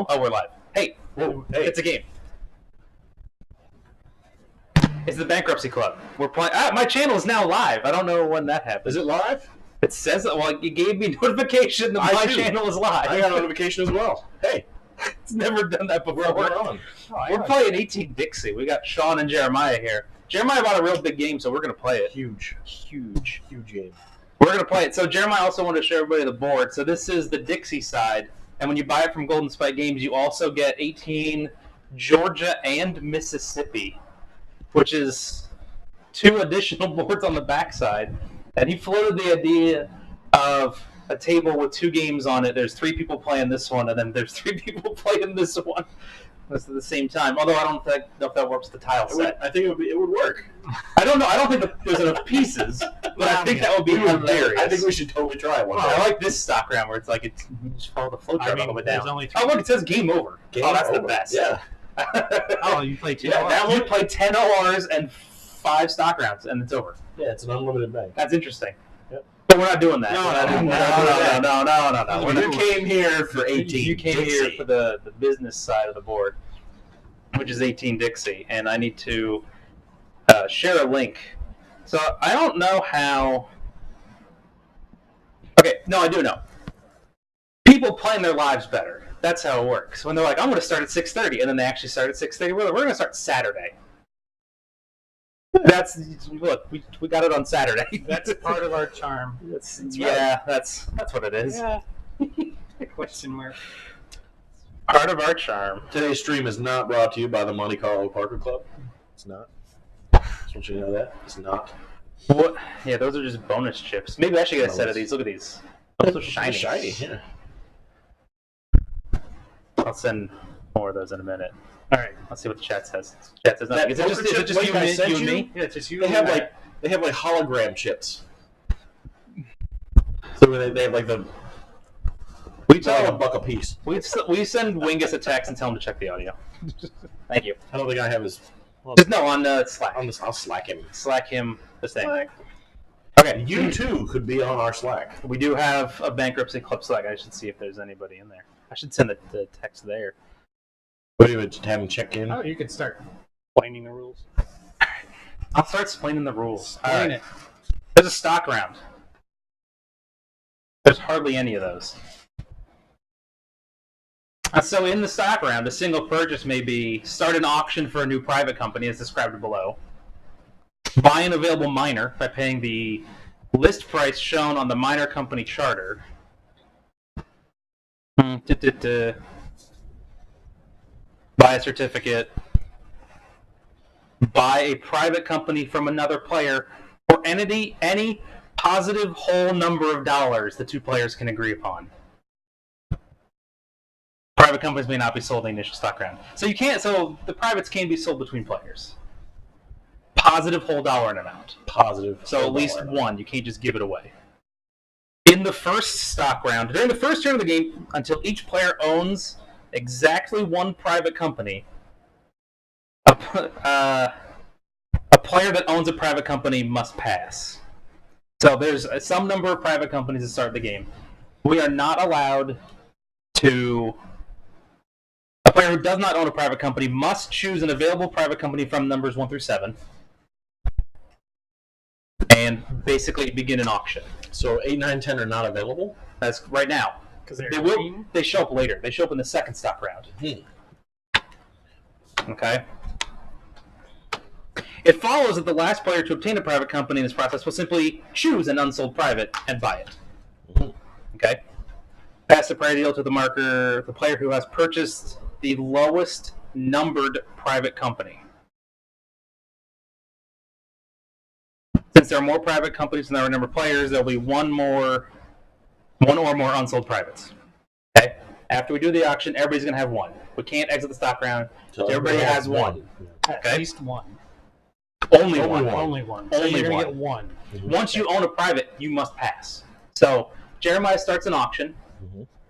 Oh, we're live. Hey, Whoa, hey. it's a game. It's the Bankruptcy Club. We're playing. My channel is now live. I don't know when that happened. Is it live? It says that. Well, you gave me notification that my channel is live. I got a notification as well. Hey, It's never done that before. we're on. We're playing 18Dixie. We got Shawn and Jeremiah here. Jeremiah bought a real big game, so we're going to play it. Huge game. We're going to play it. So Jeremiah also wanted to show everybody the board. So this is the Dixie side. And when you buy it from Golden Spike Games, you also get 18 Georgia and Mississippi, which is 2 additional boards on the backside. And he floated the idea of a table with 2 games on it. There's 3 people playing this one, and then there's 3 people playing this one at the same time. Although I don't know if that works with the tile set. I think it would work. I don't know. I don't think there's enough pieces, but I think that would be hilarious. I think we should totally try one. I like this stock round where it's like you just follow the flowchart all the way down. Only 3. Oh, look, it says game over. That's the best. Yeah. Oh, you play 2 Yeah, hours? that one played 10 ORs and 5 stock rounds, and it's over. Yeah, it's an unlimited bank. That's interesting. Yep. But we're not doing that. No. You came here for 18. You came here for the business side of the board, which is 18Dixie, and I need to share a link. So I don't know how... Okay, no, I do know. People plan their lives better. That's how it works. When they're like, I'm going to start at 6:30, and then they actually start at 6:30. We're going to start Saturday. Look, we got it on Saturday. That's part of our charm. That's what it is. Yeah. Question mark. Part of our charm. Today's stream is not brought to you by the Monte Carlo Parker Club. It's not. Just want you to know that. It's not. What? Yeah, those are just bonus chips. Maybe I should get a set of these. Look at these. Those are shiny. They're shiny, yeah. I'll send more of those in a minute. All right, let's see what the chat says. Chat says nothing. Is it just you and me? Yeah, it's just you. They have like hologram chips. So they have like the. We tell tell a buck a piece. we send Wingus a text and tell him to check the audio. Thank you. I don't think I have his. Just no on Slack. I'll Slack him. Slack him this thing. Slack. Okay, You too could be on our Slack. we do have a Bankruptcy Club Slack. I should see if there's anybody in there. I should send the text there. What do you have him check in? Oh, you could start explaining the rules. I'll start explaining the rules. Explain it. There's a stock round. There's hardly any of those. So in the stock round, a single purchase may be start an auction for a new private company as described below. Buy an available miner by paying the list price shown on the miner company charter. Buy a certificate. Buy a private company from another player for any positive whole number of dollars the 2 players can agree upon. Private companies may not be sold in the initial stock round. So the privates can be sold between players. Positive whole dollar amount. Positive. So at least one. You can't just give it away. In the first stock round, during the first turn of the game, until each player owns exactly 1 private company, a player that owns a private company must pass. So there's some number of private companies that start the game. We are not allowed to... A player who does not own a private company must choose an available private company from numbers 1 through 7 and basically begin an auction. So 8, 9, 10 are not available? That's right now. Because They show up later. They show up in the second stock round. Okay? It follows that the last player to obtain a private company in this process will simply choose an unsold private and buy it. Okay? Pass the priority deal to the player who has purchased the lowest numbered private company. Since there are more private companies than there are number of players, there will be one or more unsold privates. Okay? After we do the auction, everybody's going to have 1. We can't exit the stock round. So everybody has 1. At least 1. Only one. Only 1. So Only you're going to one. get 1. Once you own a private, you must pass. So Jeremiah starts an auction.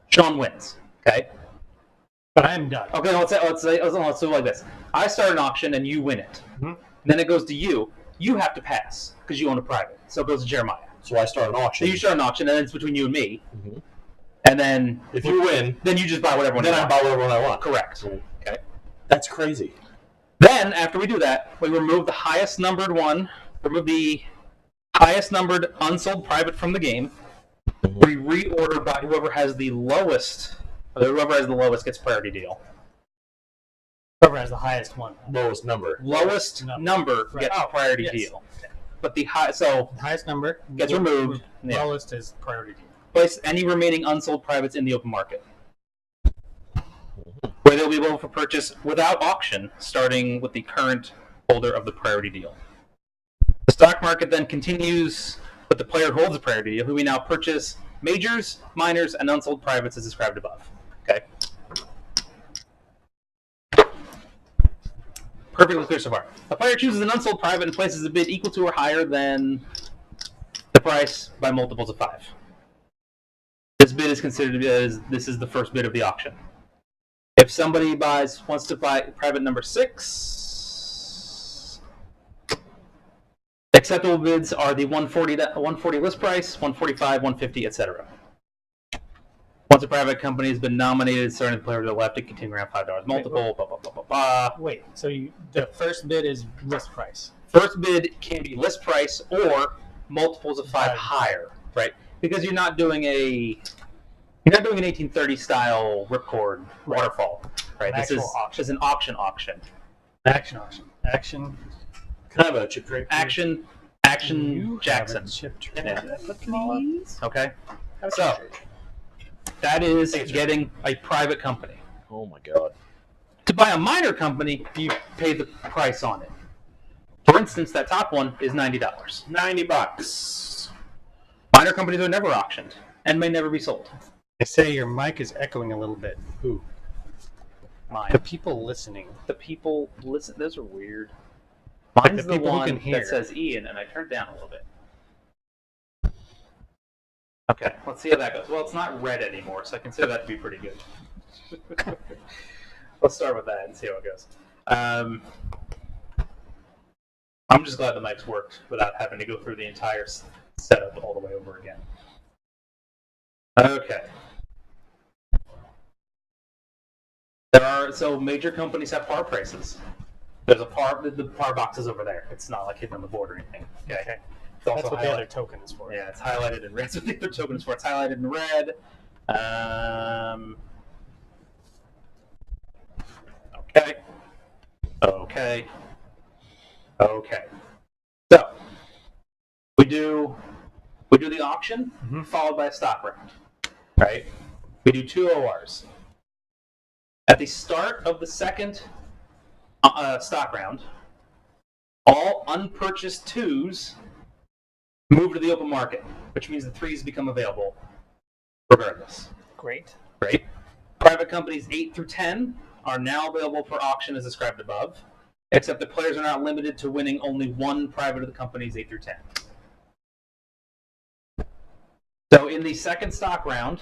Shawn wins. Okay? But I'm done. Okay, let's do it like this. I start an auction and you win it. Then it goes to you. You have to pass because you own a private. So it goes to Jeremiah. So I start an auction. So you start an auction and then it's between you and me. And then If you win, then you just buy whatever one then you I want. buy whatever one I want. Correct. Okay. That's crazy. Then, after we do that, we remove the highest numbered one, remove the highest numbered unsold private from the game. We reorder by whoever has the lowest, or whoever has the lowest gets priority deal. Whoever has the highest one. Lowest number. Lowest number gets priority yes. deal. But the Highest number gets removed. Yeah. Lowest is priority deal. Place any remaining unsold privates in the open market, where they'll be available for purchase without auction, starting with the current holder of the priority deal. The stock market then continues with the player who holds the priority deal, who we now purchase majors, minors, and unsold privates as described above. Okay. Perfectly clear so far. A player chooses an unsold private and places a bid equal to or higher than the price by multiples of 5. This bid is considered as this is the first bid of the auction. If somebody wants to buy private number 6, acceptable bids are the 140 list price, 145, 150, etc. Once a private company has been nominated, starting the player to the left, it continues around $5 multiple. Blah, blah, blah, blah, blah. Wait, so the first bid is list price. First bid can be list price or multiples of 5 higher, right? Because you're not doing an 1830 style ripcord waterfall, right? This is an auction. Action. Can I have a chip tray? Action Jackson. Chip tray. Yeah. Please. Okay. So that is getting a private company. Oh my god. To buy a minor company, you pay the price on it. For instance, that top one is $90. $90. Minor companies are never auctioned and may never be sold. They say your mic is echoing a little bit. Who? Mine. The people listening. The people listen. Those are weird. Like Mine's the the people who one can hear. that says Ian, and I turned down a little bit. Okay, let's see how that goes. Well, it's not red anymore, so I consider that to be pretty good. Let's start with that and see how it goes. I'm just glad the mics worked without having to go through the entire setup all the way over again. Okay. So major companies have par prices. There's the par box is over there. It's not like hidden on the board or anything. Okay. It's also That's what the other token is for. Yeah, it's highlighted in red. That's what the other token is for. It's highlighted in red. Okay. So we do the auction followed by a stock round. Right? We do 2 ORs. At the start of the second stock round, all unpurchased 2s move to the open market, which means the 3s become available regardless. Great. Right? Private companies 8 through 10 are now available for auction as described above, except the players are not limited to winning only one private of the companies 8 through 10. So in the second stock round,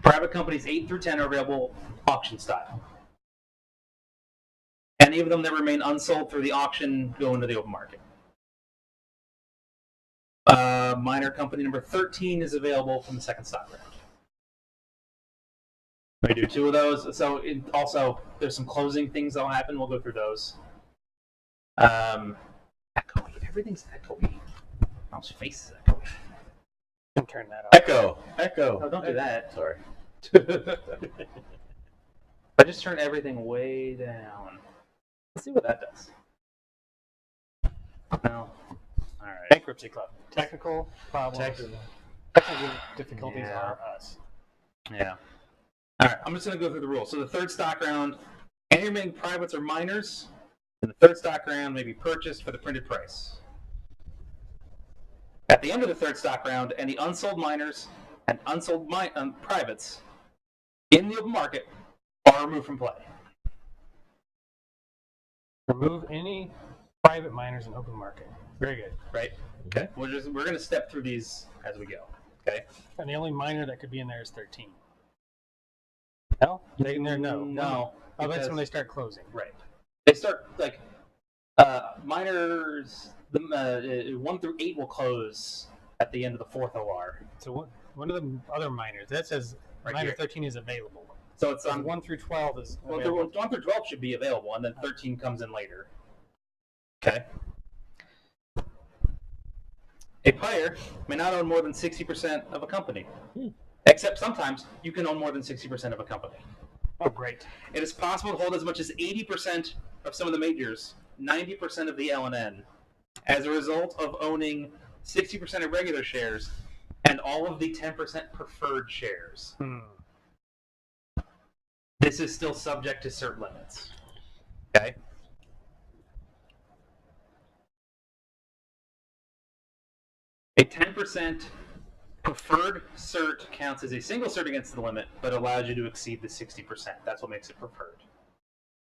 private companies 8 through 10 are available auction style. Any of them that remain unsold through the auction go into the open market. Minor company number 13 is available from the second stock round. We do 2 of those. So also, there's some closing things that'll happen. We'll go through those. Echoey. Everything's echoey. Mouse face is echoey. Can turn that off. Echo. No, don't do that. Sorry. I just turn everything way down. Let's see what that does. No. All right. Bankruptcy Club. Technical problems. Technical difficulties are us. Yeah. All right. I'm just going to go through the rules. So the third stock round, any remaining privates or minors in the third stock round may be purchased for the printed price. At the end of the third stock round, any unsold minors and unsold privates in the open market are removed from play. Remove any private miners in open market. Very good. Right? Okay. We're going to step through these as we go. Okay? And the only miner that could be in there is 13. No? No. No. Oh, that's because- when they start closing. Right. They start like minors. The 1 through 8 will close at the end of the fourth OR. So what? What are the other minors? That says Right minor here. 13 is available. So it's So on 1 through 12 is well, available. 1 through 12 should be available, and then 13 comes in later. Okay. A player may not own more than 60% of a company. Except sometimes you can own more than 60% of a company. Oh, great. It is possible to hold as much as 80% of some of the majors, 90% of the LNN, as a result of owning 60% of regular shares and all of the 10% preferred shares. This is still subject to cert limits. Okay? A 10% preferred cert counts as a single cert against the limit, but allows you to exceed the 60%. That's what makes it preferred.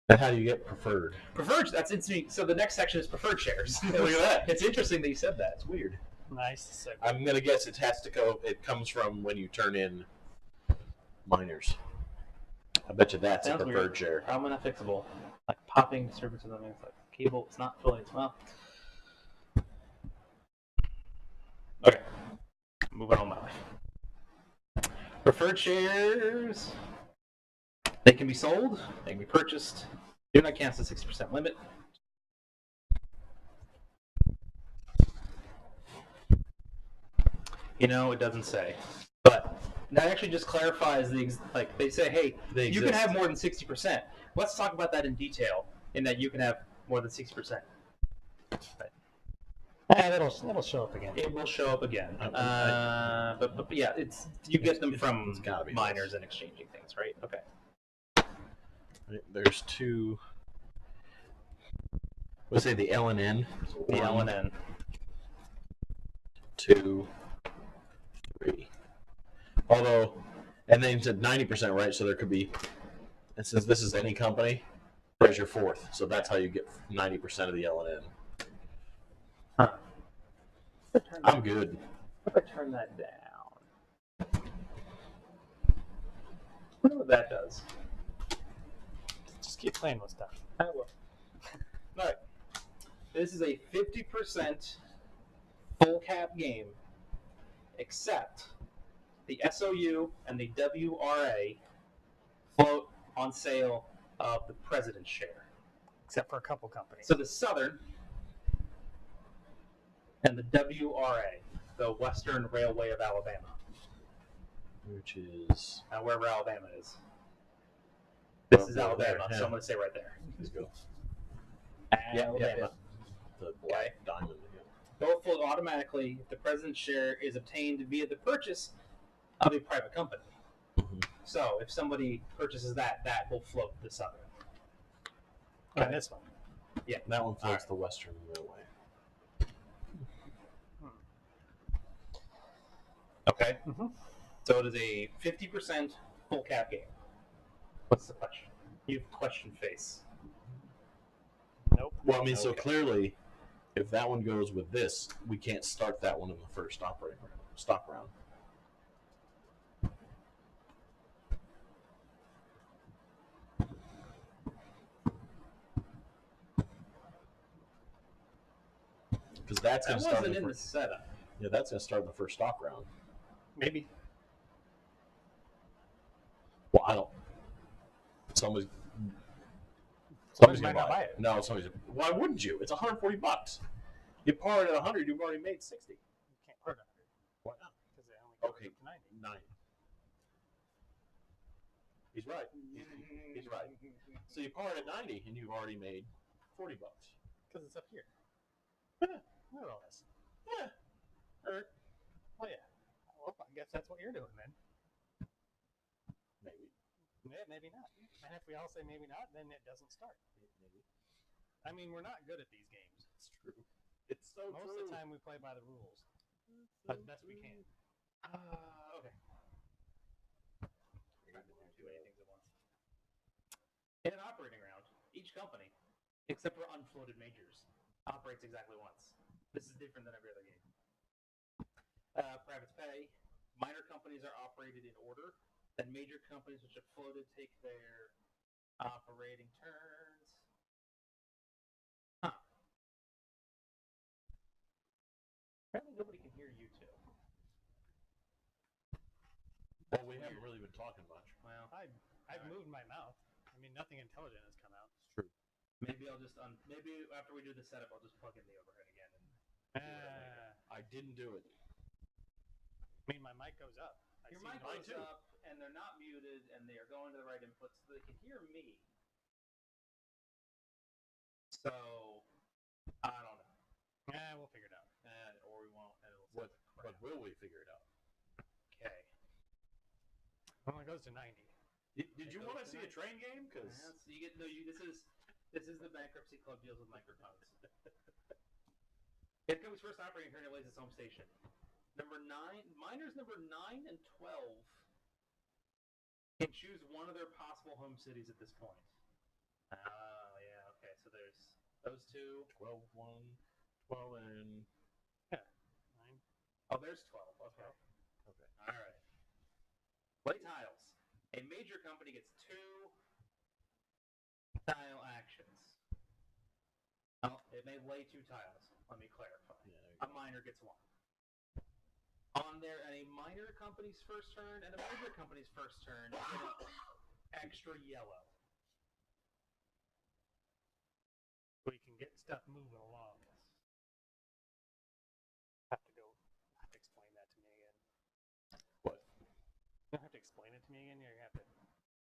And how do you get preferred? Preferred, that's interesting. So the next section is preferred shares. Look at that. It's interesting that you said that. It's weird. Nice. I'm going to guess it has to go, it comes from when you turn in minors. I bet you that's Sounds a preferred weird. share. Problem not fixable. Like popping disturbance or something. It's like cable, it's not fully, well. Okay. Moving on my life. Preferred shares. They can be sold. They can be purchased. Do not cancel the 60% limit. You know, it doesn't say. But that actually just clarifies like they say, hey, They you can exist. have more than 60%. Let's talk about that in detail. In that you can have more than 60%. That'll show up again. It will show up again. But yeah, it's you get them from it's gotta be miners this. and exchanging things, right? Okay. There's two. Let's say the LNN. The LNN. 2, 3. Although, and then you said 90%, right? So there could be, and since this is any company, there's your fourth. So that's how you get 90% of the LNN. Huh. I'm good. If I turn that down, I wonder what that does. Just keep playing with stuff. I will. All right. This is a 50% full cap game, except the SOU and the WRA float on sale of the President's share. Except for a couple companies. So the Southern and the WRA, the Western Railway of Alabama, Which is. wherever Alabama is. This is There, Alabama, yeah. so I'm going to say right there. Let's go. Alabama. The black diamond. Yeah. Both float automatically if the President's share is obtained via the purchase of a private company. So if somebody purchases that will float the Southern. Okay. And this one. Yeah. That one floats the Western Railway. Okay. Mm-hmm. So it is a 50% full cap game. What's the question? You have question face. Nope. Well, I mean, so Okay. clearly, if that one goes with this, we can't start that one in the first stock round. Because that's going That to start wasn't the in the first. setup. Yeah, that's going to start in the first stock round. Maybe. Well, I don't. Somebody's might gonna not buy it. No, somebody's. Why wouldn't you? It's $140. You par it at 100, you've already made 60. You can't put it 100. Why not? Because they only go Okay, up to 90. 9. He's right. He's right. So you par it at 90, and you've already made $40. Because it's up here. Yeah. Look at all this. Yeah. Or Oh, yeah. Well, I guess that's what you're doing then. maybe. Yeah, maybe not. And if we all say maybe not, then it doesn't start. Maybe. I mean, we're not good at these games. It's true. It's so Most true. of the time we play by the rules. As best we can. Okay. Trying to do too many things at once. In an operating round, each company, except for unfloated majors, operates exactly once. This is different than every other game. Privates pay. Minor companies are operated in order. Then major companies which are floated take their operating turns. Huh. Apparently nobody can hear you two. talking much. Well, I've Alright. moved my mouth. I mean, nothing intelligent has come out. It's true. maybe I'll just maybe after we do the setup, I'll just plug in the overhead again. And I didn't do it. I mean, my mic goes up. your see mic no- goes up, and they're not muted, and they are going to the right input, so they can hear me. So I don't know. We'll figure it out. Or we won't, and it'll What? sound like crap. But will we figure it out? Okay. Well, it goes to 90. Did you want to see a train game? Because So you get this is the bankruptcy club deals with microphones. It comes first operating here and it lays its home station. Miners number 9 and 12 can choose one of their possible home cities at this point. Oh, yeah, okay, so there's those two. 12, 1, 12, and 9. Oh, there's 12, okay. okay. Alright. Play tiles. A major company gets 2 tile actions. Oh, it may lay 2 tiles. Let me clarify. Yeah, there you A go. miner gets 1. On a minor company's first turn and a major company's first turn, you get an extra yellow. We can get stuff moving along. Have to explain that to me again. What? You don't have to explain it to me again. You have to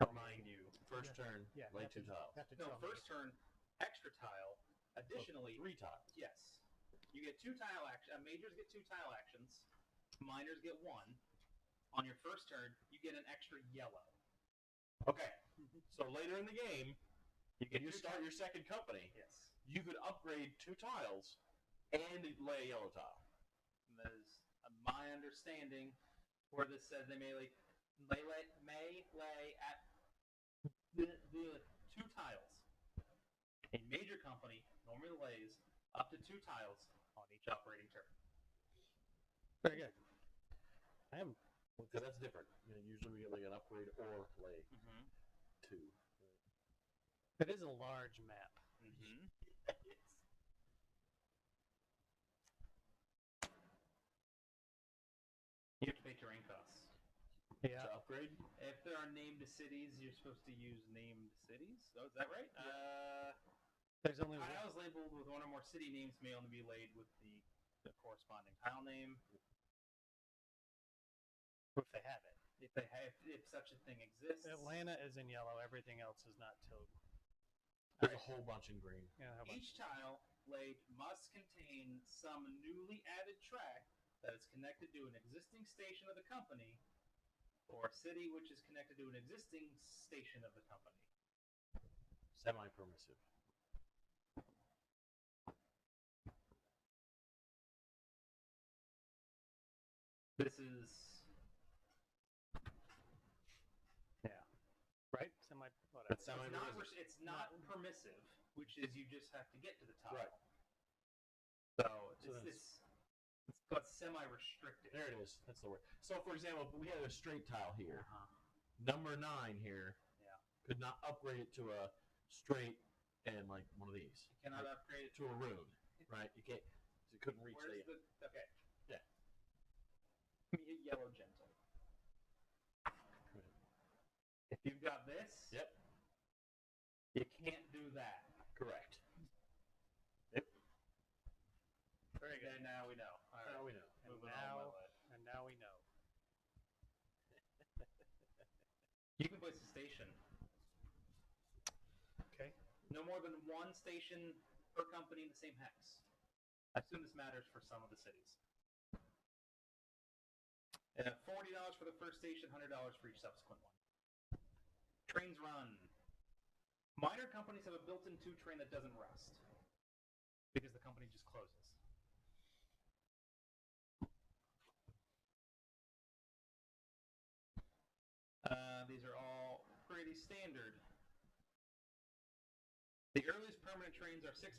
Remind you. First turn, Yeah, lay have 2 to- tiles. have to No, tell me. first turn, extra tile. Additionally, 3 tiles. yes. You get 2 tile actions. Majors get 2 tile actions. Minors get 1. On your first turn, you get an extra yellow. Okay. So later in the game, get when you 2 start your second company, Yes. you could upgrade 2 tiles and lay a yellow tile. And that is my understanding where this says they may lay at the 2 tiles. A major company normally lays up to 2 tiles on each operating turn. Very good. I am. Because that's different. You know, usually we get like an upgrade or lay 2. It is a large map. Mm-hmm. Yes. You have to pay terrain costs. Yeah. To upgrade? If there are named cities, you're supposed to use named cities. Oh, is that right? There's only one. Tiles labeled with 1 or more city names may only be laid with the corresponding tile name. If they have it. If such a thing exists. Atlanta is in yellow. Everything else is not tilled. There's a whole bunch in green. Yeah, how about Each tile laid must contain some newly added track that is connected to an existing station of the company, or a city which is connected to an existing station of the company. Semi-permissive. This is right? Semi. Whatever. That's semi-permissive. it's not permissive, which is you just have to get to the tile. Right. So So it's but semi-restricted. There it is. That's the word. So, for example, we had a straight tile here. Uh-huh. Number 9 here Yeah. could not upgrade it to a straight and like one of these. You cannot upgrade it To a rune, right? You can't. So you couldn't reach Where's the. okay. Yeah. Give me a yellow gentle. If you've got this, Yep. you can't do that. Correct. Very good. And now we know. All right. Now we know. And Moving on, now, my lad. and now we know. You can place a station. Okay. No more than 1 station per company in the same hex. I assume this matters for some of the cities. $40 for the first station, $100 for each subsequent one. Trains run. Minor companies have a built-in 2 train that doesn't rest because the company just closes. These are all pretty standard. The earliest permanent trains are 6+1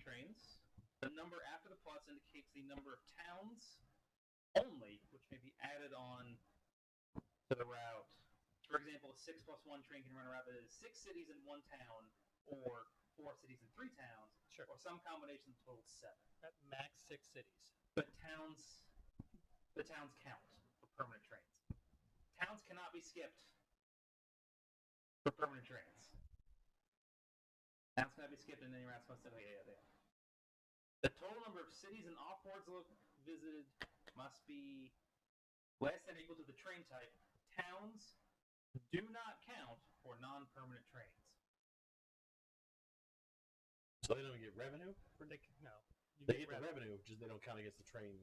trains. The number after the plus indicates the number of towns only, which may be added on to the route. For example, a 6+1 train can run a route that is 6 cities in 1 town, or 4 cities in 3 towns, Sure. or some combination that totals 7. At max 6 cities. But the towns count for permanent trains. Towns cannot be skipped for permanent trains. Towns cannot be skipped in any routes. The total number of cities and off-boards visited must be less than or equal to the train type. Towns do not count for non-permanent trains. So they don't get revenue? No. They get the revenue, just they don't count against the train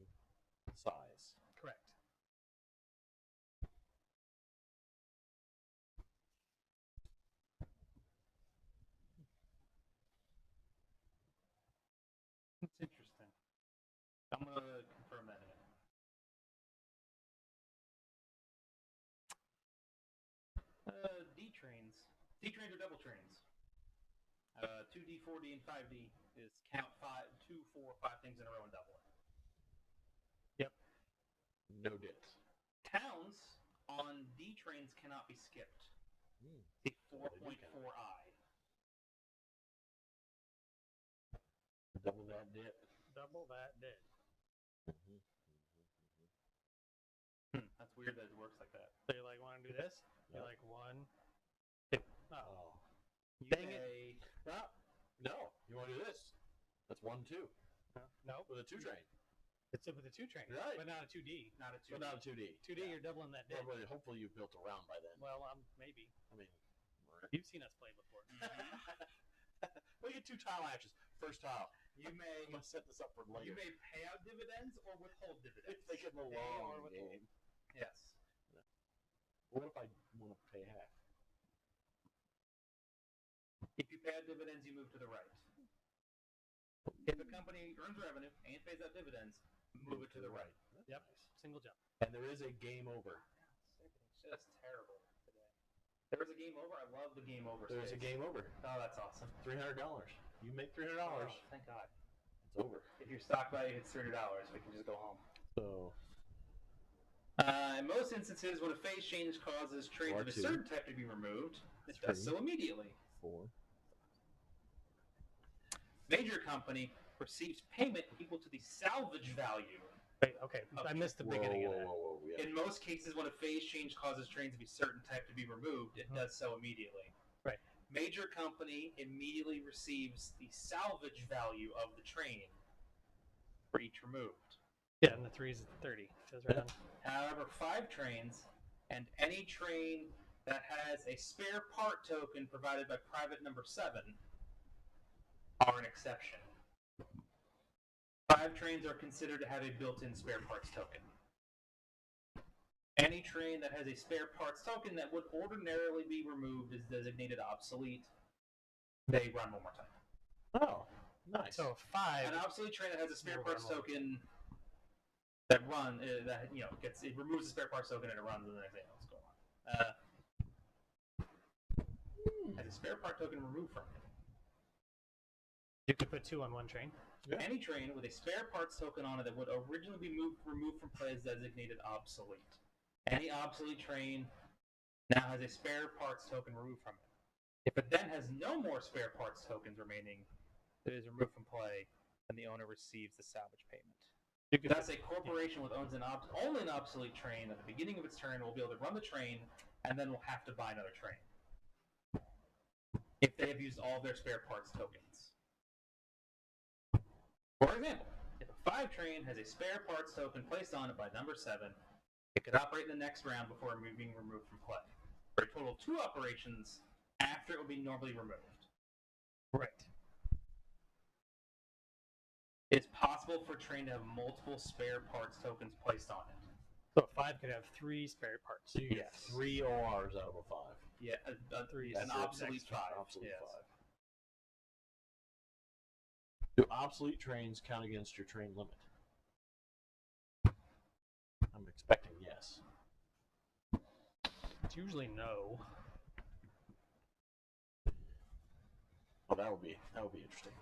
size. Correct. That's interesting. I'm going to confirm that in a minute. D trains. D trains are double trains. 2D, 4D, and 5D is count 2, 4, 5 things in a row and double it. Yep. No dits. Towns on D trains cannot be skipped. The 4.4i. Double that dit. Double that did. That's weird that it works like that. So you like want to do this? Yeah. You're like 1, 2. Oh. Dang it. No. You want to do this? That's 1, 2. No. With a 2 train. It's with a 2 train. Right. But not a 2D. Not a 2D. But not a 2D. 2D, Yeah. you're doubling that did. Well, hopefully you've built a round by then. Well, maybe. I mean, You've seen us play before. we get 2 tile actions. First tile. You may I'm gonna set this up for later. you may pay out dividends or withhold dividends. If they get the Pay or long withhold. game. Yes. What if I want to pay half? If you pay out dividends, you move to the right. If a company earns revenue and pays out dividends, move it to the right. That's Yep. nice. Single jump. And there is a game over. It's just terrible today. There was a game over. I love the game over. There's a space. game over. Oh, that's awesome. $300. You make $300. Oh, thank God. It's over. If your stock value hits $300, we can just go home. So In most instances, when a phase change causes trains of a R2. certain type to be removed, it does 3. so immediately. 4. Major company receives payment equal to the salvage value. Wait, okay. I missed the beginning of that. Whoa. Yeah. In most cases, when a phase change causes trains of a certain type to be removed, it does so immediately. Right. Major company immediately receives the salvage value of the train for each removed. Yeah, and the 3 is 30. It says right on. However, 5 trains and any train that has a spare part token provided by private number 7 are an exception. 5 trains are considered to have a built-in spare parts token. Any train that has a spare parts token that would ordinarily be removed is designated obsolete. They run one more time. Oh, nice. So 5. An obsolete train that has a spare Will parts run one. token that it removes the spare parts token and it runs and the next thing else go on. Has a spare part token removed from it. You could put 2 on one train. Yeah. Any train with a spare parts token on it that would originally be removed from play is designated obsolete. Any obsolete train now has a spare parts token removed from it. If it then has no more spare parts tokens remaining that is removed from play, then the owner receives the salvage payment. Thus, a corporation with owns only an obsolete train at the beginning of its turn will be able to run the train and then will have to buy another train if they have used all of their spare parts tokens. For example, if a 5 train has a spare parts token placed on it by number 7, it could operate in the next round before being removed from play, for a total of 2 operations after it would be normally removed. Right. It's possible for a train to have multiple spare parts tokens placed on it. So 5 could have 3 spare parts. So you get Yes. 3 ORs out of a 5. Yeah, Three an is obsolete extra. 5. Obsolete yes. 5. Do obsolete trains count against your train limit? I'm expecting yes. It's usually no. Oh, that would be interesting.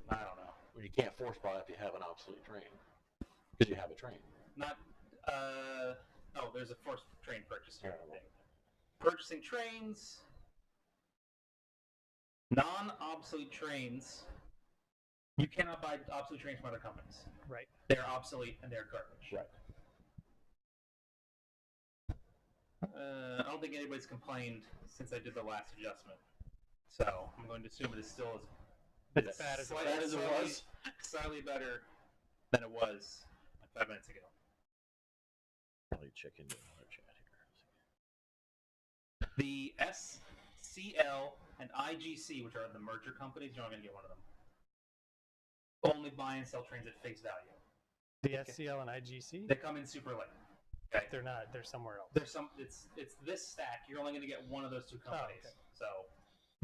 I don't know. Well, you can't force buy if you have an obsolete train because you have a train. Not. There's a forced train purchase here. Yeah. Purchasing trains. Non-obsolete trains. You cannot buy obsolete trains from other companies. Right. They're obsolete and they're garbage. Right. I don't think anybody's complained since I did the last adjustment. So I'm going to assume it is still As bad as it was. Slightly better than it was like 5 minutes ago. Probably check into another chat here. The SCL and IGC, which are the merger companies, you're not going to get one of them. Only buy and sell trains at face value. The SCL and IGC? They come in super late. Okay. They're not. They're somewhere else. There's some. It's this stack. You're only going to get one of those two companies. Oh, okay. So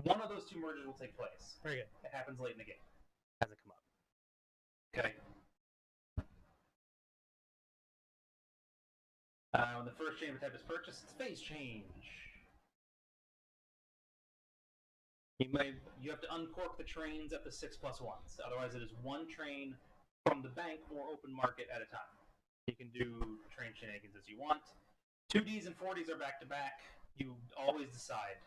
one of those two mergers will take place. Very good. It happens late in the game. Hasn't come up. Okay. When the first chamber type is purchased, it's phase change. You have to uncork the trains at the 6+1s. Otherwise, it is one train from the bank or open market at a time. You can do train shenanigans as you want. 2Ds and 4Ds are back to back. You always decide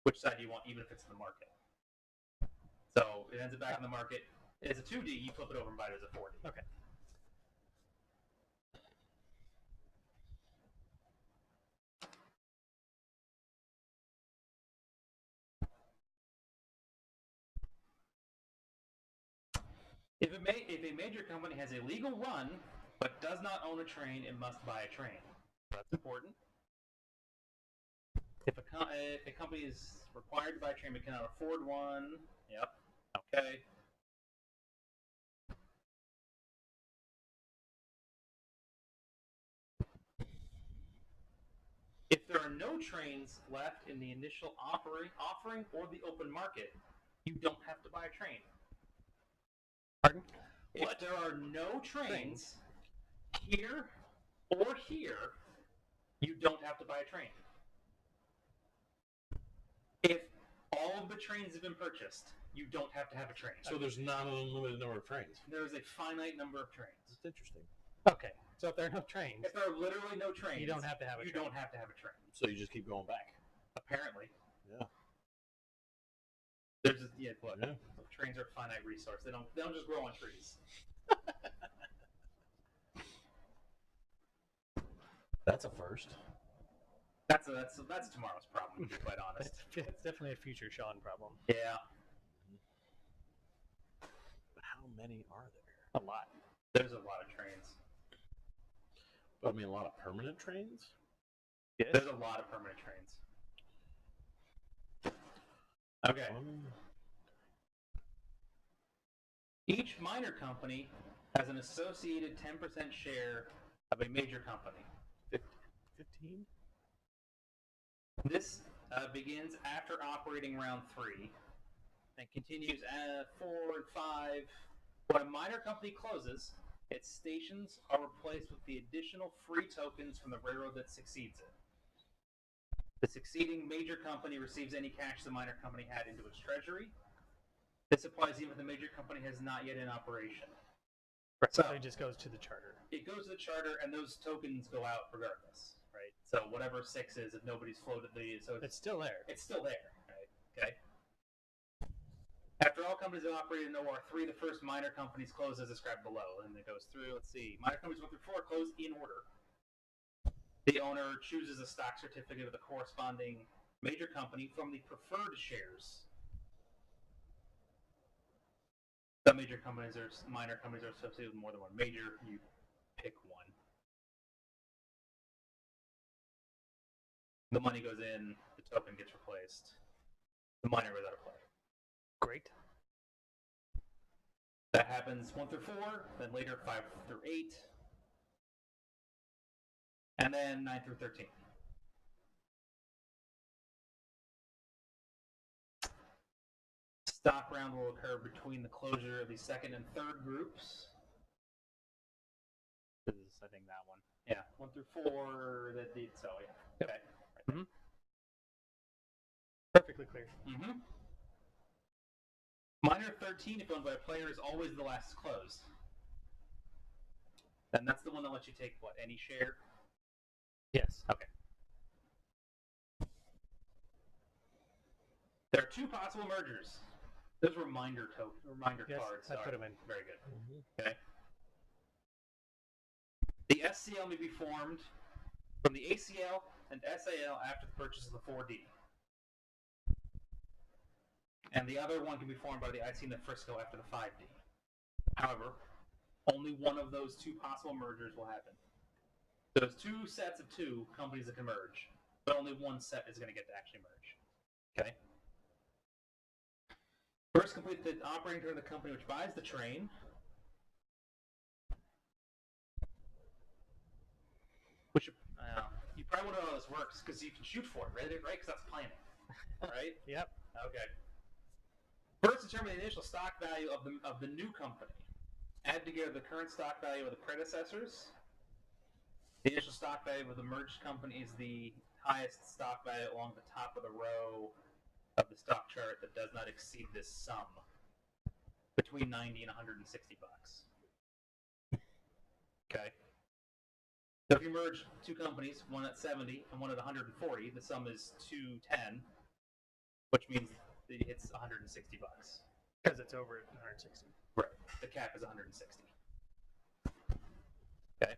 which side you want, even if it's in the market. So it ends up back in the market. It's a 2D. You flip it over and buy it as a 4D. Okay. If a major company has a legal run but does not own a train, it must buy a train. That's important. If a company is required to buy a train but cannot afford one, yep, okay. If there are no trains left in the initial offering or the open market, you don't have to buy a train. Pardon? If there are no trains here or here, you don't have to buy a train. If all of the trains have been purchased, you don't have to have a train. So there's not an unlimited number of trains. There is a finite number of trains. That's interesting. Okay. So if there are no trains, If there are literally no trains, you don't have to have a you train. don't have to have a train. So you just keep going back. Apparently. Yeah. There's just, look, Yeah. trains are a finite resource. They don't just grow on trees. That's a first. That's tomorrow's problem, to be quite honest. It's definitely a future Shawn problem. Yeah. But how many are there? A lot. There's a lot of trains. But I mean, a lot of permanent trains? Yes. There's a lot of permanent trains. Okay. Each minor company has an associated 10% share of a major company. 15? This begins after operating round 3 and continues at 4 and 5. When a minor company closes, its stations are replaced with the additional free tokens from the railroad that succeeds it. The succeeding major company receives any cash the minor company had into its treasury. This applies even if the major company has not yet in operation. Right. So it just goes to the charter. It goes to the charter, and those tokens go out regardless, right? So whatever 6 is, if nobody's floated so It's still there. it's still there, right? Okay. After all companies have operated in OR3, the first minor companies close as described below, and it goes through. Let's see, minor companies 1 through 4 close in order. The owner chooses a stock certificate of the corresponding major company from the preferred shares. Some major companies or minor companies are associated with more than one major. You pick one. The money goes in, the token gets replaced. The minor goes out of play. Great. That happens 1 through 4, then later 5 through 8, and then 9 through 13. Stock round will occur between the closure of the second and third groups. This is, I think, that one. Yeah, 1 through 4. So yeah. Okay. Right. Mm-hmm. Perfectly clear. Mm-hmm. Minor 13, if owned by a player, is always the last closed. And that's the one that lets you take, what, any share? Yes. Okay. There are 2 possible mergers. Those were reminder Yes, cards. I put them in. Very good. Mm-hmm. Okay. The SCL may be formed from the ACL and SAL after the purchase of the 4D. And the other one can be formed by the IC and the Frisco after the 5D. However, only one of those two possible mergers will happen. There's two sets of two companies that can merge, but only one set is going to get to actually merge. Okay? First, complete the operating term of the company which buys the train. Which you probably wonder how this works because you can shoot for it, right? Because that's planning, right? Yep. Okay. First, determine the initial stock value of the new company. Add together the current stock value of the predecessors. The initial stock value of the merged company is the highest stock value along the top of the row of the stock chart that does not exceed this sum between 90 and 160 bucks. Okay. So if you merge two companies, one at 70 and one at 140, the sum is 210, which means it's 160 bucks. Because it's over 160. Right. The cap is 160. Okay.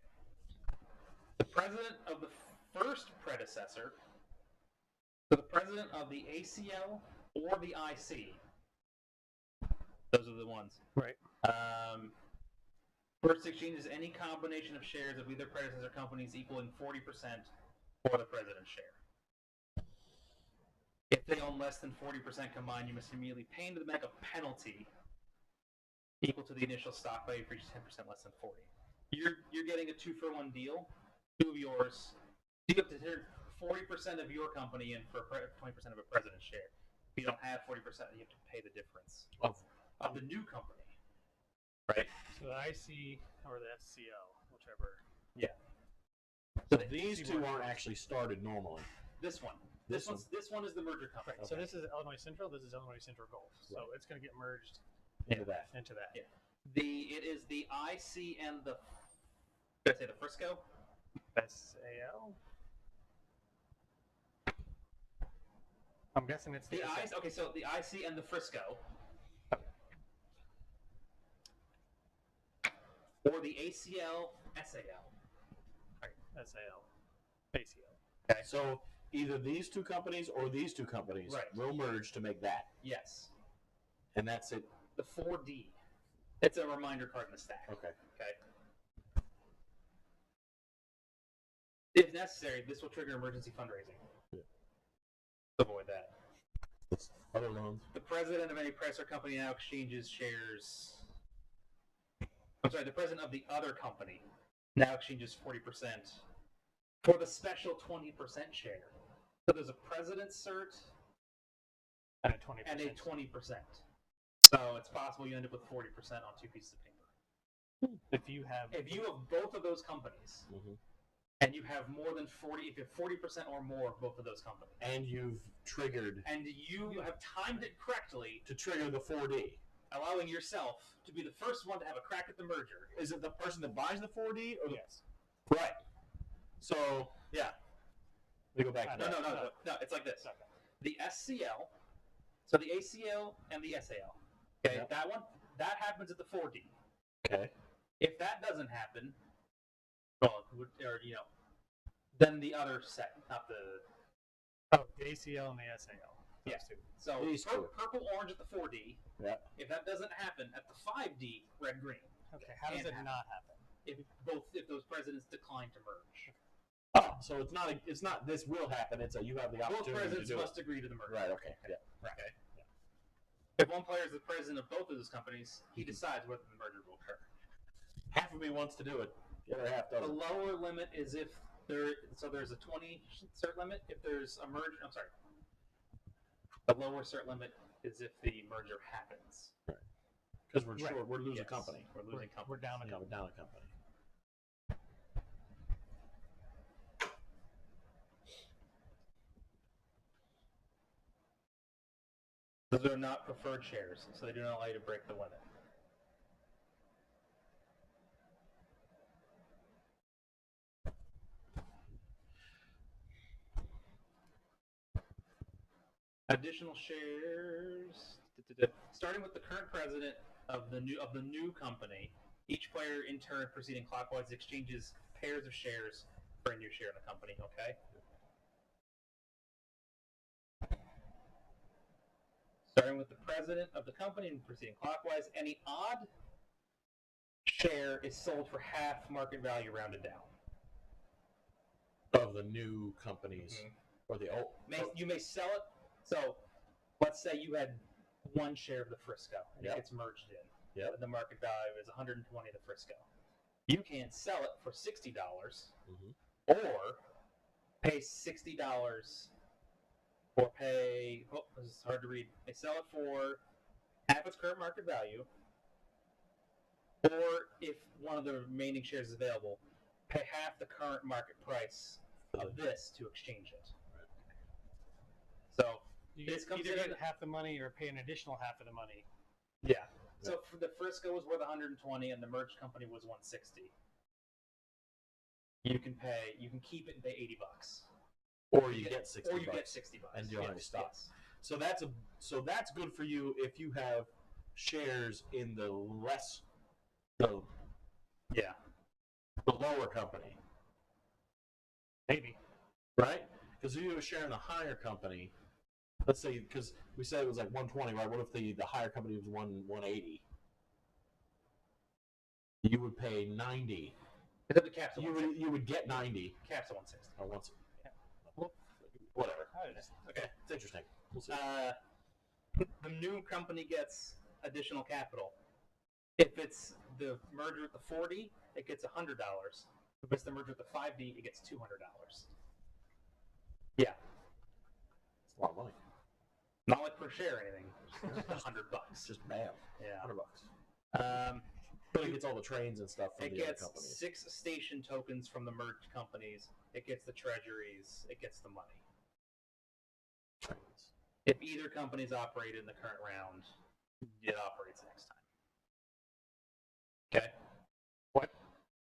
The president of the first predecessor, so the president of the ACL or the IC, those are the ones. Right. First exchange is any combination of shares of either predecessor companies equaling 40% for the president's share. If they own less than 40% combined, you must immediately pay into the bank a penalty equal to the initial stock value for each 10% less than 40. You're getting a 2-for-1 deal. Two of yours. You have to turn 40% of your company in for 20% of a president's share. If you don't have 40%, you have to pay the difference of the new company. Right? So the IC or the SCL, whichever. Yeah. So these two aren't actually started normally. This one. This This one is the merger company. Right. Okay. So this is Illinois Central. This is Illinois Central Gulf. So it's going to get merged Into that. into that. Yeah. It is the IC and the. Did I say the Frisco? SAL. I'm guessing it's The IC. Okay, so the IC and the Frisco. Or the ACL, SAL. Right. SAL. ACL. Okay. So either these two companies or these two companies will merge to make that. Yes. And that's it. The 4D. It's a reminder card in the stack. Okay. Okay. If necessary, this will trigger emergency fundraising. Yeah. Avoid that. Other loans. The president of any press or company now exchanges shares. I'm sorry, the president of the other company now exchanges 40% for the special 20% share. So there's a president's cert And a 20%. and a 20%. So it's possible you end up with 40% on two pieces of paper. If you have both of those companies, and you have more than 40, if you have 40% or more of both of those companies, And you've triggered and you have timed it correctly, to trigger the 4D. allowing yourself to be the first one to have a crack at the merger. Is it the person that buys the 4D or the yes. Right. So yeah. We go back to that. No. It's like this. Okay. The SCL, so the ACL and the SAL. Okay, Yeah. that one, that happens at the 4D. Okay. If that doesn't happen, well, or then the other set, not the. Oh, the ACL and the SAL. Those Yeah. two. So These two. purple orange at the 4D. Yeah. If that doesn't happen at the 5D, red green. Okay. How does Can't it happen. not happen? If those presidents decline to merge, Oh, so it's not this will happen. It's you have the both opportunity to presidents do must it. agree to the merger. Right. Okay. Yeah. Okay. If one player is the president of both of those companies, he decides whether the merger will occur. Half of me wants to do it. The other half The doesn't. lower limit is if there's a 20 cert limit. If there's a merger, I'm sorry. The lower cert limit is if the merger happens. Because we're Right. short. We're losing Yes. company. We're losing company. We're down a Yeah, couple. we're down a company. Those are not preferred shares, so they do not allow you to break the limit. Additional shares. Starting with the current president of the new company, each player in turn proceeding clockwise exchanges pairs of shares for a new share in the company. Okay. starting with the president of the company and proceeding clockwise. Any odd share is sold for half market value rounded down. Of the new companies. Or the old. You may sell it. So let's say you had one share of the Frisco and it gets merged in. Yep. And the market value is 120 the Frisco. You can sell it for $60 or pay $60 or pay, this is hard to read. They sell it for half its current market value, or if one of the remaining shares is available, pay half the current market price of this to exchange it. Right. So You this comes either in get half the money or pay an additional half of the money. Yeah. So for the Frisco was worth 120 and the merged company was 160. You can keep it and pay $80. Or you get $60. Or you get $60. And you don't have any stock. Yes. So that's good for you if you have shares in the lower company. Maybe. Right? Because if you have a share in a higher company, let's say, because we said it was like 120, right? What if the higher company was 180? You would pay 90. The cap's at 160. You would get 90. Cap's at 160. Or whatever. Okay. It's interesting. We'll see. The new company gets additional capital. If it's the merger with the 40, it gets $100. If it's the merger with the 5D, it gets $200. Yeah. It's a lot of money. Not like per share or anything. $100. Just bam. Yeah. $100. But it gets all the trains and stuff from the other companies. It gets 6 station tokens from the merged companies. It gets the treasuries. It gets the money. Trains. If either company's operated in the current round, it operates next time. Okay. What?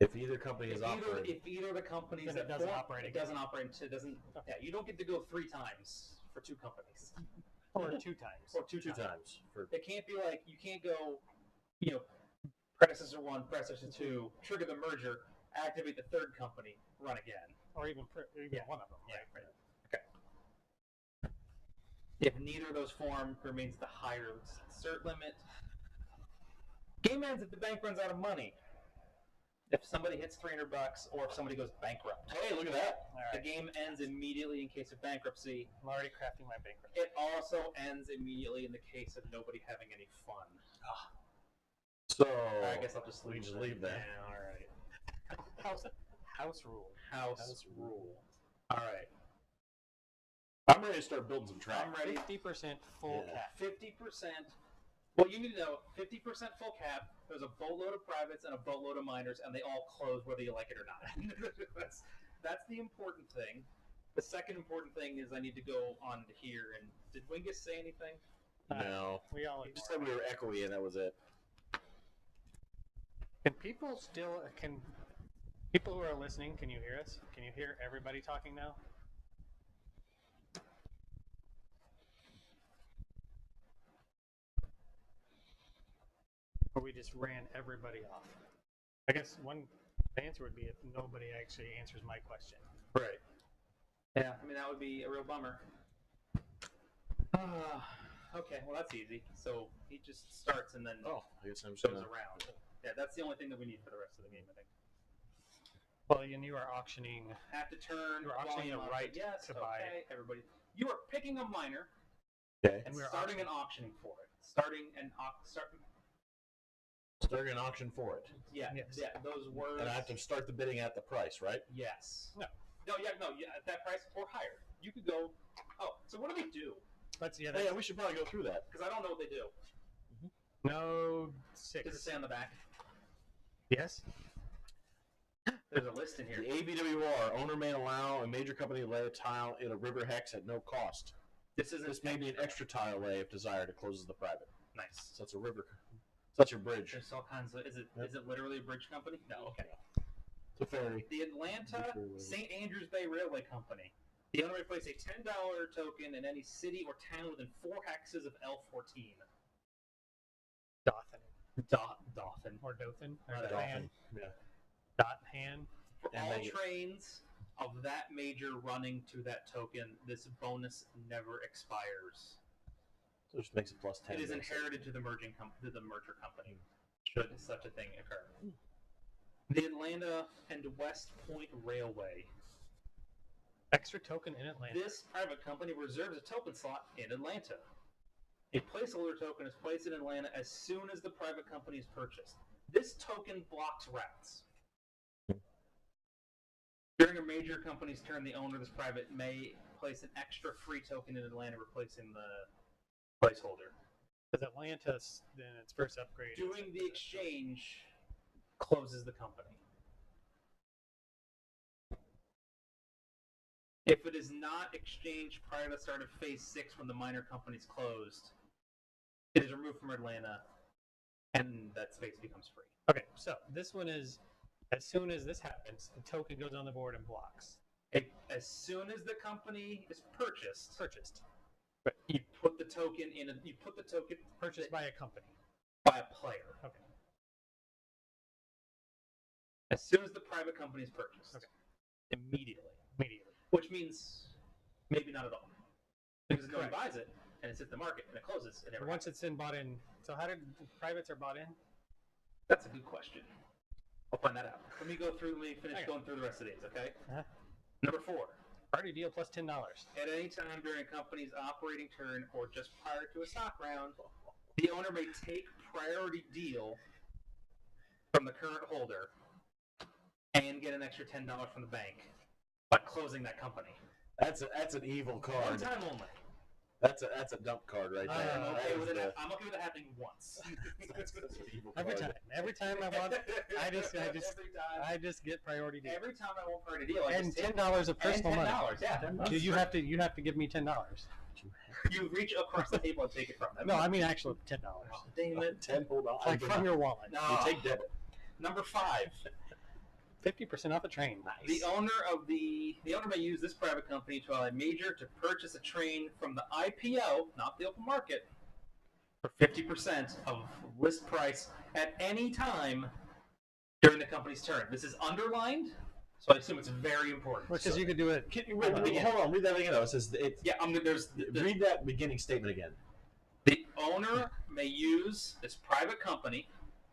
If either company is operating, if either of the companies then it doesn't operate. It doesn't operate. It doesn't. Yeah, you don't get to go 3 times for 2 companies. Or 2 times. Or two times. It can't be like you can't go, predecessor 1, predecessor 2, trigger the merger, activate the 3rd company, run again. Or even one of them. Yeah. Right. Okay. If neither of those form, remains the higher cert limit. Game ends if the bank runs out of money. If somebody hits $300 or if somebody goes bankrupt. Hey, look at that. All right. The game ends immediately in case of bankruptcy. I'm already crafting my bankruptcy. It also ends immediately in the case of nobody having any fun. So I guess I'll just leave that. Yeah, all right. House rule. House rule. All right. I'm ready to start building some track. I'm ready. 50% full cap. 50%. Well, you need to know, 50% full cap, there's a boatload of privates and a boatload of minors, and they all close whether you like it or not. That's the important thing. The second important thing is I need to go on to here, and did Wingus say anything? No. We all He just said we were echoey, and that was it. Can people who are listening, can you hear us? Can you hear everybody talking now? Or we just ran everybody off? I guess the answer would be if nobody actually answers my question. Right. Yeah, I mean, that would be a real bummer. Okay, well, that's easy. So he just starts and then I guess I'm just goes around. Yeah, that's the only thing that we need for the rest of the game, I think. Well, and you are auctioning. Have to turn. You're auctioning a right to buy. Everybody. You are picking a minor. Okay. And we're starting and auctioning for it. Starting an auction for it. Yeah. Yes. Yeah. Those words. And I have to start the bidding at the price, right? Yes. No. Yeah, at that price or higher. You could go. Oh, so what do they do? Yeah, we should probably go through that. Because I don't know what they do. No 6. Does it say on the back? Yes. There's a list in here. The ABWR owner may allow a major company to lay a tile in a river hex at no cost. This may be an extra tile lay if desired. It closes the private. Nice. So it's a river. Such a bridge. There's all kinds of. Is it literally a bridge company? No. Okay. It's a ferry. The Atlanta St. Andrews Bay Railway Company. The owner may place a $10 token in any city or town within 4 hexes of L14. Dothan. Dothan. Or Dothan. Or Dothan. Yeah. Dothan. For all trains of that major running to that token, this bonus never expires. So it just makes it plus 10. It is inherited to the merger company, should such a thing occur. The Atlanta and West Point Railway. Extra token in Atlanta. This private company reserves a token slot in Atlanta. A placeholder token is placed in Atlanta as soon as the private company is purchased. This token blocks routes. During a major company's turn, the owner of this private may place an extra free token in Atlanta, replacing the placeholder. Because Atlantis, then its first upgrade. Doing the exchange closes the company. If it is not exchanged prior to the start of Phase 6 when the minor company is closed, it is removed from Atlanta, and that space becomes free. Okay, so this one is, as soon as this happens, the token goes on the board and blocks. As soon as the company is purchased, Right. you put the token in. You put the token Purchased by a company. by a player. Okay. As soon as the private company is purchased, Okay. Immediately. Which means maybe not at all, because if no one buys it and it's hit the market and it closes, it never. Once it's bought in. So how did privates are bought in? That's a good question. I'll find that out. Let me finish going through the rest of these, okay? Uh-huh. Number 4. Party deal plus $10. At any time during a company's operating turn or just prior to a stock round, the owner may take priority deal from the current holder and get an extra $10 from the bank by closing that company. That's an evil One card. time only. That's a dump card right there. I'm okay with That is it. I'm okay with it happening once. that's an evil Every card. time. Every time I want, I just get priority deal. Every time I want priority deal, I And just take $10 of personal money. $10, yeah. You have to give me $10. You reach across the table and take it from them. No, I mean actually $10. Oh, damn it. 10 hold on. Like from your wallet. No. You take debit. Number 5. 50% off a train. The owner may use this private company to allow a major to purchase a train from the IPO, not the open market, for 50% of list price at any time during the company's turn. This is underlined, so I assume it's very important. Because you could do it. Hold on, read that again. Though. It says read that beginning statement again. The owner may use this private company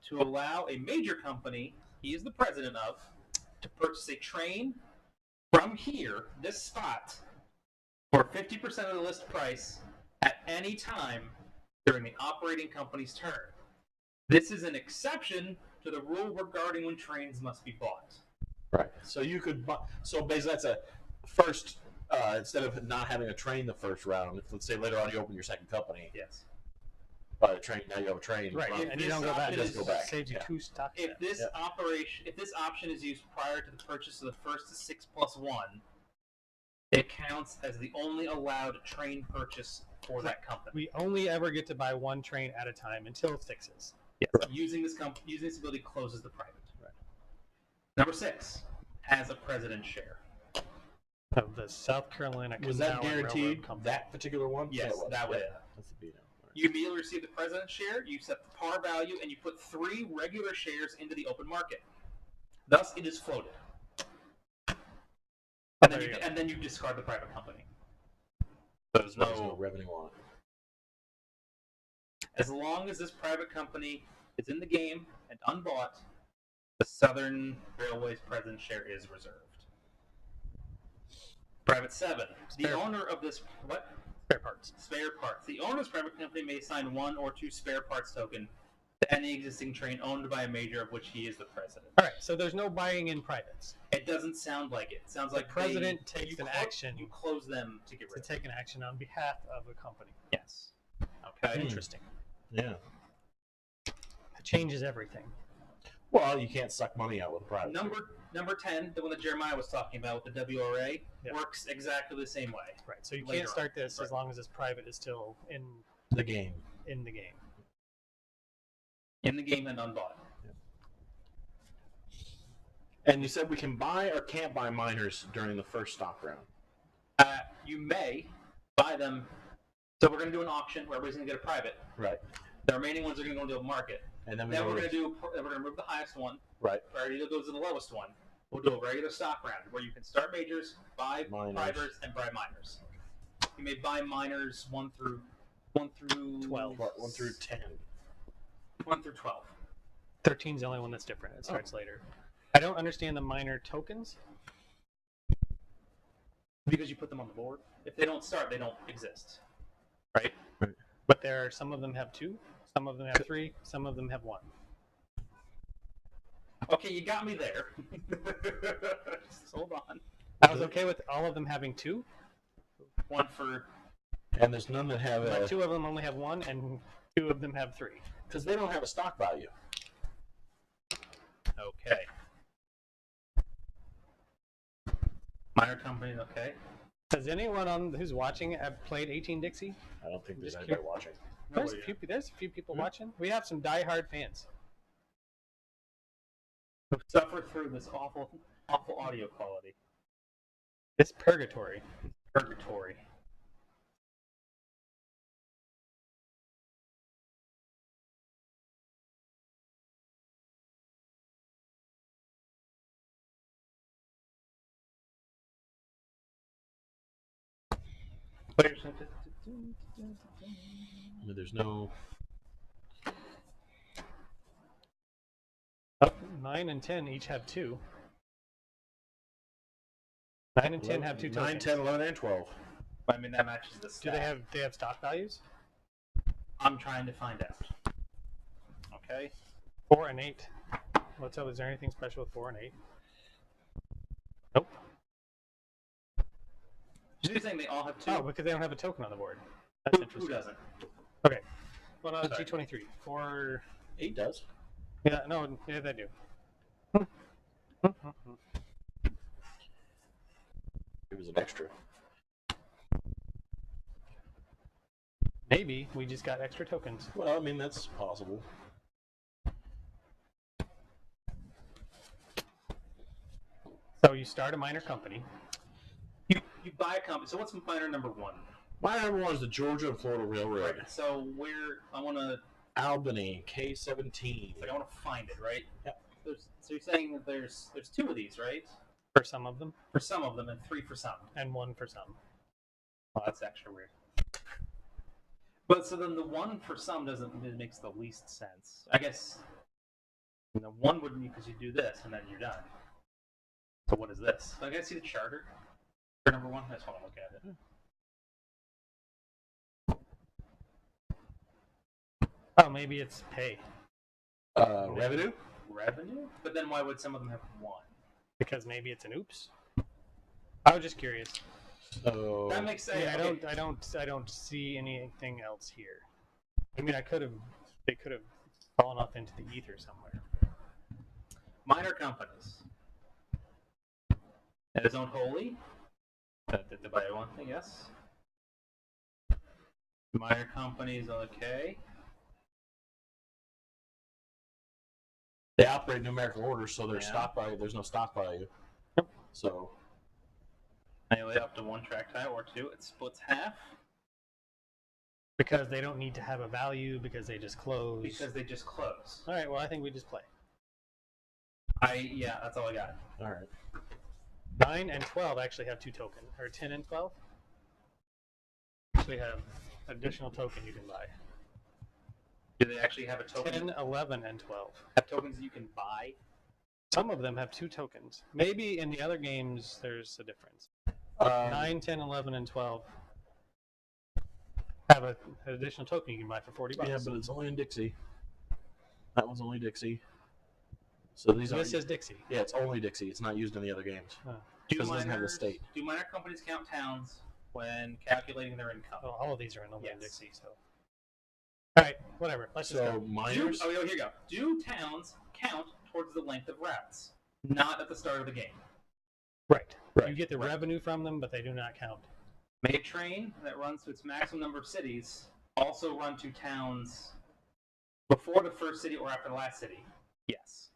to allow a major company he is the president of to purchase a train from here, this spot, for 50% of the list price at any time during the operating company's turn. This is an exception to the rule regarding when trains must be bought. Right. So you could buy. So basically, that's a first. Instead of not having a train the first round, if let's say later on you open your second company, Yes. buy a train. Now you have a train. Right, Well, and you don't go back. It doesn't go back. Saves you Yeah. 2 stocks. If this option is used prior to the purchase of the first 6+1, it counts as the only allowed train purchase for that company. We only ever get to buy one train at a time until 6s. Yes. Using this ability closes the private. Right. Number 6 has a president's share. Of the South Carolina Was Canal that and Railroad guaranteed? Company. That particular one? Yes, Yeah, it was. that was Yeah. it. That's the veto. You immediately receive the president's share, you set the par value, and you put 3 regular shares into the open market. Thus, it is floated. And then you discard the private company. There's There's no revenue on it. As long as this private company is in the game and unbought, the Southern Railway's president's share is reserved. Private 7. The owner of this... What? Spare parts. Spare parts. The owner of this private company may assign 1 or 2 spare parts token to any existing train owned by a major of which he is the president. All right, so there's no buying in privates. It doesn't sound like it. It sounds like The president takes an action You close them to get rid to take an action on behalf of a company. Yes. Okay. Interesting. Yeah. It changes everything. Well, you can't suck money out with a private. Number 10, the one that Jeremiah was talking about with the WRA, Yeah. works exactly the same way. Right, so you Later can't start this on. as long as this private is still in the game. the game. In the game and unbought. And you said we can buy or can't buy miners during the first stock round. You may buy them. So we're going to do an auction where everybody's going to get a private. Right. The remaining ones are going to go into a market. And then Then we're going to remove the highest one. Right. Priority deal goes to the lowest one. We'll do a regular stock round where you can start majors, buy Miners. privers, and buy miners. You may buy miners 1 through 1 through 12. 1 through 10. 1 through 12. 13's the only one that's different. It starts later. I don't understand the minor tokens. Because you put them on the board. If they don't start, they don't exist. Right? But there are some of them have 2, some of them have 3, some of them have 1. Okay, you got me there. Just hold on. I was okay with all of them having 2. 1 for... And there's none that have But 2 of them only have 1, and 2 of them have 3. because they don't have a stock value. Okay. Minor company, okay. Has anyone who's watching have played 18Dixie? I don't think there's Just anybody watching. There's a few people watching. We have some diehard fans. Who suffer through this awful audio quality. It's purgatory. Purgatory. I mean, there's no. Oh, 9 and 10 each have 2. 9 and 10 have 2 tokens. 9, 10, 11, and 12. I mean, that matches the Do stat. they have stock values? I'm trying to find out. Okay. 4 and 8. What's up? Is there anything special with 4 and 8? Nope. So you're saying they all have 2? Oh, because they don't have a token on the board. That's Who interesting. doesn't? Okay. Well, Sorry. G23. 4. 8 does. Yeah, no, yeah, they do. It was an extra. Maybe we just got extra tokens. Well, I mean, that's possible. So you start a minor company. You buy a company. So what's minor number 1? My number 1 is the Georgia and Florida Railroad. So I want to... Albany, K17. Like I want to find it, right? Yep. So you're saying that there's 2 of these, right? For some of them, For some of them, and 3 for some. and 1 for some. Well, that's extra weird. But so then the 1 for some it makes the least sense. I guess the 1 wouldn't be because you do this and then you're done. So what is this? So I gotta see the charter for number 1. I just want to look at it. Oh, maybe it's pay. Revenue? Revenue? But then why would some of them have 1? Because maybe it's an oops. I was just curious. So That makes sense. Yeah, Okay. I don't see anything else here. I mean, they could have fallen off into the ether somewhere. Minor companies. It is owned wholly. The by one thing, yes. Minor companies, okay. they operate in numerical order, so their Yeah. stock value. There's no stock value. Yep. So Anyway, up to 1 track tie or 2, it splits half Because they don't need to have a value because they just close. because they just close. All right, well, I think we just play. Yeah, that's all I got. all right. 9 and 12 actually have 2 tokens, or 10 and 12 actually have additional token you can buy. Do they actually have a token? 10, 11, and 12. Have tokens that you can buy? Some of them have 2 tokens. Maybe in the other games there's a difference. 9, 10, 11, and 12 have an additional token you can buy for $40. Yeah, but it's only in Dixie. That one's only Dixie. So these are. This is Dixie. Yeah, it's only Dixie. It's not used in the other games. Huh. Because it doesn't have the state. Do minor companies count towns when calculating their income? Well, all of these are in Yes. Dixie, so. All right, whatever. Let's just So go. minors. Here you go. Do towns count towards the length of routes? Not at the start of the game. Right. Right, You get the right. revenue from them, but they do not count. May a train that runs to its maximum number of cities also run to towns before the first city or after the last city? Yes.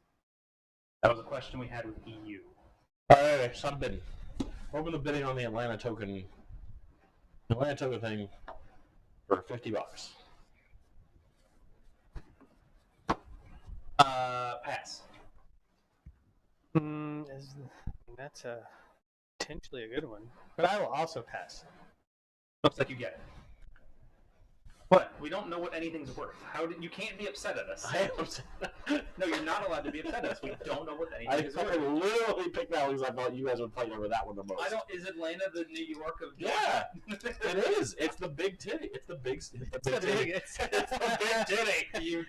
That was a question we had with EU. All right, so I'm bidding. Open the bidding on the Atlanta token. The Atlanta token thing for $50. Pass. That's potentially a good one, but I will also pass. Looks like you get it. What? We don't know what anything's worth. You can't be upset at us. I am upset. No, you're not allowed to be upset at us. We don't know what anything is I worth. literally picked that because I thought you guys would fight over that one the most. Is Atlanta the New York of Georgia? Yeah, it is. It's the big titty. It's the big titty. It's the big titty. You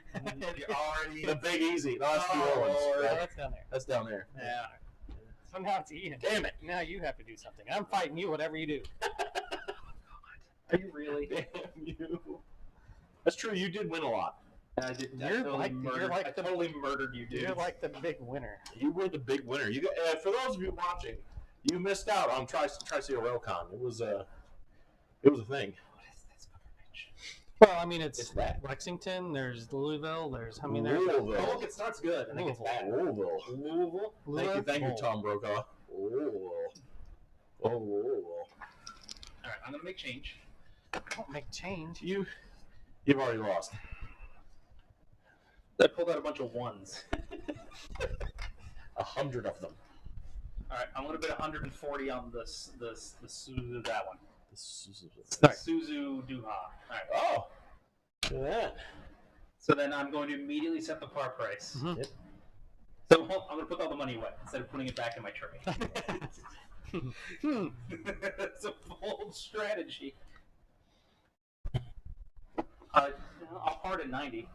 already... The Big Easy. No, that's New Orleans. Oh, Right? that's down there. That's down there. Yeah. So now it's Ian. Damn it. Now you have to do something. I'm fighting you, whatever you do. Are you really? Damn you. That's true. You did win a lot. I did. You're like I totally murdered you, dude. You're like the big winner. You were the big winner. You got, for those of you watching, you missed out on Tri-State Railcon. It was a thing. What is this garbage? Well, I mean, it's that. Lexington. There's Louisville. There's Louisville. Oh, look, it starts good. I think it's bad. Louisville. Thank you, Tom Brokaw. Louisville. Oh, Louisville. All right, I'm gonna make change. Don't make change. You've already lost. I pulled out a bunch of ones. 100 of them. All right, I'm gonna bet 140 on the Suzu that one. The Suzu Duha. All right. Oh, look at that. So then I'm going to immediately set the par price. Mhm. Yep. So I'm going to put all the money away instead of putting it back in my tray. It's a bold strategy. I'll part at 90.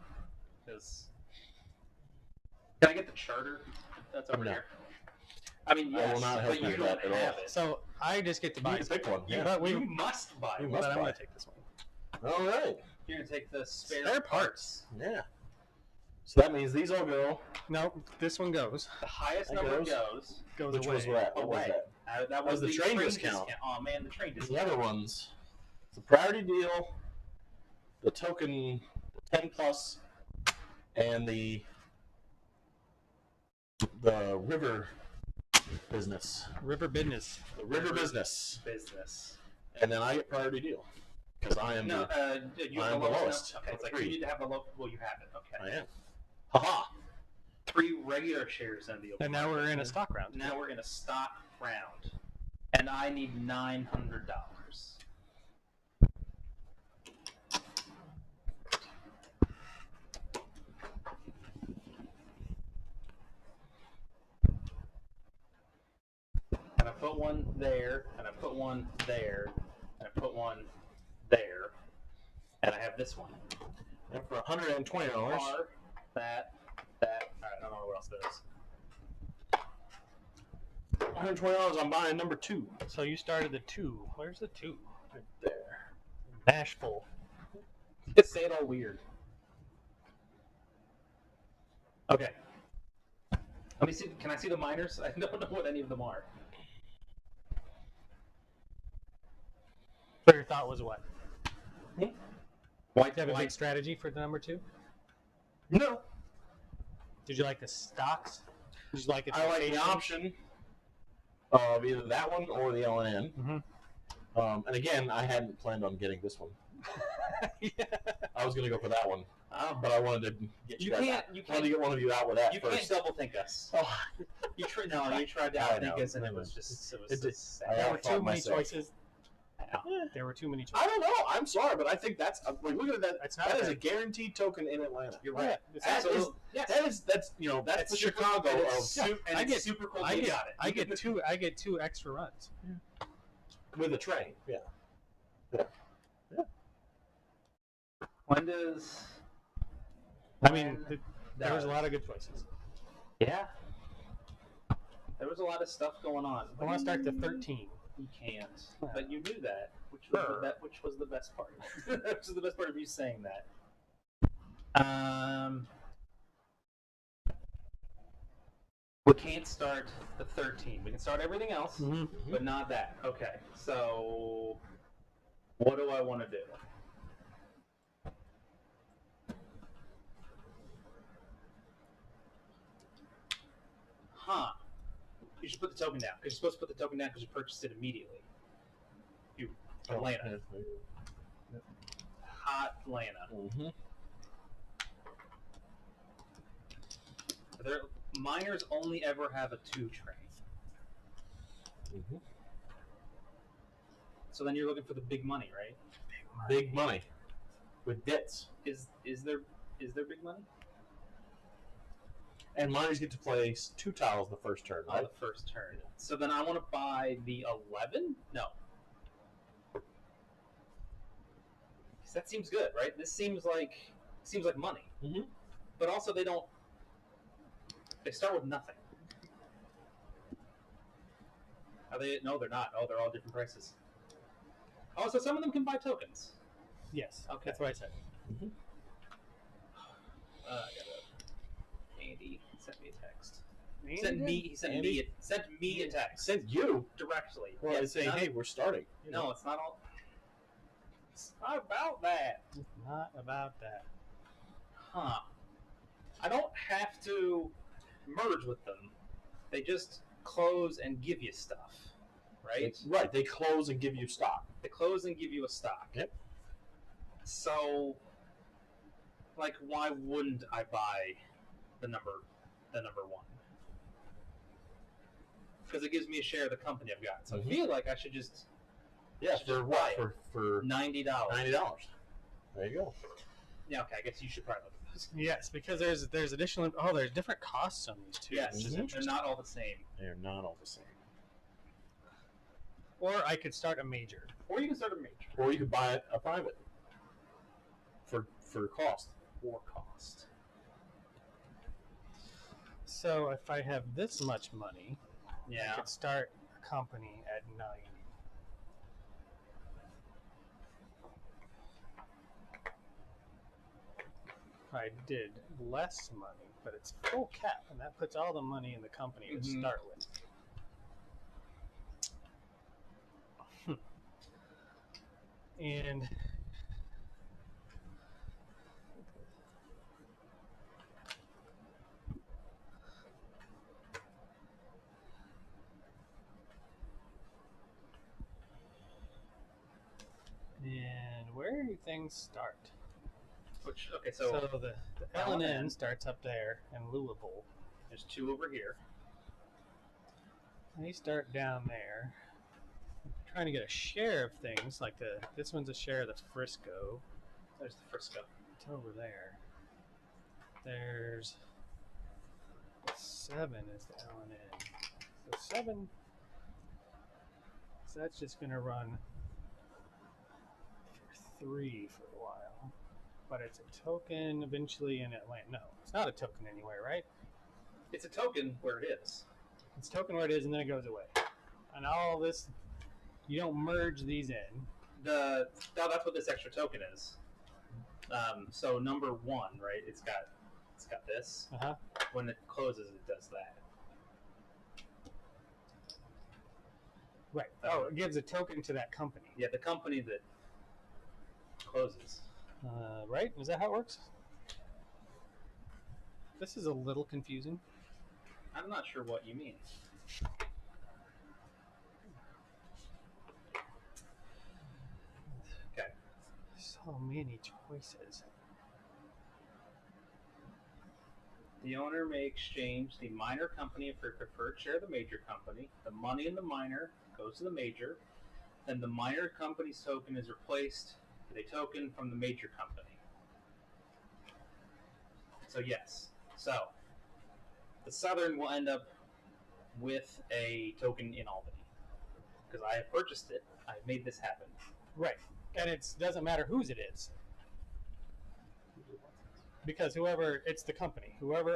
Because can I get the charter? That's over No. here. I mean, I yes, will not help but you you with don't that at have all. it. So I just get to buy. You can pick one. Yeah. But You must buy You one. must But I'm buy. gonna take this one. All right. You're gonna take the Spare parts. Yeah. So that means these all go. No, this one goes. The highest That number goes. Goes Which away. was what? What was Away. that? That was the train discount. Oh man, the train The discount. other ones, the priority deal, the token 10 plus, and the river business. River business. The river business. Business. And then I get priority deal. Because I am No, you have I'm the the lowest. lowest now? Okay, it's of like you three. need to have a low. Well, you have it. Okay. I am. Haha. 3 regular shares in the open And now market. we're in a stock round. Now we're in a stock round, and I need $900. And I put one there, and I put one there, and I put one there, and I have this one. And for $120. Car, that. All right, I don't know what else there is. $120, I'm buying number 2. So you started the 2. Where's the 2? Right there. Bashful. Just say it all weird. Okay. Let me see. Can I see the minors? I don't know what any of them are. So your thought was what? Why? Do you have a big strategy for the number 2? No. Did you like the stocks? Did you like it? I like the option of either that one or the LNN. Mm-hmm. And again, I hadn't planned on getting this one. Yeah. I was going to go for that one, but I wanted to get you, guys out. You I wanted to get one of you out with that You first. can't double think us. Oh, You tried to I outthink know. us, and it was just It so did- sad. I There were outthought too many myself. choices. There were too many choices. I don't know. I'm sorry, but I think that's like look at that. It's not That is bad. a guaranteed token in Atlanta. You're right. It's That absolutely- is Yes. that's that's the super- Chicago and of it's su- and I it's get- super cool. I You get, got it. I get two extra runs. with a train. Yeah. When does? I mean, there was a does- lot of good choices. Yeah. There was a lot of stuff going on. I want to start to 13. You can't, but you knew that, which was Sure. which was the best part. Which was the best part of you saying that. We can't start the 13. We can start everything else, Mm-hmm. but not that. Okay, so what do I want to do? Huh. You should put the token down. Because you're supposed to put the token down because you purchased it immediately. You, Atlanta. Hot Atlanta. Mm-hmm. Miners only ever have a 2 train. Mm-hmm. So then you're looking for the big money, right? Big money. with bits. Is there big money? And minors get to place 2 tiles the first turn, On right? the first turn. So then I want to buy the 11? No. Because that seems good, right? This seems like money. Mm-hmm. But also they start with nothing. Are they? No, they're not. Oh, they're all different prices. Oh, so some of them can buy tokens. Yes. Okay. That's what I said. Mm-hmm. Andy sent me a text. Andy Sent did? me. He sent Andy? me a text. Sent you. Directly. Well, Yes, it's saying, not- hey, we're starting. No, it's not all. It's not about that. It's not about that. Huh. I don't have to merge with them. They just close and give you stuff. Right? Right. They close and give you stock. They close and give you a stock. Yep. So, like, why wouldn't I buy the number 1? Because it gives me a share of the company I've got. So Mhm. I feel like I should just Yeah, Just for buy what? it. For $90. $90. There you go. Yeah, okay. I guess you should probably look at those. Yes, because there's additional. Oh, there's different costs on these too. Yes, which is Mhm. they're interesting. not all the same. They are not all the same. Or I could start a major. Or you can start a major Or you could buy it a private for cost. or cost. So if I have this much money, I Yeah. could start a company at 90. If I did less money, but it's full cap, and that puts all the money in the company to Mhm. start with. And where do things start? Which okay, So so the L&N starts up there in Louisville. there's 2 over here. They start down there. Trying to get a share of things, like this one's a share of the Frisco. There's the Frisco. It's over there. There's 7 is the L&N. So 7. So that's just gonna run for 3 for a while. But it's a token eventually in Atlanta. No, it's not a token anywhere, right? It's a token where it is. It's token where it is, and then it goes away. And all this, you don't merge these in. That's what this extra token is. So number 1, right? It's got this. Uh huh. When it closes, it does that. Right. Oh, it gives a token to that company. Yeah, the company that closes. Right? Is that how it works? This is a little confusing. I'm not sure what you mean. Okay. So many choices. The owner may exchange the minor company for a preferred share of the major company. The money in the minor goes to the major. Then the minor company's token is replaced with a token from the major company. So yes. So the Southern will end up with a token in Albany. Because I have purchased it. I've made this happen. Right. And it doesn't matter whose it is. Because it's the company. Whoever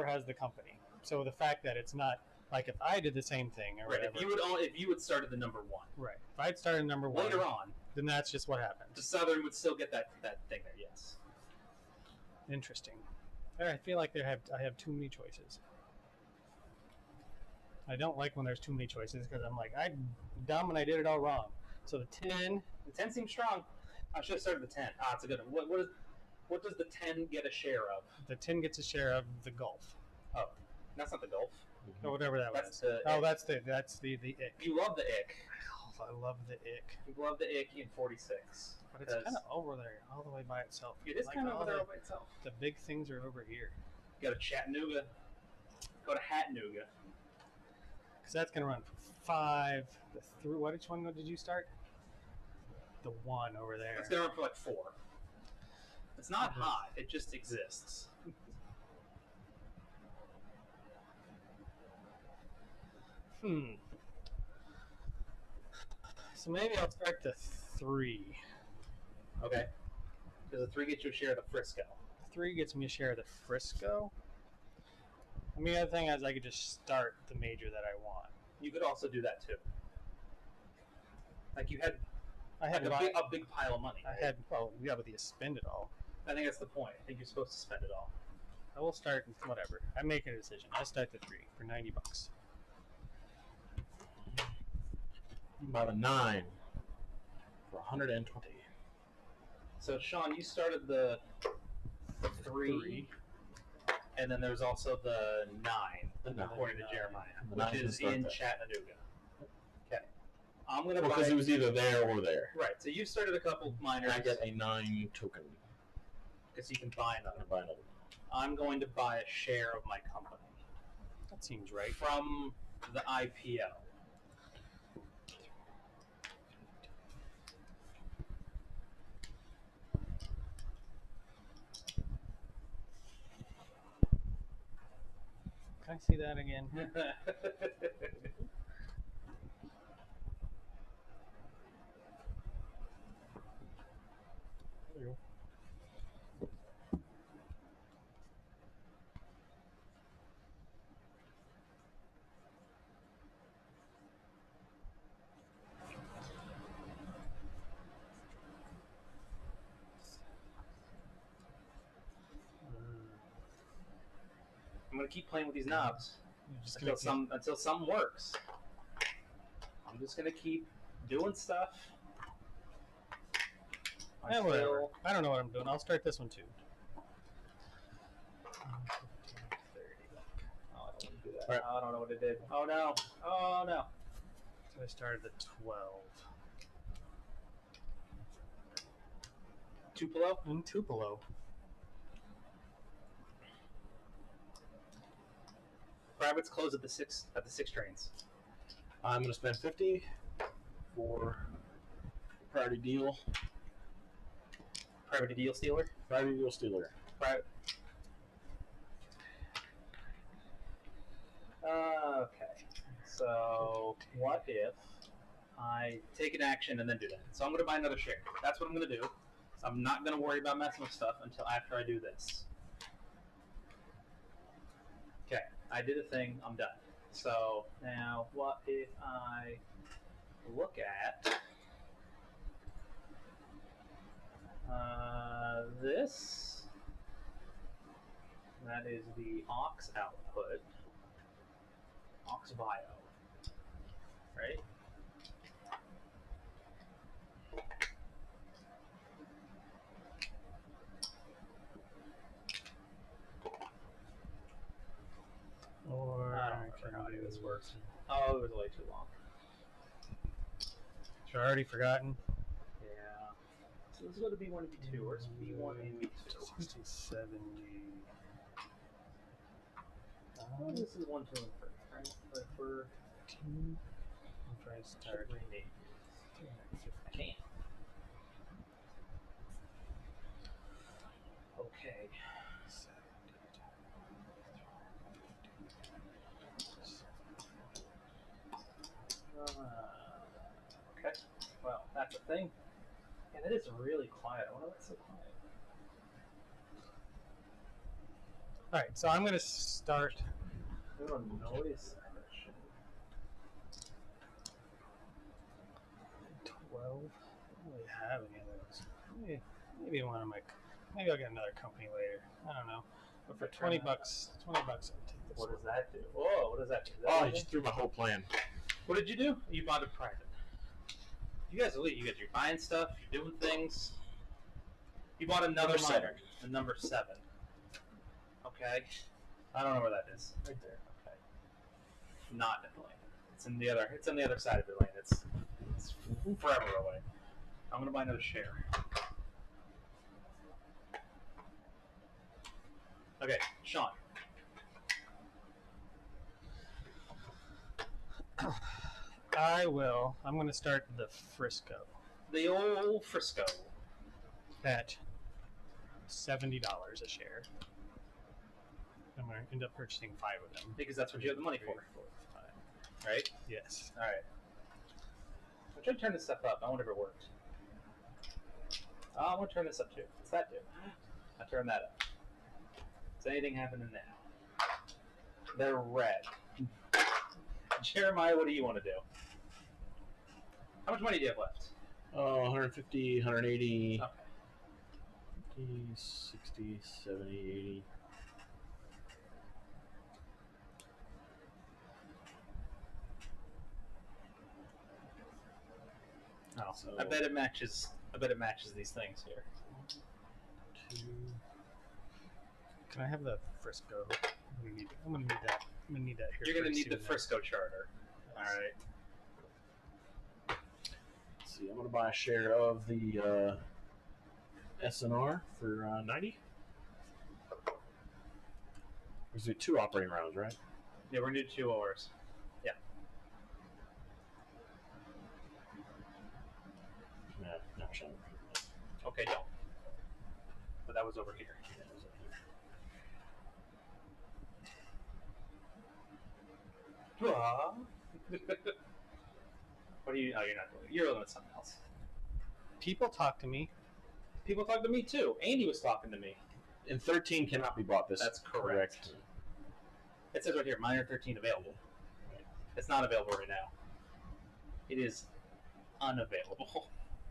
has the company. So the fact that it's not, like if I did the same thing or Right. whatever. If you would start at the number 1. Right. If I'd started number 1. Later on, Then that's just what happens. the Southern would still get that thing there, yes. Interesting. I feel like I have too many choices. I don't like when there's too many choices because I'm like, I'm dumb and I did it all wrong. So the 10. The 10 seems strong. I should have started with the 10. It's a good one. What does the 10 get a share of? The 10 gets a share of the Gulf. Oh, that's not the Gulf. Or whatever that That's was. the Oh, ick. that's the ick. You love the ick. Oh, I love the ick. You love the ick in 46. But it's kind of over there, all the way by itself. It is Like, kind of all over there the- all by itself. The big things are over here. Go to Chattanooga. Go to Hattanooga. Because that's going to run for 5. Which one did you start? The 1 over there. That's going to run for like 4. It's not hot. It just exists. So maybe I'll start the 3. Okay. Because the 3 gets you a share of the Frisco. 3 gets me a share of the Frisco. I mean, the other thing is I could just start the major that I want. You could also do that too. Like you had, I had like a big pile of money. I Right? had. Well, yeah, but you spend it all. I think that's the point. I think you're supposed to spend it all. I will start. Whatever. I'm making a decision. I'll start the 3 for $90. About a 9 for 120. So Shawn, you started the 3, and then there's also the 9, according to Jeremiah, which is in Chattanooga. Okay, I'm gonna buy. Because it was either there or there. Right. So you started a couple minors. I get a 9 token. Because you can buy another. Buy another. I'm going to buy a share of my company. That seems right. From the IPO. Can I see that again? I'm gonna keep playing with these knobs Just until some works. I'm just gonna keep doing stuff. Yeah, whatever. I don't know what I'm doing. I'll start this one too. Oh, I don't want to do that. Right. I don't know what it did. Oh no! Oh no! So I started the 12. Tupelo. And Tupelo. Privates close at the 6 trains. I'm going to spend 50 for priority deal. Priority deal stealer. Priority deal stealer. Private. Okay. So what if I take an action and then do that? So I'm going to buy another share. That's what I'm going to do. So I'm not going to worry about messing with stuff until after I do this. Okay. I did a thing. I'm done. So now what if I look at this? That is the aux output. Aux bio. Right? Or I don't remember how any of this works. Oh, it was way too long. I've already forgotten. Yeah. So this is going to be 1 and B2. Where's B1 and B2? 70. Oh, this is 1, 2, and 3, right? But for I'm trying to start. I can't. Okay. Okay. Well, that's a thing. And it is really quiet. I wonder why it's so quiet. Alright, so I'm going to start. There's a noise section. 12. I don't really have any of those. Maybe one of my. Maybe I'll get another company later. I don't know. But for $20, $20, I'll take this. What does that do? Whoa, what does that do? Is that Oh, you anything? just threw my whole plan. What did you do? You bought a private. You guys elite. You're buying stuff. You're doing things. You bought another Number 7. minor. The number 7. Okay. I don't know where that is. Right there. Okay. Not in the lane. It's in the other. It's on the other side of the lane. It's forever away. I'm gonna buy another share. Okay, Shawn. I'm going to start the Frisco. The old Frisco. At $70 a share. I'm going to end up purchasing 5 of them. Because that's what you have the money for. 3, 4, 5. Right? Yes. All right. I'm trying to turn this stuff up. I wonder if it worked. Oh, I want to turn this up too. What's that do? I turn that up. Is anything happening now? They're red. Jeremiah, what do you want to do? How much money do you have left? 150, 180, Okay. 50, 60, 70, 80. Oh, So- I bet it matches. I bet it matches these things here. 2. Can I have the Frisco? I'm gonna need that. I'm gonna need that here. You're gonna pretty need the soon, Frisco charter. All right. Let's see, I'm going to buy a share of the SNR for 90. There's 2 operating rounds, right? Yeah, we're gonna do 2 hours. Yeah. No, Shawn. Okay, don't. But that was over here. Yeah, it was up here. What are you? Oh, you're not doing it. You're looking at something else. People talk to me. People talk to me too. Andy was talking to me. And 13 cannot be bought this. That's correct. It says right here, minor 13 available. It's not available right now. It is unavailable.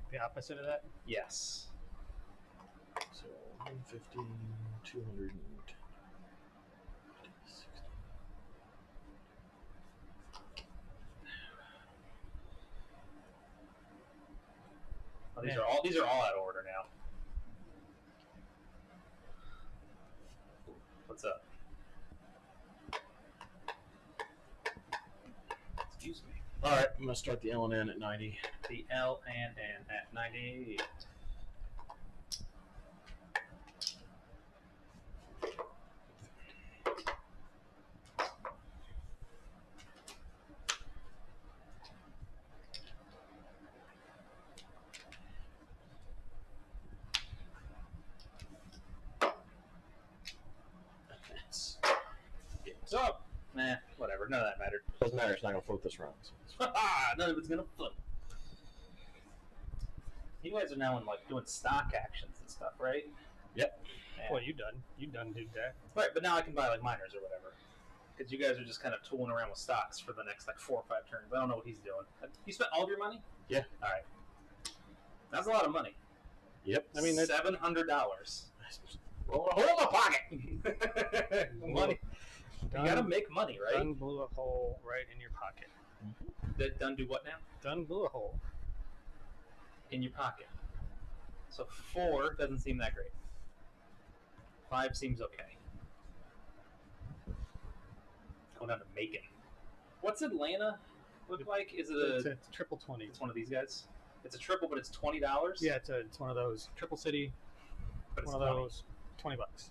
The opposite of that. Yes. So 150, 200, 60. Oh, these are all out of order now. What's up? Excuse me. All right, I'm going to start the L&N at 90. The L and N at 98. What's up? Nah, whatever. None of that mattered. Doesn't matter, it's not going to float this round. So None of it's gonna flip. You guys are now in like doing stock actions and stuff, right? Yep. Yeah. Well, you done did that. Right, but now I can buy like miners or whatever. Because you guys are just kind of tooling around with stocks for the next like 4 or 5 turns. I don't know what he's doing. You spent all of your money? Yeah. All right. That's a lot of money. Yep. I mean, that's- $700. Roll a hole in my pocket. Money. You gotta make money, right? Done blew a hole right in your pocket. That done do what now? Done blew a hole. In your pocket. So 4 doesn't seem that great. 5 seems okay. Going down to Macon. What's Atlanta look like? Is it It's a? a triple 20. It's one of these guys. It's a triple, but it's $20. Yeah, it's one of those triple city. but it's One of 20 those $20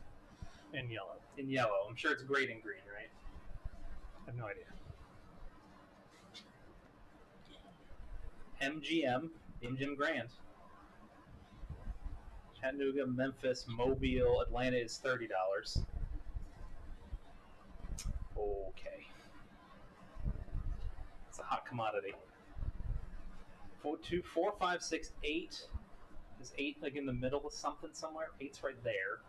in yellow. in yellow. I'm sure it's great in green, right? I have no idea. MGM Grand. Chattanooga, Memphis, Mobile, Atlanta is $30. Okay. It's a hot commodity. 4, 2, 4, 5, 6, 8. Is 8 like in the middle of something somewhere? 8's right there.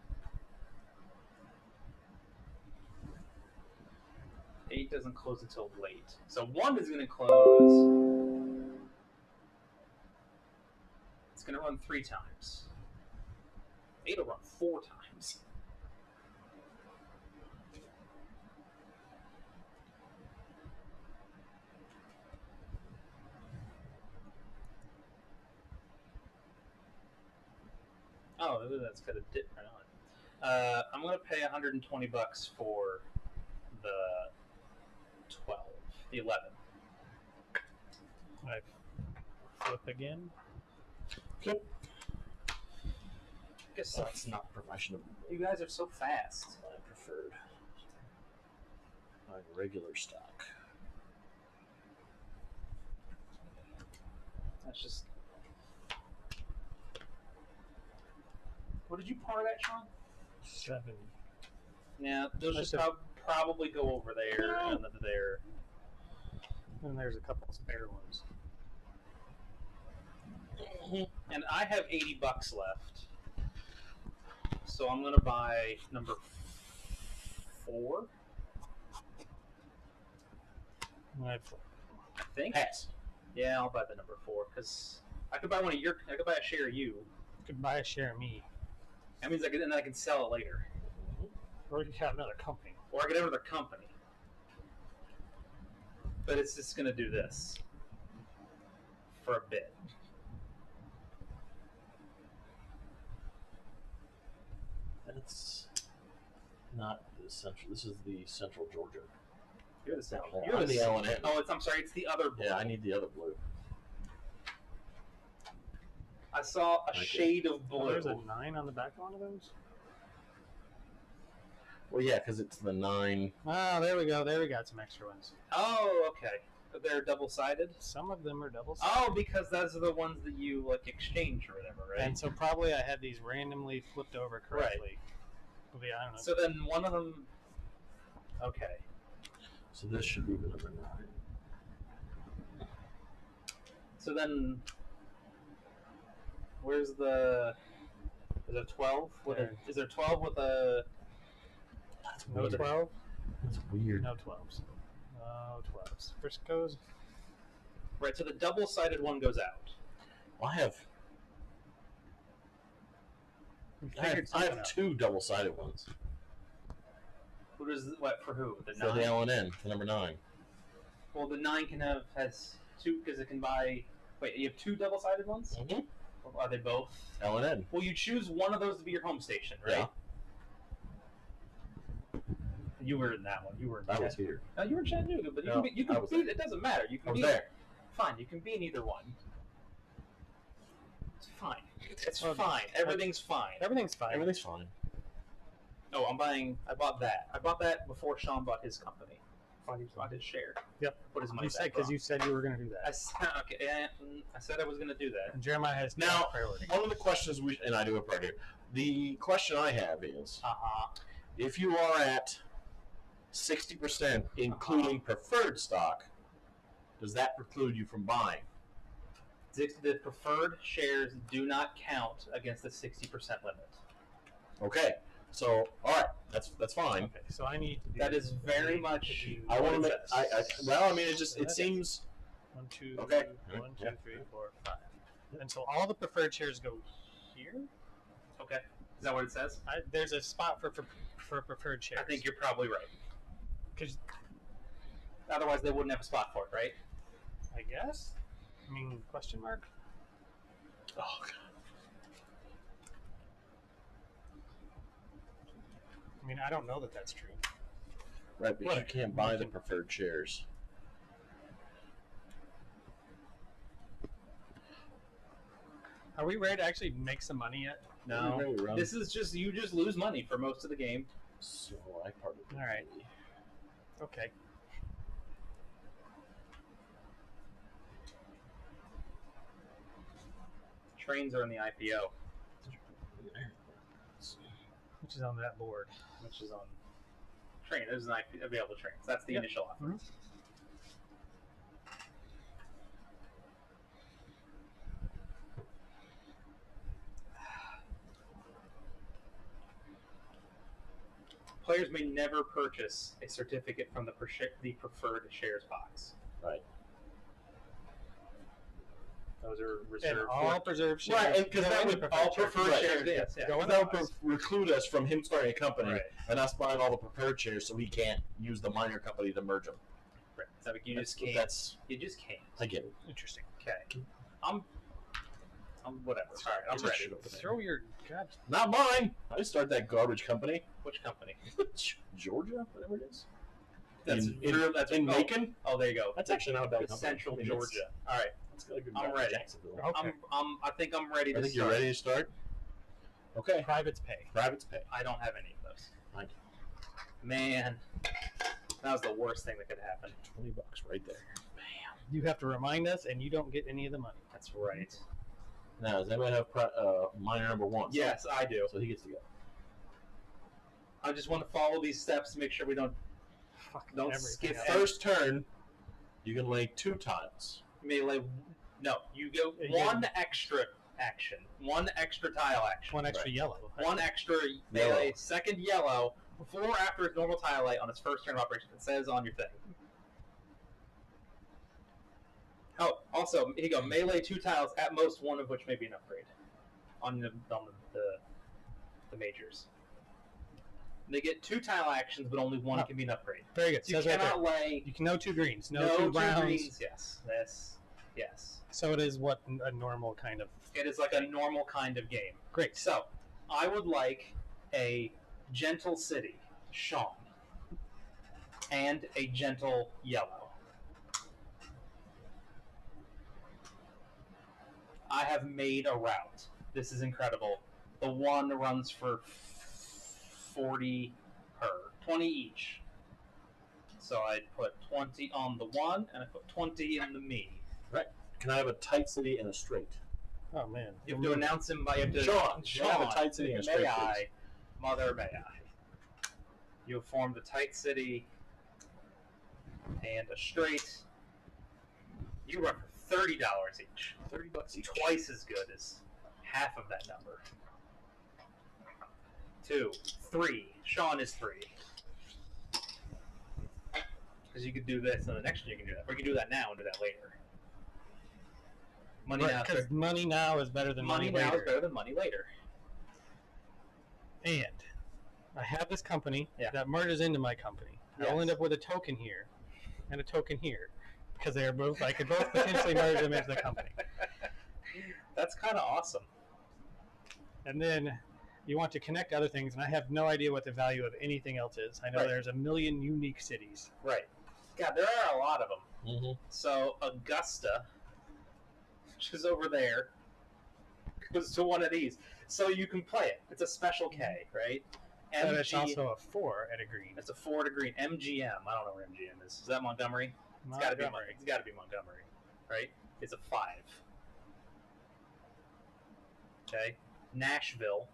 8 doesn't close until late. So 1 is going to close. It's going to run 3 times. 8 will run 4 times. Oh, that's got a dip right on. I'm going to pay $120 for the 12, the 11. I flip again. Flip. Guess That's not professional. you guys are so fast. I preferred my regular stock. That's just. What did you par that, Shawn? 70. Yeah, those That's should probably go over there and there. And there's a couple spare ones. And I have $80 left, so I'm gonna buy number 4. I think. Pass. Yeah, I'll buy the number 4 because I could buy one of your. I could buy a share of you. You could buy a share of me. That means I can sell it later, Or you have another company. or I get another company. But it's just gonna do this for a bit. That's not the central. This is the Central Georgia. You're the sound. Yeah, You're I'm the L&N. Oh, I'm sorry. It's the other blue. Yeah, I need the other blue. I saw a Okay. shade of blue. Oh, there's a 9 on the back of one of those. Well, yeah, because it's the 9. Oh, there we go. There we got some extra ones. Oh, okay. They're double-sided. Some of them are double. Oh, because those are the ones that you like exchange or whatever, right? And so probably I had these randomly flipped over correctly. But yeah, I don't know. So then one of them. Okay. So this should be the number 9. So then, where's the? Is there 12? Is there 12 with a? That's no weird. 12? That's weird. No 12s. No 12s. First goes. Right. So the double-sided one goes out. Well, I have 2 double-sided ones. Who does what for who? The For 9. the L&N, the number 9. Well, the 9 has 2 because it can buy. Wait, you have 2 double-sided ones? Mm-hmm. Are they both? L&N. Well, you choose one of those to be your home station, right? Yeah. You were in that one. You were. I was here. No, you were in Chattanooga, but you No, can be. You I can was be. there. It doesn't matter. You can I was be there. Fine. You can be in either one. It's fine. It's Well, fine. Everything's fine. Everything's fine. Everything's fine. Oh, I'm buying. I bought that. I bought that before Shawn bought his company. Bought his share. Yep. Put his money You said back because on. you said you were going to do I that. said okay. I said I was going to do that. And Jeremiah has Now, priority. one of the questions and I do have part here. The question I have is, if you are at 60%, including preferred stock, does that preclude you from buying? The preferred shares do not count against the 60% limit. Okay. So, all right, that's fine. Okay, so I need to do. That is very much. I want to make. What it says. Well, I mean, it seems. 1, 2, Okay. 1, 2, Yeah. 3, 4, 5. And so all the preferred shares go here. Okay. Is that what it says? There's a spot for preferred shares. I think you're probably right. Because Otherwise, they wouldn't have a spot for it, right? I guess. I mean, question mark. Oh God. I mean, I don't know that that's true. Right, because you What? can't buy the preferred shares. Are we ready to actually make some money yet? No. Really, Ron? This is just you just lose money for most of the game. So I probably. All right. Okay. Trains are in the IPO, Which is on that board. which is on train. There's an IP available trains. That's the Yep. initial offer. Mhm. Players may never purchase a certificate from the preferred shares box. Right. Those are And reserved all for. preserved shares. Right, because go that in would the All shares. preferred Right. shares, yes. Yeah. Go in That the would box. preclude us from him starting a company Right. and us buying all the preferred shares, so he can't use the minor company to merge them. Right. So you just can't. That's You just can't. I get it. Interesting. Okay. I'm whatever. All right. I'm Just ready. shoot over there. Throw your god. Not mine. I started that garbage company, Which company? Georgia, whatever it is. That's That's in Macon. Oh, there you go. That's actually not a bad It's company. Central I mean, it's- Georgia. All right. It's got a good I'm drive to ready. Jacksonville. Okay. I think I'm ready to I think start. you're ready to start. Okay. Privates pay. Private's pay. I don't have any of those. Fine. Man, that was the worst thing that could happen. $20 right there. You have to remind us, and you don't get any of the money. That's right. Now, does anybody have minor number 1? Yes, I do. So he gets to go. I just want to follow these steps to make sure we don't Everything skip. else. First turn, you can lay 2 tiles. You may lay. No, you go one extra action, one extra tile action, One extra yellow. one extra melee, second yellow before or after its normal tile lay on its first turn of operation. It says on your thing. Oh, also, here you go. Melee 2 tiles, at most one of which may be an upgrade on the majors. They get 2 tile actions, but only one can be an upgrade. Very good. So you cannot lay. You can no 2 greens, no, No 2 browns. greens. Yes. Yes. So it is what a normal kind of. It is like a normal kind of game. Great. So, I would like a gentle city, Shawn, and a gentle yellow. I have made a route. This is incredible. The one runs for 40 per, 20 each. So I put 20 on the one, and I put 20 in the me. Right. Can I have a tight city and a straight? Oh man. You have to announce him by. You have to, Shawn, have a tight city and a straight, May I, please. mother, may I? You have formed a tight city and a straight. You run for $30 each. $30 each. Twice as good as half of that number. 2, 3. Shawn is 3. Because you could do this, and the next one you can do that. Or you can do that now and do that later. Money now, Because money now is better than money now later. is better than money later. And I have this company Yeah. that merges into my company. Yes. I'll end up with a token here and a token here because they are both. I could both potentially merge them into the company. That's kind of awesome. And then you want to connect other things, and I have no idea what the value of anything else is. I know Right. there's a million unique cities. Right. God, there are a lot of them. Mm-hmm. So Augusta, which is over there, goes to one of these. So you can play it. It's a special K, right? But it's also a 4 at a green. It's a 4 to green. MGM. I don't know where MGM is. Is that Montgomery? It's got to be. It's got to be Montgomery, right? It's a 5. Okay. Nashville.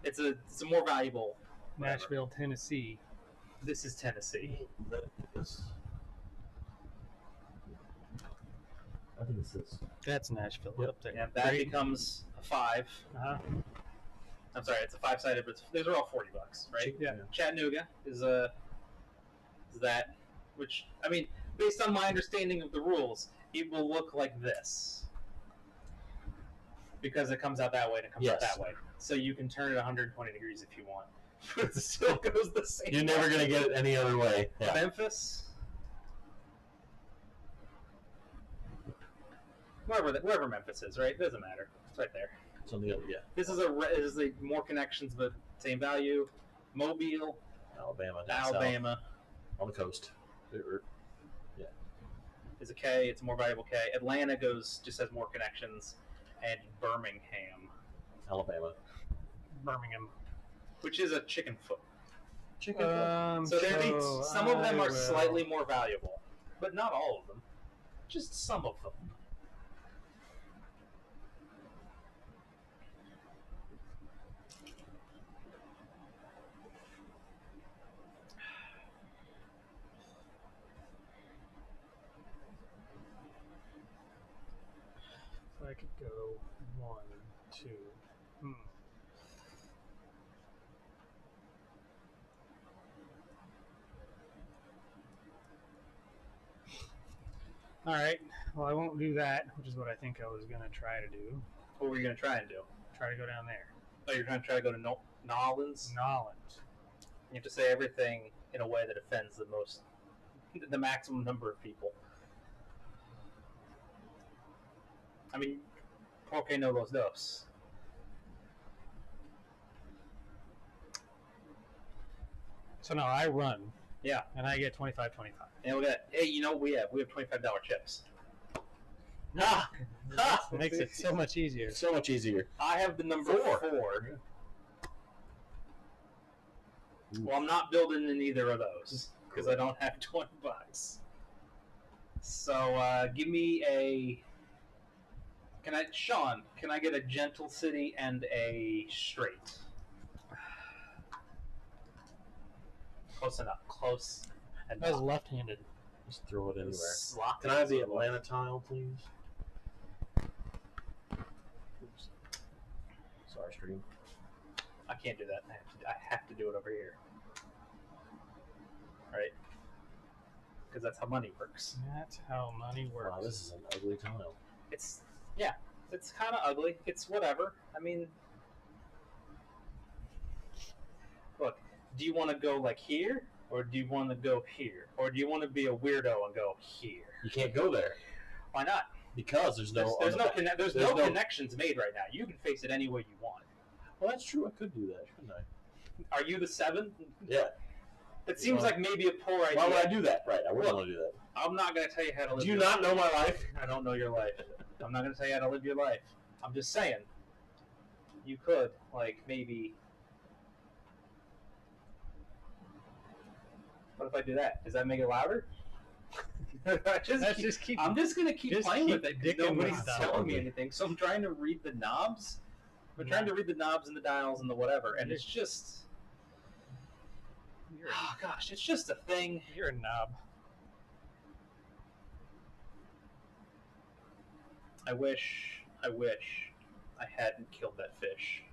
It's a more valuable. whatever. Nashville, Tennessee. This is Tennessee. I think it's this. That's Nashville Yep. up there. Yeah, that Great. becomes a 5. Uh-huh. I'm sorry, it's a 5-sided, but these are all $40, right? Yeah. Chattanooga is that, which I mean, based on my understanding of the rules, it will look like this because it comes out that way and it comes out Yes. that way. So you can turn it 120 degrees if you want, but it still goes the same. You're never way. going to get it any other way. Yeah. Memphis, wherever Memphis is, right? It doesn't matter. It's right there. It's on the other, yeah. This is a more connections but same value. Mobile, Alabama. down Alabama. south, on the coast. Is a K. It's a more valuable K. Atlanta just has more connections, and Birmingham, Alabama. Birmingham. which is a chicken foot. Chicken. So some of them I are will- slightly more valuable, but not all of them. Just some of them. So I could go 1, 2. All right. Well, I won't do that, which is what I think I was going to try to do. What were you going to try and do? Try to go down there. Oh, you're going to try to go to Nolans? Nolans. You have to say everything in a way that offends the maximum number of people. I mean, porque no los dos? So now I run. Yeah. And I get 25-25. And we got, hey, you know, we have $25 chips. Ah! Ah! It makes it so much easier. So much easier. I have the number 4. 4. Well, I'm not building in either of those because I don't have $20. So give me a Shawn, can I get a gentle city and a straight? Close enough. Close. And I was left-handed. Just throw it anywhere. Sloppy. Can I have the Atlanta tile, please? Oops. Sorry, stream. I can't do that. I have to do it over here. Right? Because that's how money works. That's how money works. Wow, this is an ugly tile. It's kind of ugly. It's whatever. I mean, look. Do you want to go like here, or do you want to go here, or do you want to be a weirdo and go here? You can't go there Why not? because there's no connections made right now. You can face it any way you want. Well, that's true. I could do that, shouldn't I? Are you the 7? Yeah. It seems like maybe a poor idea. Why would I do that? Right, I wouldn't want to do that. I'm not going to tell you how to live. Do you your not life. know my life? I don't know your life. I'm not going to tell you how to live your life. I'm just saying. You could, like, maybe. What if I do that? Does that make it louder? I'm just going to keep playing with it because nobody's telling me anything. So I'm trying to read the knobs. I'm trying to read the knobs and the dials and the whatever, and it's just. Oh gosh, it's just a thing. You're a knob. I wish I hadn't killed that fish.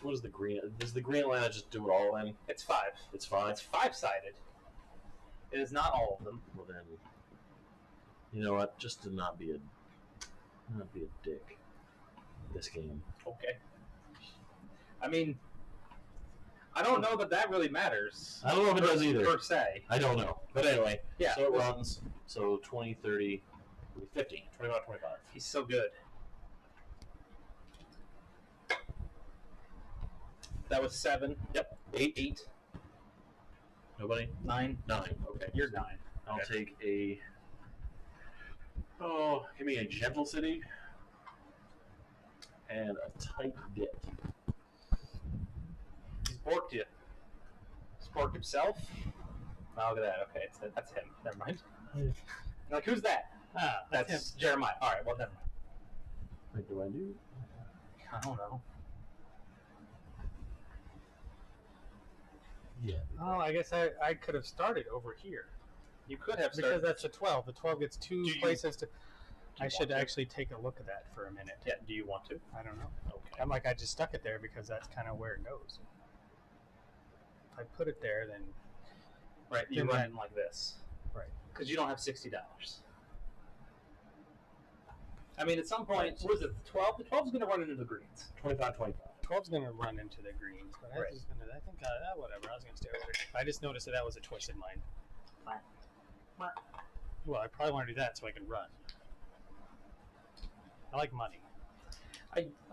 What is the green? Does the green Atlanta just do it all in? It's 5. It's fine. It's 5-sided. It is not all of them. Well then, you know what? Just to not be a dick. This game. Okay. I mean, I don't know that really matters. I don't know if it does either. Per se. I don't know. But anyway, Yeah. So it runs. So 20, 30, 50, 25, 25. He's so good. That was 7. Yep. 8. Nobody? 9. 9. Okay. You're 9. I'll Okay. take a. Oh, give me a gentle city and a tight dit. He's borked you. He's borked himself. Oh, look at that. Okay, that's him. Never mind. Like, who's that? Ah, That's Jeremiah. All right, well, never mind. What do I do? I don't know. Yeah. Oh, I guess I could have started over here. You could have Because started. that's a 12. The 12 gets 2 Do you- places to. I want should to? actually take a look at that for a minute. Yeah. Do you want to? I don't know. Okay. I'm like, I just stuck it there because that's kind of where it goes. If I put it there, then Right. You Then run that- it like this. Right. Because you don't have $60. I mean, at some point, what is it? The 12. The 12 is going to run into the greens. 25, 25. 12's going to run into the greens. But Right. I think whatever. I was going to stay over there. I just noticed that was a twisted line. Well, I probably want to do that so I can run. I like money.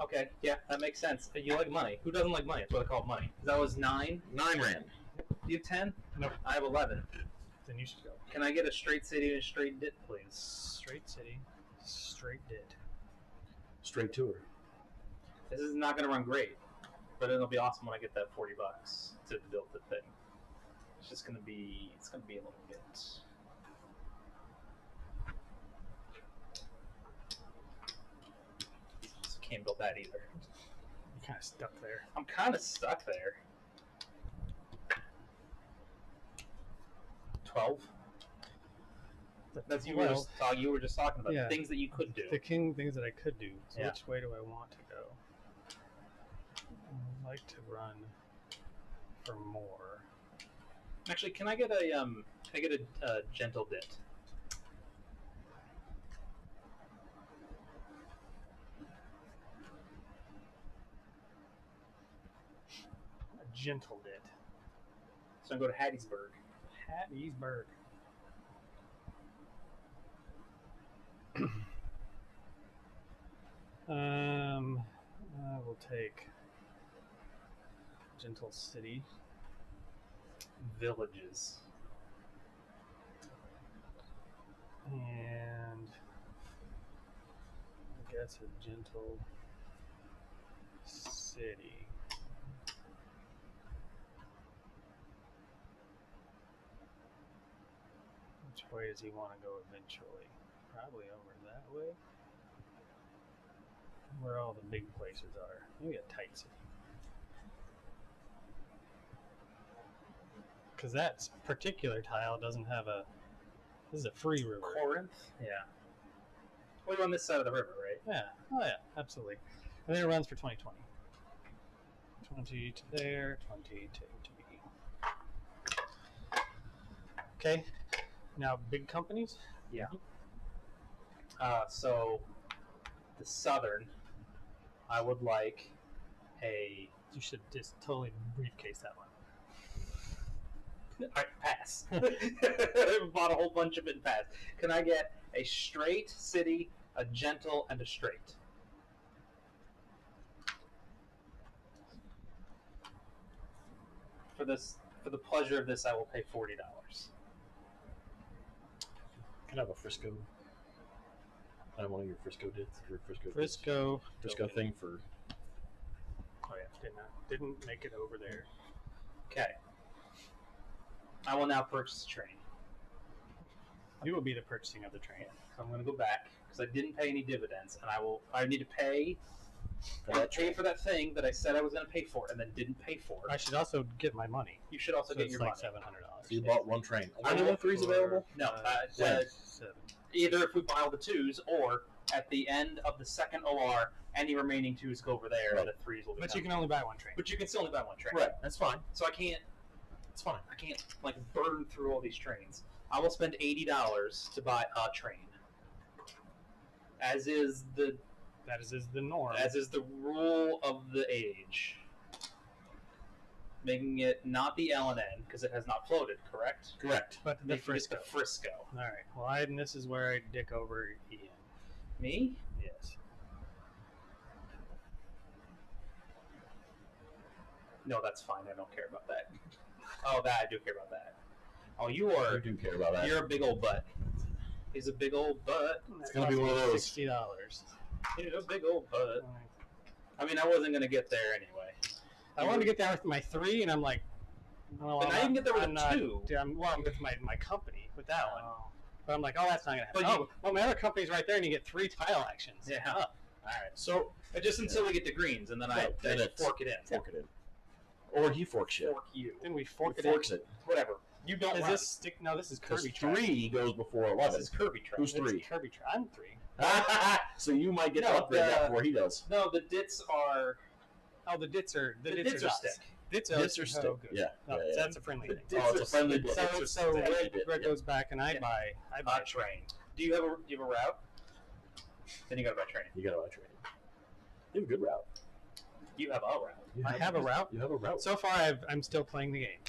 Okay. Yeah, that makes sense. You like money. Who doesn't like money? That's what I call money. That was 9. 9 ran. Do you have 10? Nope. I have 11. Then you should go. Can I get a straight city and a straight dit, please? Straight city, straight dit. Straight tour. This is not going to run great, but it'll be awesome when I get that $40 to build the thing. It's just going to be. It's going to be a little bit. Can't build that either. You're kind of stuck there. I'm kind of stuck there. 12. That's you were just talking about Yeah. things that you could do. The king things that I could do. So Yeah. which way do I want to go? I'd like to run for more. Actually, can I get a gentle dit? A gentle dit. So I go to Hattiesburg. Hattiesburg. I will take gentle city. Villages. And I guess a gentle city. Which way does he want to go eventually? Probably over that way. Where all the big places are. Maybe a tight city. Because that particular tile doesn't have a. This is a free river. Corinth? Yeah. Well, you're on this side of the river, right? Yeah. Oh, yeah. Absolutely. And then it runs for 2020. 20 to there, 20 to B. Okay. Now, big companies? Yeah. So, the Southern, I would like a. You should just totally briefcase that one. Alright, pass. Bought a whole bunch of it and pass. Can I get a straight city, a gentle, and a straight? For the pleasure of this, I will pay $40. Can I have a Frisco? I have one of your Frisco dits. Your Frisco thing for. Oh yeah, didn't make it over there. Okay. I will now purchase a train. You will be the purchasing of the train. So I'm going to go back because I didn't pay any dividends, and I need to pay for that thing that I said I was going to pay for and then didn't pay for. I should also get my money. You should also So get it's your like money. $700. So you bought one train. I Are any will- more threes available? No, When? 7. either if we buy all the twos or at the end of the second OR, any remaining twos go over there Right. and the threes will be. But you can only buy one train. But you can still only buy one train. Right. That's fine. So I can't. It's fine. I can't like burn through all these trains. I will spend $80 to buy a train. As is the the norm. As is the rule of the age. Making it not the L&N because it has not floated, correct? Correct. but the Making it Frisco. the Frisco. All right. Well, and this is where I dick over Ian. Me? Yes. No, that's fine. I don't care about that. Oh, that I do care about that. Oh, you I are. do care about that. You're a big old butt. He's a big old butt. It's gonna be one of those. $60. He's a big old butt. I mean, I wasn't gonna get there anyway. I wanted to get there with my 3, and I'm like, well, But now you can get there with a 2. I'm with my company with that one. But I'm like, oh, that's not gonna happen. But Well, my other company's right there, and you get 3 tile actions. Yeah. Oh, All right. So just until we get to greens, and then I Then it's- fork it in. Fork it in. Or he forks shit. Fork you. then we fork He it. forks it. Whatever. You don't. Is run. this stick? No, this is Because Kirby track. 3 goes before 11. This is Kirby track. Who's It's 3? Kirby track. I'm 3. So you might get No, to upgrade that the- before he does. No, the dits are. Oh, the dits are dits are dots. stick. Dits Dits are are so stick. good. Yeah. No, yeah, yeah. that's a friendly thing. Oh, it's a friendly Dits bit. are So Friendly Rick bit, yeah. goes back, and I Yeah. buy A train. Do you have a route? Then you gotta buy train. You got to buy a train. You have a good route. You have a route. You I have a route. You have a route. So far, I'm still playing the game.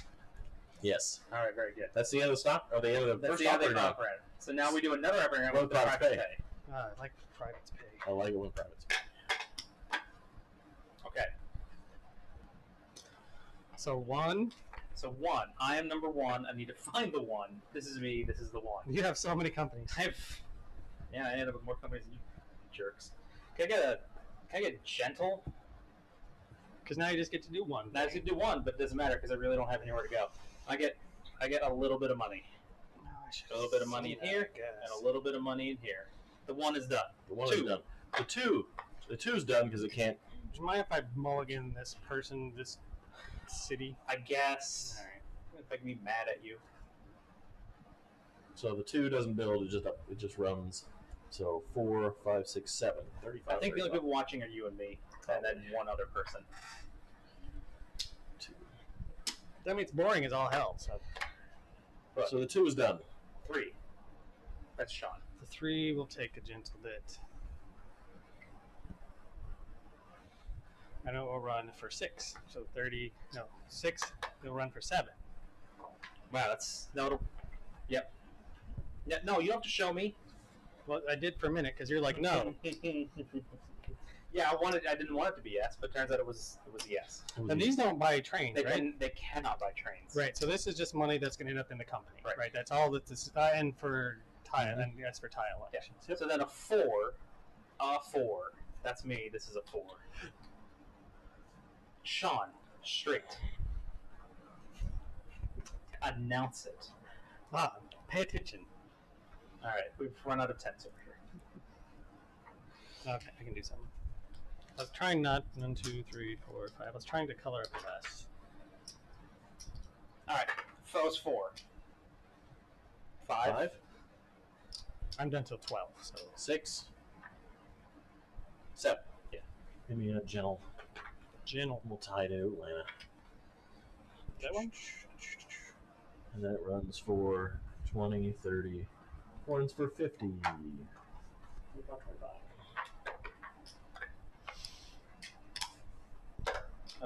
Yes. All right, very good. That's the end of the stop, or the end of the That's first the end of operating the round. operator. So now we do another operating round Well, with the privates private pay. pay. I like privates pay. I like it when privates. Okay. So 1. So 1. I am number 1. I need to find the 1. This is me. This is the 1. You have so many companies. I ended up with more companies than you jerks. Can I get gentle? Because now you just get to do 1. Now I can do 1, but it doesn't matter because I really don't have anywhere to go. I get a little bit of money. A little bit of money in here, and a little bit of money in here. The 1 is done. The 1 2. is done. The 2's done because it can't. Do you mind if I mulligan this person, this city? I guess. All right. If I can be mad at you. So the 2 doesn't build. It just runs. So 4, 5, 6, 7. 35. I think the only 35. people watching are you and me, and then one other person. 2. That means boring as all hell. So So the 2 is done. 3. That's Shawn. the 3 will take a gentle bit. I know it will run for 6. So 30. No, 6. It'll run for 7. Wow, Yep. Yeah, no, you don't have to show me. Well, I did for a minute because you're like, no. Yeah, I didn't want it to be yes, but it turns out it was yes. And these don't buy trains, right? They cannot buy trains. Right. So this is just money that's going to end up in the company. Right. That's all that this. And for tile, and that's for tile Yeah. elections. So then a 4. That's me. This is a 4. Shawn, straight. Announce it. Ah, pay attention. All right, we've run out of 10s over here. Okay, I can do something. I was trying not 1, 2, 3, 4, 5. I was trying to color up less. All right, foes 4. 5. I'm done till 12. So 6. 7. Yeah. Give me a gentle. We'll tie to Atlanta. That one. And then it runs for 20, 30. Runs for 50. About 25.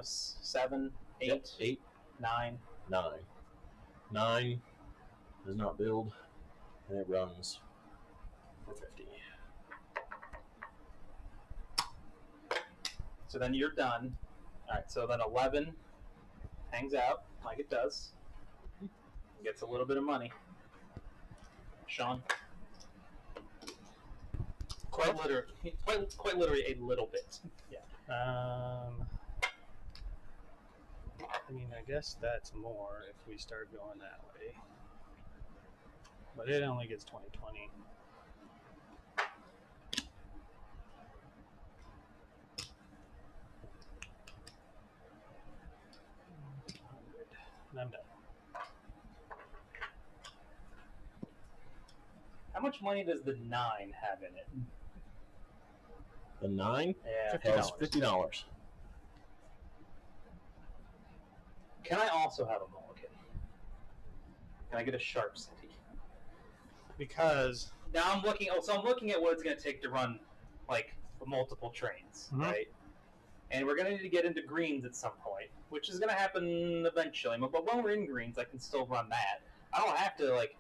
7, 8, Yep, 8, 9. 9. 9 does not build, and it runs for 50. So then you're done. All right, so then 11 hangs out like it does. Gets a little bit of money. Shawn? Quite literally a little bit. Yeah. I mean, I guess that's more if we start going that way. But it only gets 20/20. And I'm done. How much money does the 9 have in it? The 9 Yeah, has $50. Can I also have a mulligan? Can I get a sharp city? Because Now I'm looking. Oh, so I'm looking at what it's going to take to run, like, multiple trains, Mhm. right? And we're going to need to get into greens at some point, which is going to happen eventually. But when we're in greens, I can still run that. I don't have to, like.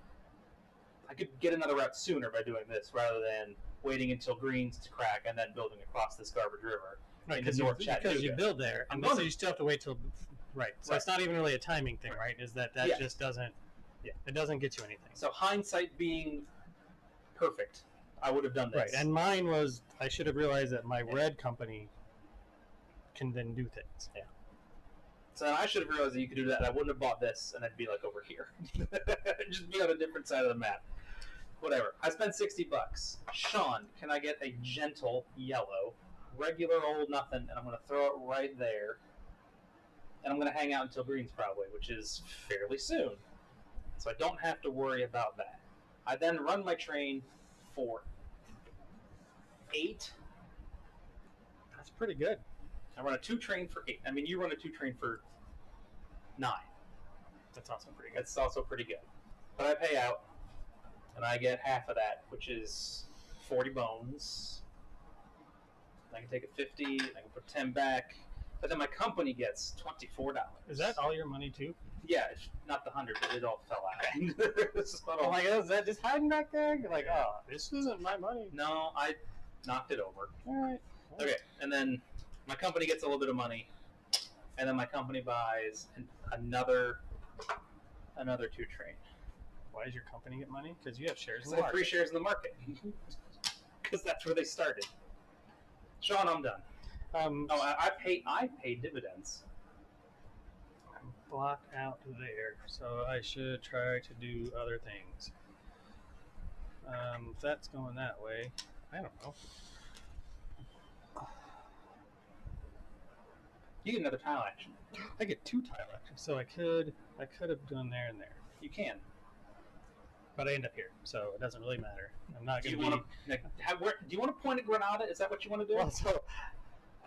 I could get another route sooner by doing this rather than waiting until greens to crack and then building across this garbage river. because North Chattanooga. you build there, I'm and going so to- you still have to wait till right. So it's not even really a timing thing, right? Is that Yeah. just doesn't? Yeah. It doesn't get you anything. So hindsight being perfect, I would have done this. Right, and mine was I should have realized that my red company can then do things. Yeah. So I should have realized that you could do that. I wouldn't have bought this, and I'd be like over here, just be on a different side of the map. Whatever. I spent $60. Shawn, can I get a gentle yellow, regular old nothing, and I'm going to throw it right there, and I'm going to hang out until greens probably, which is fairly soon. So I don't have to worry about that. I then run my train for 8. That's pretty good. I run a 2 train for 8. I mean, you run a 2 train for 9. That's also pretty good. That's also pretty good. But I pay out, and I get half of that, which is 40 bones. I can take a 50, I can put 10 back, but then my company gets $24. Is that all your money too? Yeah, it's not the 100, but it all fell out. I'm like, is that just hiding back there? You're like, oh, this isn't my money. No, I knocked it over. All right. Okay, and then my company gets a little bit of money, and then my company buys another 2 train. Why does your company get money? Because you have shares in Because the I have 3 market. shares in the market. Because that's where they started. Shawn, I'm done. Oh, I pay dividends. Block out there, so I should try to do other things. If that's going that way, I don't know. You get another tile action. I get 2 tile actions, so I could have done there and there, You can. but I end up here, so it doesn't really matter. I'm not Do going you to want to? Do you want to point at Granada? Is that what you want to do? Well, so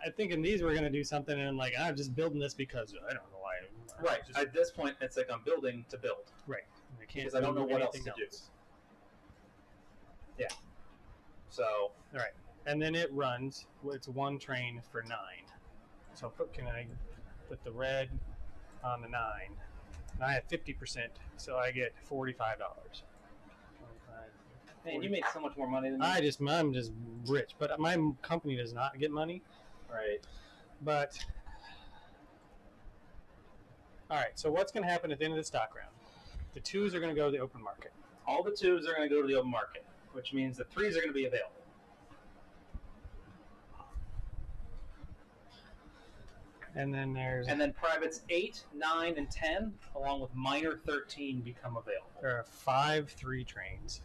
I think in these we're going to do something, and like I'm just building this because I don't know why. Right. Just, At this point, it's like I'm building to build. right. I can't Because I don't know what else anything to do. Yeah. So All right, and then it runs. It's 1 train for 9. So can I put the red on the 9? And I have 50%, so I get $45. man, you make so much more money than me. I'm just rich, but my company does not get money. Right. But all right, so what's going to happen at the end of the stock round? The 2s are going to go to the open market. All the 2s are going to go to the open market, which means the 3s are going to be available. And then Privates 8, 9, and 10, along with minor 13, become available. there are 5 3 trains.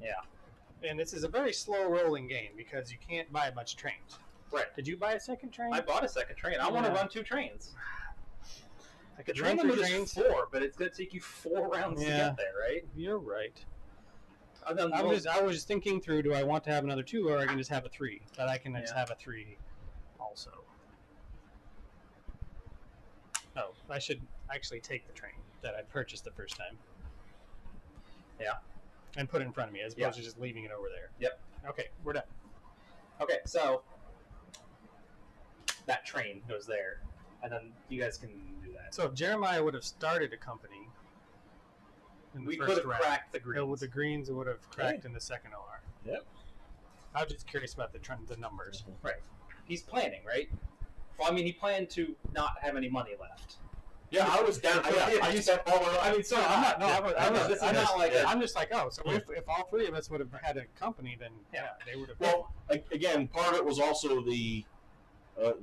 Yeah. And this is a very slow rolling game because you can't buy a bunch of trains. Right. Did you buy a second train? I bought a second train. I want to run 2 trains. I The could train run 3 limit trains. is 4, but it's going to take you 4 rounds to get there, right? You're right. I've done I was just thinking through, do I want to have another 2 or I can just have a 3? But I can just Yeah. have a 3 also. Oh, I should actually take the train that I purchased the first time. Yeah. And put it in front of me as opposed to just leaving it over there. Yep. Okay, we're done. Okay, so that train goes there, and then you guys can do that. So if Jeremiah would have started a company in the We first could have round, cracked the greens. the greens would have cracked in the second OR. Yep. I was just curious about the numbers. Right. He's planning, right? Well, I mean, he planned to not have any money left. Yeah, I was down. I used to all. I mean, so I'm not. No, I'm not like. Yeah. I'm just like, oh, so if all 3 of us would have had a company, then they would have. Well, again, part of it was also the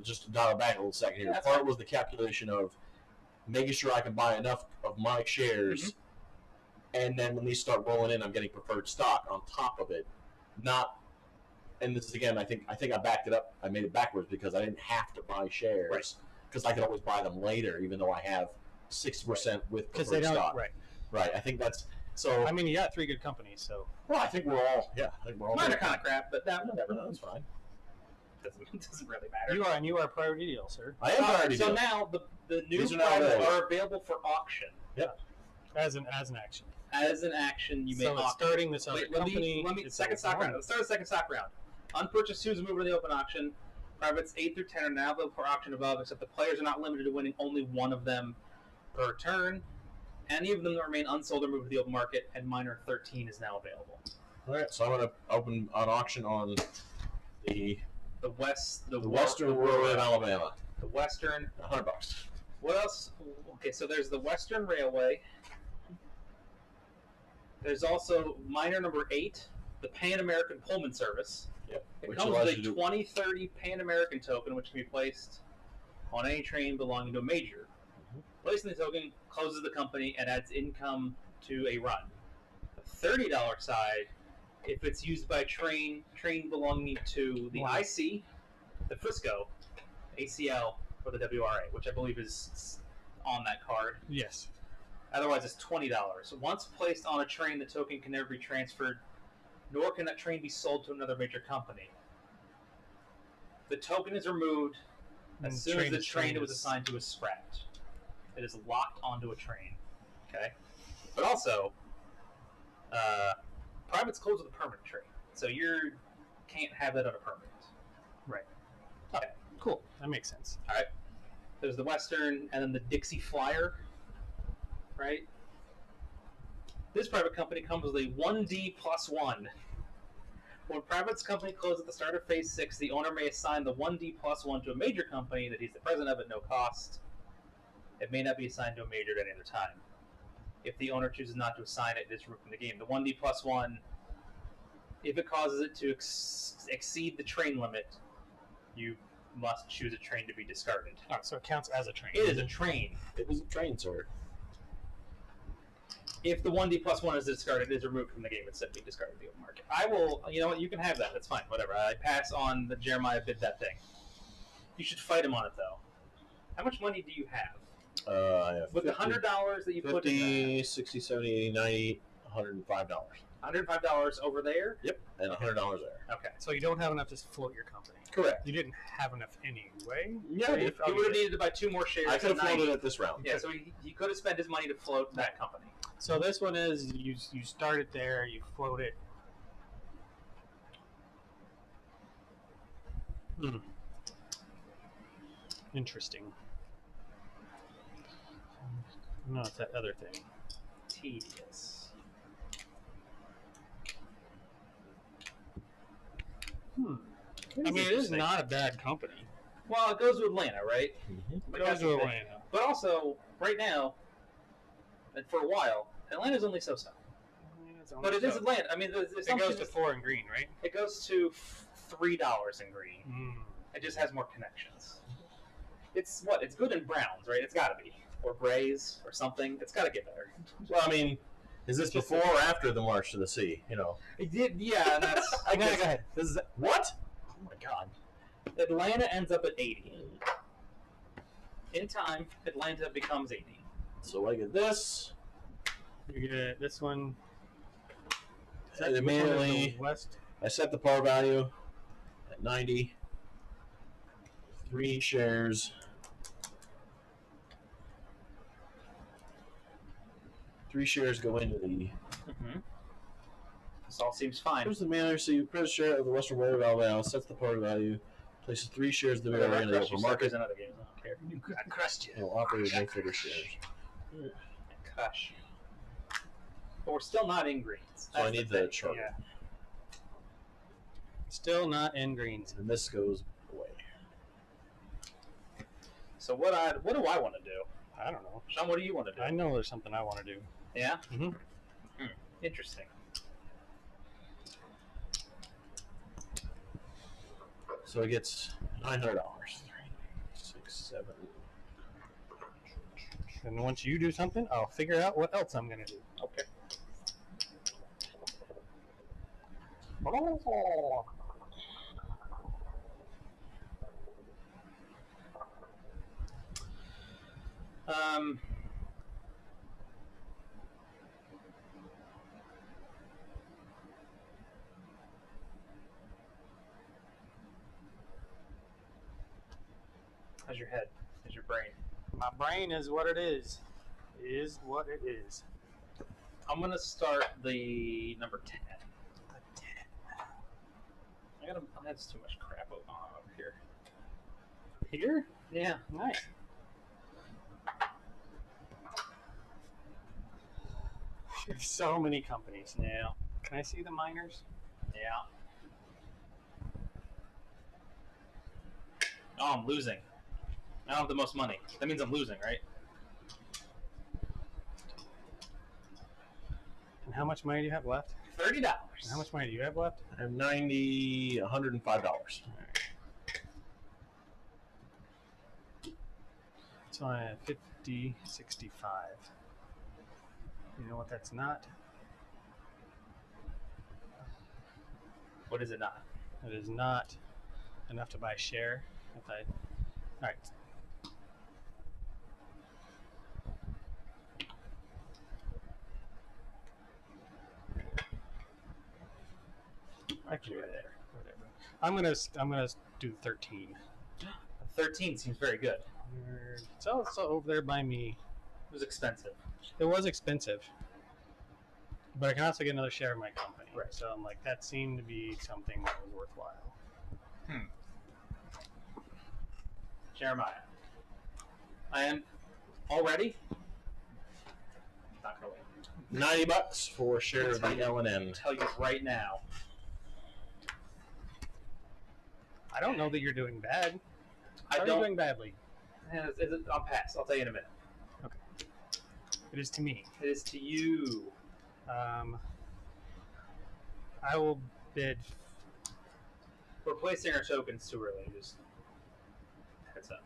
just to dial back a little second here. That's Part fine. was the calculation of making sure I can buy enough of my shares, and then when these start rolling in, I'm getting preferred stock on top of it. Not, and this is again, I think I backed it up. I made it backwards because I didn't have to buy shares because I could always buy them later, even though I have 60% with because preferred they don't. stock. Right. Right. I think that's so. I mean, you got 3 good companies, so. Well, I think we're all. Yeah, I think we're all. Mine are kind of crap, but that whatever. No, that's fine. Doesn't really matter. You are a priority deal, sir. I am already. So now the new These are now privates available. are available for auction. Yep. As an action. As an action, you may So it's auction. starting this other Wait, let company. me it's second a stock round. one. Let's start the second stock round. Unpurchased 2s move to the open auction. Privates 8 through 10 are now available for auction above, except the players are not limited to winning only one of them per turn. Any of them that remain unsold are moved to the open market, and minor 13 is now available. All right, so I'm going to open an auction on the Western Railroad in Alabama. The Western. $100. What else? Okay, so there's the Western Railway. There's also minor number 8, the Pan American Pullman Service. Yep. It Which comes allows with you a to do. 2030 Pan American token, which can be placed on any train belonging to a major. Placing the token closes the company and adds income to a run. The $30 side, if it's used by a train belonging to the IC, the Frisco, ACL, or the WRA, which I believe is on that card. Yes. Otherwise, it's $20. Once placed on a train, the token can never be transferred, nor can that train be sold to another major company. The token is removed as soon as the train it was assigned to is scrapped. It is locked onto a train. Okay? But also, privates close with a permanent train. So you can't have that on a permanent. Right. Okay. Cool. That makes sense. All right. There's the Western, and then the Dixie Flyer. Right? This private company comes with a 1D+1. When private's company closes at the start of Phase 6, the owner may assign the 1D+1 to a major company that he's the president of at no cost. It may not be assigned to a major at any other time. If the owner chooses not to assign it, it is removed from the game. The 1D+1, if it causes it to exceed the train limit, you must choose a train to be discarded. Oh, so it counts as a train. It is a train. It was a train, sir. If the 1D+1 is discarded, it is removed from the game and simply discarded in the open market. I will, you know what, you can have that. That's fine, whatever. I pass on the Jeremiah bid that thing. You should fight him on it, though. How much money do you have? I have With the $100 that you put in 50, 60, 70, 80, 90, $105. $105 over there? Yep, and $100 there. Okay. So you don't have enough to float your company. Correct. You didn't have enough anyway. Yeah, He would have needed to buy 2 more shares. I could have at 90. floated it this round. Yeah, so he could have spent his money to float that company. So this one is you start it there, you float it. Interesting. No, it's that other thing. Tedious. I mean, it is not a bad company. Well, it goes to Atlanta, right? Mm-hmm. It goes to Atlanta. But also, right now, and for a while, Atlanta's only so-so. But it is Atlanta. I mean, there's It goes to 4 and green, right? It goes to $3 in green. It just has more connections. It's what? It's good in browns, right? It's got to be. Or grays or something. It's got to get better. Well, I mean, Is this before or after the March to the Sea? You know. It did, yeah. And that's I Go guess ahead. This is what? Oh my God. Atlanta ends up at 80. In time, Atlanta becomes 80. So I get this. You get this one. And immediately, West. I set the par value at 90. 3 shares. 3 shares go into the. Mm-hmm. This all seems fine. Here's the manager. See, president share of the Western Way of Alabama sets the par value, places 3 shares of the value in the open market. Another game. I don't care. I crushed you. And will operate with no further shares. Gosh. But we're still not in greens. So I need the chart. Yeah. Still not in greens. And this goes away. So what do I want to do? I don't know. Shawn, what do you want to do? I know there's something I want to do. Yeah? Mm-hmm. Interesting. So it gets $900. 3, 6, 7. And once you do something, I'll figure out what else I'm going to do. Okay. How's your head? How's your brain? My brain is what it is. Is what it is. I'm gonna start the number 10. I have too much crap over here. Here? Yeah. Nice. There's so many companies. Yeah. Can I see the miners? Yeah. Oh, I'm losing. I don't have the most money. That means I'm losing, right? And how much money do you have left? $30. And how much money do you have left? I have $105. So I have 50, 65. You know what that's not? What is it not? It is not enough to buy a share. All right. I can do that. Whatever. I'm gonna do 13. 13 seems very good. It's also over there by me. It was expensive. It was expensive, but I can also get another share of my company. Right. So I'm like, that seemed to be something that was worthwhile. Jeremiah. I am already not gonna wait. $90 for a share of the L&N. I'll tell you right now. I don't know that you're doing bad. I How are don't. you doing badly? I'll pass. I'll tell you in a minute. Okay. It is to me. It is to you. I will bid. We're placing our tokens too early. Just heads up.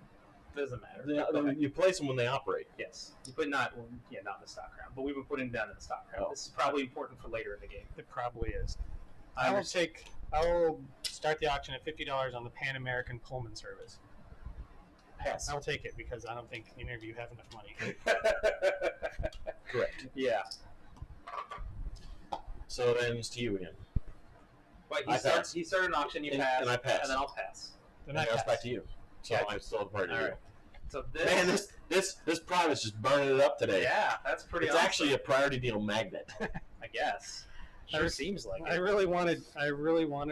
Doesn't matter. You place them when they operate. Yes, but not in the stock round. But we've been putting down in the stock round. Oh. This is probably important for later in the game. It probably is. I I will start the auction at $50 on the Pan American Pullman service. Pass. I'll take it because I don't think any of you have enough money. Correct. Yeah. So then it's to you again. But he started an auction. You And- pass, and I pass. and then I'll pass. Then And I it's pass. back to you. So Okay. I'm still a part of All you. right. So this. Man, this private's just burning it up today. Yeah, that's pretty. It's awesome, actually a priority deal magnet. I guess. Sure seems like I it. really wanted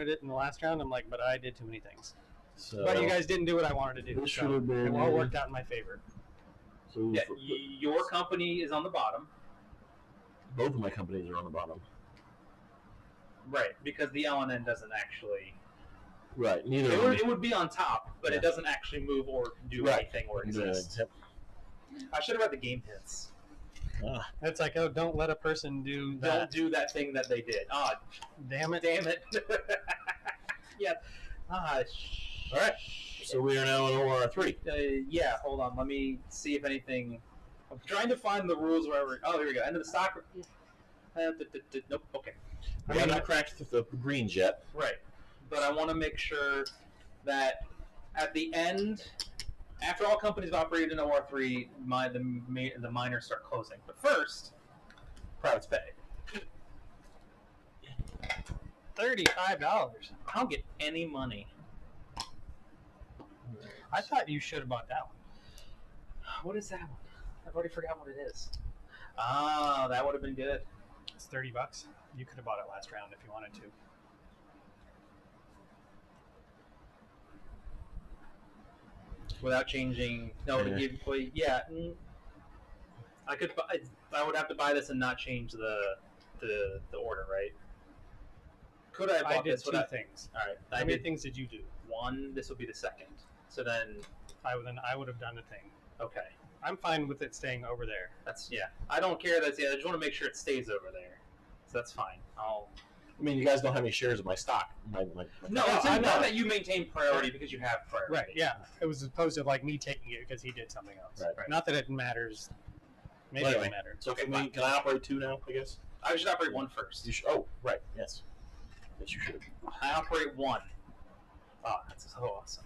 it in the last round. I'm like, but I did too many things. So But you guys didn't do what I wanted to do. This So should have been- it all worked out in my favor. So Yeah, your company is on the bottom, both of my companies are on the bottom. right? Because the LNN doesn't actually. Right. Neither It of would, them. it would be on top, but Yeah. it doesn't actually move or do Right. anything or exist. Yep. I should have read the game hints. Ah, It's like, oh, don't let a person do Don't that. do that thing that they did. Ah, Damn it. damn it. Yeah. Ah, all right. So we are now in OR3. yeah, hold on. Let me see if anything. I'm trying to find the rules wherever. Oh, here we go. End of the stock. Nope. Okay. We have not cracked the greens yet. Right. But I want to make sure that at the end, after all companies have operated in OR3, the miners start closing. But first, privates pay. $35. I don't get any money. I thought you should have bought that one. What is that one? I've already forgot what it is. Ah, that would have been good. It's $30. You could have bought it last round if you wanted to. Without changing, no, to give, yeah. I could. I would have to buy this and not change the order, right? Could I have bought I did this? two things. All right. How many things did you do? One. This will be the second. So then, I would have done a thing. okay. I'm fine with it staying over there. That's yeah. I don't care. I just want to make sure it stays over there. So that's fine. I mean, you guys don't have any shares of my stock. No, it's I not know. that you maintain priority because you have priority. Right, yeah. It was opposed to like me taking it because he did something else. Right. Not that it matters. Maybe Anyway, it matters. So can I operate two now, I guess? I should operate one first. You should. Oh, right. Yes. Yes, you should. I operate one. Oh, that's so awesome.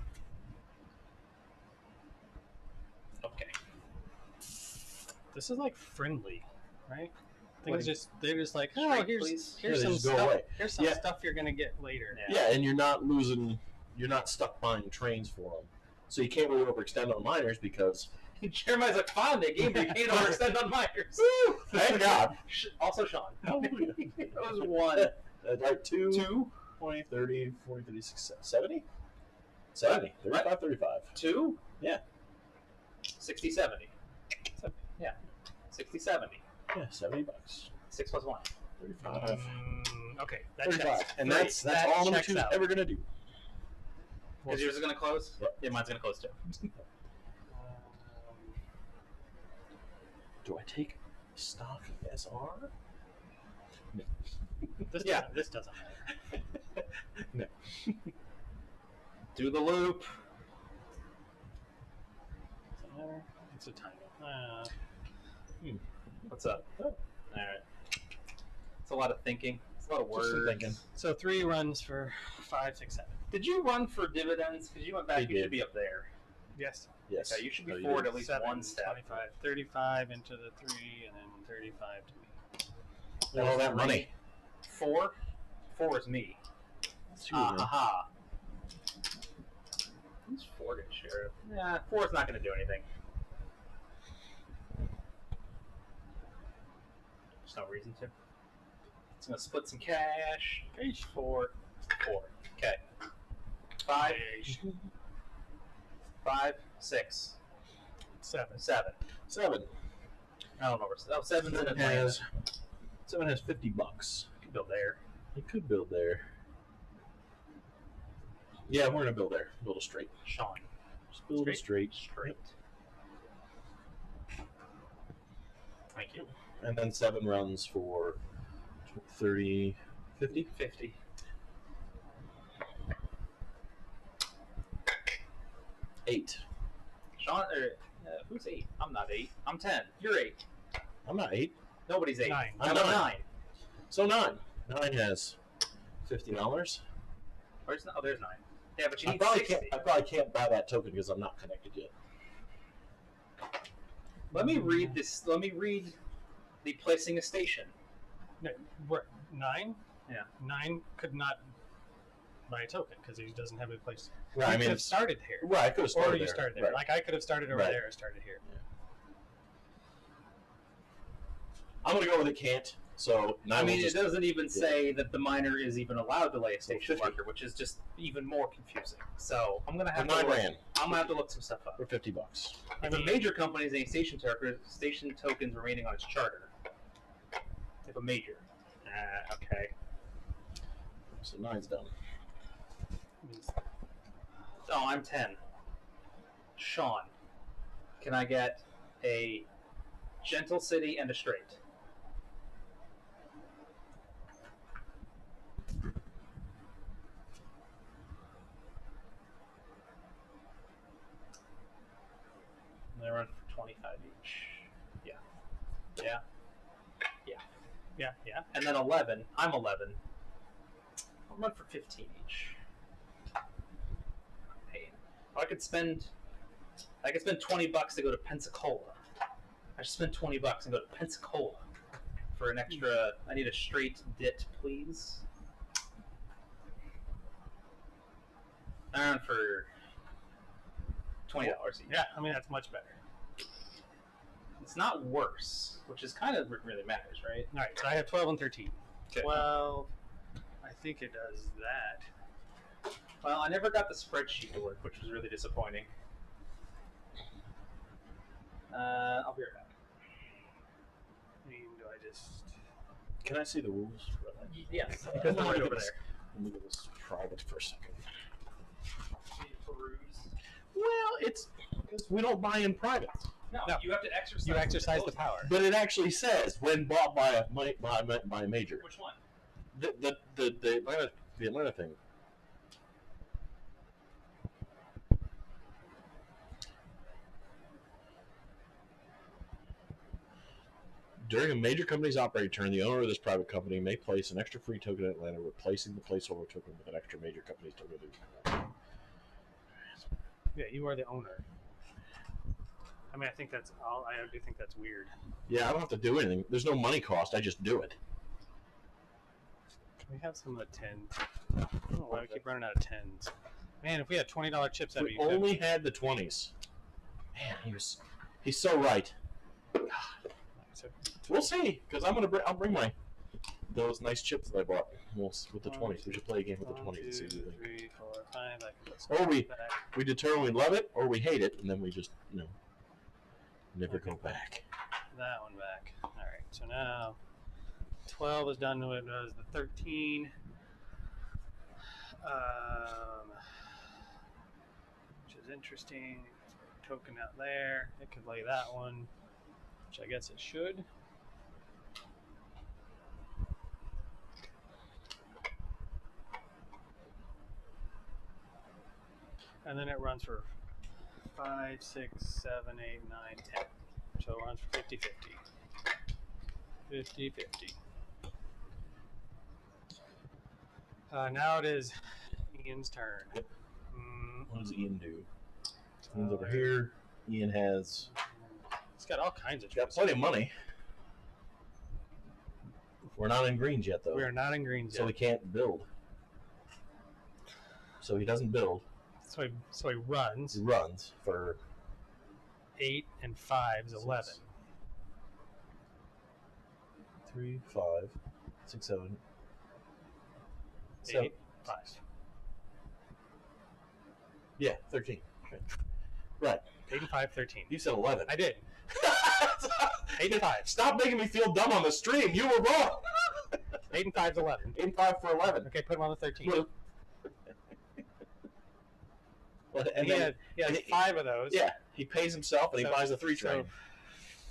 Okay. This is like friendly, right? What They're just like, oh, Straight, here's please. here's Yeah, they some just go stuff. away. Here's some Yeah. stuff you're gonna get later. Yeah, and you're not losing. You're not stuck buying trains for them, so you can't really overextend on miners because. Jeremiah's like, fine, they gave me a can't overextend on miners. Thank God. Also, Shawn. Hallelujah. That was one. Right, 2, 20, 30, 40, 36, 70? 70. 35, 35. 2? Yeah. 60, 70. Yeah. 60, 70. Yeah, $70. 6 plus 1. 35. Okay, that 35. checks. And Great. that's That all number checks 2's out. ever going to do. Is yours going to close? Yep. Yeah, mine's going to close too. Do I take stock SR? No. This doesn't matter. No. Do the loop. Does it matter? It's a tiny. What's up? Oh. All right. It's a lot of thinking. It's a lot of Just some words. thinking. So 3 runs for 5, 6, 7. Did you run for dividends? Because you went back. I You did. should be up there. Yes. Yes. Okay, you should be Oh, forward did. at least 7, one step. 25, 35 into the 3, and then 35 to me. And all that money. 4? 4 is me. It's you, man. Ha. Who's 4 going to share? Yeah, 4 is not going to do anything. There's no reason to. It's going to split some cash. Page 4. 4. Okay. 5. 5, 6, 7. 7. 7. I don't know where. Oh, 7's in Atlanta. 7 has $50. You can build there. You could build there. Yeah, we're gonna build there. Build a straight. Shawn. Just build a straight. Straight. Thank you. And then 7 runs for 30, 50? 50. $8. Shawn, who's 8? I'm not 8. I'm 10. You're 8. I'm not 8. Nobody's 8. 9. I'm I'm 9. 9. So 9. 9 has $50. Where's oh, there's 9. Yeah, but you I need probably 60. can't buy that token because I'm not connected yet. Let me read this. Let me read the placing a station. No, what, 9? Yeah. 9 could not buy a token because he doesn't have a place. Right, You could have started here. Right, I could have started Or you there. started there. Right. Like I could have started over Right. there or started here. I'm gonna go with it can't. So 9 I mean, will just, it doesn't even say that the miner is even allowed to lay a station 50. marker, which is just even more confusing. So I'm gonna have for to 9 look, rand I'm gonna have to look some stuff up. for $50. If a major company has any station tokens remaining on its charter, if a major, okay. So 9's done. Oh, I'm 10. Shawn, can I get a gentle city and a straight? And they run for 25 each. Yeah. Yeah. Yeah. Yeah. And then 11. I'm 11. I'll run for 15 each. Hey, I could spend 20 bucks to go to Pensacola. I should spend 20 bucks and go to Pensacola for an extra. I need a straight dit, please. I run for $20 each. Yeah, I mean that's much better. It's not worse, which is kind of what really matters, right? All right, so I have 12 and 13. Okay. 12. I think it does that. Well, I never got the spreadsheet to work, which was really disappointing. I'll be right back. I mean, do I just? Can I see the rules? Yes, because they're right over there. Let me get this private for a second. Peruse. Well, it's because we don't buy in private. No, you have to exercise. You exercise the power. But it actually says when bought by a major. Which one? The Atlanta thing. During a major company's operating turn, the owner of this private company may place an extra free token in Atlanta, replacing the placeholder token with an extra major company's token. Yeah, you are the owner. I mean, I think that's all. I do think that's weird. Yeah, I don't have to do anything. There's no money cost. I just do it. Can we have some of the 10s? I don't know why we keep running out of 10s. Man, if we had $20 chips, that'd We be good. only had the 20s. Man, he's so right. So, We'll see, because I'll bring those nice chips that I bought. With the 20s. We should play a game with the 20s and see what we think. 3, 4, 5. I can let's Or go back. we determine we love it or we hate it, and then we just never go back. That one back. All right. So now 12 is done. It was the 13. Which is interesting. Token out there. It could lay that one, which I guess it should. And then it runs for 5, 6, 7, 8, 9, 10. So it runs for 50-50. 50-50. Now it is Ian's turn. Yep. What does Ian do? Ian's over here. Ian has He's got all kinds of got choices. plenty of money. We're not in greens yet, though. We are not in greens so yet. we can't build. So he doesn't build. So he runs. He runs for 8 and 5 is 11. 3, 5, 6, 7. 8, 5. Yeah, 13. Right. 8 and 5, 13. You said 11. I did. 8 and 5. Stop making me feel dumb on the stream. You were wrong. 8 and 5 is 11. 8 and 5 for 11. Okay, put him on the 13. Well, and he then, had 5 of those. yeah, he pays himself and he So- buys the 3 train. So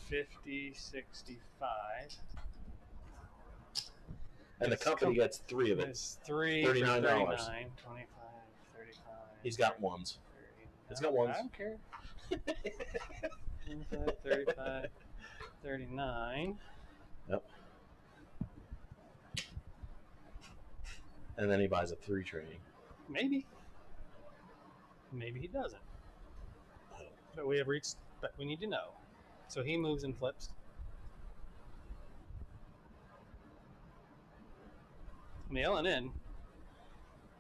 50, 65. And the It's company gets 3 of it. It's 3 $39. for 39, 25, 35. He's got ones. 30. He's got ones. I don't care. 25, 35, 39. Yep. And then he buys a 3 train. Maybe. Maybe he doesn't. But we have reached. But we need to know. So he moves and flips. And the LNN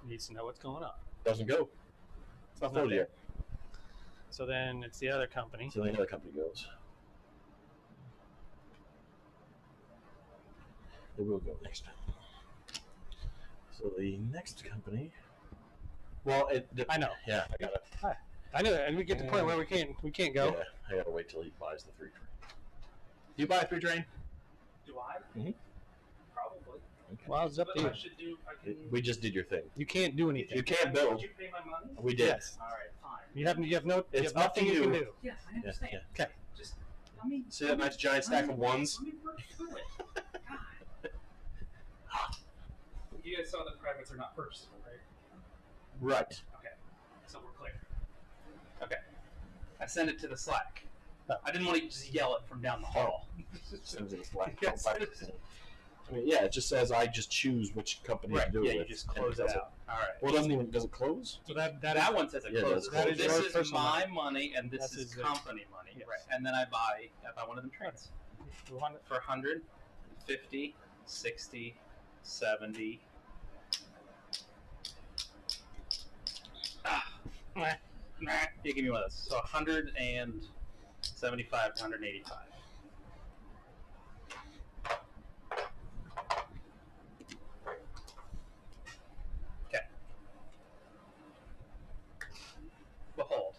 needs to know what's going on. Doesn't go. It's not filled yet. So then it's the other company. So the other company goes. It will go next. So the next company. Well, I know. Yeah, I gotta. I know that, and we get to the point where we can't go. Yeah, I gotta wait till he buys the 3 train. Do you buy a 3 train? Do I? Mhm. Probably. Okay. Well, it's up to you. I can. We just did your thing. You can't do anything. You can't build. Did you pay my money? We did. Yes. All right, fine. You have It's up nothing to you you. can do. Yes, I understand. Yeah. Okay. Just let me. See that nice giant stack of ones? Let me work through it. God. You guys saw that privates are not purchasable, right? Right. Okay, so we're clear. Okay, I sent it to the Slack. Oh. I didn't want to just yell it from down the hall. Sends it a Slack. Yes. I mean, yeah, it just says I just choose which company to do it you with. just close it out. All right. Well, does it close? So that one says it Yeah, closes. that is This your is personal my money, and this This is is the- company money. Yes. Right. And then I buy one of them trains We want it- for 100, 50, 60, 70. You give me one of those. So 175 to 185. Okay. Behold.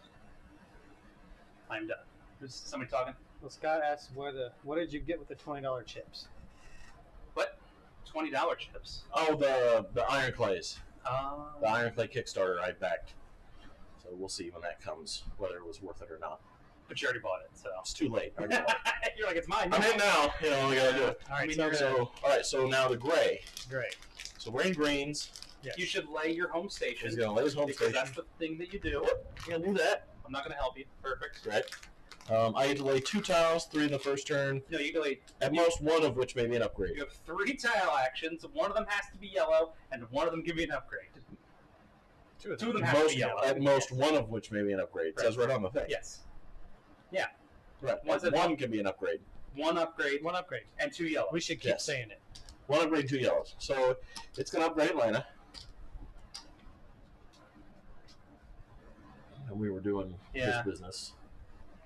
I'm done. Is somebody talking? Well, Scott asks, what did you get with the $20 chips? What? $20 chips. Oh, the Iron Clays. Um, The Iron Clay Kickstarter I backed. So we'll see when that comes, whether it was worth it or not. but you already bought it, so. It's too late. I already bought it. You're like, it's mine. I'm in now. You know, we gotta do it. All right, I mean, so, you're So, all right. So now the gray. great. So we're in greens. Yes. You should lay your home station. He's gonna lay his home because station. that's the thing that you do. We're gonna do that. I'm not going to help you. Perfect. Right. I get to lay 2 tiles, 3 in the first turn. No, you can lay. At most, one of which may be an upgrade. You have 3 tile actions. One of them has to be yellow, and one of them give you an upgrade. Two of Two of them. them have to Most, be yellow. at most, one of which may be an upgrade. It says right on the thing. Yes. Right. One's at One can be an upgrade. One upgrade One upgrade. and 2 yellow. We should keep Yes. saying it. One upgrade, 2 yellows. So it's gonna upgrade Atlanta. And we were doing Yeah. his business.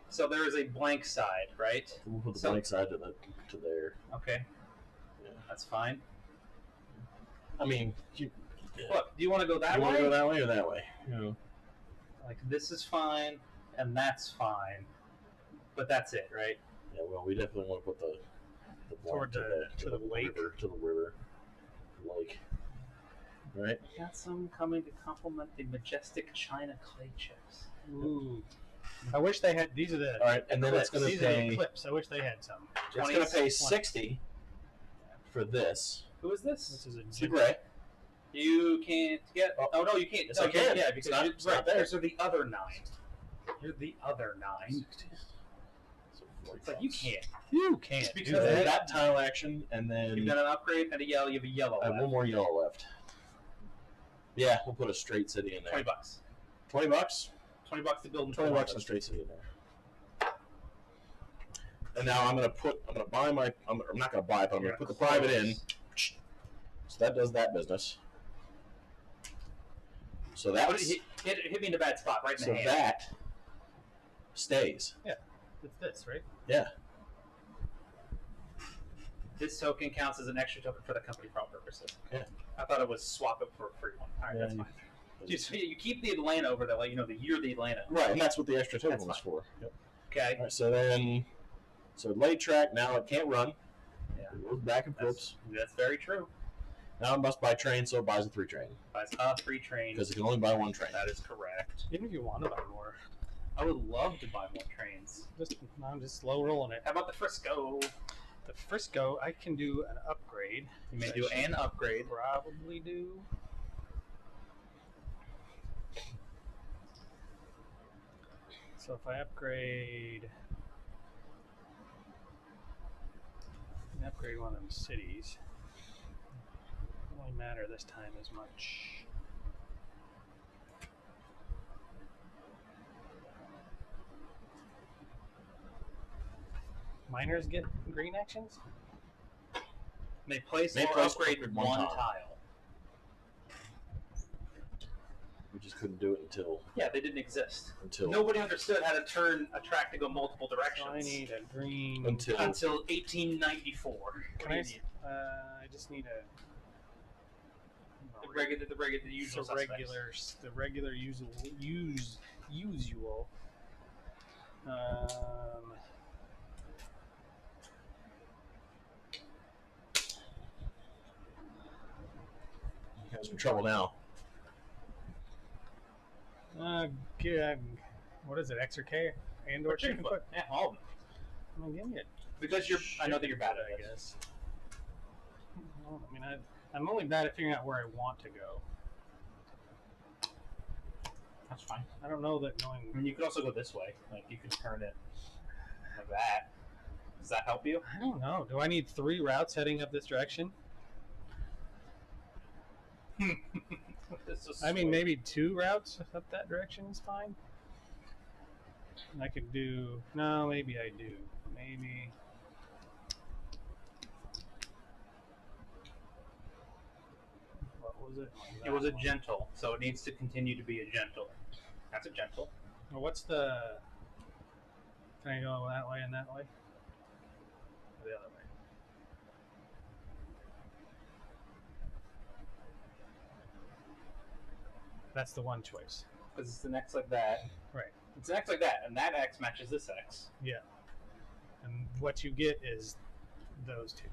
So there is a blank side, right? We'll put the So- blank side to there. Okay. Yeah. That's fine. I mean, Look, do you want to go that you want way? to go that way or that way? You know. Like, this is fine, and that's fine. But that's it, right? Yeah. Well, we definitely want to put the Toward blank to the lake. river, to the river, lake. Right. Got some coming to complement the majestic china clay chips. Ooh. I wish they had. These are the. All right, and then it's going to These are the pay. clips. I wish they had some. It's going to pay 60 for this. Who is This this? is a It's the gray. You can't get. Oh no, you can't. Yes, no, I you can't. can. Yeah, It's because not- you're it's not right. there. Those are the other 9. You're the other 9. So It's like you can't. You can't do Because that. that tile action, and then You've got an upgrade and a yellow. You have a yellow. I have left. one more yellow left. Yeah, we'll put a straight city in there. $20. $20. $20 to build. And $20 and a straight city in there. And now I'm gonna buy my. I'm not gonna buy it, but I'm gonna put the private in. So that does that business. So But that's hit me in the bad spot right in so the hand. that stays. It's this, right? Yeah. This token counts as an extra token for the company for all purposes. Yeah. I thought it was swap it for a free one. All right, Yeah, that's you- fine. You keep the Atlanta over there, like you're the Atlanta. Right, and that's what the extra token That's was for. Yep. Okay. All right, so then, late track now it can't run. Yeah. It goes back and forth. That's very true. Now it must buy train, so it buys a 3 train Buys a free train. because it can only buy 1 train. That is correct. Even if you want to buy more, I would love to buy more trains. I'm just slow rolling it. How about the Frisco? The Frisco, I can do an upgrade. You may do an upgrade. Probably do. So if I upgrade one of them cities, it won't matter this time as much. Miners get green actions? May place May or place upgrade upgrade one one tile. We just couldn't do it until Yeah, they didn't exist. until Nobody understood how to turn a track to go multiple So directions I need a green. until until 1894. What Can do I, you need? I just need a The usual suspects. the regular usual. you have some trouble now. What is it? X or K and or chicken foot? Yeah, all of them. I mean, give me it. Because I know that you're bad at I it. guess. Well, I mean, I'm only bad at figuring out where I want to go. That's fine. I don't know that I knowing. mean, you could also go this way. Like, you could turn it like that. Does that help you? I don't know. Do I need 3 routes heading up this direction? I mean, maybe 2 routes up that direction is fine. I could do... No, maybe I do. Maybe... What was it? It was a gentle, so it needs to continue to be a gentle. That's a gentle. Well, what's the... Can I go that way and that way? Or the other way? That's the one choice. Because it's an X like that. Right. It's an X like that, and that X matches this X. Yeah. And what you get is those 2.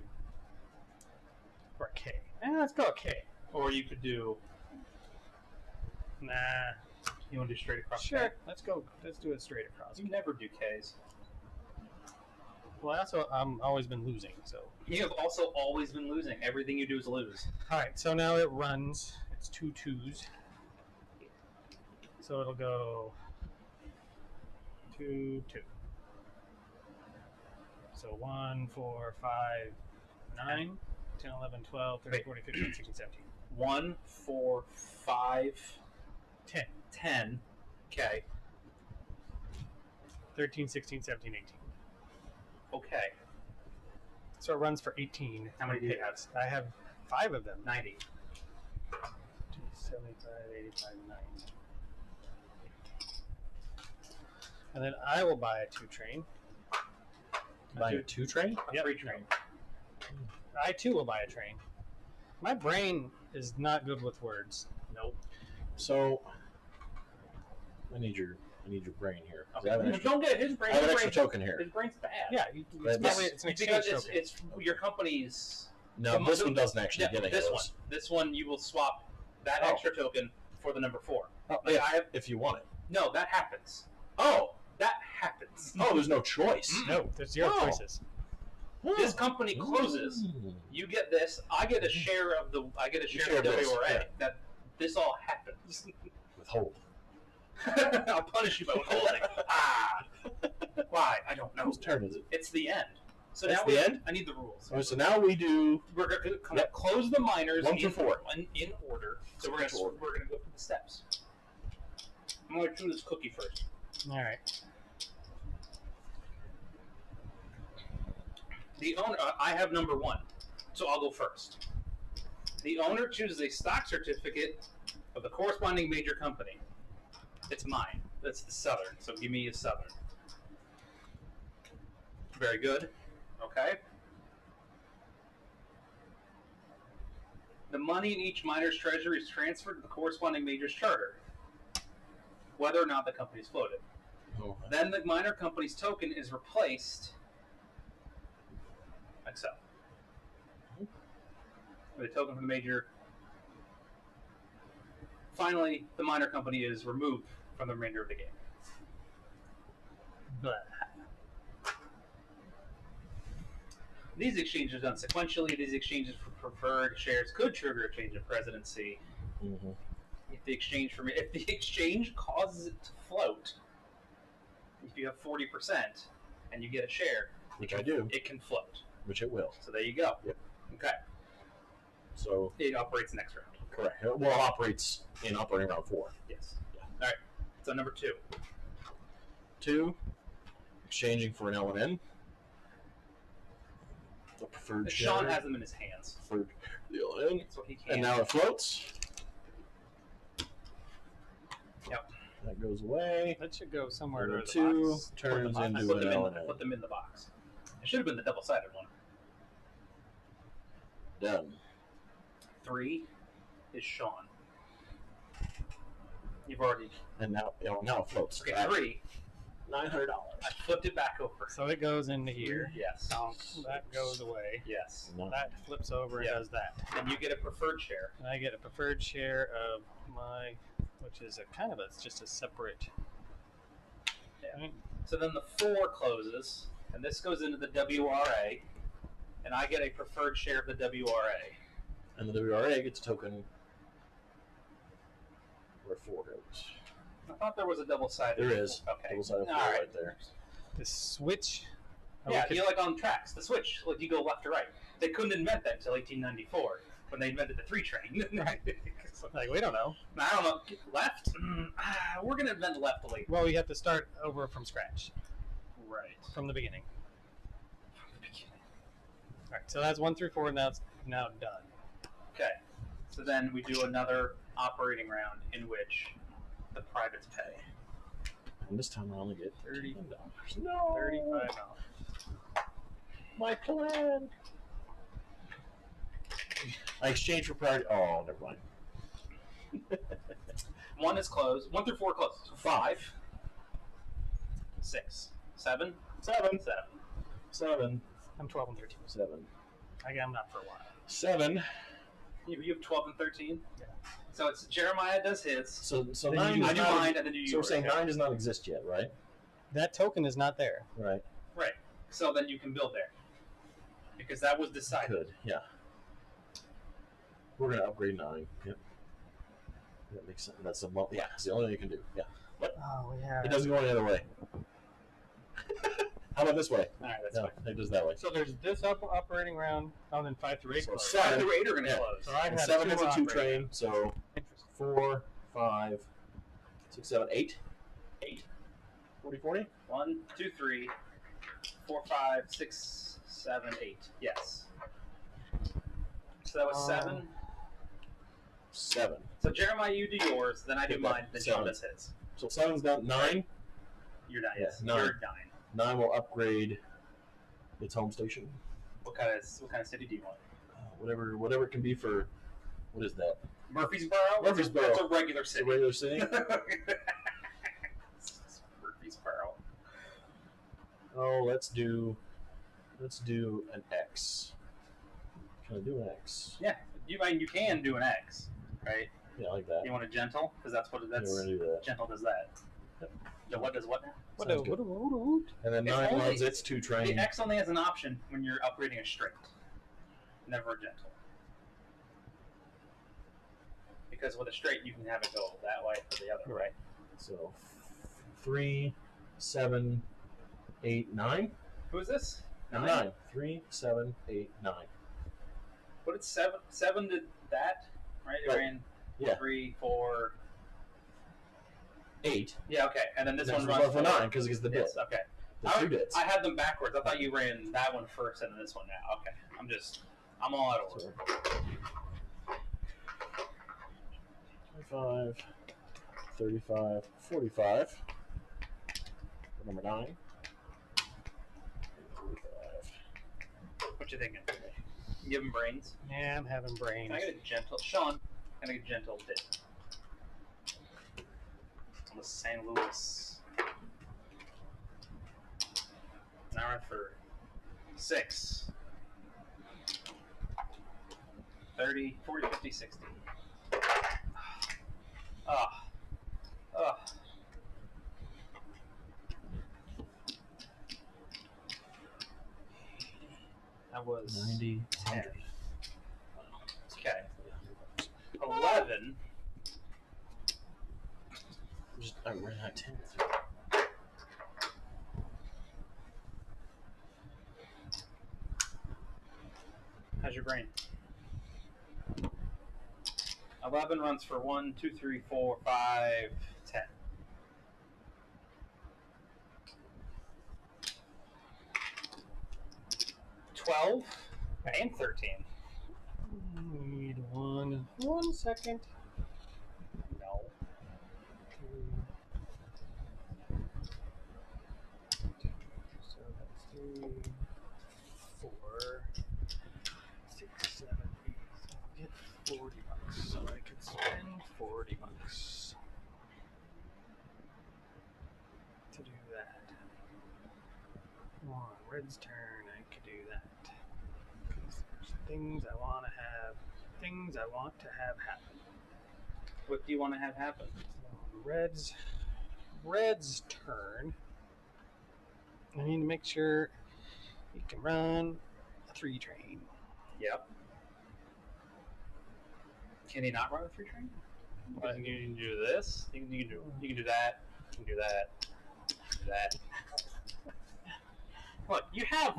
Or a K. Let's go a K. Or you could do... Nah. You want to do straight across? Sure. K? Let's go. Let's do it straight across. You never do Ks. Well, I'm always been losing, so. You have also always been losing. Everything you do is lose. All right. So now it runs. It's 2 2s. So it'll go 2 2. So 1 4 5 9 10 11 12 13 14 15 16 17 1 4 5 10 10. Okay. 13 16 17 18. Okay. So it runs for 18. How many do you have? I have 5 of them. 90. 75, 85, 90. And then I will buy a 2 train. Buy a 2 train? A Yep. 3 train. I too will buy a train. My brain is not good with words. Nope. So I need your brain here. 'Cause I have an extra, Don't get his brain. I have an His extra brain- token here. His brain's bad. Yeah, But it's an exchange Because token. it's your company's. No, this one doesn't actually Yeah, get any this of one. those. This one you will swap that Oh. extra token for the number 4. Oh, Like, yeah, I have, if you want it. no, that happens. Oh, That happens. oh, there's no choice. No, there's 0 Oh. choices. This company closes. Ooh. You get this. I get a share of the. I get a share share of the this, WRA. yeah. That this all happens. Withhold. I'll punish you by withholding. Why? I don't know. Whose turn is it? It's the end. So It's now the end? I need the rules. Oh, so now we do. We're going to Yep. close the minors 1 through 4. in order. So we're going to go through the steps. I'm going to chew this cookie first. All right. The owner. I have number 1, so I'll go first. The owner chooses a stock certificate of the corresponding major company. It's mine. That's the Southern. So give me a Southern. Very good. Okay. The money in each miner's treasury is transferred to the corresponding major's charter, whether or not the company is floated. Oh, Then the miner company's token is replaced like so. With a token from the major. Finally, the miner company is removed from the remainder of the game. Blah. These exchanges are done sequentially. These exchanges for preferred shares could trigger a change of presidency. mhm. If the exchange causes it to float, if you have 40% and you get a share, Which I do. it can float. Which it will. So there you go. Yep. Okay. So It operates next round. correct. Well, it operates in operating round 4. Yes. All right. So number 2. 2, exchanging for an L&N. The preferred Shawn share. has them in his hands. Preferred the L&N. So he can. And now it floats. Yep. That goes away. That should go somewhere Number to the 2 box. turns I into put an them, L&N. put them in the box. It should have been the double-sided one. Done. 3 is Shawn. You've already. And now it floats. Okay, At 3. $900. I flipped it back over. So it goes into here. Yes. That goes away. Yes. No. That flips over Yeah. and does that. And you get a preferred share. And I get a preferred share of my, which is a kind of just a separate. Yeah. Right? So then the 4 closes, and this goes into the WRA, and I get a preferred share of the WRA. And the WRA gets a token where 4 goes. I thought there was a double-sided. There is. Okay. Double-sided 4 All right. right there. The switch Yeah, you like on tracks, the switch, like you go left to right. They couldn't invent that until 1894 when they invented the 3-train. Right. Like, we don't know. I don't know. Left? We're going to invent the left later. Well, we have to start over from scratch. Right. From the beginning. All right, so that's 1 through 4, and that's now done. Okay. So then we do another operating round in which the privates pay. And this time I only get $30. No. $35. My plan. I exchange for priority. Oh, never mind. 1 is closed. 1 through 4 closed. So 5, 6, 7, 7, 7. 7. I'm 12 and 13. 7. I'm not for a while. 7. You have 12 and 13? Yeah. So it's Jeremiah does his. So Then 9 you I does do not. mine, and then you do So we're yours. saying 9 does not exist yet, right? That token is not there. Right. Right. So then you can build there. Because that was decided. Good. Yeah. We're gonna upgrade 9. Yep. That makes sense. That's the yeah. It's the only thing you can do. Yeah. Oh, yeah. It doesn't go any other way. How about this way? All right, that's No, fine. it does that way. So there's this operating round, and then 5 through 8 So close. 7 5 through 8 are going to Yeah. close. So I And had 7 2 is a 2 operating train, rounds. so Interesting. 4, 5, 6, 7, 8. 8. 40, 40? 1, 2, 3, 4, 5, 6, 7, 8. Yes. So that was 7. 7. So Jeremiah, you do yours, then I do Okay, mine, then Shawn 7. does his. So 7's done. 9. You're 9. Yeah, Yes. 9. You're 9. 9 will upgrade its home station. What kind of city do you want? Whatever it can be for. What is that? Murfreesboro? Murfreesboro. That's a regular It's a city. regular city? Murfreesboro. Oh, let's do an X. Can I do an X? Yeah, you can do an X, right? Yeah, I like that. You want a gentle? Because that's what Yeah, that's we're gonna do that. gentle does that. Yep. So what does what now? Sounds good. And then It's 9 only- runs its 2 The train. X only has an option when you're upgrading a straight, never a gentle. Because with a straight, you can have it go that way or the other, right? So 3, 7, 8, 9. Who is this? 9. 3, 7, 8, 9. What did 7? 7 did that, right? It Right. ran Yeah. 3, 4. 8. Yeah, okay. And then this Next one one's runs for 9 because it gets the bit. bits. Okay. The 2 bits. I had them backwards. I thought you ran that one first and then this one now. Okay. I'm all out of order. 25, 35, 45. Number 9. 45. What you thinking? Give him brains. Yeah, I'm having brains. Can I get a gentle? Shawn, can I get a gentle bit? On the St. Louis. Now for 6. 30, 40, 50, 60. Ah. Ah. That was 90, 10. 100. Okay. 11. I ran out 10. How's your brain? 11 runs for 1, 2, 3, 4, 5, 10. $12 and 13. Need 1 second. No. 2. So that's 3, 4, 6, 7, 8. So I'll get $40. So I could spend $40 to do that. On Red's turn, I could do that. 'Cause there's things I want to have. Things I want to have happen. What do you want to have happen? So Red's turn. I need to make sure he can run a 3 train. Yep. Can he not run a 3 train? You can do this. You can do that. You can do that. Do that. Look, you have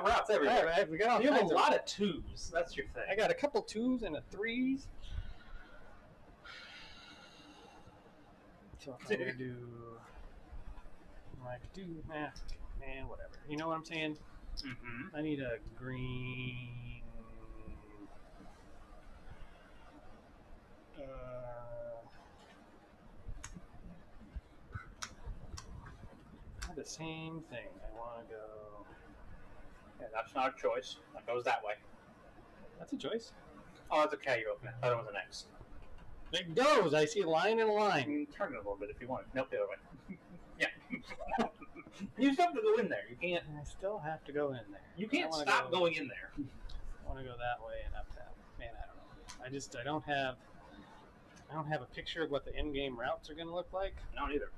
routes everywhere. Right, we got all You have a kinds of- lot of twos. That's your thing. I got a couple 2s and a 3s. So if I'm gonna do, man, whatever. You know what I'm saying? Mm-hmm. I need a green. The same thing. I want to go. Yeah, that's not a choice. That goes that way. That's a choice. Oh, that's okay. You open it. I thought it was an X. It goes. I see a line and a You line. can turn it a little bit if you want. Nope, the other way. Yeah. You still have to go in there. You can't. I still have to go in there. You can't I wanna stop going in there. I want to go that way and up that way. Man, I don't know. I don't have a picture of what the in-game routes are going to look like. No, neither.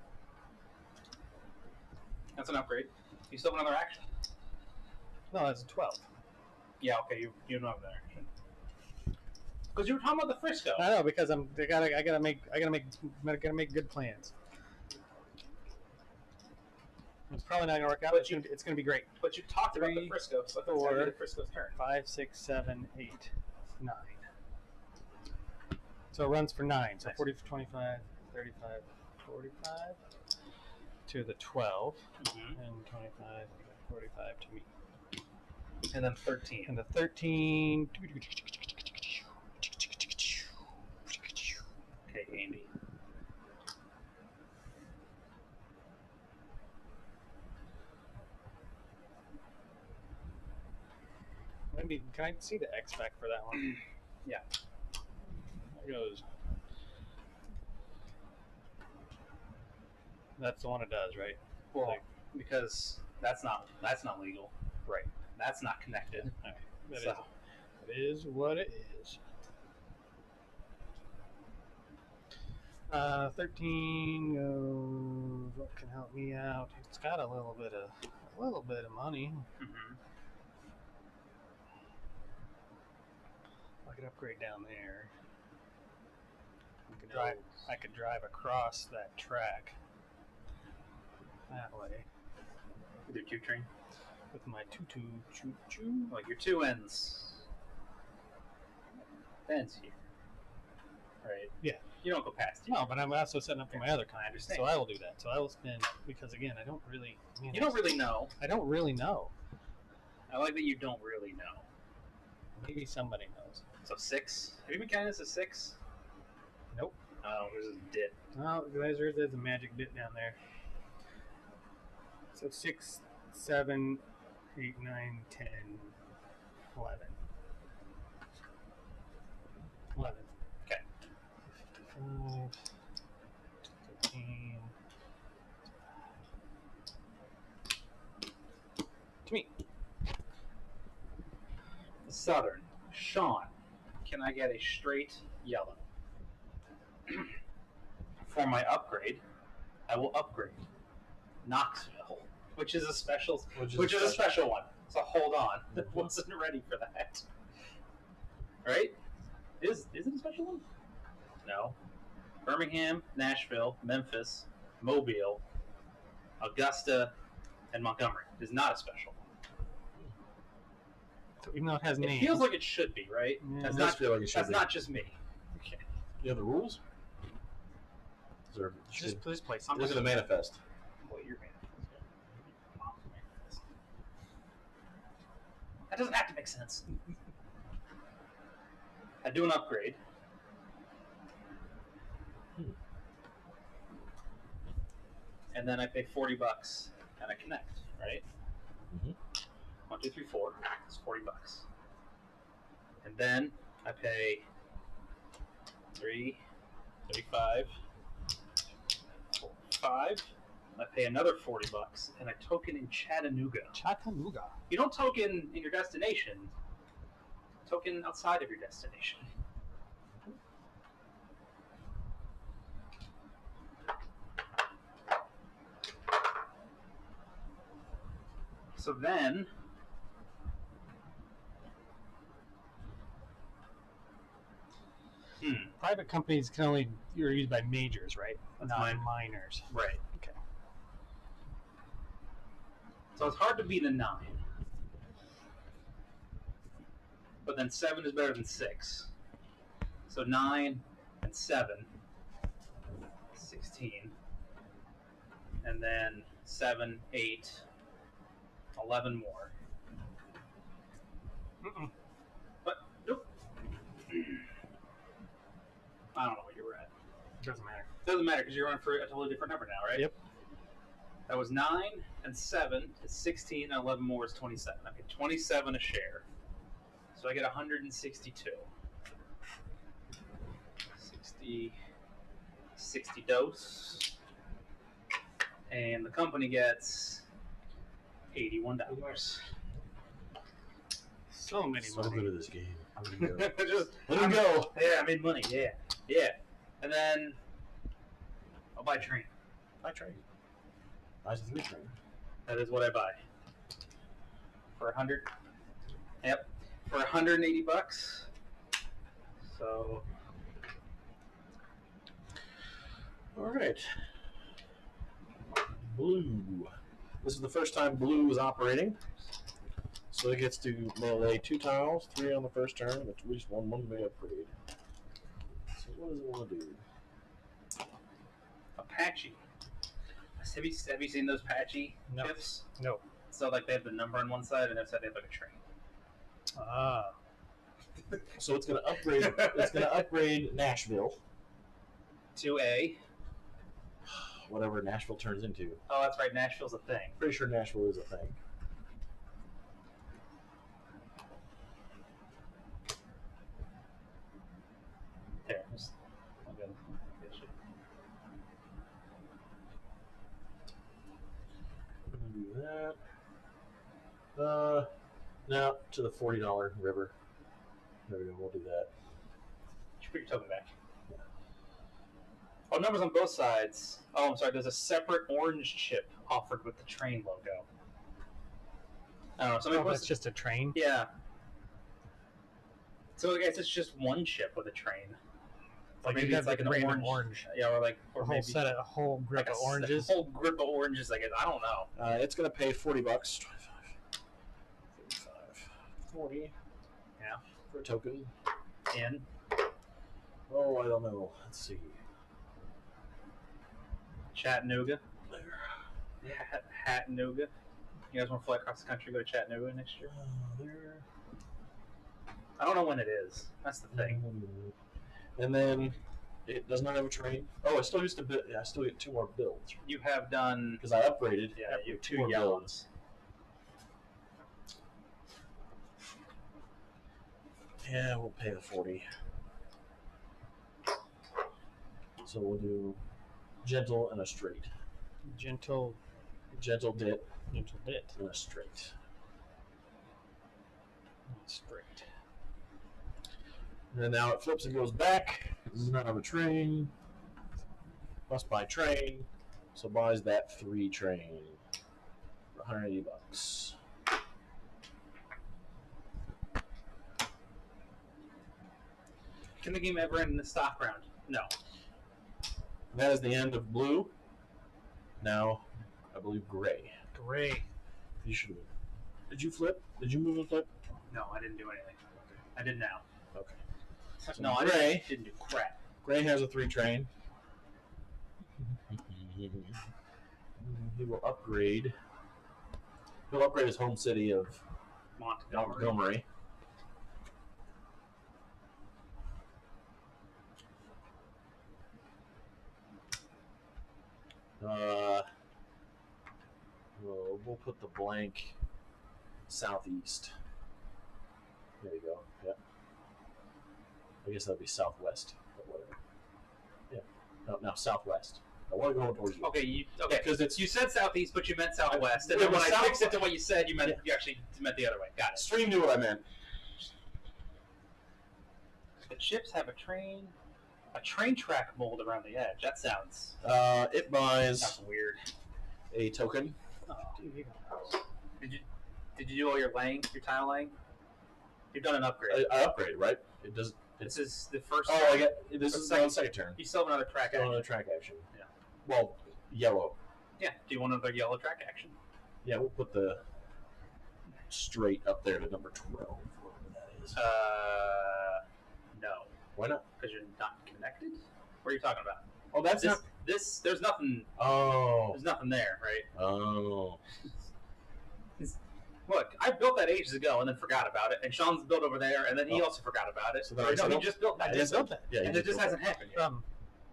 That's an upgrade. You still have another action? No, that's a 12. Yeah, okay. You don't have another action. Because you were talking about the Frisco. I know because I gotta make good plans. It's probably not gonna work out. But It's gonna be great. But you talked about the 3, Frisco, so that's 4, gotta be the Frisco's turn. 5, 6, 7, 8, 9. So it runs for 9. So Nice. 40 for 25, 35, 45 to the 12, Mm-hmm. and 25, 45 to me. And then 13. And the 13. Okay, Andy. Maybe can I see the X spec for that one? Yeah. There goes. That's the one it does, right? Well, Like- because that's not legal. Right. That's not connected. Okay. That So, is what it is. 13 goes. What can help me out? It's got a little bit of money. mhm. I could upgrade down there. I could drive across that track that way With your tube train. with my tutu choo choo. Like your two ends. Ends here. Right. Yeah. You don't go past here. No, but I'm also setting up for my other kind. I understand. So I will do that. So I will spend because again, I don't really. Man, You don't really know. I don't really know. I like that you don't really know. Maybe somebody knows. So 6. Have you been counting this as 6? Nope. Oh, there's a dit. Oh, there's a magic bit down there. So 6, 7, 8, 9, 10, 11. 11. Okay. 5, 13. To me. Southern. Shawn. Can I get a straight yellow? For my upgrade, I will upgrade Knoxville, which is a special, which is a special one. So hold on, wasn't ready for that. Right? Is it a special one? No. Birmingham, Nashville, Memphis, Mobile, Augusta, and Montgomery is not a special one. So even though it has It names. feels like it should be, right? Yeah. That's It not. does feel like it should That's be. not just me. Okay. You have the rules? Is there, just play I'm look at the manifest. Boy, you're man. That doesn't have to make sense. I do an upgrade. And then I pay $40 and I connect, right? Mhm. 1, 2, 3, 4. It's $40. And then I pay 3, 35, 4, 5. I pay another $40 and I token in Chattanooga. Chattanooga. You don't token in your destination. Token outside of your destination. So then, Private companies can only you're used by majors, right? That's Not mine. minors. right. Okay. So it's hard to beat a 9. But then 7 is better than 6. So 9 and 7, 16. And then 7, 8, 11 more. But, nope. I don't know what you were at. Doesn't matter. Doesn't matter because you're on for a totally different number now, right? Yep. That was 9 and 7 is 16 and 11 more is 27. I get 27 a share. So I get 162. 60 dose. And the company gets $81. So many So money. good at this game. Let Just, him go. yeah, I made money. Yeah. Yeah. And then I'll buy a train. I train. Buys a 3 train. That is what I buy. For 100. Yep. For $180. So All right. Blue. This is the first time Blue is operating. So it gets to melee 2 tiles, 3 on the first turn, at least one may upgrade. So what does it want to do? Apache. Have you seen those Apache No. chips? No. So like they have the number on one side and the other side they have like a train. Ah. So it's going to upgrade. It's going to upgrade Nashville, To a. whatever Nashville turns into. Oh, that's right. Nashville's a thing. Pretty sure Nashville is a thing. There. I'm gonna get you. We're going to do that. Now to the $40 river. There we go. We'll do that. You put your token back. Oh, numbers on both sides. Oh, I'm sorry. There's a separate orange chip offered with the train logo. I don't know. Somebody Oh, wants that's just a train? Yeah. So I guess it's just one chip with a train. Or Like maybe you it's have like the an random orange. Yeah, or like A or whole maybe set of a whole grip like of oranges. A whole grip of oranges. I guess I don't know. It's going to pay $40. 25, 35, 40. Yeah. For a token. In Oh, I don't know. Let's see. Chattanooga. There. Hattanooga. You guys want to fly across the country, go to Chattanooga next year? There. I don't know when it is. That's the thing. And then it does not have a train. Oh, I still used to build. Yeah, I still get 2 more builds You have done. because I upgraded. Yeah, you have 2 more yellows. Yeah, we'll pay the 40. So we'll do gentle and a straight. Gentle Gentle dit bit. and a straight. Straight. And then now it flips and goes back. Does not have a train. Must buy train. So buys that 3 train for $180. Can the game ever end in the stock round? No. That is the end of blue. Now, I believe gray. Great. You should have. Did you flip? Did you move and flip? No, I didn't do anything. I did now. Okay. So No, I gray. didn't do crap. Gray has a 3 train. He will upgrade. He'll upgrade his home city of Montgomery. We'll put the blank southeast. There you go. Yep. I guess that'd be southwest, but whatever. Yeah. No, southwest. I want to go towards you. Okay, Because it's you said southeast, but you meant southwest, and It then when was I fixed it to south- what you said, you meant Yeah. you actually meant the other way. Got it. Stream knew what I meant. The chips have a train track mold around the edge. That sounds It buys sounds weird. a token. Oh. Did you do all your tile laying? You've done an upgrade. I upgraded, right? It does. This is the first. Oh, I get. This The is second- the second turn. You still have another track Still on action. a track action. Yeah. Well, yellow. Yeah. Do you want another yellow track action? Yeah, we'll put the straight up there to number 12. Whatever that is. No, Why not? because you're not connected. What are you talking about? Oh, that's This, not. this. There's nothing. Oh. There's nothing there, right? Oh. Look, I built that ages ago and then forgot about it, and Shawn's built over there, and then he also forgot about it. So So that- no, he just built that. I just built that. Yeah, you and it just built hasn't happened yet.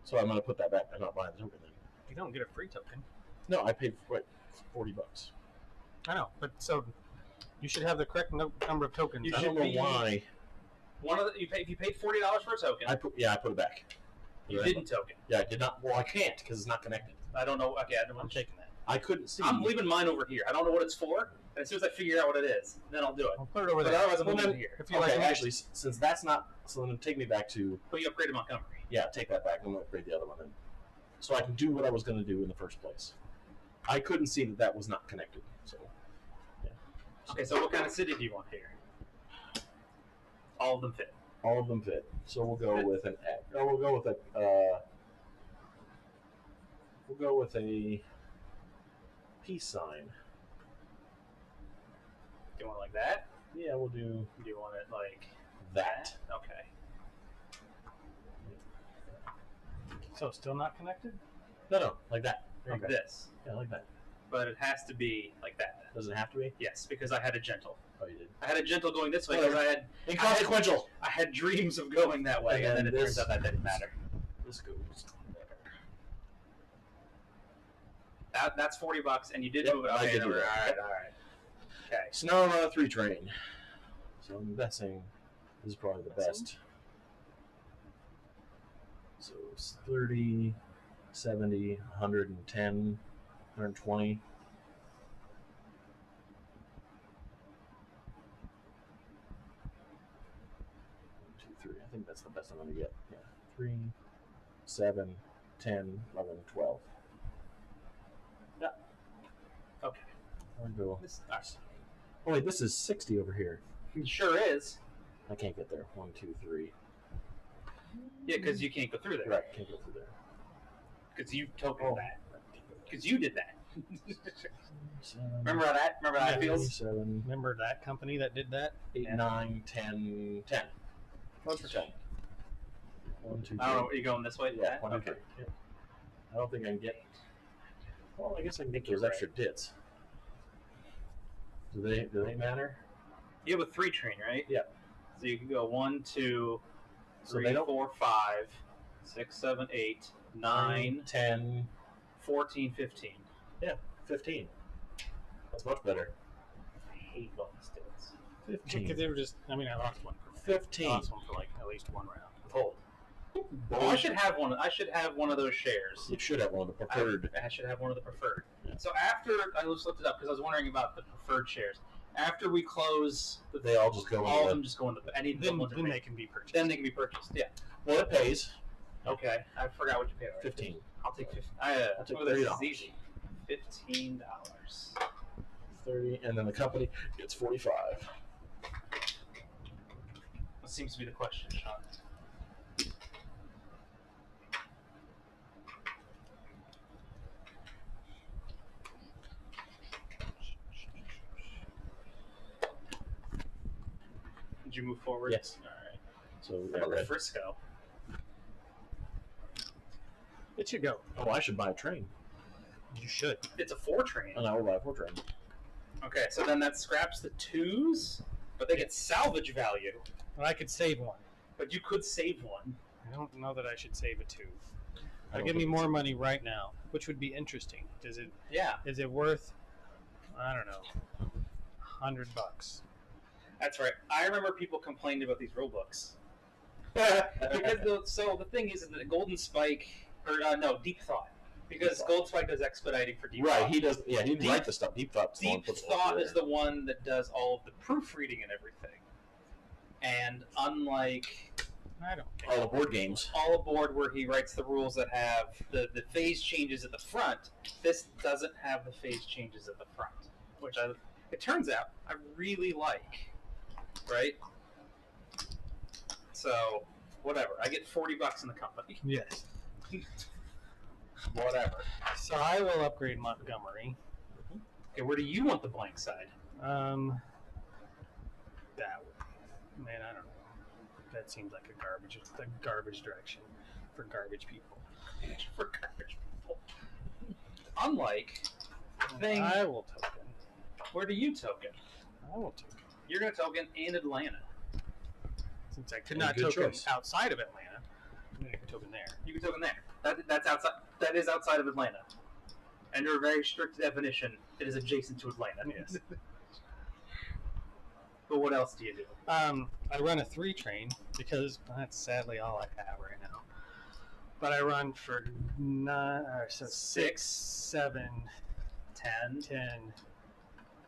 So I'm gonna put that back. I'm not buying the token then. You don't get a free token. No, I paid what, $40. I know, but so you should have the correct number of tokens. You I should don't know be- why. If you paid $40 for a token, I put it back. you didn't token. Yeah, I did not. Well, I can't because it's not connected. I don't know. Okay, I'm taking that. I couldn't see. I'm leaving mine over here. I don't know what it's for, and as soon as I figure out what it is, then I'll do it. I'll put it over But there. otherwise, I'm Well, leaving then- it here. If you Okay, like, actually, since that's not, so then take me back to, But you upgraded Montgomery. yeah, take that back. I'm gonna upgrade the other one then, so I can do what I was gonna do in the first place. I couldn't see that was not connected. So, yeah. Okay, so what kind of city do you want here? All of them fit. All of them fit. So we'll go with an. No, we'll go with a. We'll go with a peace sign. Do you want it like that? Yeah, we'll do Do you want it like that. Okay. so still not connected? No, like that. Like Okay. this. Yeah, like that. But it has to be like that. Does it have to be? Yes, because I had a gentle. Oh, you did. I had a gentle going this way Oh, because Inconsequential. I had dreams of going that way, and then it turns out that didn't matter. This goes there. That's $40, and you did Yep, move it. I Okay, did do that. all right. Okay. Sonoma 3 train. So I'm guessing this is probably the best. So it's 30, 70, 110, 120. Two, three. I think that's the best I'm going to get. Yeah. 3, 7, 10, 11, 12. Yeah. Okay. I'll go. This Oh, wait, this is 60 over here. it sure is. I can't get there. 1, 2, 3. Yeah, because you can't go through there. Right, can't go through there. Because you tokened Oh. that. Because you did that. 7, Remember that? Remember how that feels? 7, Remember that company that did that? 8, Yeah. 9, 10, 10. Close for 10. 1, 2, 3. I don't know. Are you going this way? Yeah, 1, 2, Okay. 3. Yeah. I don't think I can get. Well, I guess I can get You're those extra dits. Do they matter? You have a 3 train, right? Yeah. So you can go 1, 2, So 3, they don't- 4, 5, 6, 7, 8, 9, 10, 14, 15. 15. That's much better. I hate bonus stats. 15. Because they were just. I mean, I lost one. I 15. lost one for like at least one round. Cold. Oh, I should have one. I should have one of those shares. You should have one of the preferred. I should have one of the preferred. Yeah. So after I just looked it up because I was wondering about the preferred shares. After we close, They all just go all of in. them just go into any Then ones they can be purchased. then they can be purchased. Yeah. Well, it pays. Okay. I forgot what you paid. already. 15. I'll take 15. I'll take this is $30. easy. $15. 30, and then the company gets 45. What seems to be the question, Shawn? Did you move forward? Yes. All right. So we How got about red. Frisco? It should go. Oh, I should buy a train. You should. It's a 4 train. And I will buy a 4 train. Okay, so then that scraps the 2s, but they get salvage value. Well, I could save one. But you could save one. I don't know that I should save a 2. I don't Give me think more money right now, which would be interesting. Yeah, Is it worth? I don't know. $100. that's right. I remember people complaining about these rule books. So the thing is that the Golden Spike, or no, Deep Thought. Because Deep Thought. Gold Spike does expediting for Deep Right, Thought. he does. Yeah, he didn't Deep- write the stuff. Deep Thought's the one Deep who puts it Thought all is the one that does all of the proofreading and everything. And unlike I don't care. all the board games. All Aboard, where he writes the rules that have the phase changes at the front, this doesn't have the phase changes at the front, which it turns out I really like. Right? So, whatever. I get $40 in the company. Yes. Whatever. So I will upgrade Montgomery. Okay, where do you want the blank side? That one. Man, I don't know. That seems like the garbage direction for garbage people. For garbage people. Unlike thing. I will token. Where do you token? I will token. You're going to token in Atlanta. Since I could not token outside of Atlanta, I'm going to token there. You can token there. That's outside. That is outside of Atlanta. Under a very strict definition, it is adjacent to Atlanta. Yes. But what else do you do? I run a 3 train because that's sadly all I have right now. But I run for 6, 7, 10,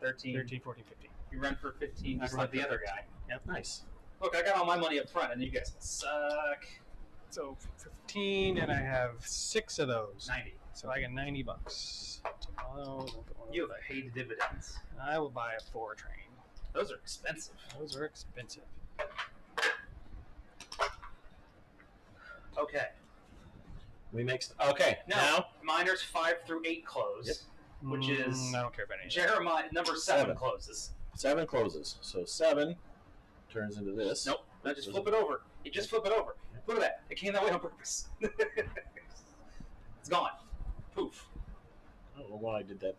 13, 14, 15. You run for 15, just like the other guy. Yep. Nice. Look, I got all my money up front, and you guys suck. So 15, and I have 6 of those. 90. So I get $90. Tomorrow, You have paid dividends. I will buy a 4 train. Those are expensive. Those are expensive. Okay. Okay. Now, minors 5 through 8 close, Yep. which is I don't care about any of that. Jeremiah number 7 7. closes. 7 closes. So 7 turns into this. Nope. Now just flip it over. You just flip it over. Look at that. It came that way on purpose. It's gone. Poof. I don't know why I did that.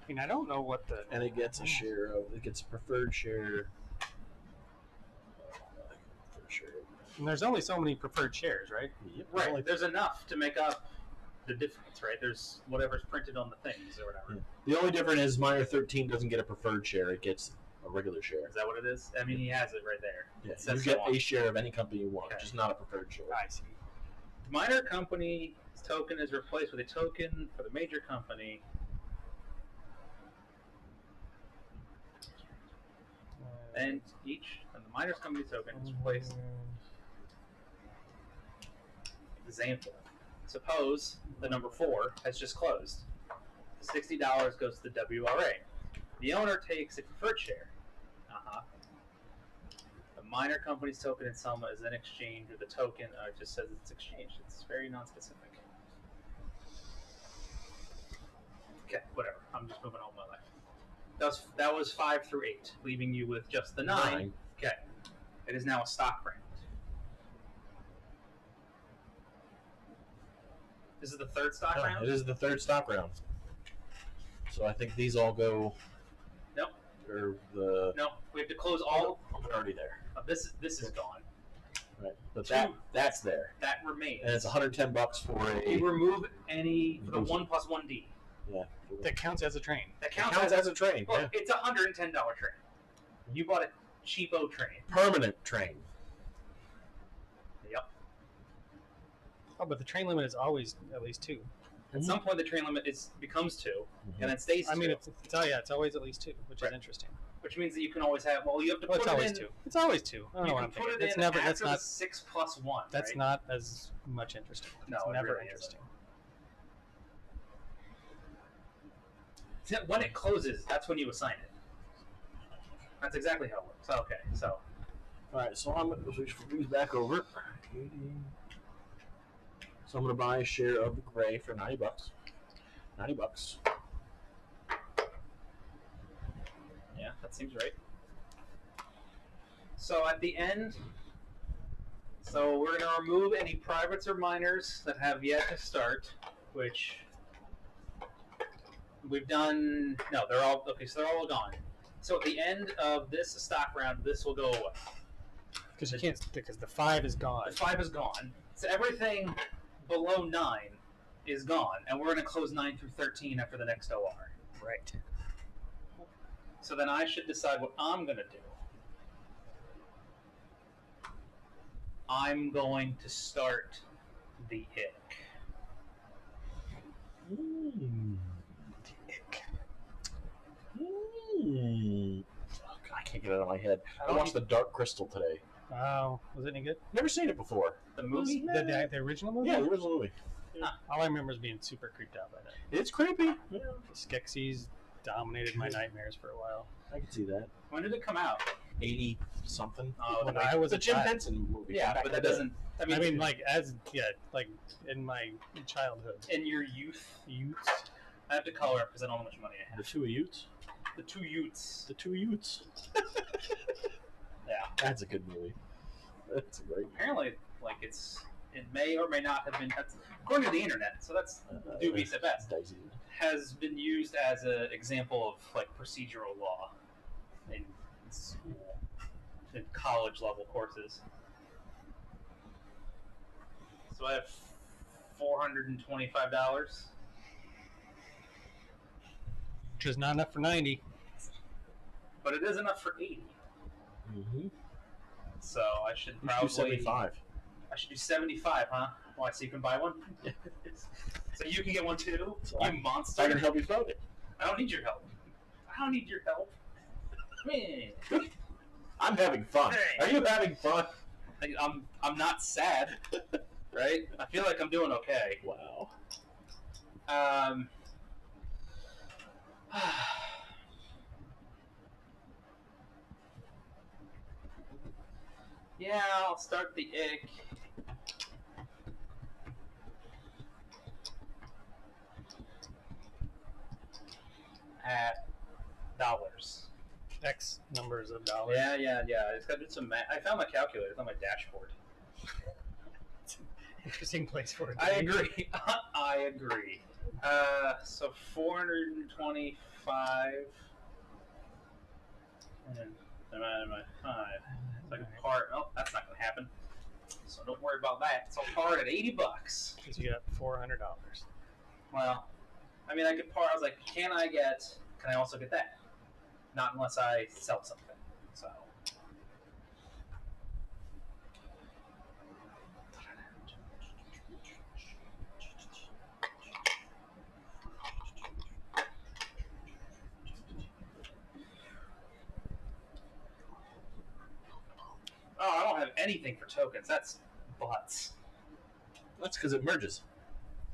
I mean, I don't know what the... And it gets a share of. It gets a preferred share. And there's only so many preferred shares, right? Yep. Right. There's enough to make up the difference, right? There's whatever's printed on the things or whatever. The only difference is minor 13 doesn't get a preferred share. It gets a regular share. Is that what it is? I mean, he has it right there. Yeah, It says you so get on. a share of any company you want, Okay. just not a preferred share. I see. Minor company's token is replaced with a token for the major company. And the minor's company token is replaced. Example. Suppose the number 4 has just closed. The $60 goes to the WRA. The owner takes a preferred share. The minor company's token in Selma is then exchanged with the token. It just says it's exchanged. It's very non-specific. Okay, whatever. I'm just moving on with my life. That was 5 through 8, leaving you with just the 9. Okay. It is now a stock round. This is the third stock round? It is the third stock round. So I think these all go. Nope. Or the. No, we have to close all. They're already there. This is gone. Right. But 2. that's there. That remains. And it's $110 for a. You remove any for the 1 plus 1D. Yeah. That counts as a train. That counts as a train. Look, Yeah. it's a $110 train. You bought a cheapo train. Permanent train. Yep. Oh, but the train limit is always at least 2. At some point, the train limit becomes 2, and then stays 2. I mean, it's always at least 2, which is interesting. Which means that you can always have. Well, you have to put it's it always in. 2. It's always 2. I don't know You what can I'm put thinking. it It's in never. after That's not. the 6 plus 1. That's right? not as much interesting. No, it's it never really interesting. When it closes, that's when you assign it. That's exactly how it works. Okay, so. All right, so I'm going to switch these back over. So I'm going to buy a share of the gray for $90. $90. Yeah, that seems right. So at the end, so we're going to remove any privates or minors that have yet to start, which we've done. No, they're all okay. So they're all gone. So at the end of this stock round, this will go away. Because you can't. Because the 5 is gone. The 5 is gone. So everything below 9 is gone, and we're going to close 9 through 13 after the next OR. Right. So then I should decide what I'm going to do. I'm going to start the ick. Ick. I can't get it out of my head. I watched The Dark Crystal today. Oh, was it any good? Never seen it before. The movie? The original movie? Yeah, the original movie. All I remember is being super creeped out by that. It's creepy. Yeah. The Skeksis dominated my nightmares for a while. I can see that. When did it come out? 80 something. When I was the a Jim child. Henson movie. Yeah, back but in that the day. doesn't. I mean, like in my childhood. in your youth. Youth. I have to color up because I don't know how much money I The have. two Utes. The two Utes. The two Utes. Yeah. That's a good movie. That's great. Apparently, like it may or may not have been. That's, according to the internet, so that's dubious at best. Dicey. Has been used as an example of like procedural law in school, in college level courses. So I have $425. Which is not enough for 90. But it is enough for 80. Mm-hmm. So I should You should probably do 75. I should do 75, huh? Why? So you can buy one. So you can get one too. So You I can monster! help you vote it. I don't need your help. I don't need your help. Man. I'm having fun. Hey. Are you having fun? I'm not sad, right? I feel like I'm doing okay. Wow. Yeah, I'll start the ick. At dollars. X numbers of dollars. Yeah. I just got to do some math. I found my calculator. It's on my dashboard. Interesting place for it. I agree. I agree. So 425 and divided by 5. So I can part. Oh, that's not going to happen. So don't worry about that. So I'll part at $80. Because you got $400. Well, I mean, I could part. I was like, can I also get that? Not unless I sell something. So. Oh, I don't have anything for tokens. That's butts. That's because it merges.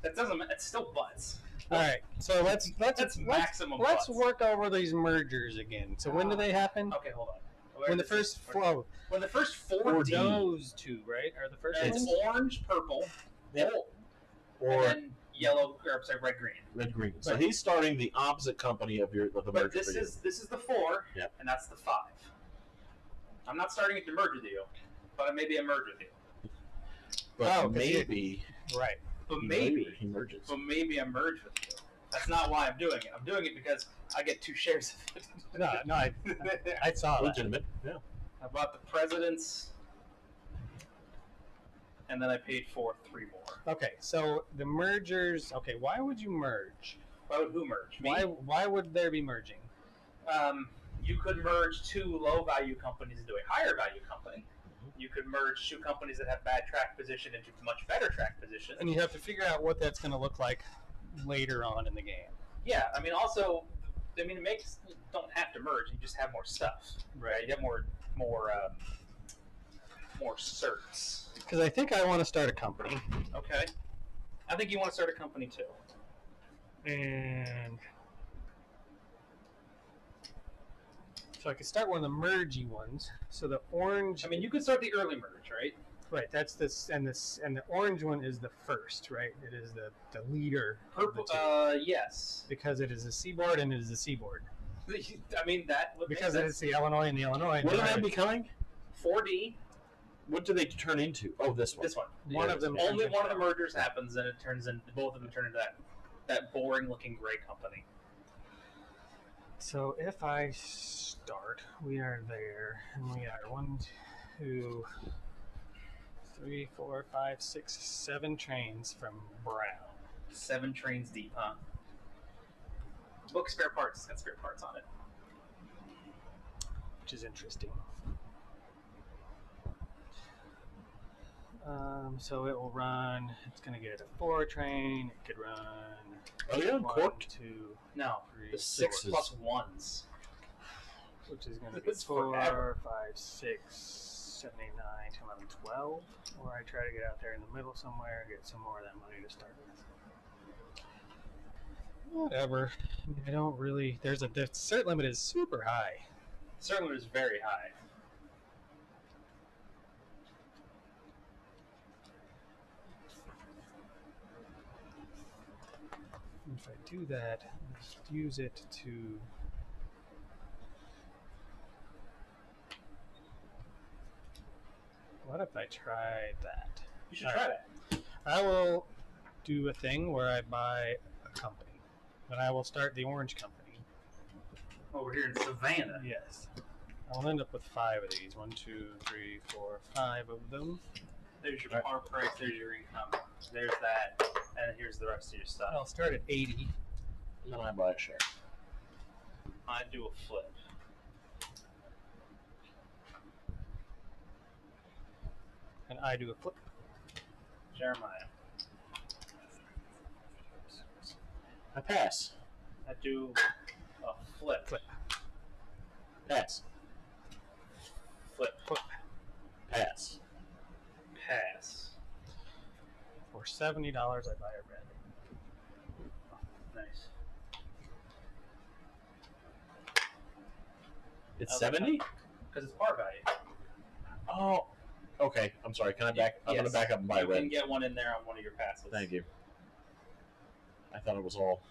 That doesn't. It's still butts. All right, so let's maximum let's butts. work over these mergers again. So when do they happen? Okay, hold on. When the first flow. When the first four Or D. those two, right? Are the first It's ones? orange, purple, Yep. and Or then yellow, or sorry, red, green. red green. So Right. he's starting the opposite company of the But merger. this for you. is the 4, Yep. and that's the 5. I'm not starting it to merge with you, but maybe I merge with you. But Oh, 'cause maybe Right. But he maybe merges. I merge with you. That's not why I'm doing it. I'm doing it because I get 2 shares of it. No, I saw that. Legitimate. Yeah. I bought the president's, and then I paid for 3 more. Okay, so the mergers. Okay, why would you merge? Why would who merge? Me? Why would there be merging? You could merge 2 low-value companies into a higher-value company. You could merge 2 companies that have bad track position into much better track position. And you have to figure out what that's going to look like later on in the game. Yeah, I mean, also, it makes you don't have to merge. You just have more stuff, right? You have more certs. Because I think I want to start a company. Okay. I think you want to start a company too. And so I could start one of the mergey ones. So the orange. I mean, you could start the early merge, right? Right, that's this, and the orange one is the first, right? It is the leader. Purple. Of the two. Yes. Because it is a seaboard and it is a seaboard. I mean that. Would Because make it is the Illinois and the Illinois. What are they becoming? 4D. What do they turn into? Oh, this one. This one. One of them. Only turns one of the into- mergers happens, and it turns in both of them turn into that boring-looking gray company. So if I start, we are there, and we are 1, 2, 3, 4, 5, 6, 7 trains from Brown. 7 trains deep, huh? Book spare parts. It's got spare parts on it. Which is interesting. So it will run. It's going to get a 4 train. It could run. Oh yeah, 1, corked. 2, No, 3, the 6 4. plus 1s. which is going to It's be 4, forever. 5, 6, 7, 8, 9, 10, 11, 12. Or I try to get out there in the middle somewhere and get some more of that money to start with. Whatever. I mean, I don't really. The cert limit is super high. Certainly is very high. If I do that, let's use it to. What if I tried that? You should try that. I will do a thing where I buy a company. Then I will start the orange company. Over here in Savannah. Yes. I'll end up with 5 of these. 1, 2, 3, 4, 5 of them. There's your par price, there's your income. There's that, and here's the rest of your stuff. I'll start at 80. And then I buy a share. I do a flip. And I do a flip. Jeremiah. I pass. I do a flip. Flip. Pass. Flip. Flip. Pass. Pass. For $70, I buy a red. Nice. It's 70? Because it's par value. Oh, okay. I'm sorry. Can I back? I'm going to back up and buy you red. You can get one in there on one of your passes. Thank you. I thought it was all.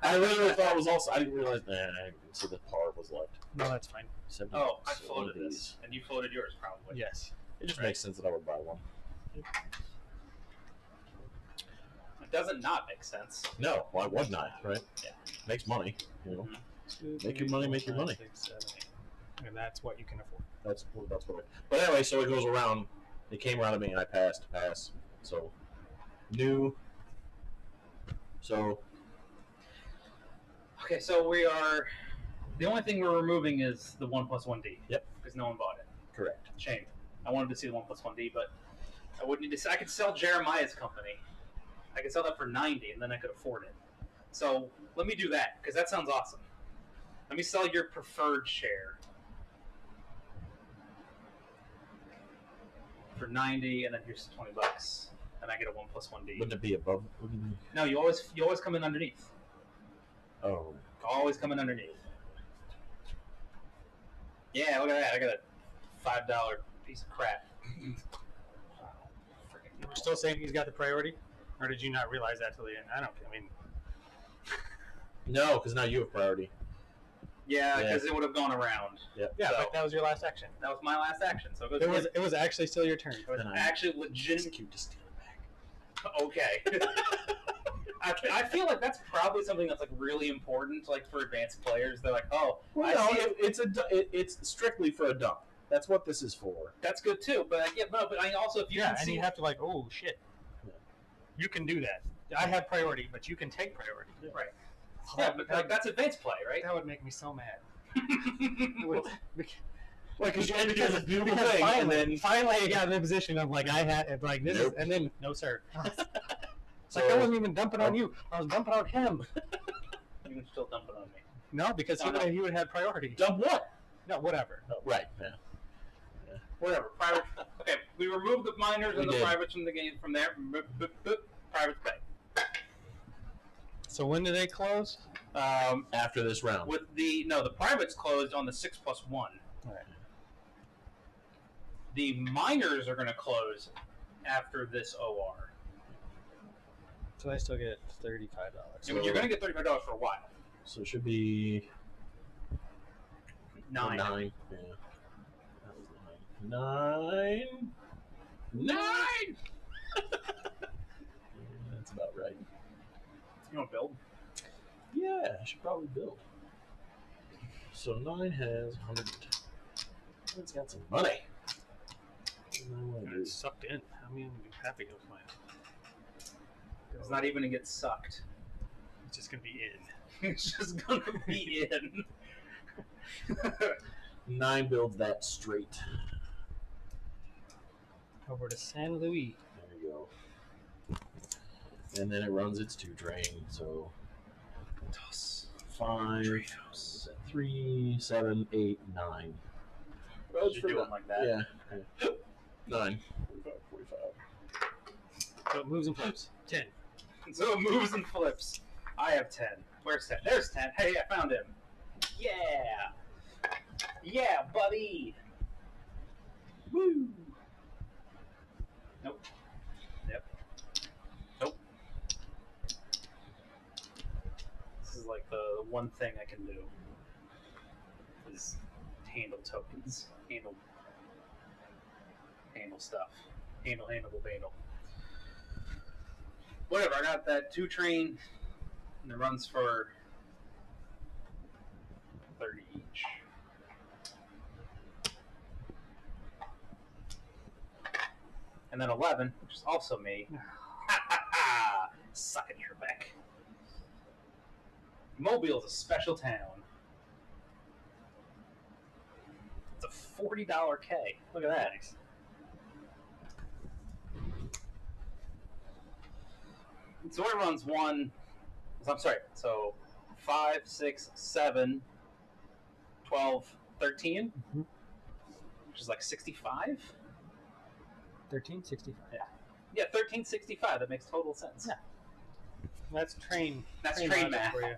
I literally thought it was all. I didn't realize. I didn't see the par was left. No, that's fine. 70 Oh, I bucks. floated this. And you floated yours, probably. Yes. It just makes sense that I would buy one. It doesn't not make sense. No, why would not? Right? Yeah. Makes money. You know. 2, Make your money, make your money. 6, 7, 8. And that's what you can afford. That's what. But anyway, so it goes around. It came around to me, and I passed. Pass. So new. So. Okay, so we are. The only thing we're removing is the 1+1D. Yep. Because no one bought it. Correct. Shame. I wanted to see the 1+1D, but I wouldn't need to. I could sell Jeremiah's company. I could sell that for 90, and then I could afford it. So let me do that because that sounds awesome. Let me sell your preferred share for 90, and then here's $20, and I get a 1+1D. Wouldn't it be above? No, you always come in underneath. Oh. Always come in underneath. Yeah, look at that. I got a $5 piece of crap. We're still saying he's got the priority? Or did you not realize that till the end? I mean... No, because now you have priority. Yeah, because it would have gone around. Yep. Yeah, So- but that was your last action. That was my last action. So it goes It was actually still your turn. It was Then I- actually legit. Cute to steal it back. Okay. I feel like that's probably something that's like really important, like for advanced players. They're like, oh, Well, I no, see it's strictly for a dump. That's what this is for. that's good too. But but I also if you Yeah, can and see, you have to oh shit. Yeah. You can do that. I have priority, but you can take priority. right. Yeah, but like that's advanced play, right? That would make me so mad. Well, because you ended as a beautiful Because thing, and then finally I got in the position of like I had like this Nope. is, and then no sir. It's So- like I wasn't even dumping on you. I was dumping on him. You can still dump it on me. No, because he would have had priority. dump what? No, whatever. Right. Yeah. Whatever. Private. Okay, we removed the minors and We the did. privates from the game. From there, privates pay. So when do they close? After this round. With the privates closed on the 6+1. All right. The minors are going to close after this OR. So I still get $35. So you're going to get $35 for a while. So it should be 9. 9. Yeah. That was 9. 9. That's about right. You want to build? Yeah, I should probably build. So 9 has 100. It's got some money. What do I want to do? It's sucked in. I mean, I'm happy with mine. It's not even going to get sucked. It's just gonna be in. It's just going to be in. 9 builds that straight. Over to San Luis. There you go. And then it runs its 2 drain. So Toss. 5, Draytos. 3, 7, 8, 9. Roads Should do it like that. Yeah. 9. 45. So it moves and flips. 10. So it moves and flips. I have 10. Where's 10? There's 10. Hey, I found him. Yeah. Yeah, buddy. Woo. Nope. Yep. Nope. one thing I can do is handle tokens, handle stuff, handleable banal. Whatever. I got that 2 train, and it runs for 30 each. And then 11, which is also me. Suck it, Trebek. Mobile is a special town. It's a $40 K. Look at that. Nice. So it runs 1. I'm sorry. So 5, 6, 7, 12, 13, which is like 65. 1365. Yeah, 1365. That makes total sense. Yeah. That's train. That's train logic math. for you.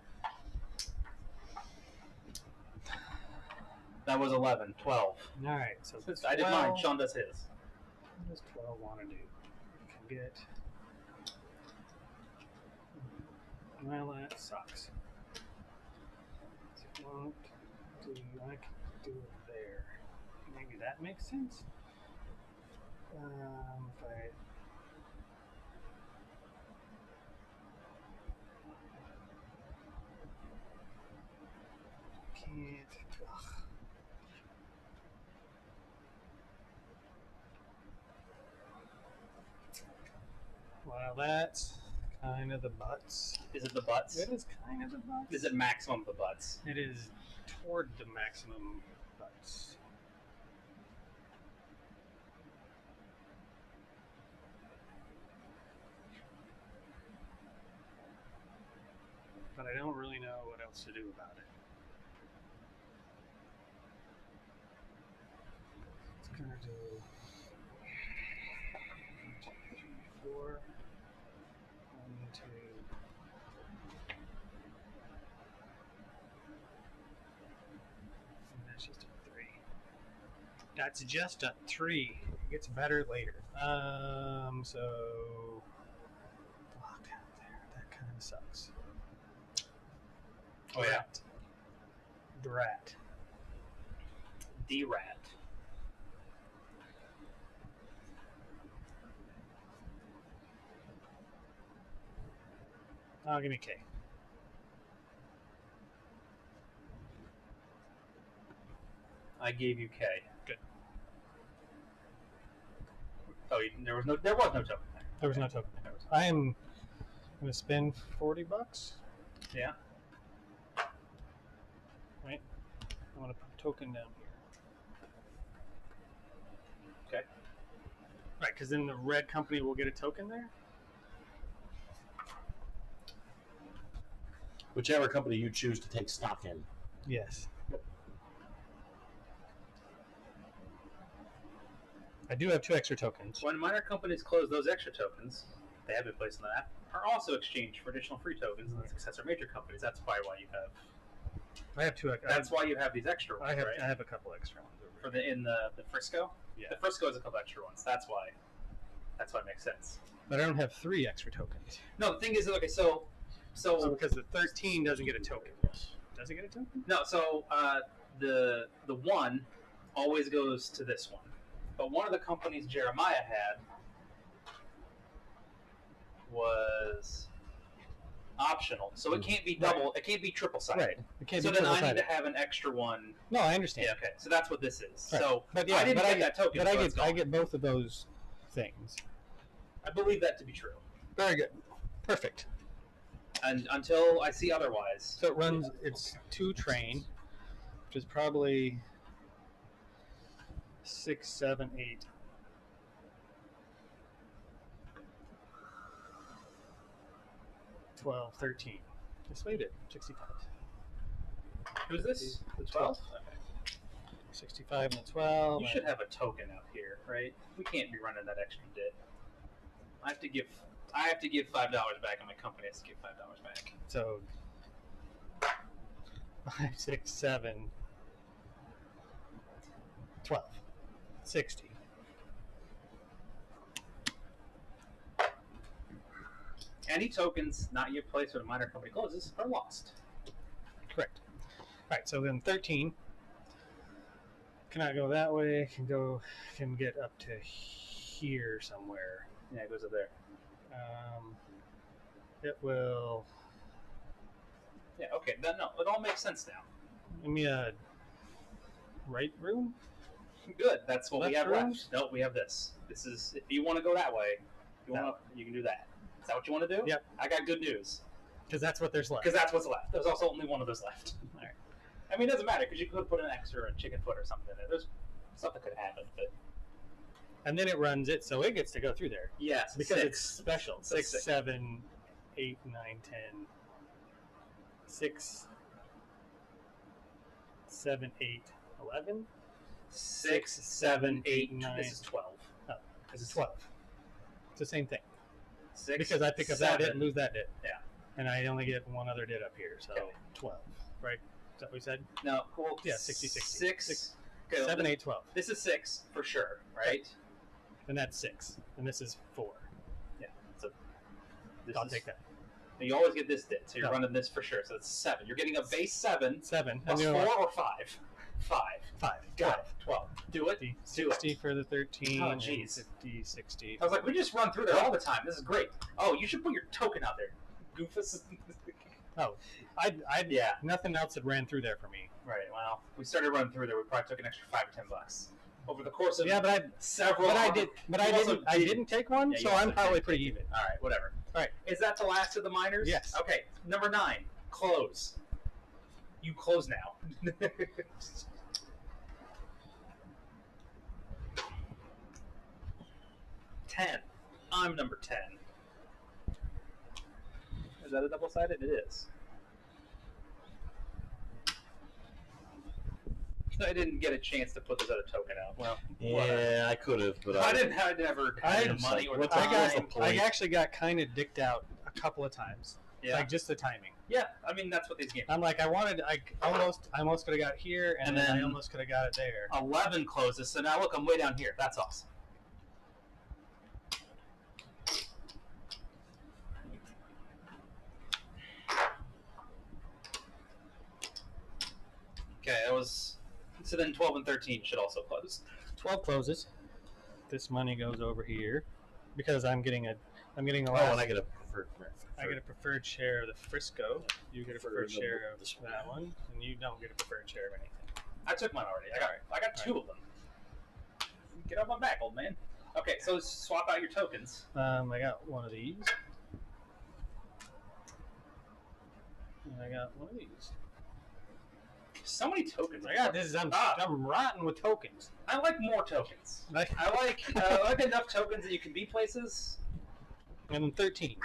That was 11, 12. All right. So I did mine. Shawn does his. What does 12 want to do? Can get. Well, that sucks. I can do it there. Maybe that makes sense. If I can't. Ugh. Well, that's kind of the butts. Is it the butts? It is kind of the butts. Is it maximum the butts? It is toward the maximum butts. But I don't really know what else to do about it. It's gonna do 1, 2, 3, 4. 1, 2. And that's just a 3. That's just a 3. It gets better later. So blocked out there. That kind of sucks. Oh yeah. Drat. D-rat. Oh, give me K. I gave you K. Good. Oh, there was no token there. There was no token. I am going to spend $40. Yeah. Right? I want to put a token down here. Okay. Right, because then the red company will get a token there? Whichever company you choose to take stock in. Yes. I do have 2 extra tokens. When minor companies close, those extra tokens they have been placed on the app are also exchanged for additional free tokens in the successor major companies. That's probably why you have. I have 2 extra. That's why you have these extra ones, right? I have a couple extra ones over For the Frisco. Yeah. The Frisco has a couple extra ones. That's why. That's why it makes sense. But I don't have 3 extra tokens. No, the thing is, okay, so because the 13 doesn't get a token. Does it get a token? no, so the 1 always goes to this one, but one of the companies Jeremiah had was optional, so it can't be double. It can't be triple sided. Right. It can't So be then I need triple-sided. to have an extra one. No, I understand. Yeah. Okay. So that's what this is. Right. So But yeah, I didn't but get that token. But so I get both of those things. I believe that to be true, Very good. Perfect. and until I see otherwise. So it runs, it's 2 train, which is probably 6, 7, 8. $12, $13. Just wait it. 65. Who's this? The 12. 12. 65 and the 12. You should have a token out here, right? We can't be running that extra bit. I have to give $5 back, and my company has to give $5 back. So 5, 6, 7, 12, 60. Any tokens not yet placed when a minor company closes are lost. Right, so then 13 cannot go that way. Can get up to here somewhere. Yeah, it goes up there. It will. Yeah, okay. No, it all makes sense now. Give me a right room. Good. That's what we Left have room? left. No, we have this. This is if you want to go that way, you can do that. Is that what you want to do? Yep. I got good news. Because that's what there's left. Because that's what's left. There's also only one of those left. All right. I mean, it doesn't matter because you could put an extra or a chicken foot or something in there. There's something could happen, but And then it runs it, so it gets to go through there. yes, Because six. it's special. So 6, six. 7, 8, 9, 10. 6, 7, 8, 11. 6, 7, 8, 9. This is 12. Oh, this is 12. It's the same thing. 6, Because I pick up 7. that dit and lose that dit. Yeah. And I only get one other dit up here, so Okay. 12. Right? Is that what we said? No, cool. Yeah, 60, 60. 6. Okay, 7, this, 8, 12. This is 6 for sure, right? And that's 6. And this is 4. Yeah. So this I'll is, take that. and you always get this dit, so you're No. running this for sure. So it's 7. You're getting a base 7 7. plus and 4 or 5. 5. 5. Got it. 12. Do it. 50, Do it. 60 for the 13. Oh, and jeez. 50, 60. I was like, we just run through there all the time. This is great. Oh, you should put your token out there, Goofus. Oh, Yeah. nothing else had ran through there for me. Right. Well, we started running through there. We probably took an extra $5 or $10 over the course of Yeah, but several. I You also didn't take one, Yeah, you so also I'm probably didn't pretty even. All right. Whatever. All right. Is that the last of the minors? Yes. Okay. Number 9. Close. You close now. 10. I'm number 10. Is that a double-sided? It is. I didn't get a chance to put this other token out. Well, Yeah, I could have, but I never had the just money like, or the what's the time. point? I actually got kind of dicked out a couple of times. Yeah, Like just the timing. yeah. I mean, that's what these games. I'm like, I almost could have got here, and And then I then- almost could have got it there. 11 closes, so now look, I'm way down here. That's awesome. Okay, that was. So then 12 and 13 should also close. 12 closes. This money goes over here because I'm getting a Oh, last. and I get a preferred. I get a preferred share of the Frisco. You get a preferred For the- share of this one. that one, and you don't get a preferred share of anything. I took mine already. I got 2 of them. Get off my back, old man. Okay, so swap out your tokens. I got one of these. And I got one of these. So many tokens. I got this. I'm rotten with tokens. I like more tokens. Like, I like enough tokens that you can be places. and then 13.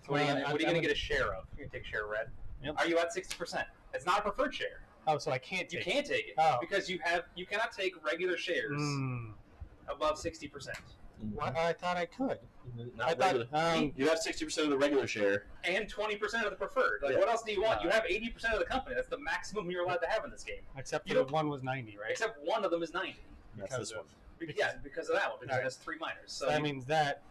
What are you I'm gonna get a share of? You're gonna take a share of red. Yep. Are you at 60%? It's not a preferred share. Oh, so I can't You take can't take it Oh. because you cannot take regular shares above 60%. What? I thought I could. Not I thought. regular. You have 60% of the regular share. And 20% of the preferred. Like, Yeah. what else do you want? You have 80% of the company. That's the maximum you're allowed to have in this game. Except You for the don't- one was 90, right? Except one of them is 90. That's Because this of- one. Because of that one. Because Alright. it has 3 minors. So, that means that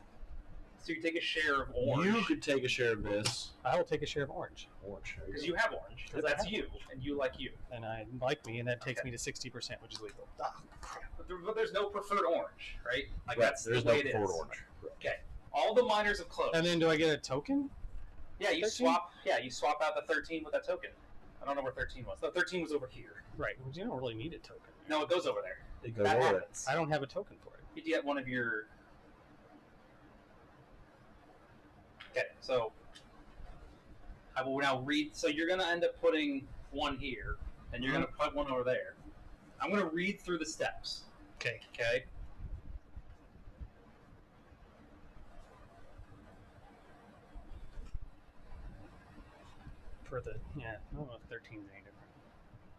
so you take a share of orange. You could take a share of this. I will take a share of orange, Orange. Because you have orange. Because Because I that's have you. And you like you. and I like me, and that takes Okay. me to 60%, which is legal. But there's no preferred orange, right? Like, Right, that's there's the way no it forward is. orange. Okay. All the minors have closed. And then do I get a token? Yeah, you 13? swap. Yeah, you swap out the 13 with that token. I don't know where 13 was. No, 13 was over here. Right. Well, you don't really need a token. No, it goes over there. It goes That over happens. I don't have a token for it. You get one of your. Okay, so I will now read. So you're gonna end up putting one here, and you're gonna put one over there. I'm gonna read through the steps. Okay. Okay. For the I don't know if 13 is any different.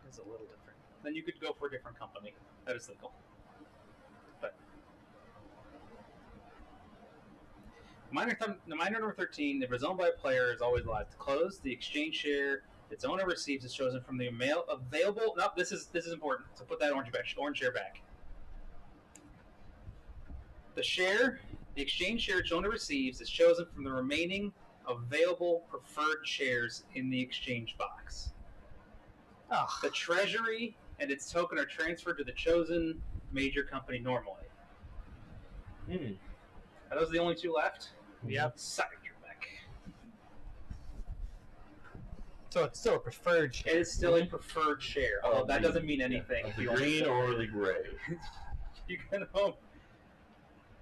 It's a little different. Then you could go for a different company. That is legal. But minor number 13, if it's owned by a player, is always allowed to close. The exchange share its owner receives is chosen from the available. No, this is important. So put that orange share back. The exchange share its owner receives is chosen from the remaining available preferred shares in the exchange box. Oh, The treasury and its token are transferred to the chosen major company normally. Are those the only two left? yep. Suck it, Trebek. So it's still a preferred share. It is still a preferred share, although that doesn't mean anything. The green or the gray. You can hope.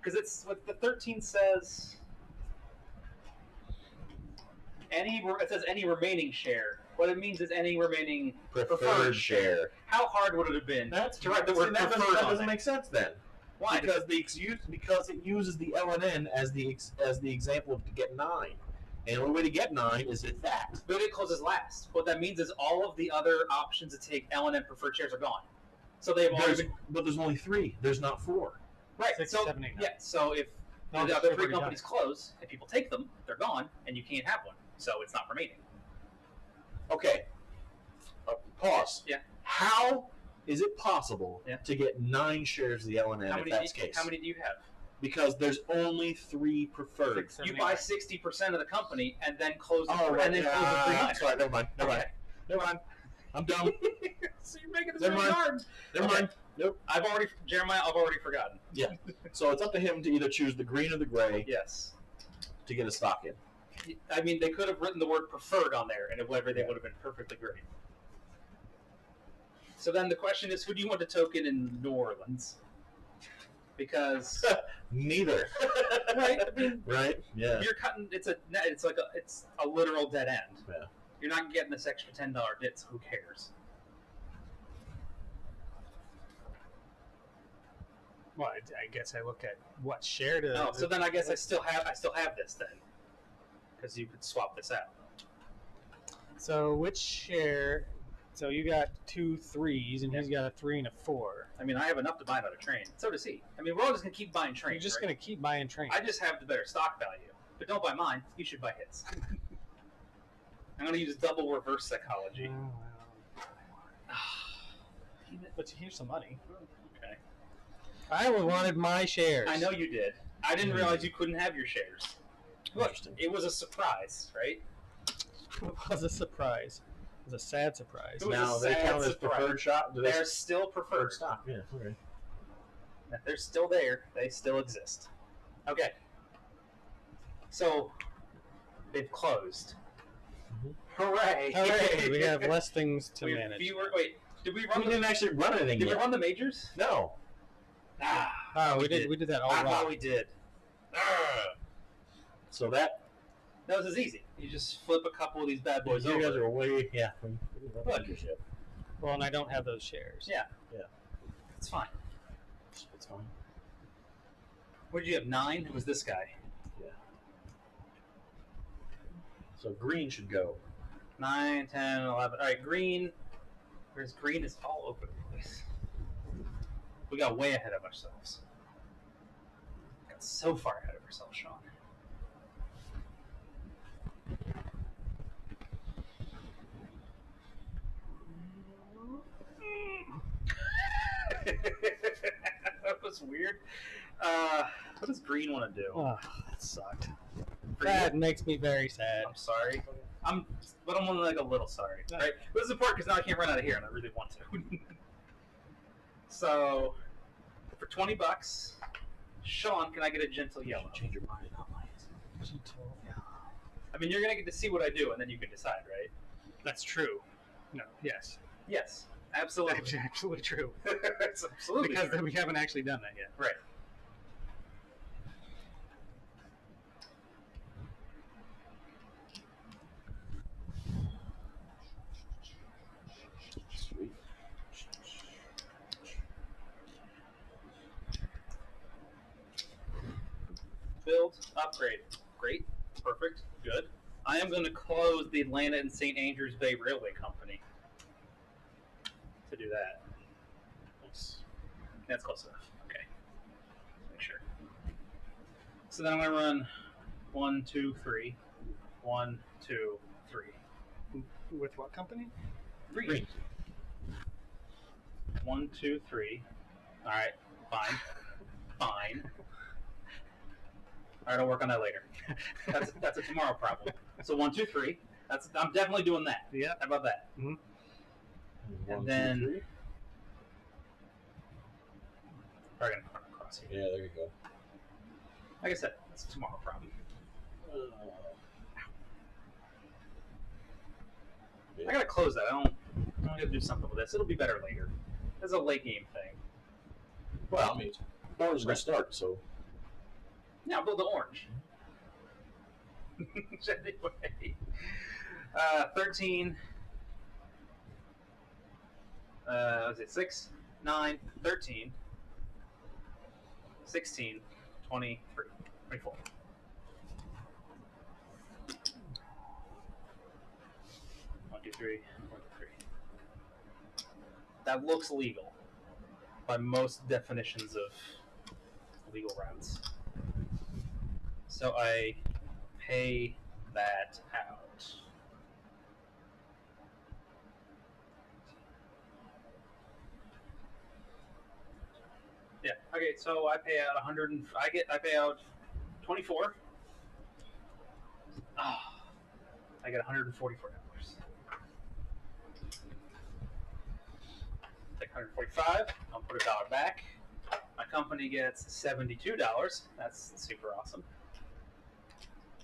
Because it's what the 13 says. It says any remaining share. What it means is any remaining preferred share. How hard would it have been to write the word that preferred on doesn't it? make sense then. Why? Because it uses the LNN as the example to get 9. And the only way to get 9 is hit that. But it closes last. What that means is all of the other options to take LNN preferred shares are gone. So they've already been... But there's only 3. There's not 4. Right. 6, so 7, 8, 9. yeah. So if the other 3 companies close and people take them, they're gone, and you can't have one. So it's not remaining. Okay. Pause. Yeah. How is it possible to get 9 shares of the LNN if that's the case? How many do you have? Because there's only 3 preferred. 6, 7, You 8, buy 9. 60% of the company and then close the Oh, right. and then close the 3 That's right. Never mind. Never mind. I'm dumb. So you're making this Never really mind. hard. Never mind. Nope. I've already forgotten. Yeah. So it's up to him to either choose the green or the gray Yes. to get a stock in. I mean, they could have written the word preferred on there, and everything would have been perfectly great. So then the question is, who do you want to token in New Orleans? Because Neither. right, I mean, Right? Yeah. you're cutting. It's a literal dead end. Yeah. You're not getting this extra $10 bits. Who cares? Well, I guess I look at what share to. No, so then I guess I still have this then, because you could swap this out. So which share? So you got 2 3s, and he's got a 3 and a 4. I mean, I have enough to buy another train. So does he. I mean, we're all just gonna keep buying trains. You're just right? gonna keep buying trains. I just have the better stock value, but don't buy mine. You should buy his. I'm gonna use double reverse psychology. But here's some money. Okay. I wanted my shares. I know you did. I didn't realize you couldn't have your shares. Look, Interesting. it was a surprise, right? It was a surprise. It was a sad surprise. It was Now a they sad count as surprise. preferred shot. They're still preferred. stock. Yeah. Okay. They're still there. They still exist. Okay. So they've closed. Hooray! Hooray! We have less things to We have manage. wait, did we run? We didn't actually run anything Did we yet. run the majors? No. Oh, we did that all I wrong. thought we did. So that That was easy. You just flip a couple of these bad boys you over. guys are way Look. Well, and I don't have those shares. Yeah. Yeah. It's fine. It's fine. What did you have? 9? It was this guy. Yeah. So green should go. 9, 10, 11. All right, green. Where's green is all over the place. We got way ahead of ourselves. Got so far ahead of ourselves, Shawn. That was weird. What does green want to do? Oh, that sucked. For That you? makes me very sad. I'm sorry. But I'm only like a little sorry. Right? But this is important because now I can't run out of here, and I really want to. So, for $20, Shawn, can I get a gentle yellow? Change your mind. I mean, you're gonna get to see what I do, and then you can decide, right? That's true. No. Yes. Yes, absolutely. That's absolutely true. It's absolutely Because true. we haven't actually done that yet. Right. Sweet. Build, upgrade. Great, perfect, good. I am going to close the Atlanta and St. Andrews Bay Railway Company to do that. Nice. That's close enough. Okay. Make sure. So then I'm going to run 1, 2, 3. 1, 2, 3. With what company? Green. 1, 2, 3. All right. Fine. Fine. right, I'll work on that later. That's a tomorrow problem. So 1, 2, 3. I'm definitely doing that. Yeah. How about that? Mm-hmm. One, then- 2, 3. Probably gonna run across here. Yeah, there you go. Like I said, that's a tomorrow problem. Yeah. I gotta close that. I gotta do something with this. It'll be better later. It's a late game thing. Well, I mean, orange gonna start, so Yeah, I'll build the orange. Anyway. 13. Was it 6, 9, 13, 16, 23, 24. One, two, three. That looks legal by most definitions of legal routes. So I pay that out. Yeah. Okay. So I pay out 100. I pay out 24. Ah, I get $144. Take 145. I'll put $1 back. My company gets $72. That's super awesome.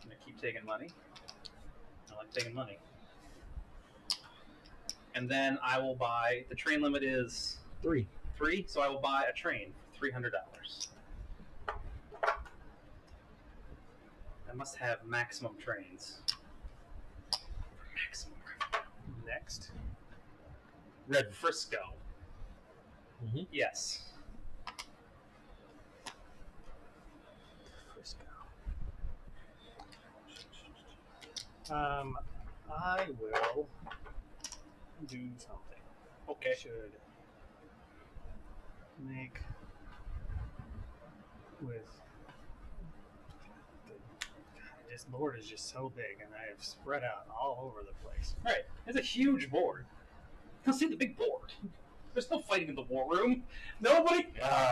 I'm gonna keep taking money. I like taking money. And then I will buy. The train limit is 3. 3, so I will buy a train for $300. I must have maximum trains. Maximum. Next. Red Frisco. Mhm. Yes. Frisco. I will do something. Okay. Should make with this board is just so big, and I have spread out all over the place. Right. It's a huge board. You'll see the big board. There's no fighting in the war room. Nobody.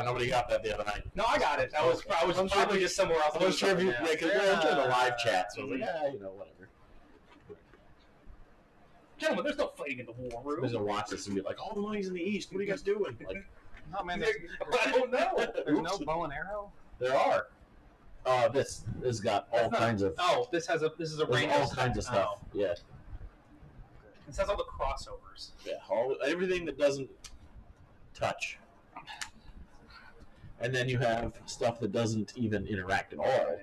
Nobody got that the other night. No, I got it. I was I'm probably sure just somewhere else. I wasn't sure if you, doing because something we else. were in the live chat, so I was like, whatever. Gentlemen, there's no fighting in the war room. Somebody's gonna watch this and be like, "All the money's in the east. What are you guys doing?" Like, Oh man, I don't know. there's no bow and arrow. there are. This has got all That's not- kinds of. Oh, this is a There's range all kinds of stuff. Oh. Yeah, This has all the crossovers. yeah. Everything that doesn't touch. And then you have stuff that doesn't even interact at all.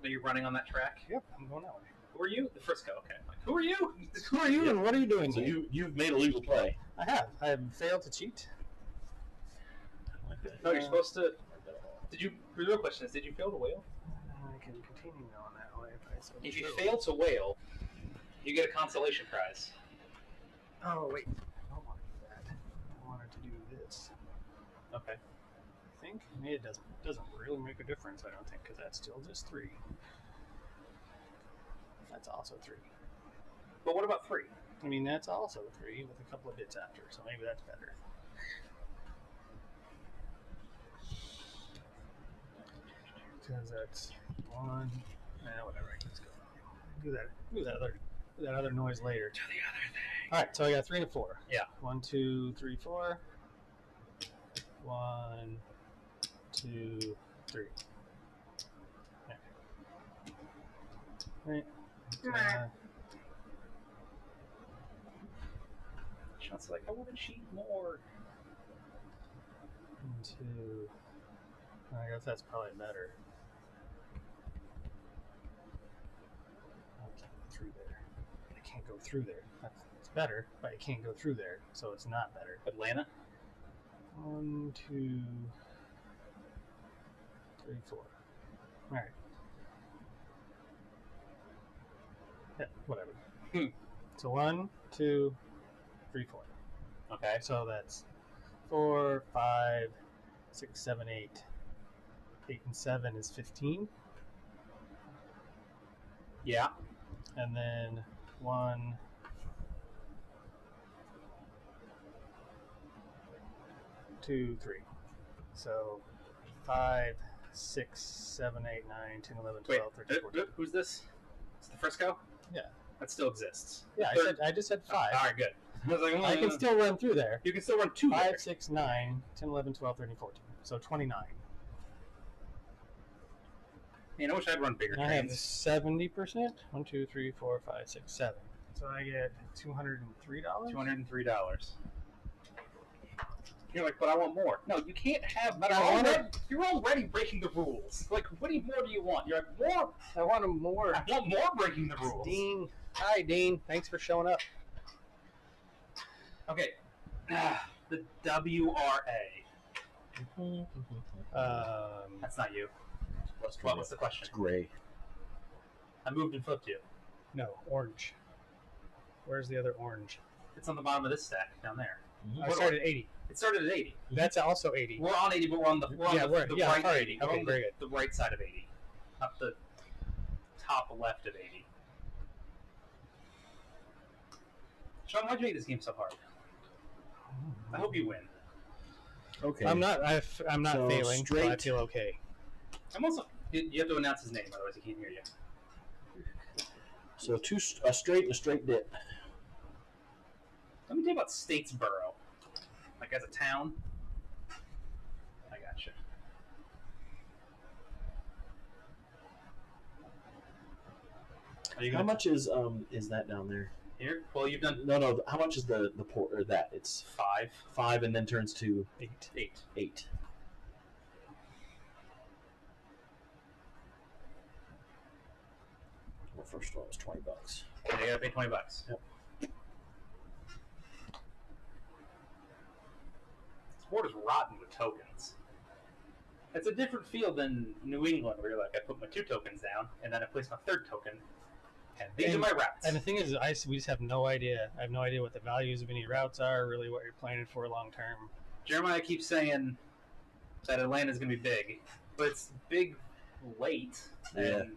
Are you running on that track? Yep, I'm going that way. Who are you? The Frisco. Okay. Like, who are you? Who are you, Yeah. and what are you doing So here? you've made a legal play. I have. I have failed to cheat. Like that. No, you're supposed to. Did you? The real question is, did you fail to whale? I can continue going that way if I so If you choose. fail to whale, you get a consolation prize. Oh wait, I don't want to do that. I wanted to do this. Okay. I think maybe it doesn't really make a difference. I don't think, because that's still just 3. That's also 3. But what about 3? I mean, that's also 3 with a couple of bits after, so maybe that's better. Because that's 1. Whatever. Let's go. Do that other noise later. Do the other thing. All right, so I got 3 and 4. Yeah. 1, 2, 3, 4. 1, 2, 3. Yeah. Right. Sean's like, I want to cheat more. 1, 2. I guess that's probably better. I can't go through there. I can't go through there. It's better, but I can't go through there, so it's not better. Atlanta. 1, 2, 3, 4. All right. Yeah, whatever. So 1, 2, 3, 4. Okay. So that's 4, 5, 6, 7, 8. 8 and 7 is 15. Yeah. And then 1, 2, 3. So 5, 6, 7, 8, 9, 10, 11, Wait, 12, 13, 14. who's this? It's the Frisco? Yeah. That still exists. Yeah, I just said 5. All right, good. I was like, I can still run through there. You can still run 2 5, there. 6, 9, 10, 11, 12, 13, 14. So 29. Man, I wish I'd run bigger And I have trains. 70%. 1, 2, 3, 4, 5, 6, 7. So I get $203. $203. You're like, but I want more. No, you can't have. But I want it. You're already breaking the rules. Like, what more do you want? You're like, more. I want more. I want more breaking the rules. Dean. Hi, Dean. Thanks for showing up. Okay. The WRA. That's not you. What was the question? It's gray. I moved and flipped you. No, orange. Where's the other orange? It's on the bottom of this stack down there. I started at 80. It started at 80. That's also 80. We're on 80, but we're on the right 80. We're Okay, on very good. the right side of 80, up the top left of 80. Shawn, why'd you make this game so hard? I hope you win. Okay. I'm not So failing, but I straight. feel okay. I'm also. You have to announce his name, otherwise he can't hear you. So a straight and a straight dip. Let me tell you about Statesboro. Like as a town. I gotcha. Are you How gonna much is that down there? here? Well, you've done No. How much is the port or that? It's 5, 5 and then turns to 8. 8. 8. Well, first one was $20. Okay, you gotta pay $20. Yep. This board is rotten with tokens. It's a different feel than New England, where you're like, I put my 2 tokens down, and then I place my 3rd token, and these are my routes. And the thing is, we just have no idea. I have no idea what the values of any routes are, really what you're planning for long term. Jeremiah keeps saying that Atlanta's going to be big, but it's big late, and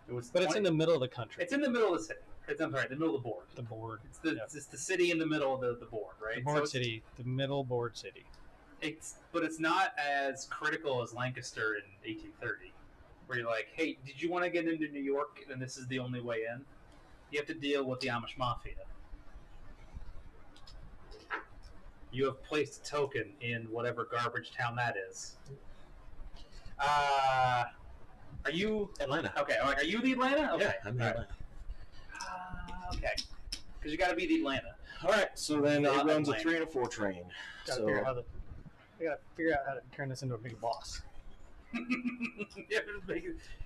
it was. But it's in the middle of the country. It's in the middle of the city. I'm sorry, the middle of the board. The board. It's the city in the middle of the board, right? The board So city. The middle board city. but it's not as critical as Lancaster in 1830, where you're like, hey, did you want to get into New York and this is the only way in? You have to deal with the Amish Mafia. You have placed a token in whatever garbage town that is. Are you Atlanta. okay? I'm like, are you the Atlanta? Okay, Yeah, I'm in all right. Atlanta. Okay, because you got to be the Atlanta. All right, so then Not it runs a Atlanta. 3 and a 4 train. We gotta figure out how to turn this into a big boss.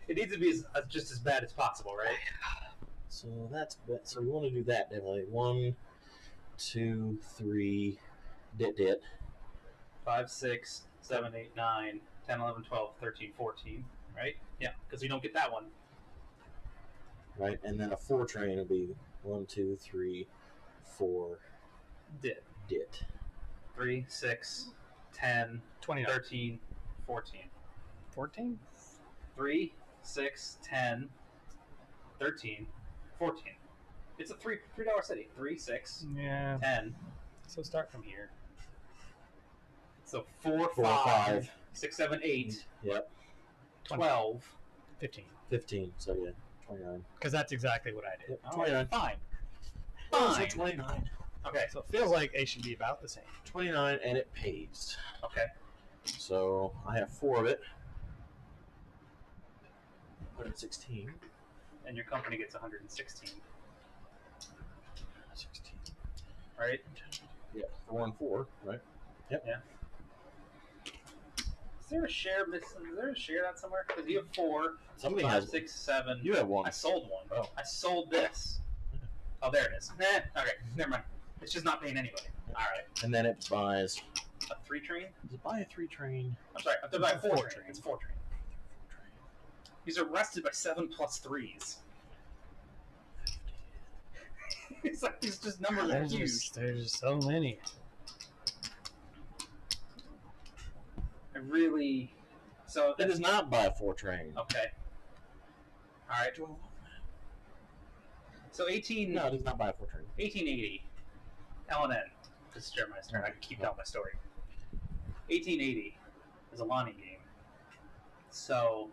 It needs to be just as bad as possible, right? So we want to do that definitely. 1, 2, 3, dit. 5, 6, 7, 8, 9, 10, 11, 12, 13, 14, right? Yeah, because you don't get that one. Right, and then a 4 train will be 1, 2, 3, 4, Did. dit. 3, 6, 10, 29. 13, 14. 14? 3, 6, 10, 13, 14. It's a $3 city. 3, 6, Yeah. 10. So start from here. So 4, 4, 5, 6, 7, 8, Yep. 12. 15. 15. So yeah, 29. Because that's exactly what I did. Yep. All 29. right, fine. Oh, so Fine. 29. Okay. So it feels like they should be about the same. 29, and it pays. Okay. So I have 4 of it. Put it 16. And your company gets 116, 16. right? Yeah, 4 and 4, right? Is there a share that somewhere? Because you have 4, Somebody 5, has 6, 7. You have 1. I sold one. Oh. I sold this. Oh, there it is. Okay, never mind. It's just not paying anybody. All right. And then it buys. A 3 train? Does it buy a 3 train? I'm sorry. I'm talking about a 4 4 train. It's 4 train. He's arrested by 7 plus 3s. It's like these just numbers are huge. There's so many. I really. So It does not buy a 4 train. okay. All right. So 18. No, it does not buy a 4 train. 1880. LNN. This is Jeremiah's turn. I can keep telling my story. 1880 is a Lonnie game. So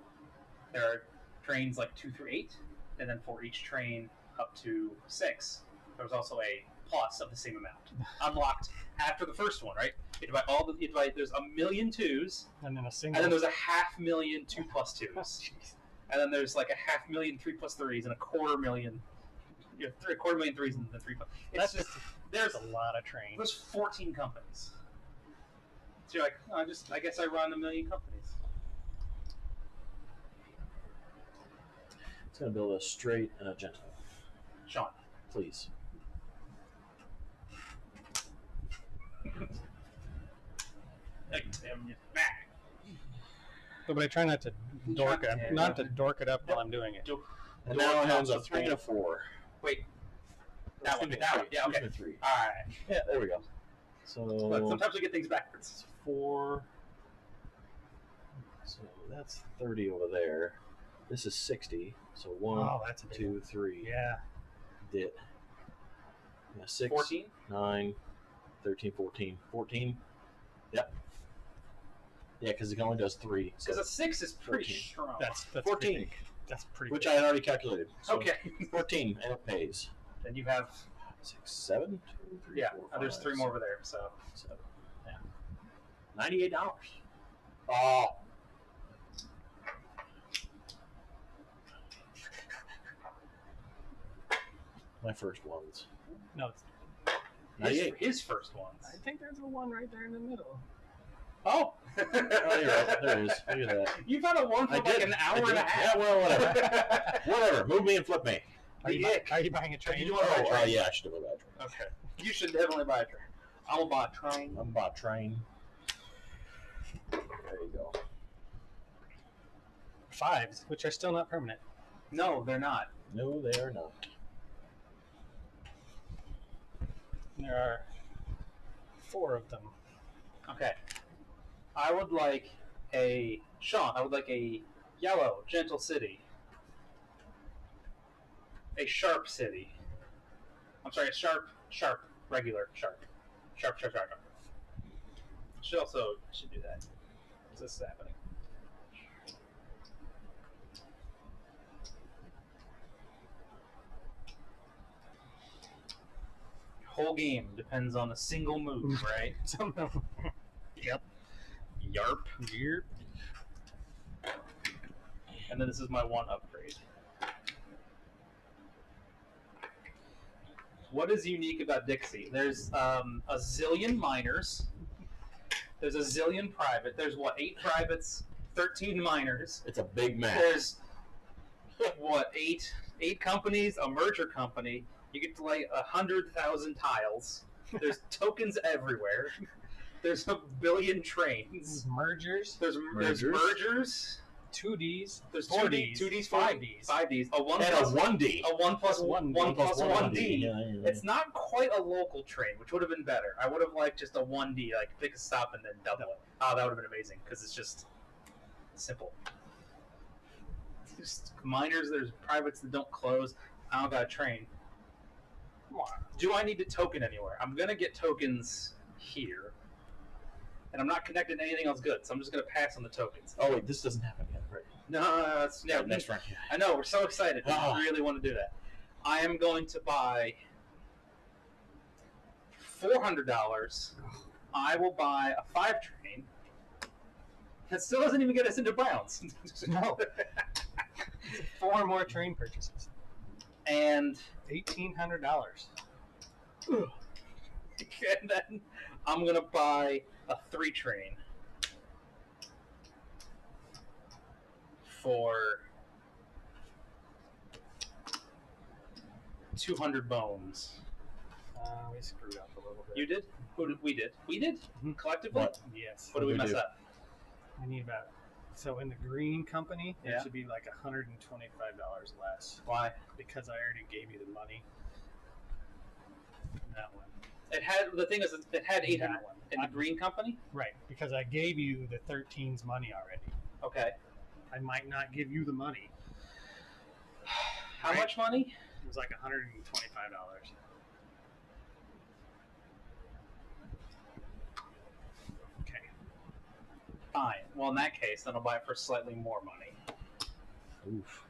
there are trains like 2 through 8, and then for each train up to 6, there was also a plus of the same amount unlocked after the first one. Right? There's a million 2s, And then a and single. then there's a 500,000 2 plus 2s, and then there's like a 500,000 3 plus 3s, and a 250,000. A 250,000 3s and then 3 plus. That's just there's a lot of trains. There's 14 companies. So you're like, oh, I guess I run a million companies. It's going to build a straight and a gentle. Shawn. Please. Back. But I try not to dork it up while I'm doing it. And now it has a 3 and a 4. Wait. That one. Yeah, okay. 3. Alright. Yeah, there we go. So But sometimes we get things backwards. 4. So that's 30 over there. This is 60. So 1, Oh, that's a big 2, 3. Yeah. Did. Yeah, 6, 14? 9, 13, 14. 14. Yep. Yeah, because it only does 3. Because a 6 is pretty 14. strong. That's 14. pretty big. That's pretty Which big. I had already calculated. So Okay. 14, and it pays. Then you have 6, 7, 2, 3, yeah. 4, 5, There's 3 more over there. So 7. Yeah. $98. Oh. My first ones. No, it's, 98. his first ones. I think there's a one right there in the middle. Oh. Oh, you're right. There it is. Look at that. You've had a one for like an hour and a half. Yeah, well, whatever. Whatever. Move me and flip me. Are you buying a train? You want to buy a train? Yeah, I should have bought a train. Okay. You should definitely buy a train. I'm gonna buy a train. I'm about train. There you go. 5s, which are still not permanent. No, they're not. No, they are not. There are 4 of them. Okay. I would like a yellow, gentle city. A sharp city. I'm sorry, a sharp, regular sharp. Sharp. Should do that. Is this happening? Whole game depends on a single move, right? Yep. Yarp. And then this is my one upgrade. What is unique about Dixie? There's a zillion miners. There's a zillion private. There's 8 privates, 13 miners. It's a big map. There's 8 companies, a merger company. You get to lay 100,000 tiles. There's tokens everywhere. There's a billion trains. Mergers. There's mergers. 2Ds. There's 4Ds. 2Ds, 5Ds. 5Ds. A 1 And plus a 1D. A 1 plus 1 plus 1D. Yeah. It's not quite a local train, which would have been better. I would have liked just a 1D, like pick a stop and then double it. Oh, that would have been amazing because it's just simple. Just miners, there's privates that don't close. I don't got a train. Come on. Do I need to token anywhere? I'm gonna get tokens here, and I'm not connected to anything else good, so I'm just gonna pass on the tokens. Oh wait, this doesn't happen yet, right? No, it's Next round. I know, we're so excited. Oh. We really want to do that. I am going to buy $400. I will buy a 5 train. That still doesn't even get us into Browns. No. 4 more train purchases. And $1,800. and then I'm going to buy a 3 train for 200 bones. We screwed up a little bit. You did? Who did? We did. We did? Mhm. Collectively? What? Yes. What did we What did we mess do? up? I need about. So in the green company, it Yeah. should be like $125 less Why? because I already gave you the money. That one. It had the thing is it had 800 That one. in the green company. Right, because I gave you the 13's money already. Okay. I might not give you the money. How Right. much money? It was like $125. Okay. Fine. Well, in that case, case, then I'll buy it for slightly more money. Oof.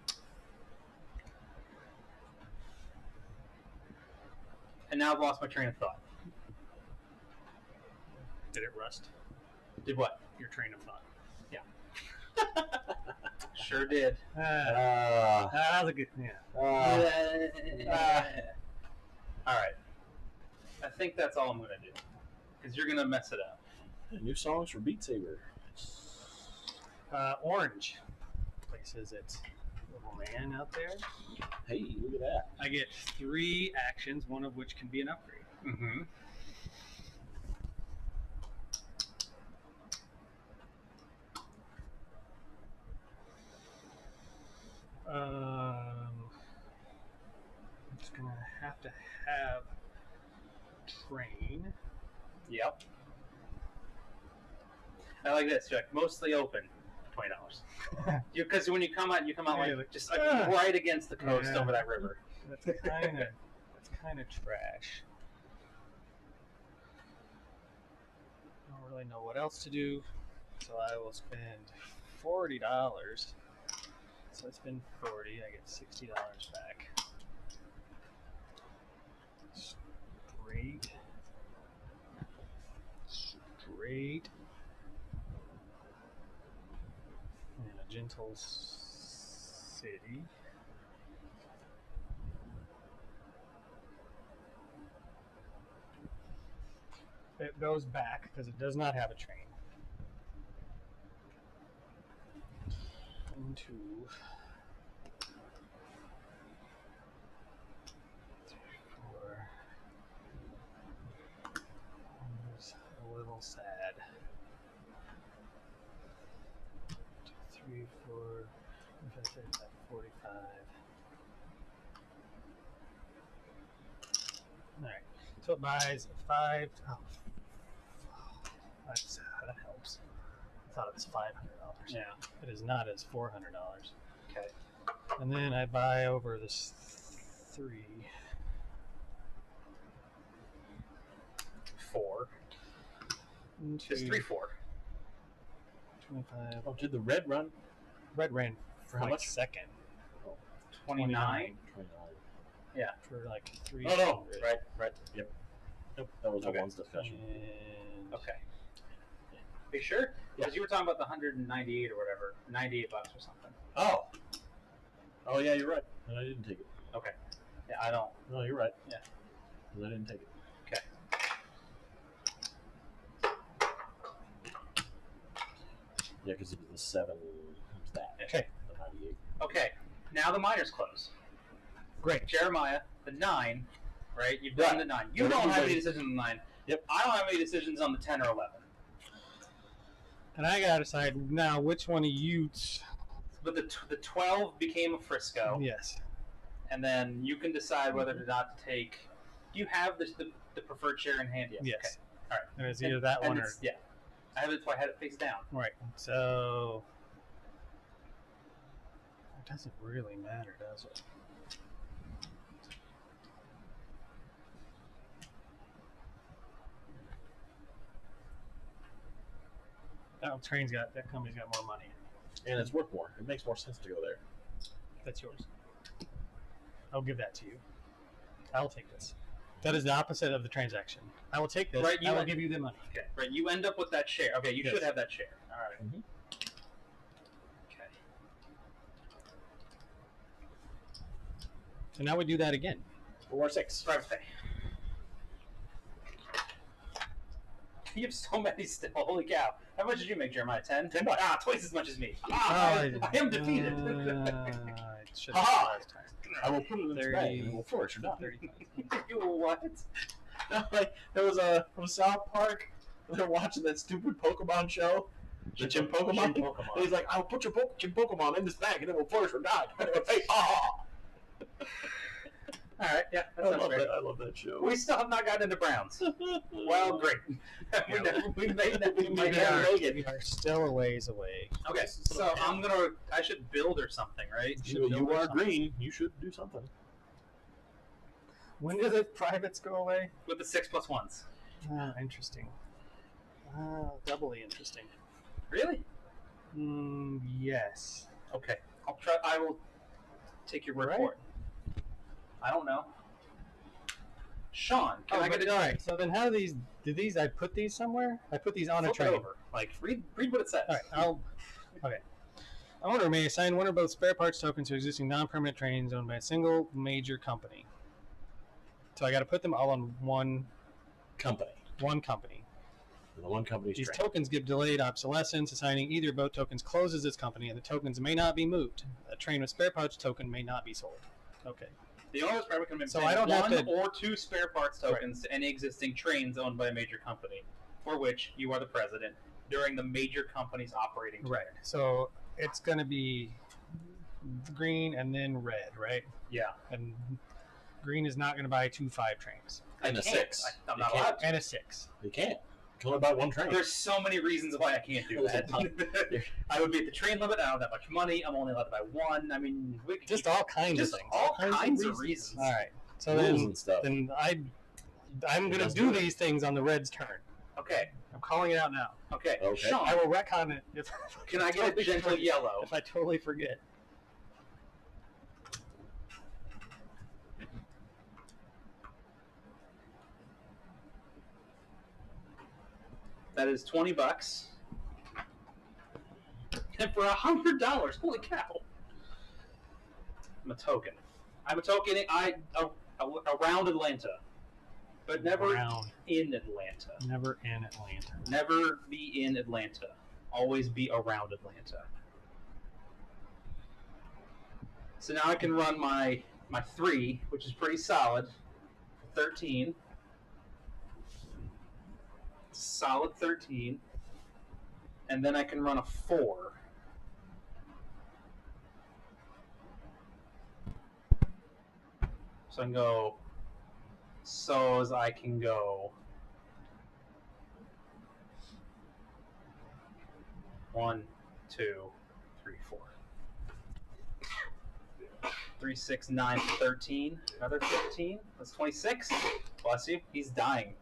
And now I've lost my train of thought. Did it rust? Did what? Your train of thought. Sure did. That was a good. Yeah. All right. I think that's all I'm gonna do, because you're gonna mess it up. New songs for Beat Saber. Orange. Places it. Little man out there. Hey, look at that. I get 3 actions, one of which can be an upgrade. Mm-hmm. I'm just gonna have to have train. Yep. I like this. You're like, mostly open. $20. Because when you come out Yeah, like just like right against the coast Yeah. over that river. That's kind of trash. I don't really know what else to do, so I will spend $40. So I spend 40, I get $60 back. Straight. And a gentle city. It goes back because it does not have a train. Into 3, 4. It's a little sad. 2, 3, 4. If I say it's at 45. Alright. So it buys 5. Oh, that helps. I thought it was $500. Yeah. It is not as $400. Okay. And then I buy over this 3. 4. Just 3, 4. 25. Oh, did the red run? Red ran for How like much? second. 29. Yeah. For like 3. Oh no! Right. Yep. Nope. That was Okay. the one's discussion. And Okay. Are you sure? Because you were talking about the 198 or whatever, $98 or something. Oh. Oh yeah, you're right. And I didn't take it. Okay. Yeah, I don't. No, you're right. Yeah. 'Cause I didn't take it. Okay. Yeah, because it was the 7. It was that. Okay. The 98. Okay. Now the miners close. great. Jeremiah, the 9, right? You've done the 9. You So don't have any everybody- decisions on the 9. Yep. I don't have any decisions on the 10 or 11. And I gotta decide now which one of you. But the 12 became a Frisco, Yes. and then you can decide whether or not to take. Do you have the preferred share in hand? Yes. Okay. All right. And it's either that And one or. it's- yeah. I have it. That's why I had it face down. Right. So. It doesn't really matter, does it? That company's got more money. And it's worth more. It makes more sense to go there. That's yours. I'll give that to you. I'll take this. That is the opposite of the transaction. I will take this. Right, you I will want- give you the money. Okay. Right. You end up with that share. Okay. You Yes. should have that share. All right. Mhm. Okay. So now we do that again. 4 or 6. Private pay. You have so many still. Holy cow! How much did you make, Jeremiah? 10. $10. Ah, twice as much as me. I am defeated. I should Ha have ha! last time. I will put it in its 30. bag and it will flourish or not. 35. You what? Like, there was a from South Park. They're watching that stupid Pokemon show. The Gym Pokemon. Gym Pokemon. And he's like, I'll put your Gym Pokemon in this bag and it will flourish or die. And it will say, ah! All right. Yeah, that sounds great. I love that show. We still have not gotten into Browns. Well, great. we made that. We made that. We are still a ways away. Okay, so I should build or something, right? You are green. You should do something. When do the privates go away? With the 6+1s. Interesting. Doubly interesting. Really? Yes. Okay, I'll try. I will take your word Right. for it. I don't know. Sean, can I get a all drink? right. So then, how do these? I put these somewhere. I put these on a Flip it train. over. Like read what it says. All right. Okay. Owner may assign one or both spare parts tokens to existing non-permanent trains owned by a single major company. So I got to put them all on one Company. company. The one company's These train. tokens give delayed obsolescence. Assigning either or both tokens closes this company, and the tokens may not be moved. A train with spare parts token may not be sold. Okay. The owner's probably can So assign I don't have one to- or two spare parts tokens to any existing trains owned by a major company, for which you are the president during the major company's operating term. Right. So it's going to be green and then red, right? Yeah. And green is not going to buy 2 5 trains And I a can't. 6. I'm You not can't. allowed to. and a 6. You can't. You can only buy one train. There's so many reasons why I can't do There's a that. ton. I would be at the train limit. I don't have that much money. I'm only allowed to buy one. I mean, we could Just keep- all kinds just of things. all kinds of reasons. All right. So Rules then, and stuff. then I'm going to Let's do do it. these things on the red's turn. Okay. I'm calling it out now. Okay. Okay. Sean, I will retcon it if can I get a gentle yellow? if I totally forget. That is $20. And for $100, holy cow! I'm a token. I'm a token. Around Atlanta, but never Around. in Atlanta. Never in Atlanta. Never be in Atlanta. Always be around Atlanta. So now I can run my 3, which is pretty solid. 13. Solid 13. And then I can run a 4. So I can go. So as I can go. 1, 2, 3, 4. 3, 6, 9, 13. Another 15. That's 26. Bless you. He's dying.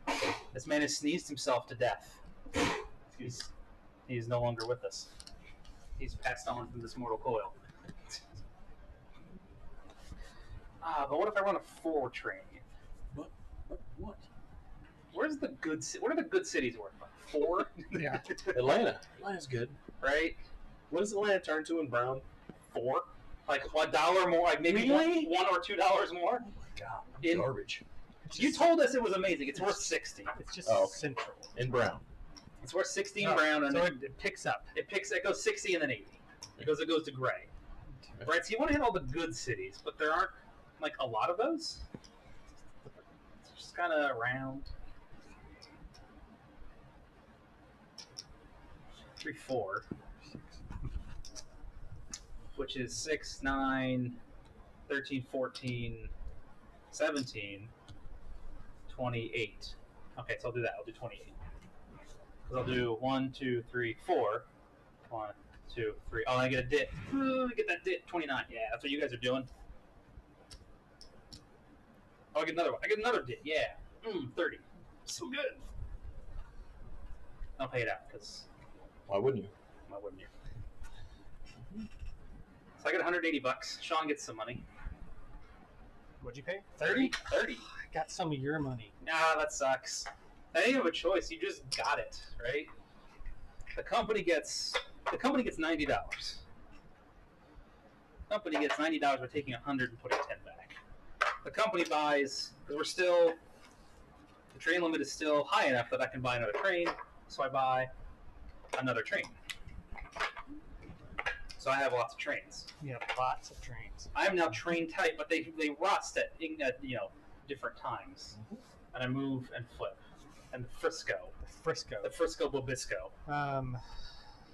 This man has sneezed himself to death. He's no longer with us. He's passed on from this mortal coil. But what if I run a 4 train? What? Where's the good? What are the good cities worth? 4? Yeah. Atlanta. Atlanta's good. Right? What does Atlanta turn to in Brown? 4? Like $1 more? Like maybe Really? $1 or $2 more? Oh my god. In- Garbage. You told us it was amazing. It's worth 60. It's just Oh, okay. central. In Brown. It's worth 60 in No, brown, and so then it picks up. it goes 60 and then 80. It goes to gray. Right? So you want to hit all the good cities, but there aren't like a lot of those. It's just kind of around. 3, 4, which is 6, 9, 13, 14, 17, 28. Okay, so I'll do that. I'll do 28. Because I'll do 1, 2, 3, 4. 1, 2, 3. Oh, I get a dit. I get that dit. 29. Yeah, that's what you guys are doing. Oh, I get another one. I get another dit. Yeah. 30. So good. I'll pay it out because Why wouldn't you? why wouldn't you? So I get $180. Sean gets some money. What'd you pay? 30. I got some of your money. Nah, that sucks. I didn't have a choice. You just got it, right? The company gets $90. The company gets $90 by taking 100 and putting 10 back. The company buys because the train limit is still high enough that I can buy another train, so I buy another train. So I have lots of trains. You have lots of trains. I am now train tight, but they rust at different times, and I move and flip. And The Frisco. the Frisco Bobisco. All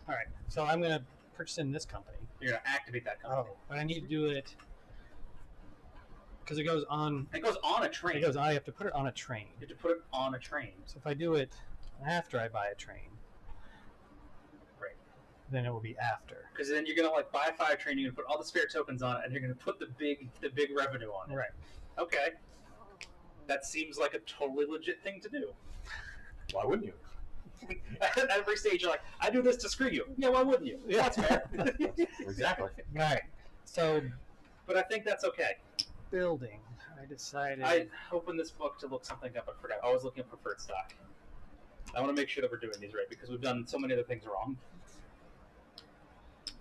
right. So I'm gonna purchase in this company. You're gonna activate that company. Oh, but I need to do it because it goes on. It goes on a train. I have to put it on a train. You have to put it on a train. So if I do it after I buy a train, Right. then it will be after. Because then you're gonna buy a 5 train. You're gonna put all the spare tokens on it, and you're gonna put the big revenue on it. Right. Okay. That seems like a totally legit thing to do. Why wouldn't you? At every stage, you're like, I do this to screw you. Yeah, why wouldn't you? Yeah. That's fair. Exactly. Right. So, But I think that's okay. building. I decided. I opened this book to look something up. I forgot. I was looking up preferred stock. I want to make sure that we're doing these right because we've done so many other things wrong. Do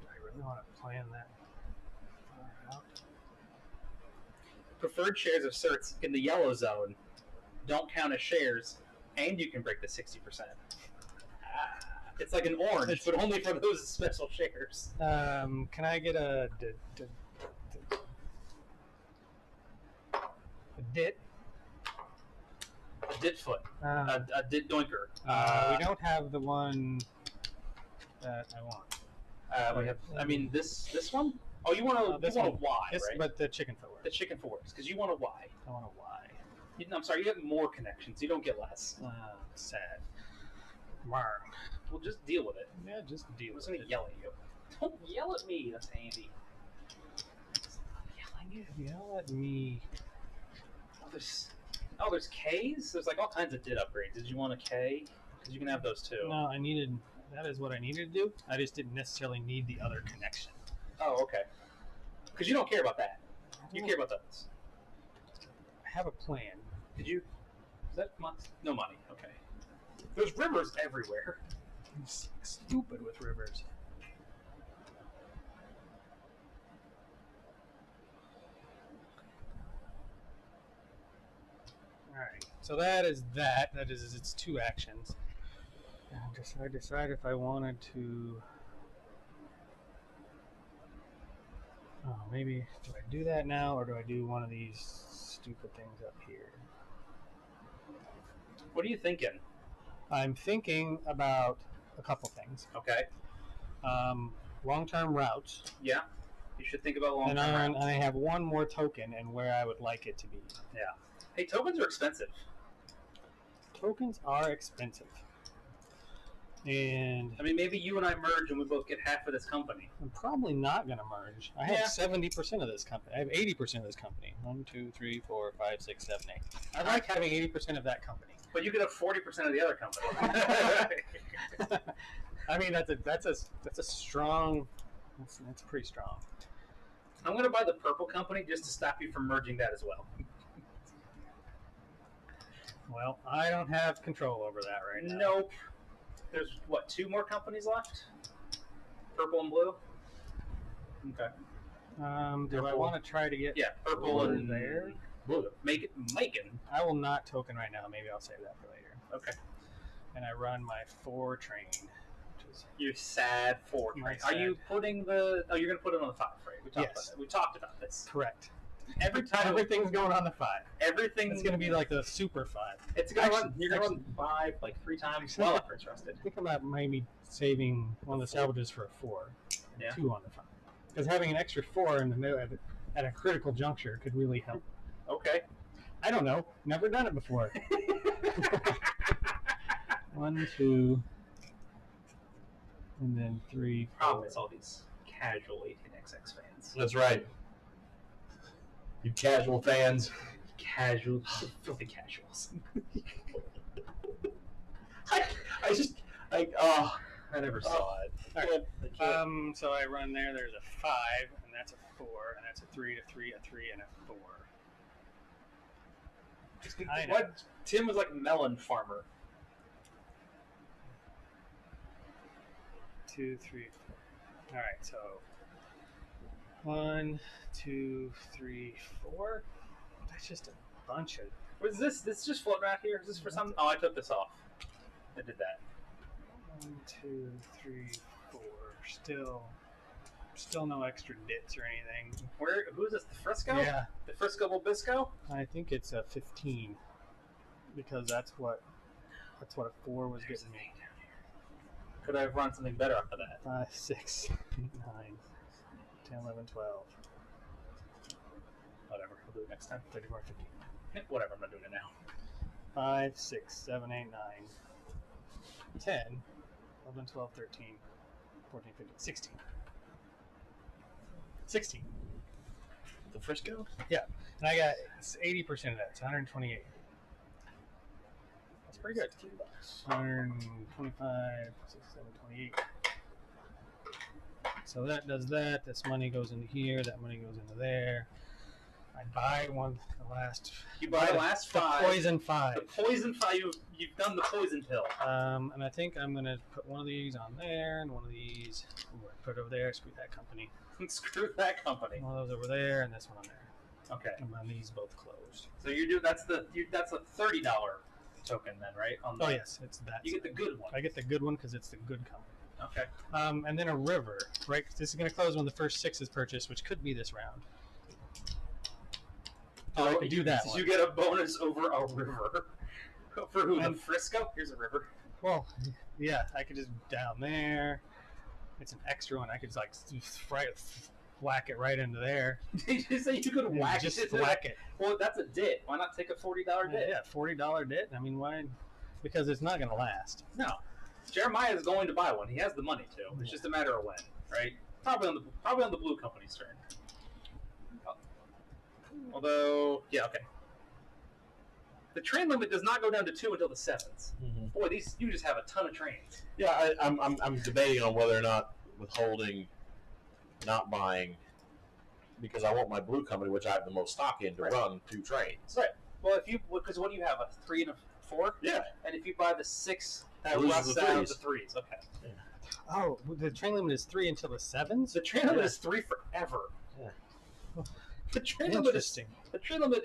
I really want to plan that far out? Preferred shares of certs in the yellow zone don't count as shares, and you can break the 60%. It's like an orange, but only for those special shares. Can I get a dit? A dit foot. Uh, A dit doinker. we don't have the one that I want. We have. I mean, this one. Oh, you want this a one. Y, This, right? but the chicken footwear. The chicken forks, because you want a Y. I want a Y. I'm sorry, you have more connections. You don't get less. Sad. Marr. We'll just deal with it. Yeah, just deal I'm with just gonna it. yell at you. Don't yell at me. That's Andy. Yell at me. There's K's. There's like all kinds of dit upgrades. Did you want a K? Because you can have those too. No, that is what I needed to do. I just didn't necessarily need the other connection. Oh, okay. Because you don't care about that. You care about those. I have a plan. Did you? Is that no money? Okay. There's rivers everywhere. I'm stupid with rivers. Alright, so that is that. That is its two actions. And I decide if I wanted to. Oh, maybe do I do that now or do I do one of these stupid things up here? What are you thinking? I'm thinking about a couple things. Okay. Long-term routes. Yeah. You should think about long-term And routes. I have one more token and where I would like it to be. Yeah. Hey, tokens are expensive. Tokens are expensive. And I mean, maybe you and I merge and we both get half of this company. I'm probably not going to merge. I have 70% of this company. I have 80% of this company. 1, 2, 3, 4, 5, 6, 7, 8. I like having 80% of that company. But you could have 40% of the other company. I mean, that's a strong. That's pretty strong. I'm going to buy the purple company just to stop you from merging that as well. Well, I don't have control over that right now. Nope. There's, what, 2 more companies left? Purple and blue? Okay. Do I want to try to get Yeah, purple and there? blue. Make it Macon. I will not token right now. Maybe I'll save that for later. Okay. And I run my 4 train, which is You sad 4 My train. Are you putting the... Oh, you're going to put it on the 5, right? We talked Yes. about that. We talked about this. correct. Every time... Everything's going on the 5. Everything... It's going to be like the super 5. It's going to run... Actually- You're going to run 5 like 3 times well after it's rusted. I think about maybe saving one of the salvages for a 4. Yeah. 2 on the 5. Because having an extra 4 in the middle at a critical juncture could really help. Okay. I don't know. Never done it before. 1, 2, and then 3, 4. Problem is all these casual 18XX fans. That's right. You casual fans. Casual, filthy casuals. I never saw it. All right. So I run there. There's a 5, and that's a 4, and that's a 3, a 3, a 3, and a 4. Kinda. What? Tim was like melon farmer. 2, 3, 4. All right. So 1, 2, 3, 4. That's just a bunch of. Was this just floating around here? Is this for something? Oh, I took this off. I did that. 1, 2, 3, 4. Still no extra dits or anything. Who is this? The Frisco? Yeah, The Frisco Bisco? I think it's a 15 because that's what a 4 was getting me. Could I have run something better after that? 5, 6, 8, 9, 10, 11, 12. Whatever. I'll do it next time. 34, 15. Whatever. I'm not doing it now. 5, 6, 7, 8, 9, 10, 11, 12, 13, 14, 15, 16. 16. The Frisco? And I got 80% of that. It's 128. That's pretty good. $16. 125, 67, 28. So that does that. This money goes into here. That money goes into there. I buy the last. You buy the last five. Poison 5. The poison 5. You've done the poison pill. And I think I'm gonna put one of these on there and one of these. Put it over there. Screw that company. Screw that company. One of those over there and this one on there. Okay. And my these both closed. So that's a $30 token then, right? Oh yes, it's that. You get the good one. I get the good one because it's the good company. Okay. And then a river, right? This is going to close when the first 6 is purchased, which could be this round. I could do that. You get a bonus over a river. For who? The Frisco? Here's a river. Well, yeah, I could just down there. It's an extra one. I could like whack it right into there. Did you say you could whack just it? Whack it. Well, that's a dit. Why not take a $40 dit? Yeah, $40 dit. I mean, why? Because it's not going to last. No. Jeremiah is going to buy one. He has the money to. It's just a matter of when, right? Probably on the blue company's turn. Although, yeah, okay. The train limit does not go down to 2 until the 7th. Mm-hmm. Boy, you just have a ton of trains. Yeah, I'm debating on whether or not withholding, not buying, because I want my blue company, which I have the most stock in, to run 2 trains. Right. Well, because what do you have, a 3 and a 4? Yeah. And if you buy the 6, that loses rusts the out threes. the 3s. Okay. Yeah. Oh, the train limit is 3 until the 7s? The train limit is 3 forever. Yeah. The train limit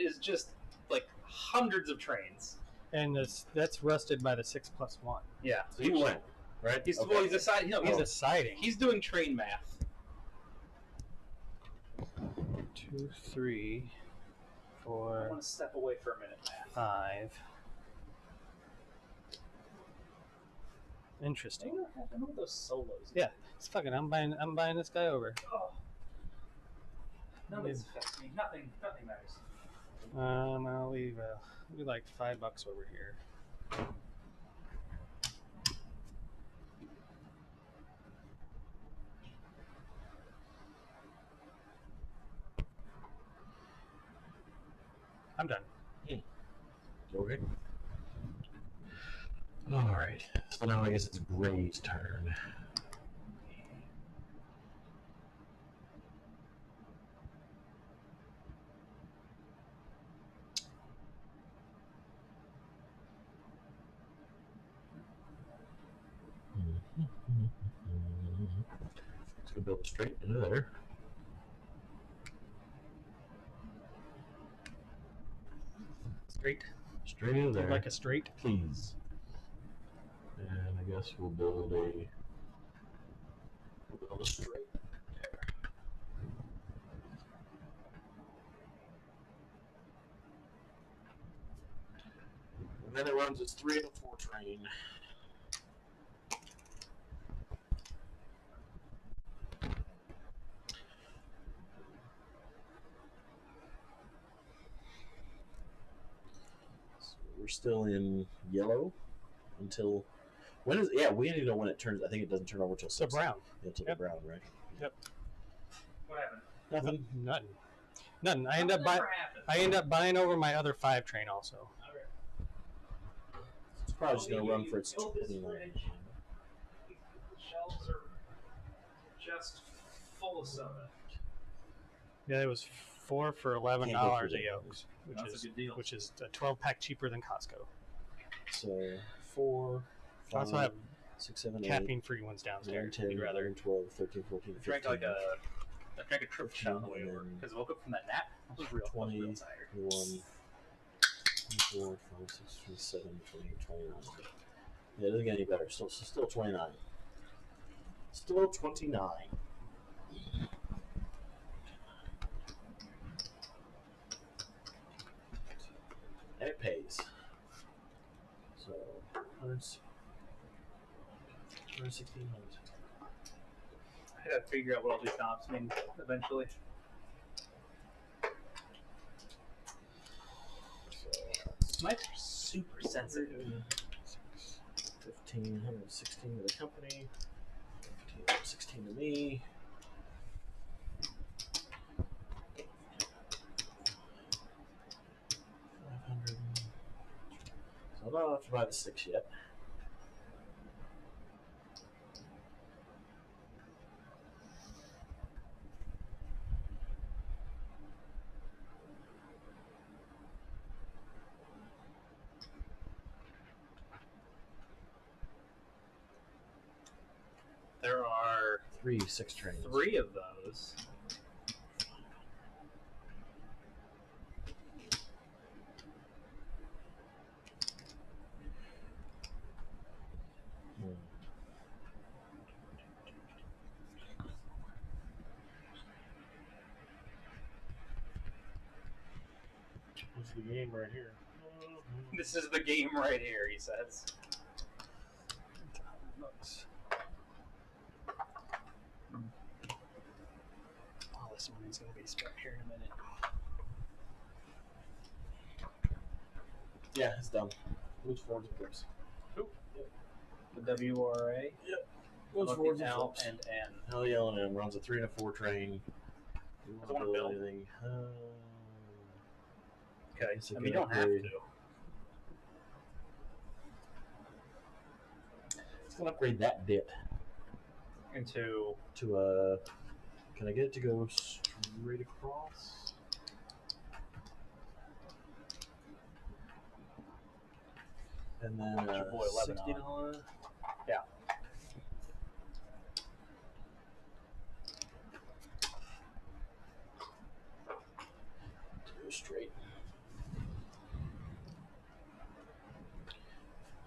is just like hundreds of trains. And that's rusted by the 6+1. Yeah. So he went, right? He's deciding. He's deciding. He's doing train math. 2, 3, 4. I want to step away for a minute, Matt. 5. Interesting. I wonder what those solos. Yeah, it's fucking. I'm buying this guy over. Oh. Nothing affects me. Nothing matters. I'll leave like $5 over here. I'm done. Okay. All right. So now I guess it's Gray's turn. It's gonna build straight into there. Straight into there. Like a straight. Please. And I guess we'll build a straight there. And then it runs its 3 and a 4 train. We're still in yellow until when is we need to know when it turns. I think it doesn't turn over till So brown. Yeah, till Yep. the brown, right? Yep. What happened? Nothing. Nothing. I end up buying over my other 5 train also. It's probably just gonna run for its Build this 29. fridge. The shelves are just full of soda. Yeah, it was 4 for $11 a Yokes, That's a good deal. which is a 12-pack cheaper than Costco. So 4, I also 5, have 6, 7, 8, caffeine-free ones 9, downstairs. 10, You'd rather. 11, 12, 13, 14, 15. I drank a triple shot on the way over because I woke up from that nap. I was real 20, tired. 21, 24, 25, 26, 27, 28, 29. Yeah, it doesn't get any better. Still 29. Still 29. And it pays. So, 116 months. I gotta figure out what all these knobs mean eventually. Mine's super sensitive. 1,516 to the company. 1,516 to me. So don't have to buy the 6 yet. There are 3 6 trains. 3 of those. This is the game right here. This is the game right here, he says. All this money's going to be spent here in a minute. Yeah, it's done. Moves forwards and flips. The WRA. Yep. Moves forwards and L flips. and N. Hell yeah, L&M runs a 3 and a 4 train. You I wanna build. anything? Okay, It's a I mean, you good don't have upgrade. to. It's gonna upgrade that bit Into to a. Can I get it to go straight across? And then Your boy Lebanon. $60. Yeah. To go straight.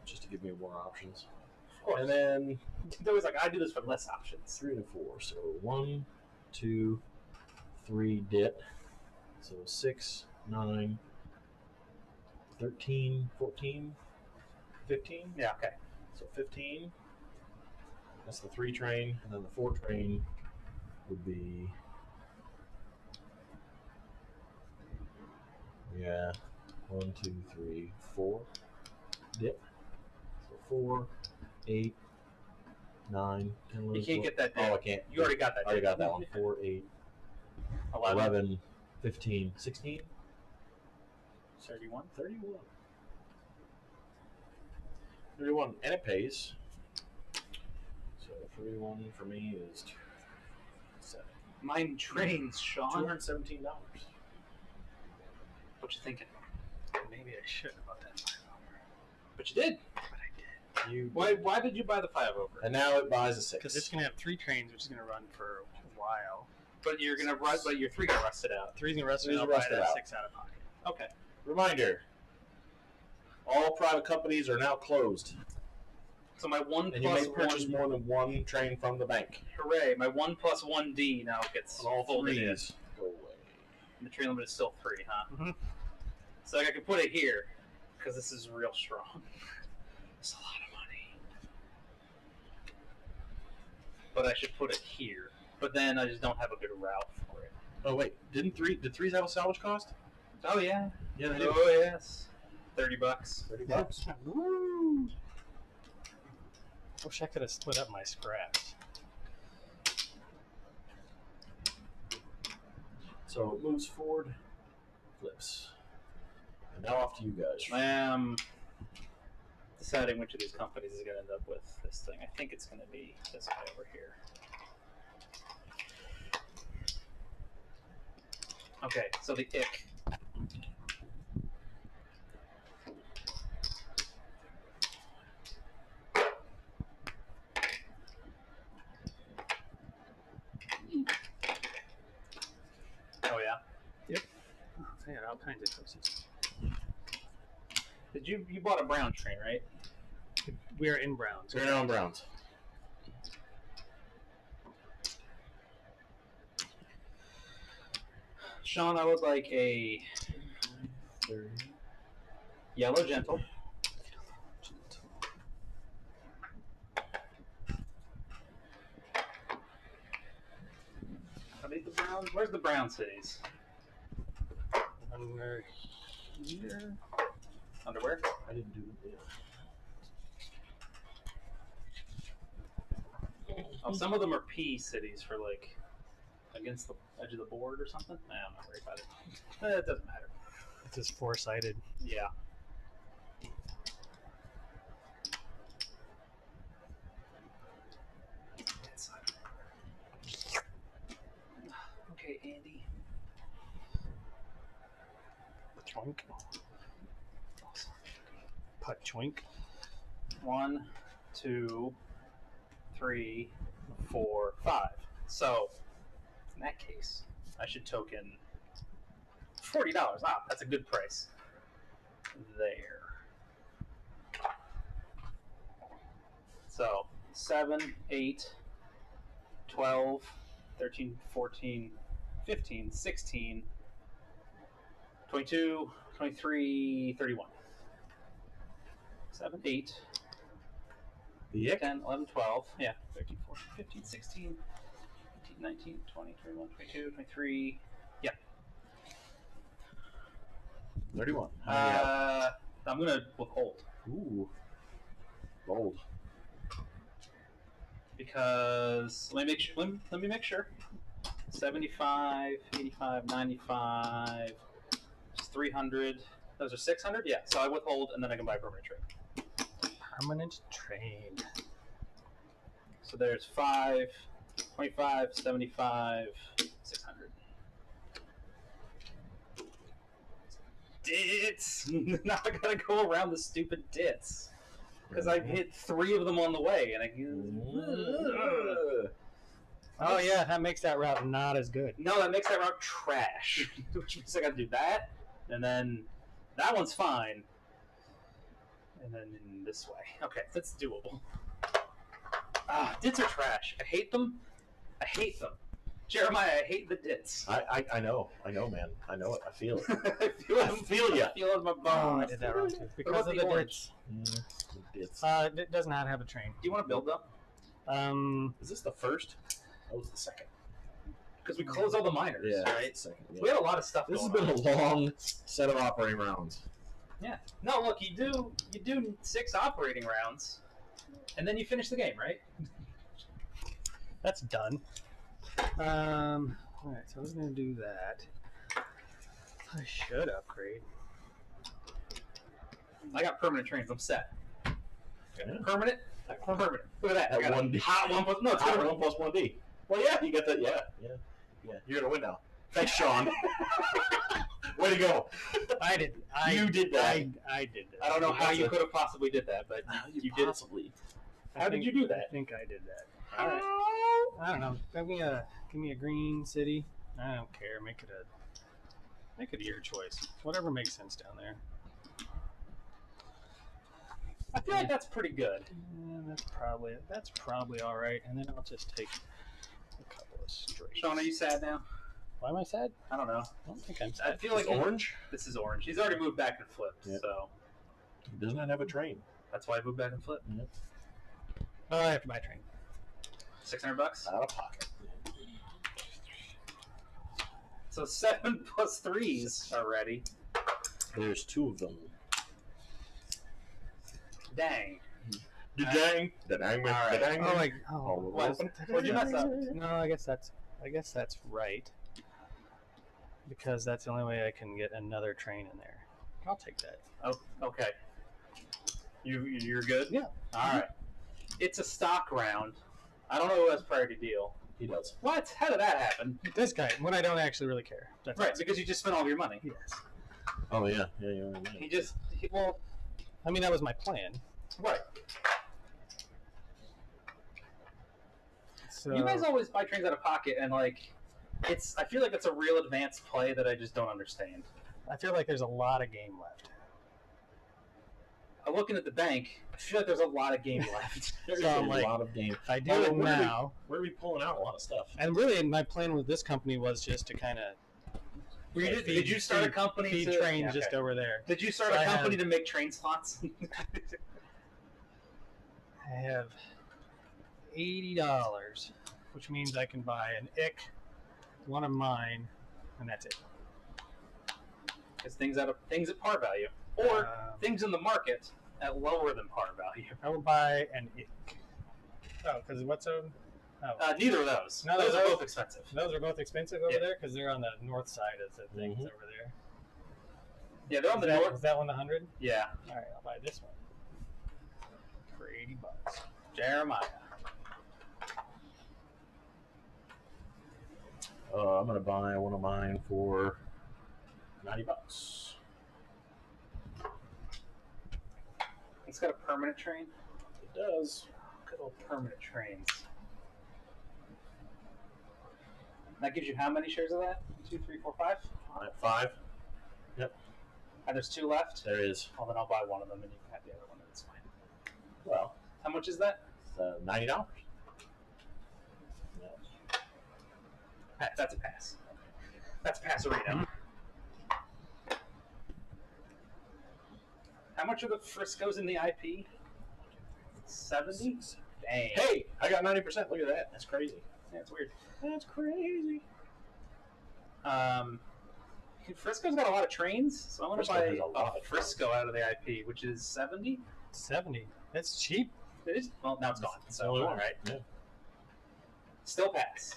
Just to give me more options. Of course. And then They're always like, I do this for less options. 3 and a 4. So 1, 2, 3 dit. So 6, 9, 13, 14, 15. Yeah, okay. So 15. That's the 3 train, and then the 4 train would be. Yeah, 1, 2, 3, 4. Dip. So 4, 8, 9, 10, 11. You can't 12. get that Oh, I dip. can't. You already got that I already dip. got that one. 4, 8, 11, 11, 15, 16, 31. 31. 31, and it pays. So 31 for me is 7. Mine trains, Shawn. $217. What you thinking? Maybe I should have bought that $5. But you did. But I did. You Why did you buy the 5 over? And now it buys a 6. Because it's going to have 3 trains, which is going to run for a while. But you're gonna rust. But your 3 got rusted out. 3's going to rust it Three's out, rusted buy that out. 6 out of pocket. Okay. Reminder: all private companies are now closed, So my 1 and you plus may purchase 1. more than 1 train from the bank. Hooray! My 1 plus 1D now gets And all folded in. 3s go away. And the train limit is still 3, huh? Mhm. So I can put it here because this is real strong. It's a lot of money. But I should put it here. But then I just don't have a good route for it. Oh wait, did 3s have a salvage cost? Oh yeah. Yeah, they do. Oh yes. $30. $30. Woo! Wish I could have split up my scraps. So it moves forward, flips. And now off to you guys. I am deciding which of these companies is going to end up with this thing. I think it's going to be this guy over here. Okay, so the ick. Oh yeah. I got all kinds of choices. Did you bought a brown train, right? We are in Browns. We're now on Browns. Shawn, I would like a yellow gentle. Are these the Browns? Where's the Brown cities? Under here. Underwear? I didn't do it. Oh, some of them are P cities for like against the edge of the board or something. Nah, I'm not worried about it. It doesn't matter. It's just 4-sided. Yeah. Pachoink. 1, 2, 3, 4, 5. So, in that case, I should token $40. Ah, that's a good price. There. So, 7, 8, 12, 13, 14, 15, 16, 22, 23, 31. 7, 8, The ick? 10, 11, 12. Yeah, 13, 14, 15, 16, 18, 19, 20, 21, 22, 23. Yeah. 31. How many you have? I'm going to withhold. Ooh. Bold. Because let me make sure. 75, 85, 95, 300. Those are 600. Yeah. So I withhold, and then I can buy a permanent trade. Permanent trade. So there's 5, 25, 75, 600. Dits. Now I gotta go around the stupid dits because I hit 3 of them on the way, and Oh yeah, that makes that route not as good. No, that makes that route trash. Which means I gotta do that, and then that one's fine, and then in this way. Okay, that's doable. Dits are trash. I hate them. I hate them. Jeremiah, I hate the dits. I know, man. I know it. I feel it. I feel ya. I feel it in my Oh, bones. I did that wrong too. Because about of the orange? dits. It's, It does not have a train. Do you want to build up? is this the first? That was the second. Because we closed all the miners, Yeah, right? second. So we had a lot of stuff This has going been on. a long set of operating rounds. Yeah. No, look, you do 6 operating rounds, and then you finish the game, right? That's done. Alright, so I was going to do that. I should upgrade. I got permanent trains. I'm set. Yeah. Permanent. Permanent. Look at that. I At got 1D. hot 1 plus. No, it's Hot gonna 1 plus 1D. Well, yeah, you got that. Yeah. You're gonna win now. Thanks, Shawn. Way to go. I did. You did that. I did that. I don't know how you could have possibly did that, but you did. Possibly. How did you do that? I think I did that. All right. I don't know. Give me a green city. I don't care. Make it your choice. Whatever makes sense down there. I feel like that's pretty good. Yeah, that's probably all right. And then I'll just take a couple of straights. Shawn, are you sad now? Why am I sad? I don't know. I don't think I'm I sad. feel like orange. This is orange. He's already moved back and flipped, Yep. so He does not have a train. that's why I moved back and flipped. Yep. Oh, I have to buy a train. $600. Out of pocket. So 7 plus 3s are ready. There's 2 of them. Dang. Da-dang. Da-dang. Alright. Da-dang. Oh, like What? What'd you mess up? No, I guess that's right. Because that's the only way I can get another train in there. I'll take that. Oh, okay. You're good? Yeah. All right. It's a stock round. I don't know who has priority deal. He does. What? How did that happen? This guy, when I don't actually really care. That's Right, because you just spent all your money. Yes. Oh, yeah. Well, I mean, that was my plan. right. So You guys always buy trains out of pocket, and I feel like it's a real advanced play that I just don't understand. I feel like there's a lot of game left. I'm looking at the bank. I feel like there's a lot of game left. There's So a I'm like, lot of game. If I do Well, it where do we- now, Where are we pulling out a lot of stuff? and really my plan with this company was just to kind of Did you start a company feed to trains Yeah, just okay. over there. Did you start So a I company have- to make train slots? I have $80, which means I can buy an ick, one of mine, and that's it. Because things at par value, or things in the market at lower than par value. I will buy an ick. Oh, because what's a? Oh, Neither of those. None of Those are those? both expensive. those are both expensive over Yeah. there because they're on the north side of the things Mhm. over there. Yeah, they're on Is the that, north. is that one the 100? Yeah, All right, I'll buy this one for $80. Jeremiah. I'm gonna buy one of mine for $90. it's got a permanent train? It does. Good old permanent trains. That gives you how many shares of that? 2, 3, 4, 5? 5. Yep. And there's 2 left? There is. Well, then I'll buy one of them and you can have the other one. That's fine. Well, How much is that? it's $90. That's a pass. That's Passerino. How much are the Friscos in the IP? 70? Dang. Hey, I got 90%. Look at that. That's crazy. That's weird. That's crazy. Frisco's got a lot of trains, so I want to Frisco buy has a lot a of Frisco out of the IP, which is 70. 70. That's cheap. It is. Well, now it's gone. So Only all one. right. Yeah. Still pass.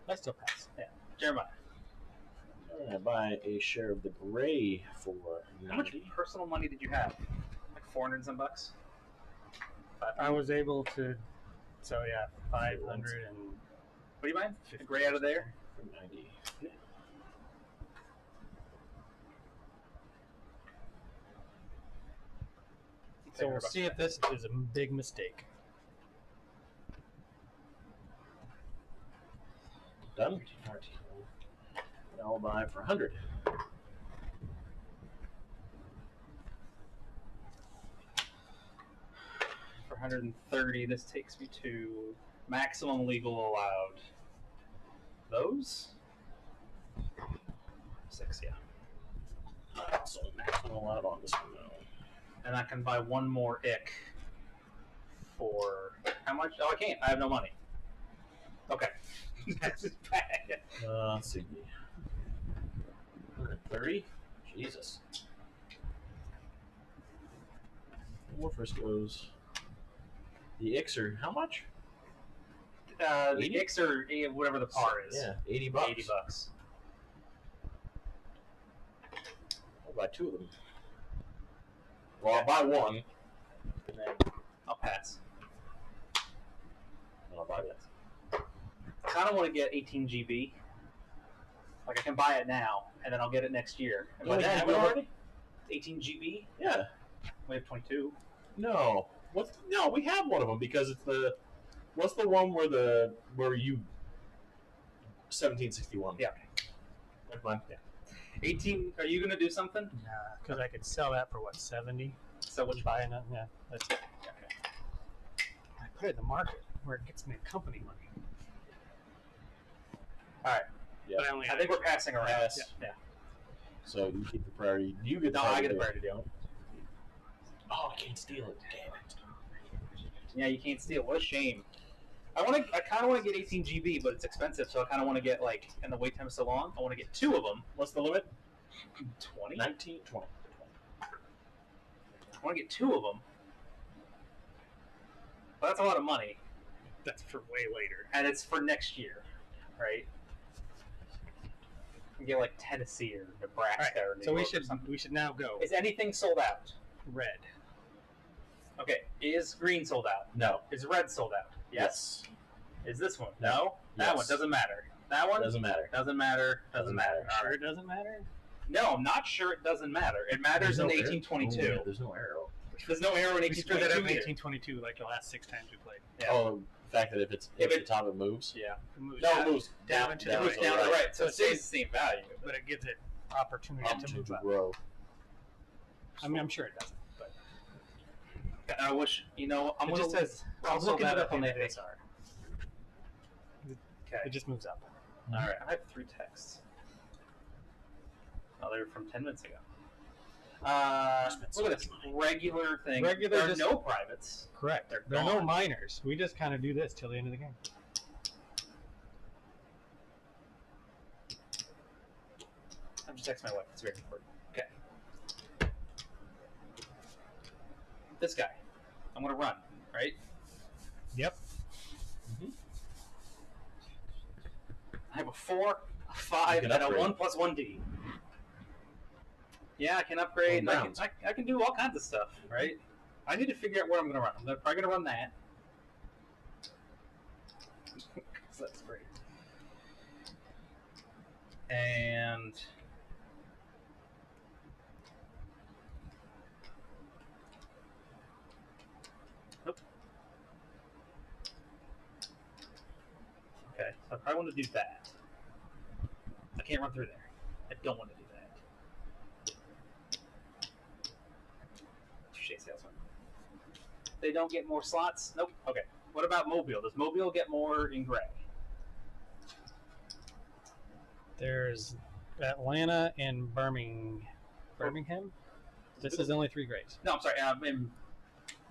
I still pass. Jeremiah, I'm gonna buy a share of the gray for how much 90. personal money did you have? Like 400 and some bucks. I was able to. So yeah, 500 and. What do you mind? The gray out of there. For 90. So we'll see if this is a big mistake. Done. I'll buy for 100. For 130, this takes me to maximum legal allowed. Those? 6, yeah. So maximum allowed on this one though. And I can buy one more ick for how much? Oh, I can't. I have no money. Okay. That's just bad. Let's see. 130? Jesus. More Frisco's. The Ixer, how much? The 80? icks are whatever the par is. Yeah, $80. 80 bucks. I'll buy 2 of them. Well, I'll buy one, and then I'll pass. I'll buy that. I kind of want to get 18 GB. Like I can buy it now, and then I'll get it next year. And by Oh, then, yeah, we'll already? 18 GB. Yeah. We have 22. No. No, we have one of them because it's the. What's the one where you. 1761. Yeah. Never mind. Yeah. 18. Are you gonna do something? Nah, because I could sell that for what, 70? So which Buy another. Yeah, that's it. Okay. I put it in the market where it gets me company money. All right. Yeah. But I only. I think we're passing around. Pass. Yeah. So you keep the priority. You get the No, I priority. get the priority deal. Oh, I can't steal it. Damn it. Yeah, you can't steal. What a shame. I kind of want to get 18 GB, but it's expensive, so I kind of want to get and the wait time is so long. I want to get 2 of them. What's the limit? 20. 19, 20. I want to get 2 of them. But that's a lot of money, That's for way later. and it's for next year, right? You can get like Tennessee or Nebraska or New So York or something. we should now go Is anything sold out? red. Okay. Is green sold out? No. Is red sold out? Yes. Is this one? No. No. That Yes. one doesn't matter. That one Doesn't matter. doesn't matter. Doesn't matter. All Sure, right. it doesn't matter. No, I'm not sure it doesn't matter. It matters in There's no 1822. arrow. Oh, there's no arrow. There's no arrow in We screwed that up in 1822 1822, either. like the last 6 times we played. Yeah. Oh, the fact that if If the it- top it moves. Yeah. It moves No, down, it moves down and to It the moves right. down to the right, so So it it stays stays- the same value. but it gives it opportunity to Opportunity move to up. grow. I mean, I'm sure it doesn't, but I wish, I'm it going just says. I'll Look look at it up the on the ASR. Okay. It just moves up. All right. I have 3 texts. Oh, they were from 10 minutes ago. Look at this regular thing. Regular, there are just- no privates. Correct. They're There are no gone. minors. We just kind of do this till the end of the game. I'm just texting my wife. It's very important. Okay. This guy. I'm going to run, right? Yep. I have a 4, a 5, You and can a upgrade. 1+1D. Yeah, I can upgrade. And Rounds. I can do all kinds of stuff, right? I need to figure out where I'm going to run. I'm probably going to run that. So that's great. And I want to do that. I can't run through there. I don't want to do that. Touché, salesman. They don't get more slots? Nope. Okay. What about Mobile? Does Mobile get more in gray? There's Atlanta and Birmingham. This is only 3 grays. No, I'm sorry. In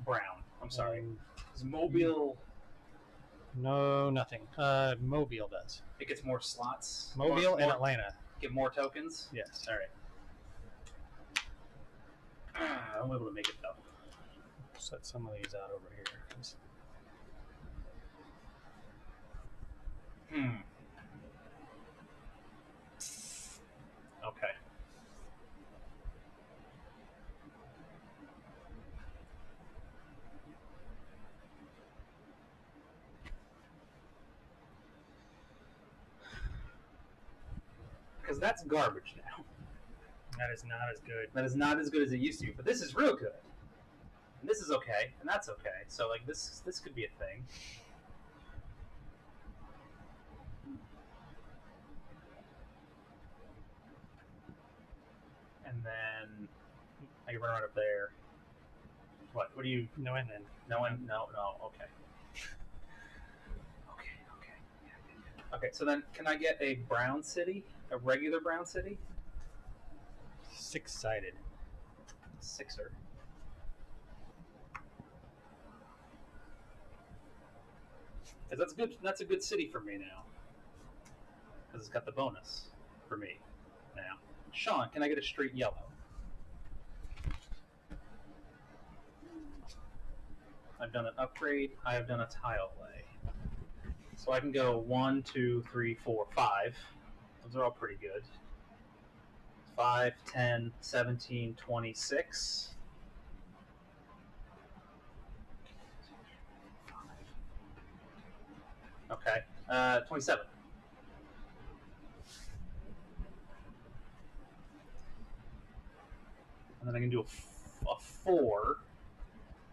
brown. I'm sorry. Is Mobile... No, nothing. Mobile does. It gets more slots? Mobile and Atlanta. Get more tokens? Yes. All right. I'm able to make it, though. Set some of these out over here. Okay. Because that's garbage now. That is not as good. That is not as good as it used to be. But this is real good. And this is okay, and that's okay. So like this could be a thing. And then I can run right up there. What do you? No end then. No. Okay. Okay. So then, can I get a brown city? A regular brown city? 6-sided. Sixer. Because that's good. That's a good city for me now. Because it's got the bonus for me now. Shawn, can I get a straight yellow? I've done an upgrade. I have done a tile lay. So I can go 1, 2, 3, 4, 5. Those are all pretty good. 5, 10, 17, 26. Okay. 27. And then I can do a 4,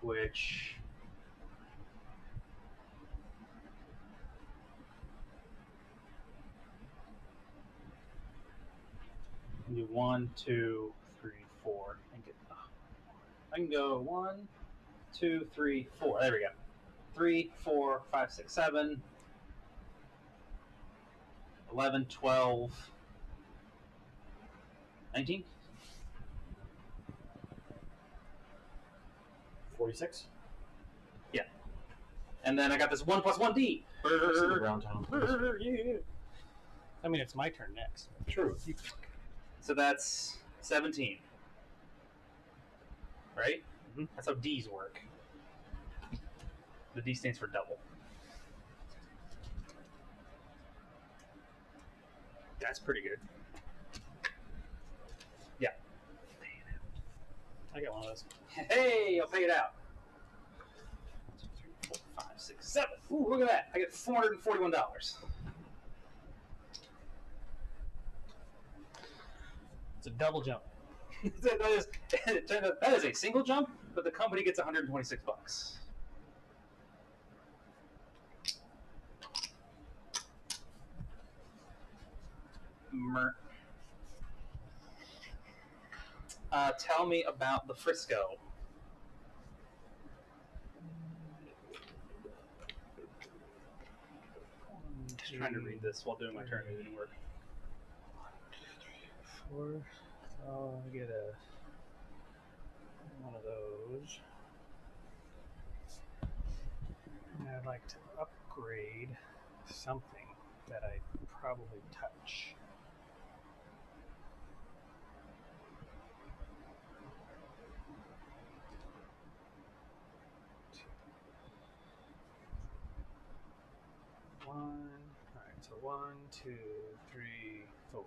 which... I can do 1, 2, 3, 4, and get... I can go 1, 2, 3, 4. There we go. 3, 4, 5, 6, 7, 11, 12, 19. 46. Yeah. And then I got this 1+1D. Brown town. Yeah. I mean, it's my turn next. True. So that's 17. Right? Mm-hmm. That's how D's work. The D stands for double. That's pretty good. Yeah. I got one of those. Hey, I'll pay it out. 2, 3, 4, 5, 6, 7. Ooh, look at that. I get $441. It's a double jump. that is a single jump, but the company gets $126. Tell me about the Frisco. Just trying to read this while doing my turn. It didn't work. 4. So I get one of those. And I'd like to upgrade something that I probably touch. One. All right. So 1, 2, 3, 4.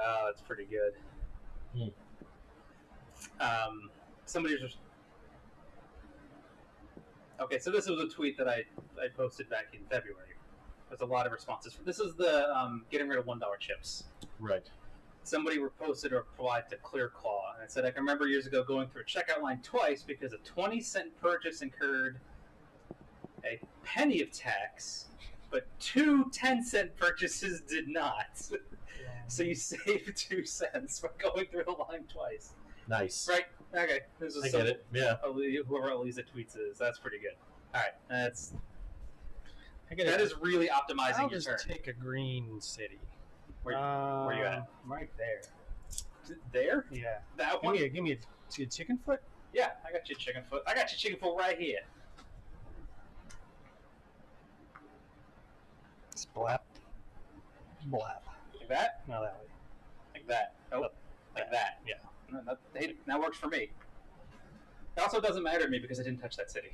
Oh, that's pretty good. Somebody was just... Okay, so this was a tweet that I posted back in February. There's a lot of responses. This is the getting rid of $1 chips. Right. somebody reposted a reply to ClearClaw, and it said, I can remember years ago going through a checkout line twice because a 20-cent purchase incurred a penny of tax, but 2 10-cent purchases did not. So you save 2 cents by going through the line twice. Nice. Right? Okay. This is I get it. Yeah. Whoever Elisa tweets is, that's pretty good. All right. That is really I'll optimizing your just turn. take a green city. Where you at? Right there. There? Yeah. That one? Give me a chicken foot. Yeah, I got your chicken foot. I got your chicken foot right here. Splap. Blap. Like that? No, that way. Like that. Nope. Like that. Yeah. No, that works for me. It also doesn't matter to me because I didn't touch that city.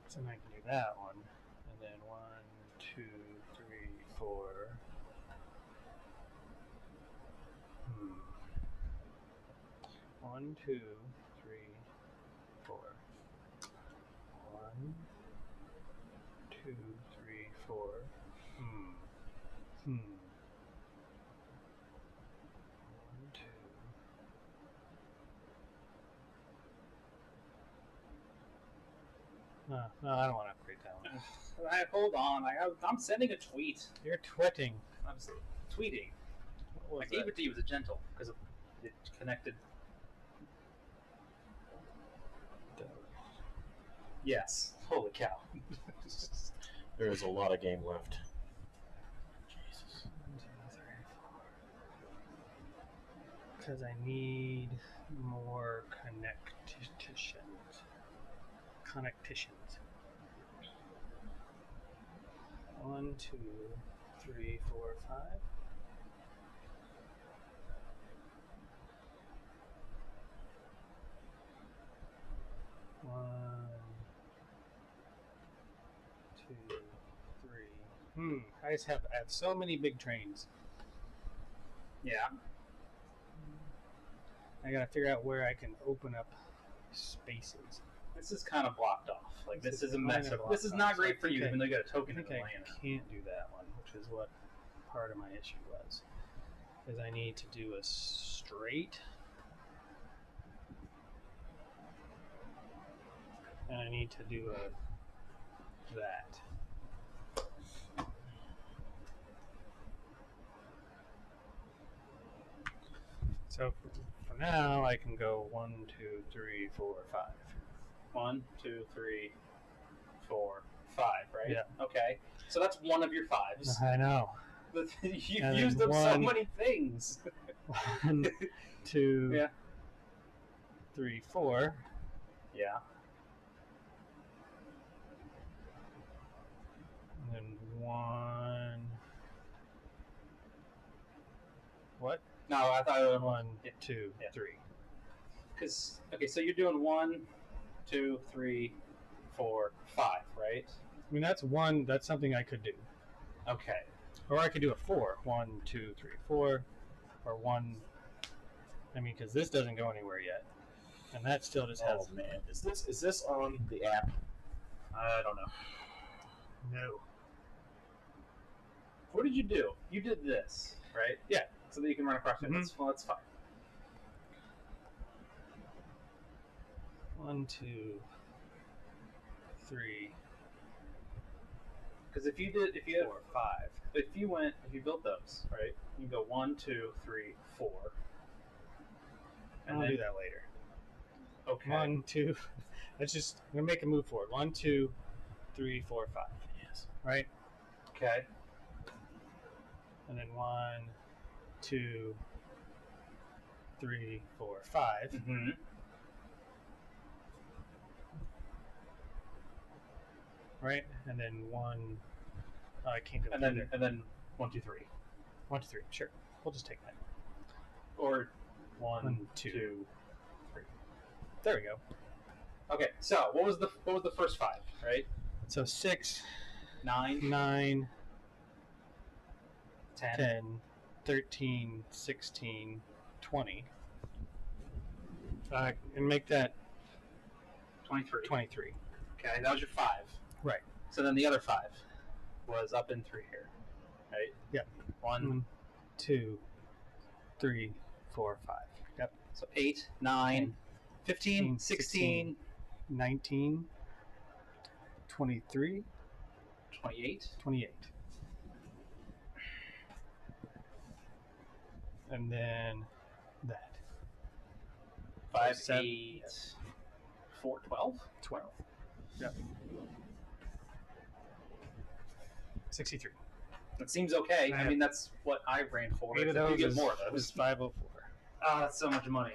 So then I can do that one. And then 1, 2, 3, 4. 1, 2, 3, 4. 1, 2, 3, 4. 1, 2. No, I don't want to upgrade that one. Hold on. I'm sending a tweet. You're twitting. I'm tweeting. What I was gave that? it to you as a gentle because it connected. Yes. Holy cow. There is a lot of game left. Jesus. 1, 2, 3, 4. Because I need more connections. 1, 2, 3, 4, 5. 1, 2, 3. I have so many big trains. Yeah. I gotta figure out where I can open up spaces. This is kind of blocked off. Like this is a kind mess. of This is blocked not off, great so for I you, think even though you got a I token in think the I land. can't do that one, which is what part of my issue was. Is I need to do a straight, and I need to do a that. So for now, I can go 1, 2, 3, 4, 5. 1, 2, 3, 4, 5. Right? Yeah. Okay. So that's one of your fives. I know. You've And used then up so one- many things. 1, 2, Yeah. 3, 4. Yeah. And then 1. What? No, I thought it was 1, Yeah. 2, Yeah. 3. Because okay, so you're doing 1, 2, 3, 4, 5, right? I mean, that's one. That's something I could do, Okay. or I could do a 4. 1, 2, 3, 4, or 1. I mean, because this doesn't go anywhere yet, and that still just has. Oh man, is this on the app? I don't know. No. What did you do? You did this, right? Yeah. So that you can run across it. Mhm. That's fine. 1, 2, 3, Because if you had 4, 5. if you built those, right? You go 1, 2, 3, 4. And I'll do that later. Okay. 1, 2. Let's just. I'm gonna make a move forward. 1, 2, 3, 4, 5. Yes. Right. Okay. And then 1, 2, 3, 4, 5. Mm-hmm. Right. And then 1. Oh, I can't do it. And then 1, 2, 3. 1, 2, 3. Sure. We'll just take that. Or 1, 1, 2, 2. 3. There we go. Okay. So what was the first 5? Right? So 6, 9, 9, 10. 10, 13, 16, 20. And make that 23. 23. Okay, that was your 5. Right. So then the other 5 was up and through here, right? Yep. 1, 2, 3, 4, 5. Yep. So 8, 9, 15, 16, 19, 23, 28. 28. And then that. 5, 7, 8, 4, 12? 12. Yep. 63. That seems okay. I mean, that's what I ran for. 8 of You those get is, more of those. is 504. Ah, that's so much money.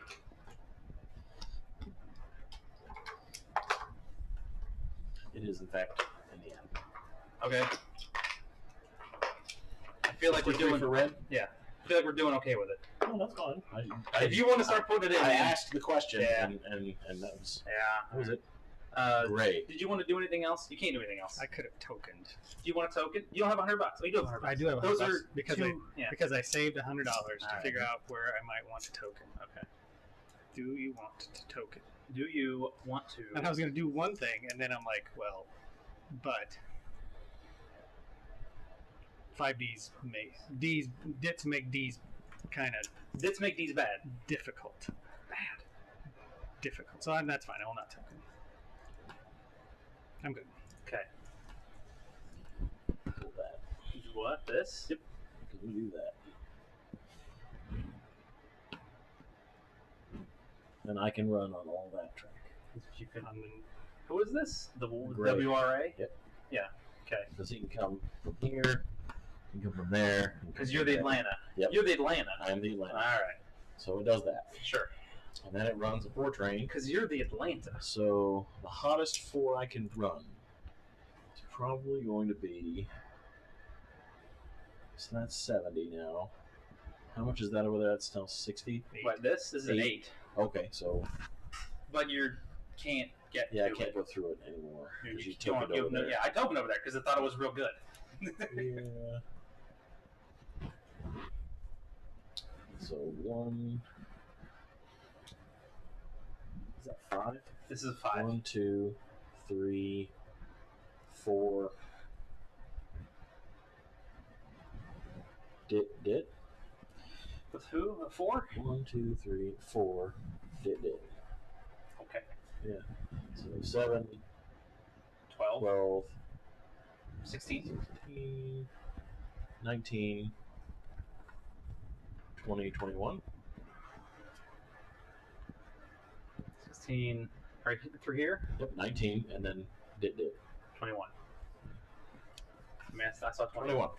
It is, in fact, in the end. Okay. I feel like we're 63 doing for red. Yeah. I feel like we're doing okay with it. Oh, that's fine. If you want to start putting it in, I man. asked the question, Yeah. and that was Yeah. it. Great. Did you want to do anything else? You can't do anything else. I could have tokened. Do you want a token? You don't have $100. Oh, you do have $100. I do have $100 Those are because because I saved $100 to Alright. figure out where I might want to token. Okay. Do you want to token? Do you want to? And I was going to do one thing, and then I'm like, well, but 5Ds make Ds dits make Ds kind of Let's make these bad. difficult. Difficult. So that's fine. I will not token. I'm good. Okay. Pull that. What? This? Yep. Because we do that. And I can run on all that track. You can. Who is this? The Gray. WRA? Yep. Yeah. Okay. Because he can come from here, he can come from there. Because you're the Atlanta. Yep. You're the Atlanta. I am the Atlanta. All right. So it does that. Sure. And then it runs a 4 train. Because you're the Atlanta. So the hottest 4 I can run is probably going to be. So that's 70 now. How much is that over there? That's still 60. What? This is an 8. Okay, so But you can't get. yeah, I to can't it. go through it anymore because you You took don't it give over them- there. Yeah, I tokened over there because I thought it was real good. Yeah. So 1. Is that 5? This is a 5. 1, 2, 3, 4. Dit. With who? A 4? 1, 2, 3, 4. Dit. Okay. Yeah. So 7, 12. 12, 16. 16, 19, 20, 21. 16. Right through here? Yep, 19, and then dit. 21. Man, I saw 21. 21.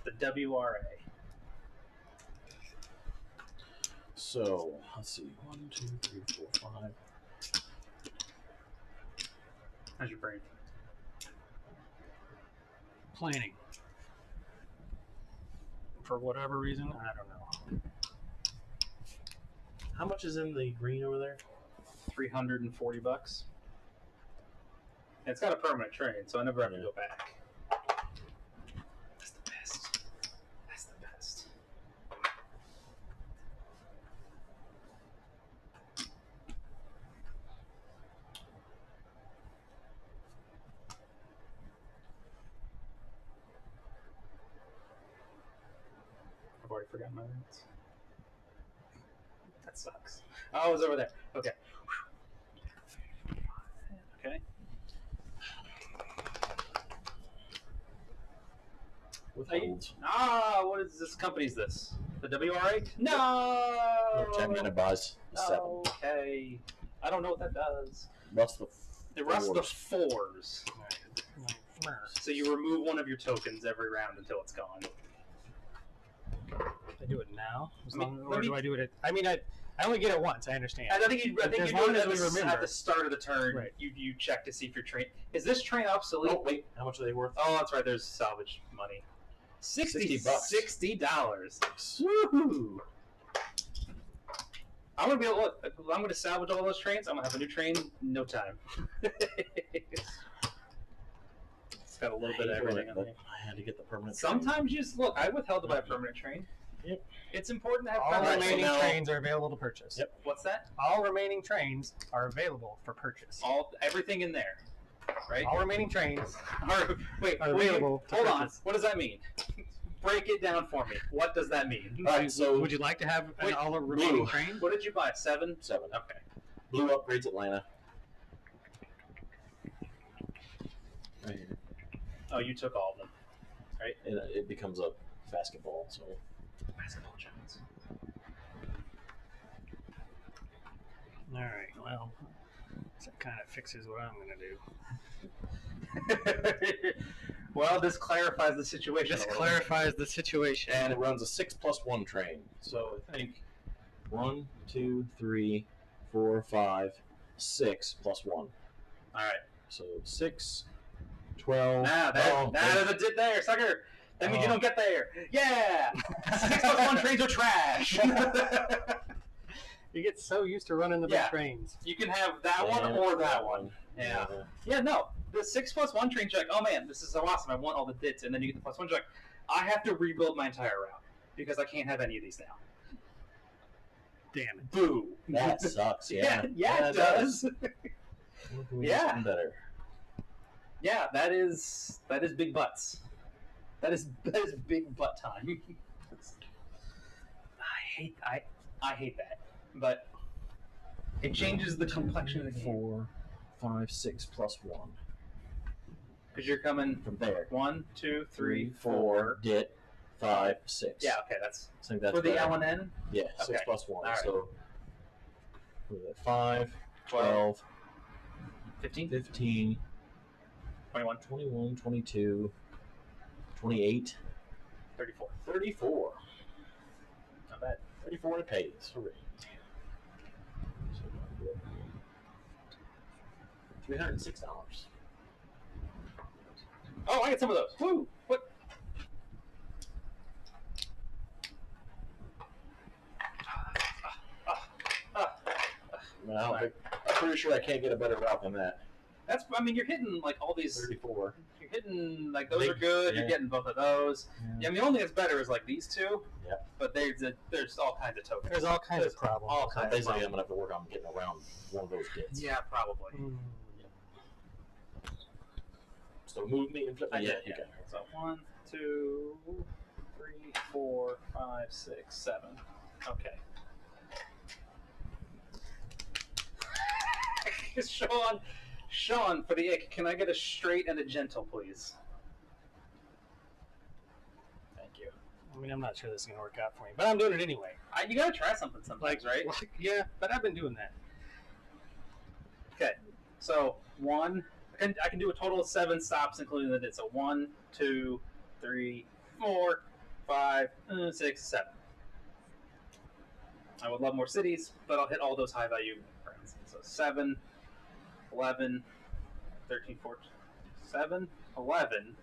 The WRA. So, let's see. 1, 2, 3, 4, 5. How's your brain? Planning. For whatever reason, I don't know. How much is in the green over there? $340. And it's got a permanent train, so I never have to Yeah. go back. That's the best. That's the best. I've already forgotten my words. That sucks. Oh, it was over there. Okay. Okay. Withholds. What is this company's this? The WRA? No! 10 minute buys. 7. Okay. I don't know what that does. What's the It rusts the 4s? 4s. So you remove one of your tokens every round until it's gone. I do it now, Let me- do I do it? I only get it once. I understand. And I think you As do long it as at we the, remember. at the start of the turn. Right. You check to see if your train is this train obsolete. Oh, wait. How much are they worth? Oh, that's right. There's salvage money. $60. $60. Woohoo! I'm gonna be able. Look, I'm gonna salvage all those trains. I'm gonna have a new train in no time. It's got a little bit of everything on but there. I had to get the permanent. train. Sometimes you just look. I withheld to buy a permanent train. Yep. It's important to have All permanent remaining so now- trains are available to purchase. Yep. What's that? All remaining trains are available for purchase. Everything in there. right? All remaining trains Wait, are available. Hold on. What does that mean? Break it down for me. What does that mean? All right, so Would you like to have Wait, all the remaining blue. trains? What did you buy? 7? 7. Okay. Blue upgrades Atlanta. Right here. Oh, you took all of them, right? And it becomes a basketball. So Basketball Jones. All right. Well, that kind of fixes what I'm going to do. Well, this clarifies the situation. This clarifies the situation. and it runs a 6+1 train. So I think 1, 2, 3, 4, 5, 6 plus 1. All right. So 6, 12. There's a did there, sucker. That means you don't get there. Yeah. 6+1 trains are trash. You get so used to running the big trains. You can have that one or that one. Yeah. Yeah, no. The 6+1 train check, oh man, this is so awesome. I want all the dits, and then you get the +1 check. I have to rebuild my entire route because I can't have any of these now. Damn it. Boo. That sucks, yeah. Yeah, it does. Yeah. Better. Yeah, that is big butts. That is big butt time. I hate that. But it changes the complexion of the game. 4, 5, 6 plus 1. Because you're coming From there. 1, 2, 3, 4, 4. dit, 5, 6. Yeah, okay, that's I think that's for the better. L and N. Yeah, 6 Okay. plus 1. All right. So what is that? 5, 12, 15, 15, 21, 21, 22, 28, 34. 34. Not bad. 34 to pay. Hooray. $306. Oh, I get some of those. Woo! What? I'm pretty sure I can't get a better route than that. That's. I mean, you're hitting like all these. 34. You're hitting like those Big, are good. yeah. You're getting both of those. Yeah. I mean, the only thing that's better is like these two. Yep. But there's all kinds of tokens. There's all kinds of problems. All So kinds. basically, of I'm going to have to work on getting around one of those dits. Yeah, probably. So move me and flip me. I did, You yeah. got it. So 1, 2, 3, 4, 5, 6, 7. Okay. Shawn, for the ick, can I get a straight and a gentle, please? Thank you. I mean, I'm not sure this is going to work out for me, but I'm doing it anyway. You gotta try something sometimes, right? Yeah, but I've been doing that. Okay. So 1, I can do a total of 7 stops, including the dit. So 1, 2, 3, 4, 5, 6, 7. I would love more cities, but I'll hit all those high value friends. So 7, 11, 13, 14, 7, 11,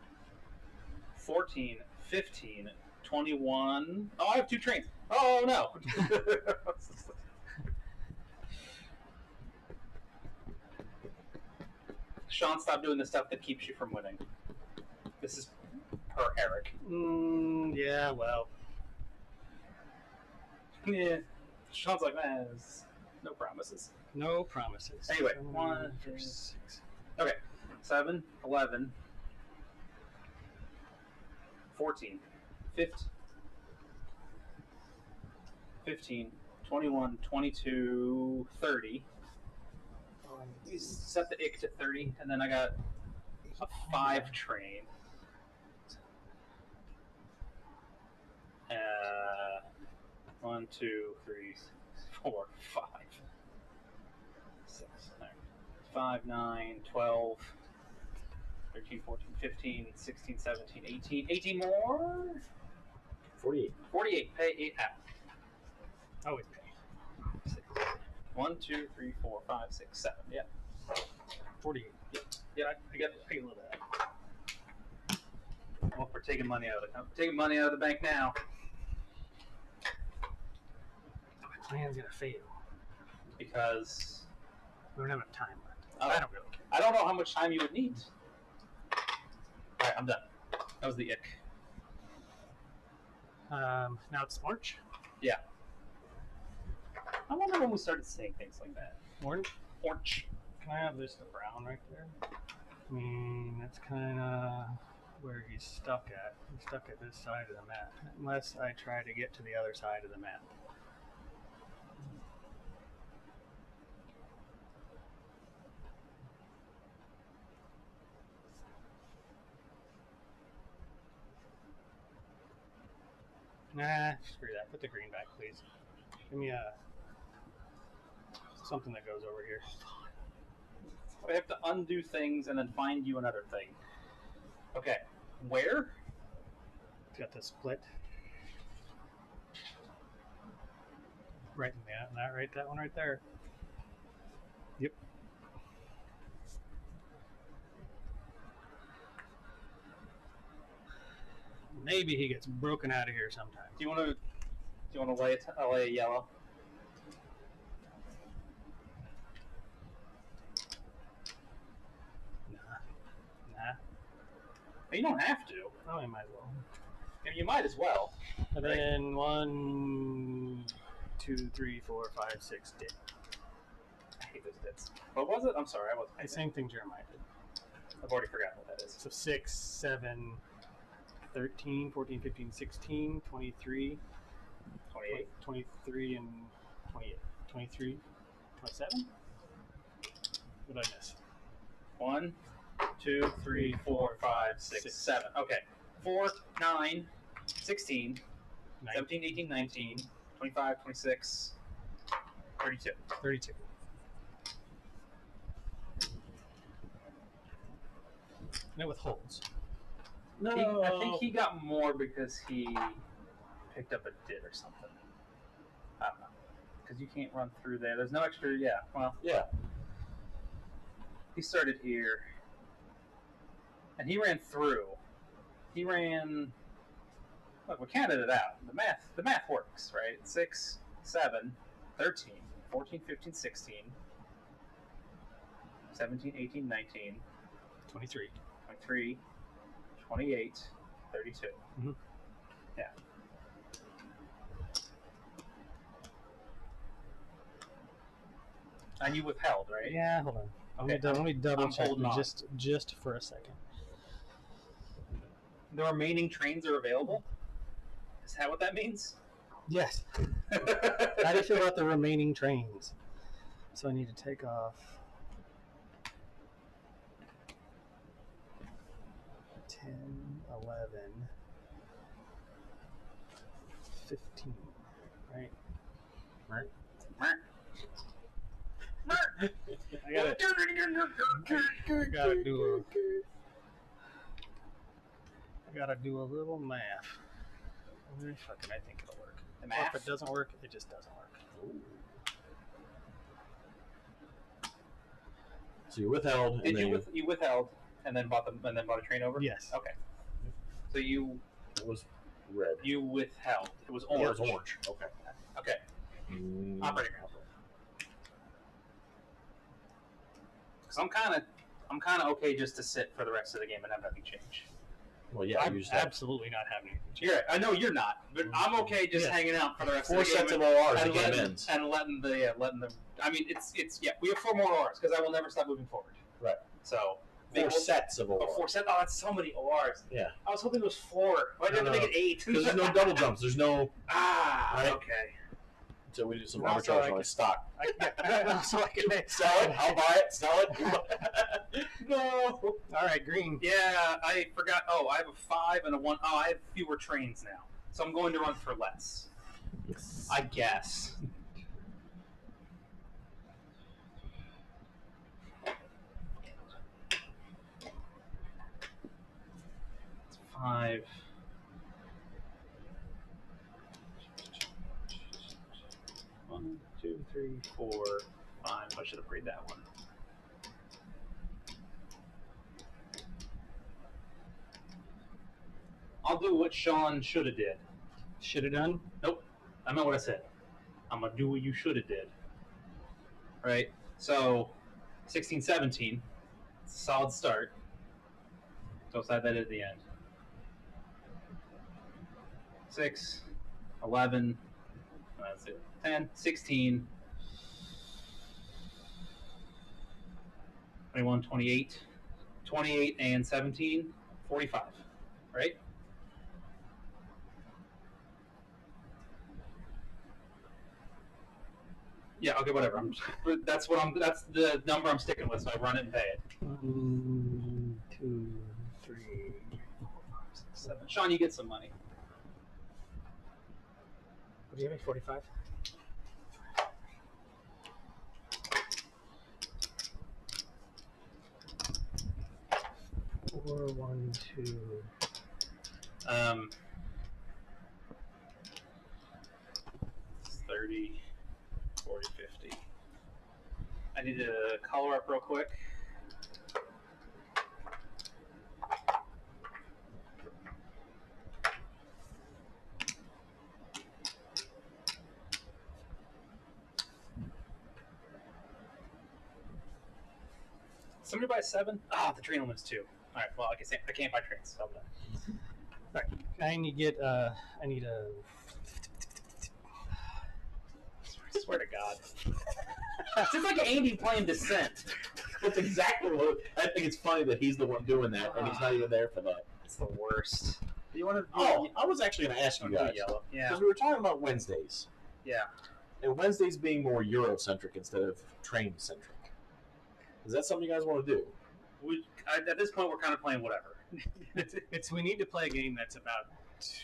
14, 15, 21. Oh, I have 2 trains. Oh, no. Shawn, stop doing the stuff that keeps you from winning. This is per Eric. Yeah, well. Yeah. Shawn's like, man, no promises. No promises. Anyway, 1, 2, 6. Okay. 7, 11, 14, 15, 21, 22, 30. You set the ick to 30, and then I got a 5 train. 1, 2, 3, 4, 5. 6. All right. 5, 9, 12, 13, 14, 15, 16, 17, 18. 18 more? 48. 48. Pay 8 half. Always pay. 6. 1, 2, 3, 4, 5, 6, 7. Yeah. 48. Yeah, I get a little bit of that. Well, we're taking money out of the bank now. My plan's going to fail. Because We don't have enough time left. Oh. I don't really care. I don't know how much time you would need. Alright, I'm done. That was the ick. Now it's March. Yeah. I wonder when we started saying things like that. Orange. Orange. Can I have this the brown right there? I mean, that's kind of where he's stuck at. He's stuck at this side of the map. Unless I try to get to the other side of the map. Nah, screw that. Put the green back, please. Give me something that goes over here. I have to undo things and then find you another thing. Okay, where? Got the split. Right in that right, that one right there. Yep. Maybe he gets broken out of here sometime. Do you want to lay a yellow? Nah. You don't have to. Oh, I might as well. I mean, you might as well. And then 1, 2, 3, 4, 5, 6 did. I hate those bits. What was it? I'm sorry, I wasn't. The same thing Jeremiah did. I've already forgotten what that is. So 6, 7, 13, 14, 15, 16, 23, 28. 23, and 28. 23, 27? What did I miss? 1, 2, 3, 4, 5, 6, 7. Okay. 4, 9, 16, 17, 18, 19, 25, 26, 32. 32. And it withholds. No. I think he got more because he picked up a did or something. I don't know. Because you can't run through there. There's no extra. Yeah. Well. Yeah. He started here, and he ran through. He ran. Look, we counted it out. The math works, right? 6, 7, 13, 14, 15, 16, 17, 18, 19, 23. 23, 28, 32. Mm-hmm. Yeah. And you withheld, right? Yeah, hold on. Okay, Let me double I'm check holding on. just for a second. The remaining trains are available? Is that what that means? Yes. How do you feel about the remaining trains? So I need to take off 10, 11, 15, right? Right. I gotta do a little math. Fucking, I think it'll work. The Or math? if it doesn't work, it just doesn't work. So you withheld. Did you withheld and then bought a train over? Yes. Okay. So you It was red. you withheld. It was Yeah, orange. it was orange. Okay. Okay. Operating room. Because I'm kind of okay just to sit for the rest of the game and have nothing change. Well, yeah, I'm you just have absolutely not having it. You're right. I know you're not, but I'm okay just Yeah. hanging out for the rest 4 of the game. sets of ORs. The and game letting, ends. and letting the. I mean, it's we have 4 more ORs because I will never stop moving forward. Right. So 4 sets of ORs. 4 sets. Oh, that's so many ORs. Yeah. I was hoping it was 4. Why did you have to make it 8? Because there's no double jumps. There's no. Right? Okay. So we do some Also, arbitrage on stock. So I can Sell it. I'll buy it. Sell it. No. All right, green. Yeah, I forgot. Oh, I have a 5 and a 1. Oh, I have fewer trains now, so I'm going to run for less. I guess. It's 5. One, 2, 3, 4, 5. I should have prayed that one. I'll do what Shawn should have did. Should have done. Nope. I meant what I said. I'm going to do what you should have did. Right? So, 16, 17. It's a solid start. So I'll that at the end. 6, 11, that's it. 10, 16, 21, 28, 28 and 17, 45, right? Yeah, okay, whatever. That's the number I'm sticking with, so I run it and pay it. 1, 2, 3, 4, 5, 6, 7. Shawn, you get some money. What do you have? 45? Four, 1, 2. 30, 40, 50. I need to color up real quick. Somebody buy 7? Ah, the train limits 2. All right. Well, I can't buy trains. So All right. I need to get. I need a. I swear to God. It's just like Andy playing Descent. That's exactly what. I think it's funny that he's the one doing that, and he's not even there for that. It's the worst. You want to? Oh, I was actually going to ask you guys yellow. Yeah. because we were talking about Wednesdays, Yeah. and Wednesdays being more Eurocentric instead of train-centric. Is that something you guys want to do? At this point, we're kind of playing whatever. It's we need to play a game that's about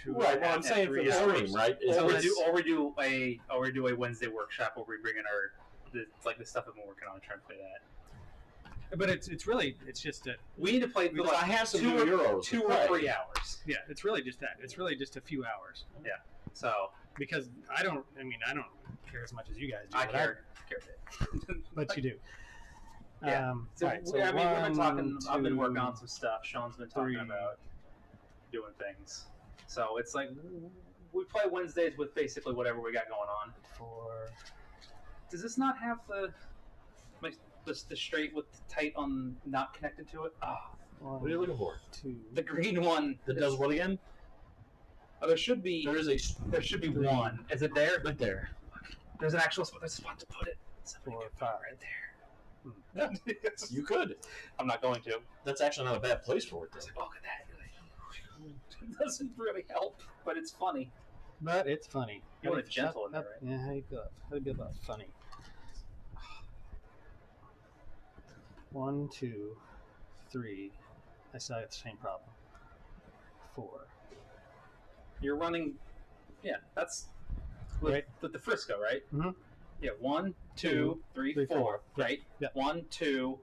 2. Right. Well, I'm saying for the stream, right? Or we do a Wednesday workshop where we bring in the stuff I've been working on and try to play that. But it's just a We need to play. Because I have some 2 new Euros. 2 or 3 hours. yeah. It's really just that. It's really just a few hours. Yeah. So Because I don't care as much as you guys do. I but care a bit. but you do. Yeah. So, right, so we've been talking. 1, I've been 2, working on some stuff. Sean's been talking 3. about doing things. So it's like we play Wednesdays with basically whatever we got going on. 4. Does this not have the straight with the tight on not connected to it? Oh, 1, What are you looking for? 2. the green one That does what again? Oh, there should be There should be 3. One. Is it there? right there. There's an actual spot. There's a spot to put it. Somebody 4, can put it 5. right there. Yeah, you could. I'm not going to. That's actually not a bad place for it. It's Though. like, look at that. It doesn't really help, but it's funny. But it's funny. You want it gentle in there, right? Yeah, how do you feel? How do you feel about funny? 1, 2, 3. I still have the same problem. 4. You're running. Yeah, that's with, Right. with the Frisco, right? Mhm. Yeah, 1, 2, 3, 3, 4. 4. Right? Yeah. 1, 2.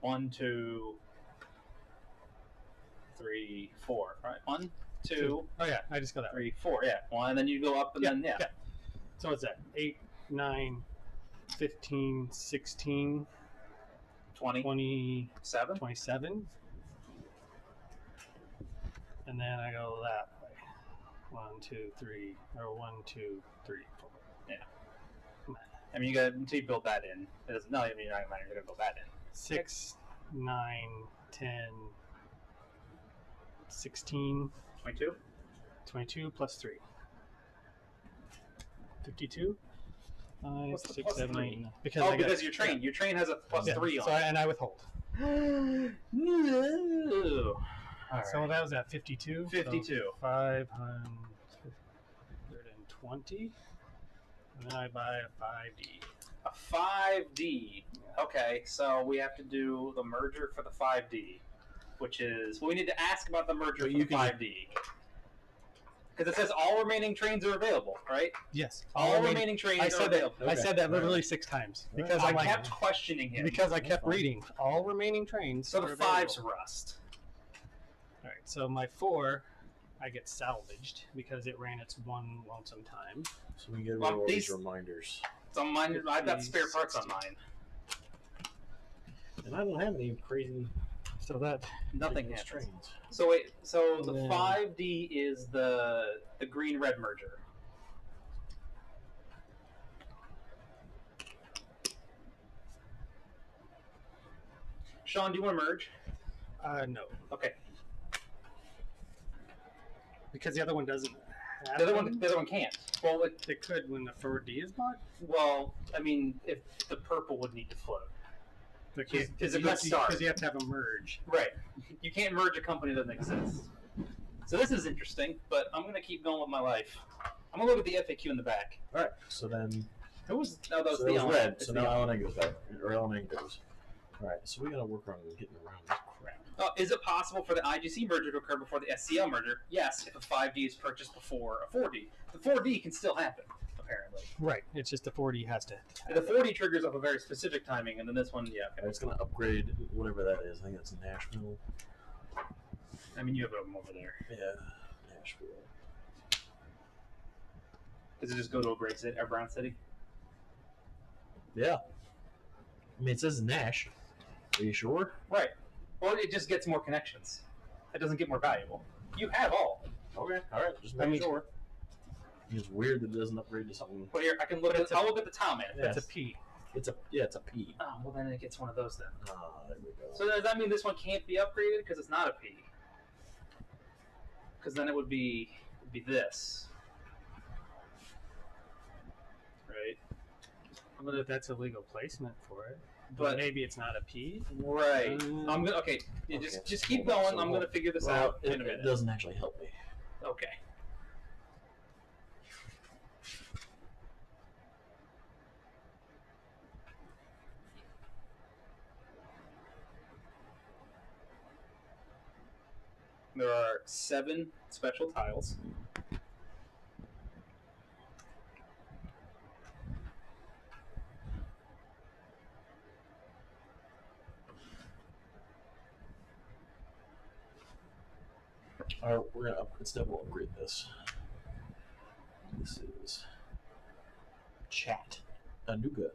1, 2, 3, 4. Right? 1, 2, Oh yeah, I just got that. 3, 4. Yeah. 1, and then you go up, and then yeah. So what's that? 8, 9, 15, 16, 20, 27, 7. and then I go that way. 1, 2, 3, or 1, 2, 3, 4. I mean, you got until you build that in. It doesn't. No, I mean, you're not gonna build that in. 6, 9, 10, 16, 22. 22 plus 3. 52. 5, What's the 6, plus 7, 3? 8, 9. Because Oh, I got, because your train. Your train has a plus 3 on. So and I withhold. No. So that was at 52. 52. So 520. And then I buy a 5D. A 5D. Okay, so we have to do the merger for the 5D, which is we need to ask about the merger for the 5D. Because it says all remaining trains are available, right? Yes. All remaining trains are available. I said that literally 6 times because I I'm like, kept questioning him. because I kept reading all remaining trains. So are the available. 5's rust. All right. So my 4, I get salvaged because it ran its one lonesome time. So we get rid Well, of all these these- reminders. It's on mine. I've got spare parts on mine. And I don't have any crazy So that Nothing ridiculous happens. trains. So wait, so the Yeah. 5D is the green-red merger. Shawn, do you want to merge? no, Okay. because the other one doesn't. Have The other them. one can't. Well, They could when the 4D is bought. well, I mean, if the purple would need to float. Is a good start. Because you have to have a merge. Right. You can't merge a company that doesn't exist. So this is interesting, but I'm going to keep going with my life. I'm going to look at the FAQ in the back. All right. So then. Who was? No, that was So the it was red. It's So the now LNA goes back. Or LNA goes. All right. So we got to work on getting around this crap. Is it possible for the IGC merger to occur before the SCL merger? Yes, if a 5D is purchased before a 4D. The 4D can still happen, apparently. Right. It's just the 4D has to. The 4D triggers off a very specific timing, and then this one, yeah. Okay. It's going to upgrade whatever that is. I think that's Nashville. I mean, you have them over there. Yeah, Nashville. Does it just go to a gray city, a brown city? Yeah. I mean, it says Nash. Are you sure? Right. Well, it just gets more connections. It doesn't get more valuable. You have all. Okay. All right. Just making sure. It's weird that it doesn't upgrade to something. Well, here I can look at. I'll look at the tile manifest. It's a P. It's a P. Oh, well then it gets one of those then. Ah, there we go. So does that mean this one can't be upgraded because it's not a P? Because then it would be this, right? I'm gonna. That's a legal placement for it. But maybe it's not a P. Right. I'm gonna. Okay. Just keep going. So I'm gonna figure this out in a minute. It doesn't actually help me. Okay. There are 7 special tiles. All right, we're gonna instead we'll upgrade this. This is Chattanooga.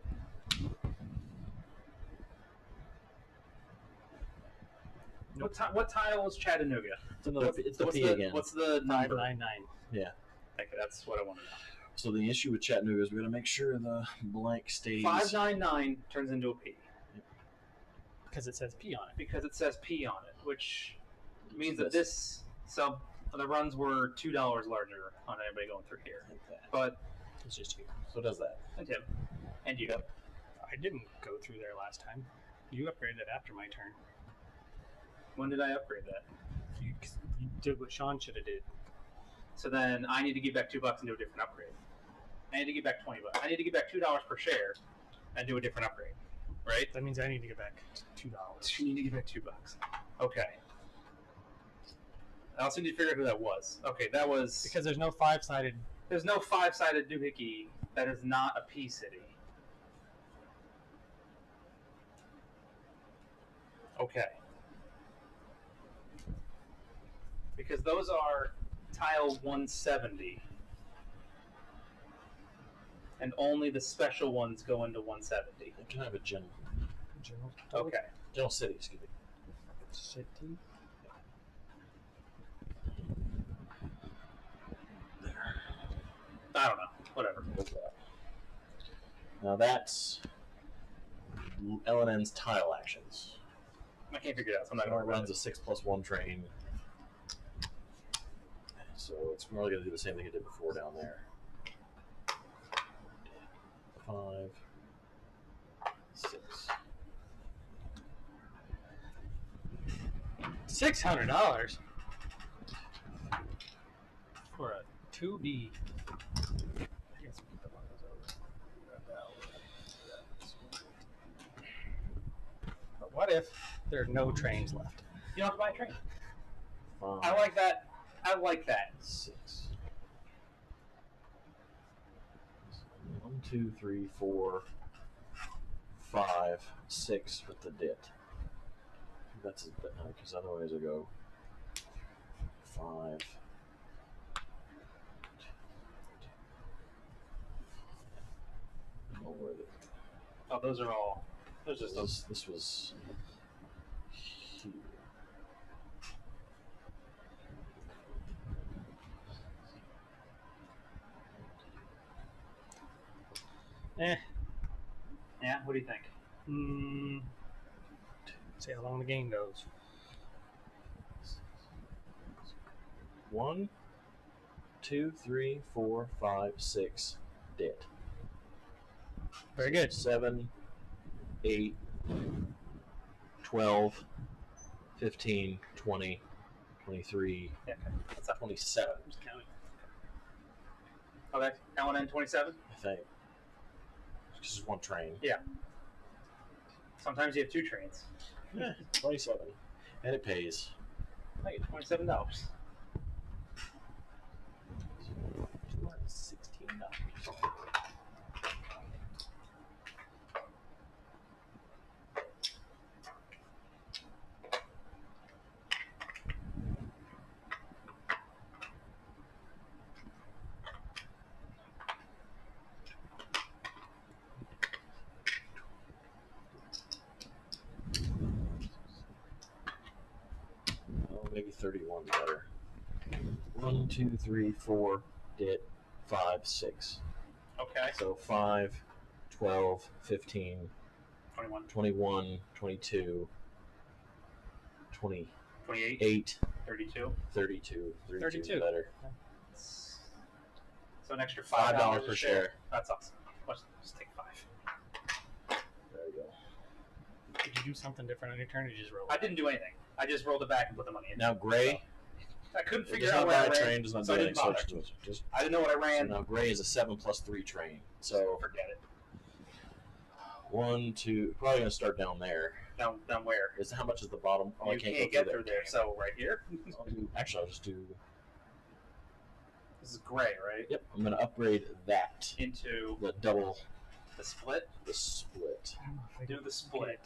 What tile is Chattanooga? It's the P again. What's the number? 599. Yeah. Okay, that's what I want to know. So the issue with Chattanooga is we got to make sure the blank stays. 599 turns into a P. Because it says P on it. Because it says P on it, which means that this sub the runs were $2 larger on anybody going through here. Like that. But It's just you. So it does that. and Tim and you. I didn't go through there last time. You upgraded it after my turn. When did I upgrade that? You did what Shawn should have did. So then I need to give back $2 and do a different upgrade. I need to give back $20. I need to give back $2 per share and do a different upgrade. Right? That means I need to get back $2. You need to give back $2. Okay. I also need to figure out who that was. Okay, that was Because there's no 5-sided. there's no 5-sided doohickey that is not a P city. Okay. Because those are tile 170. And only the special ones go into 170. I can have a general Okay. city, excuse me. City. There. I don't know. Whatever. Now that's LNN's tile actions. I can't figure it out, so I'm not So going it to run runs a 6+1 train. So it's probably going to do the same thing it did before down there. 5, 6. $600 for a 2B. I guess we put one of those over. But what if there are no trains left? You don't have to buy a train. 5, I like that. I like that. 6. 1, 2, 3, 4, 5, 6 with the dit. That's because otherwise I go 5. Where the, Oh, those are all. Those just those. this was here. Yeah. What do you think? See how long the game goes. 1, 2, 3, 4, 5, 6 dit. Very good. 7, 8, 12, 15, 20, 23, Yeah, okay. What's up? 27, I'm just counting. Okay, counting in 27. I think. This is one train. Sometimes you have two trains. Yeah, 27. And it pays. I get $27. $216. Oh, maybe 31 better. 1, 2, 3, 4, 5, 6. Okay. So 5, 12, 15, 21. 21, 22, 28, 28. 32. 32. 32. Better. So an extra $5 $5 per a share. That's awesome. Let's just take 5. There we go. Did you do something different on your turn, or did you just roll? I didn't do anything. I just rolled it back and put the money in. Now gray. I couldn't It figure does out not where buy I a ran, train. Does not so do I anything. didn't So bother. just I didn't know what I so ran. now gray is a 7 plus 3 train. So Forget it. 1, 2. Probably gonna start down there. Down where? Is how much is the bottom? Oh, I You can't can't go get through there. So right here. Actually, I'll just do. This is gray, right? Yep, I'm gonna upgrade that. Into The double. the split. The split. I don't know if I Do can the split.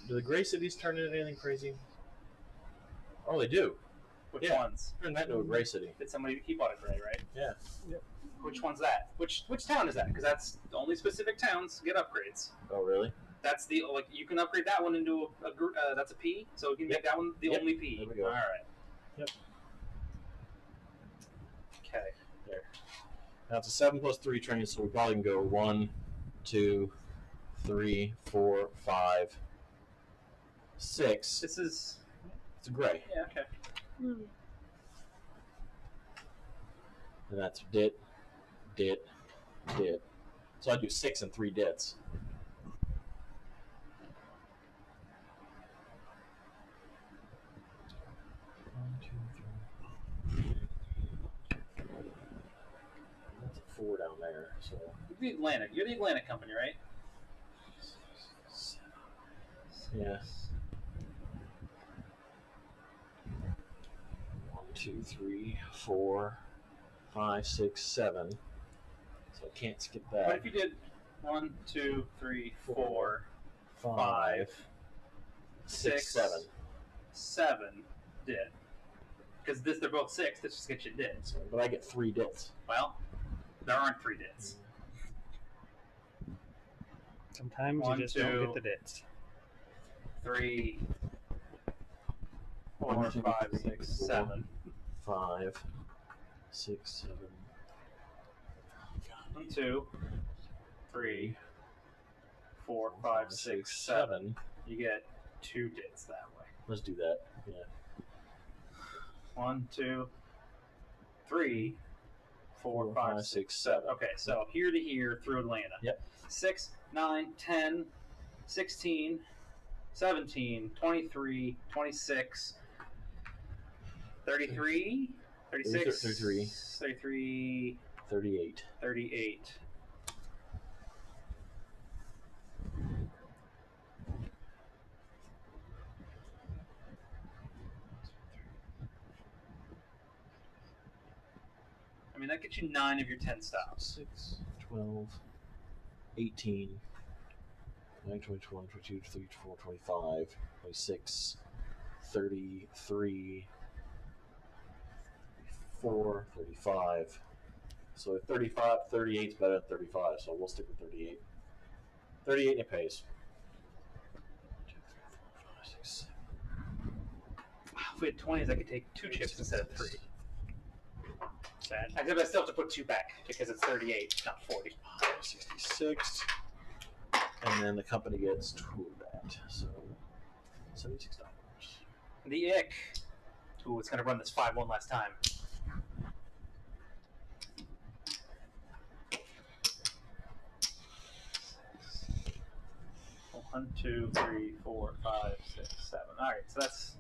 Do the gray cities turn into anything crazy? Oh, they do. Which Yeah. ones? Turn that into a gray city. Did somebody keep on it gray, right? Yeah. Which one's that? Which town is that? Because that's the only specific towns get upgrades. Oh, really? That's the you can upgrade that one into that's a P, so you can make that one the only P. There we go. All right. Yep. Okay. There. Now it's a 7 plus 3 train, so we probably can go 1, 2, 3, 4, 5, 6. This is It's a gray. yeah okay. And that's dit. So I do 6 and 3 dits. That's a 4 down there. So You're the Atlantic. You're the Atlantic company, right? yeah. 1, 2, 3, 4, 5, 6, 7. So I can't skip that. What if you did 1, 2, 3, 4, 5, 5, 6, 6, 7. 7 did? Because they're both 6. This just gets you dits. But I get 3 dits. Well, there aren't 3 dits. Sometimes 1, you just 2, don't get the dits. 3, 4, 1, 2, 5, 3, 6, 4, 7. 5, 6, 7. 1, 2, 3, 4, 5, 6, 7. You get 2 dits that way. Let's do that. Yeah. 1, 2, 3, 4, 4, 5, 5, 6, 7. Okay, so here to here through Atlanta. Yep. 6, 9, 10, 16, 17, 23, 26, 33, 36, 33. 33, 38. 38. I mean, that gets you 9 of your 10 stops. 6, 12, 18, 19, 20, 21, 22, 23, 24, 25, 26, 33, 34, 35. So 35, 38 is better than 35, so we'll stick with 38. 38 and it pays. 2, 3, 4, 5, 6, 7. Wow, if we had 20s, I could take 2 chips instead of 3. Sad. Except I still have to put 2 back because it's 38, not 40. 66. And then the company gets 2 of that. So $76. The ick. Ooh, it's going to run this 5 one last time. 1, 2, 3, 4, 5, 6, 7. All right, so that's.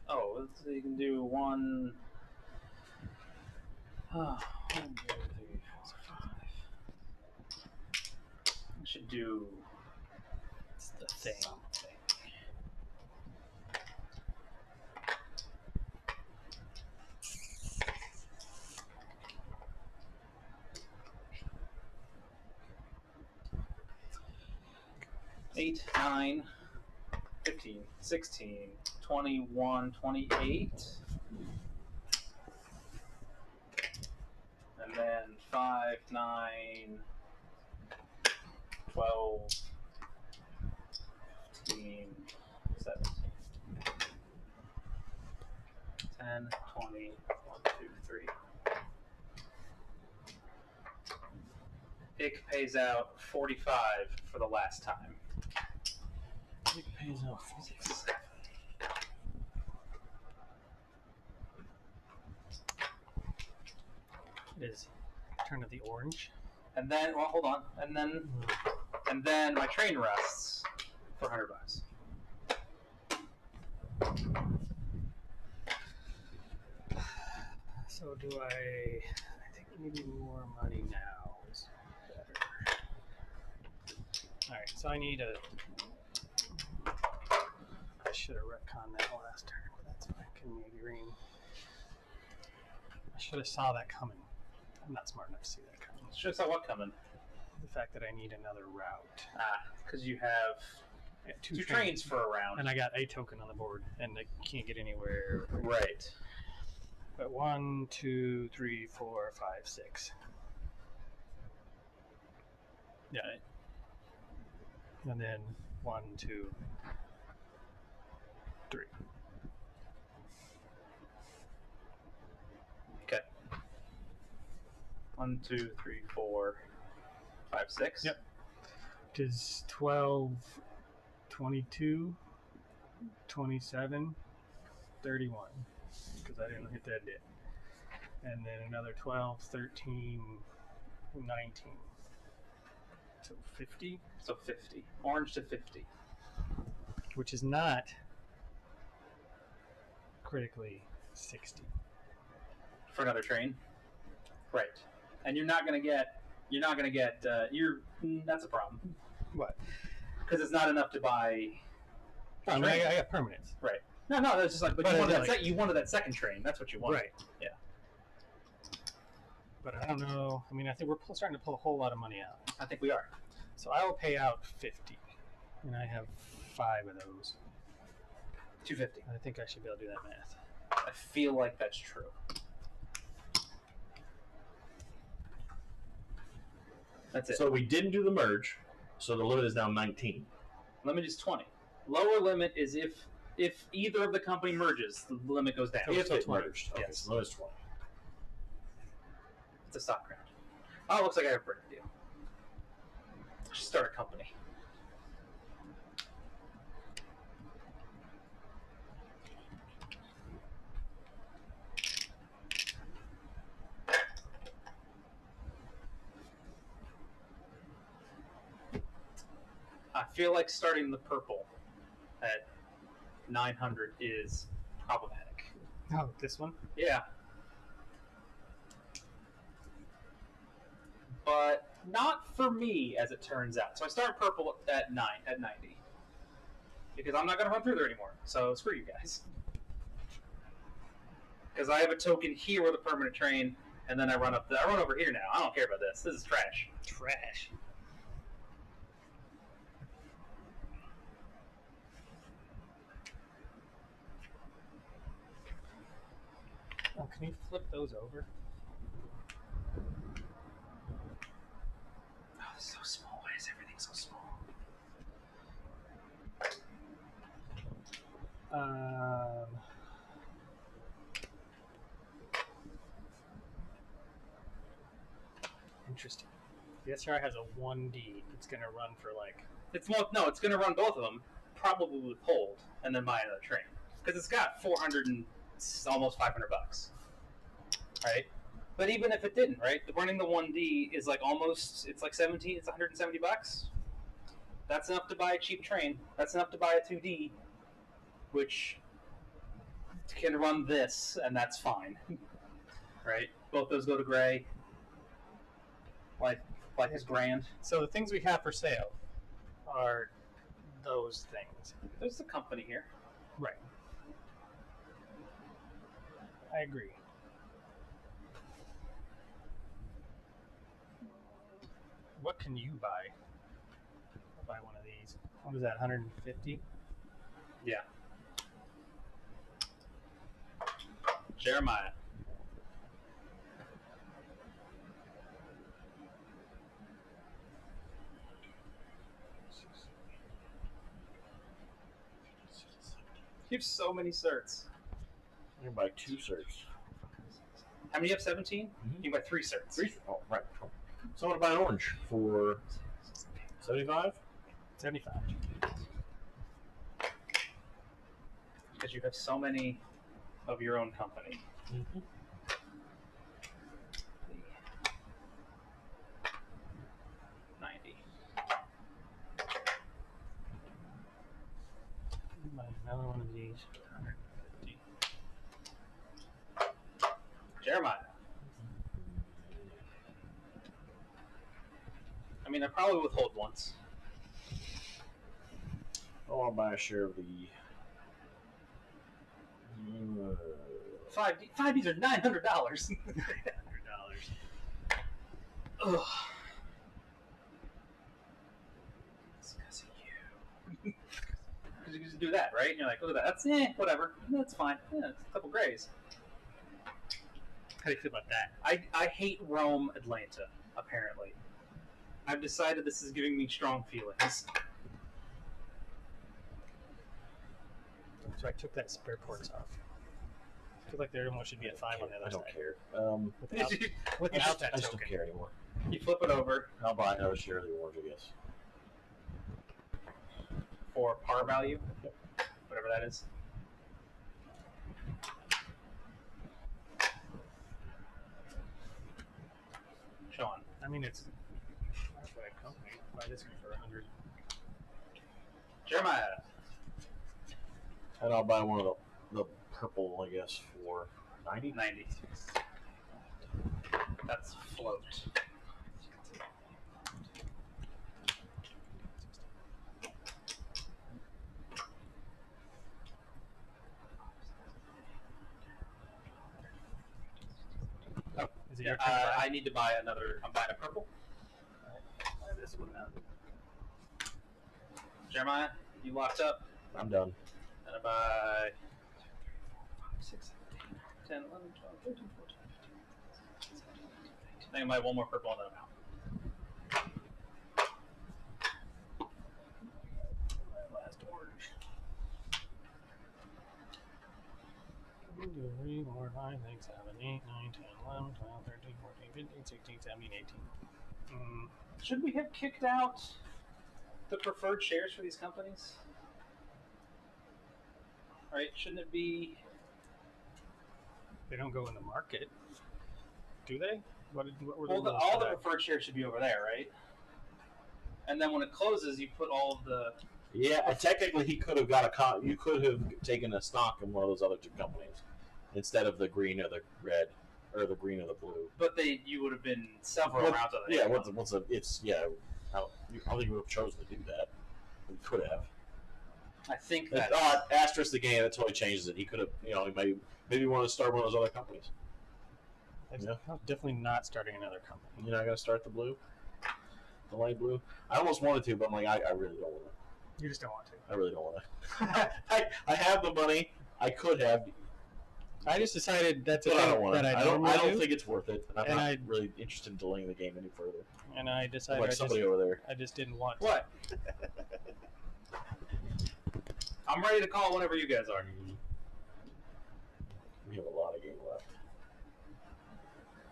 Oh, so you can do 1. 1, 2, 3, 4, 5. I should do. It's the thing. Something. Eight, 9, 15, 16, 21, 28. And then 5, 9, 12, 15, 17, 10, 20, 1, 2, 3. Ick pays out 45 for the last time. It pays out 46. It is turn of the orange. And then, well, hold on. And then my train rests for $100. So do I think maybe more money now is better. Alright, so I need a. I should have retconned that last turn, but that's fine. Couldn't be green. I should have saw that coming. I'm not smart enough to see that coming. Should have saw what coming. The fact that I need another route. Because you have two trains for a round. And I got a token on the board, and I can't get anywhere. Right. But 1, 2, 3, 4, 5, 6. Yeah. And then 1, 2, 3. Okay. 1, 2, 3, 4, 5, 6. Yep. Which is 12, 22, 27, 31. Because I didn't hit that yet. And then another 12, 13, 19. So 50. So 50. Orange to 50. Which is not critically 60. For another train. Right. And you're not gonna get. That's a problem. What? Because it's not enough to buy. I mean, I got permanents. Right. No, that's just like. But you wanted that second train. That's what you wanted. Right. Yeah. But I don't know. I mean, I think we're starting to pull a whole lot of money out. I think we are. So I will pay out 50. And I have 5 of those. 250. I think I should be able to do that math. I feel like that's true. That's it. So we didn't do the merge, so the limit is now 19. Limit is 20. Lower limit is if either of the company merges, the limit goes down. If so it 20. merged. Okay, Yes. so the limit is 20. It's a stock round. Oh, it looks like I have a pretty deal. I should start a company. I feel like starting the purple at 900 is problematic. Oh, this one? Yeah. But not for me, as it turns out. So I start purple at 90. Because I'm not going to run through there anymore. So screw you guys. Because I have a token here with a permanent train, and then I run over here now. I don't care about this. This is trash. Trash. Oh, can you flip those over? Oh, it's so small. Why is everything so small? Interesting. The SRI has a 1D. It's going to run for like... It's going to run both of them, probably with hold, and then buy another train. Because it's got 400 and almost $500, right? But even if it didn't, right? Running the 1D is like almost, it's like 17, it's $170. That's enough to buy a cheap train. That's enough to buy a 2D, which can run this, and that's fine. Right? Both those go to gray. Life is grand. So the things we have for sale are those things. There's a company here. Right. I agree. What can you buy? I'll buy one of these. What is that, 150? Yeah. Jeremiah. You have so many certs. You can buy 2 certs. How many do you have? 17? Mm-hmm. You can buy 3 certs. 3? Oh, right. So I'm going to buy an orange for 75? 75. Because you have so many of your own company. Mm-hmm. Buy another one of these. 150. Jeremiah. I mean, I probably withhold once. Oh, I'll buy a share of the... 5Ds are $900. $900. Ugh. It's because of you. Because you can just do that, right? And you're like, look at that. That's whatever. That's fine. Yeah, it's a couple grays. How do you feel about that? I hate Rome, Atlanta, apparently. I've decided this is giving me strong feelings. So I took that spare ports off. I feel like there almost should be a 5 on the other I don't side. care. Without that I just token. don't care anymore. You flip it over I'll buy another share of the orange, I guess. for par value, Yep. whatever that is. Shawn. I mean, it's not for a company. Buy this one for 100. Jeremiah. And I'll buy one of the purple, I guess, for 90? 90. That's float. Oh, is it Yeah, your turn? to buy? I need to buy another. I'm buying a purple. Buy this one out. Jeremiah, you locked up. I'm done. And I buy 6, 7, 8, 9, 10, 11, 12, 13, 14, 15, 16, 17, 18, 19. I think I buy one more purple and then I'm out. Last orange. 1, 2, 3, 4, 5, 6, 7, 8, 9, 10, 11, 12, 13, 14, 15, 16, 17, 18. Should we have kicked out the preferred shares for these companies? Right? Shouldn't it be? They don't go in the market, do they? What were the Well, rules all for the that? preferred shares should be over there, right? And then when it closes, you put all of the. Yeah, and technically he could have got you could have taken a stock in one of those other 2 companies instead of the green or the red or the green or the blue. But you would have been several What- rounds of it. Yeah, I don't think we would have chosen to do that. We could have. I think that. Asterisk the game. That totally changes it. He could have, maybe wanted to start one of those other companies. Yeah. I'm definitely not starting another company. You're not going to start the light blue. I almost wanted to, but I'm like, I really don't want to. You just don't want to. I really don't want to. I have the money. I could have, I just decided that's a but I thing don't want that to. I I don't do, think it's worth it. I'm And not I- really interested in delaying the game any further. and I decided Like somebody over there. I just didn't want to. What? I'm ready to call whenever you guys are. We have a lot of game left.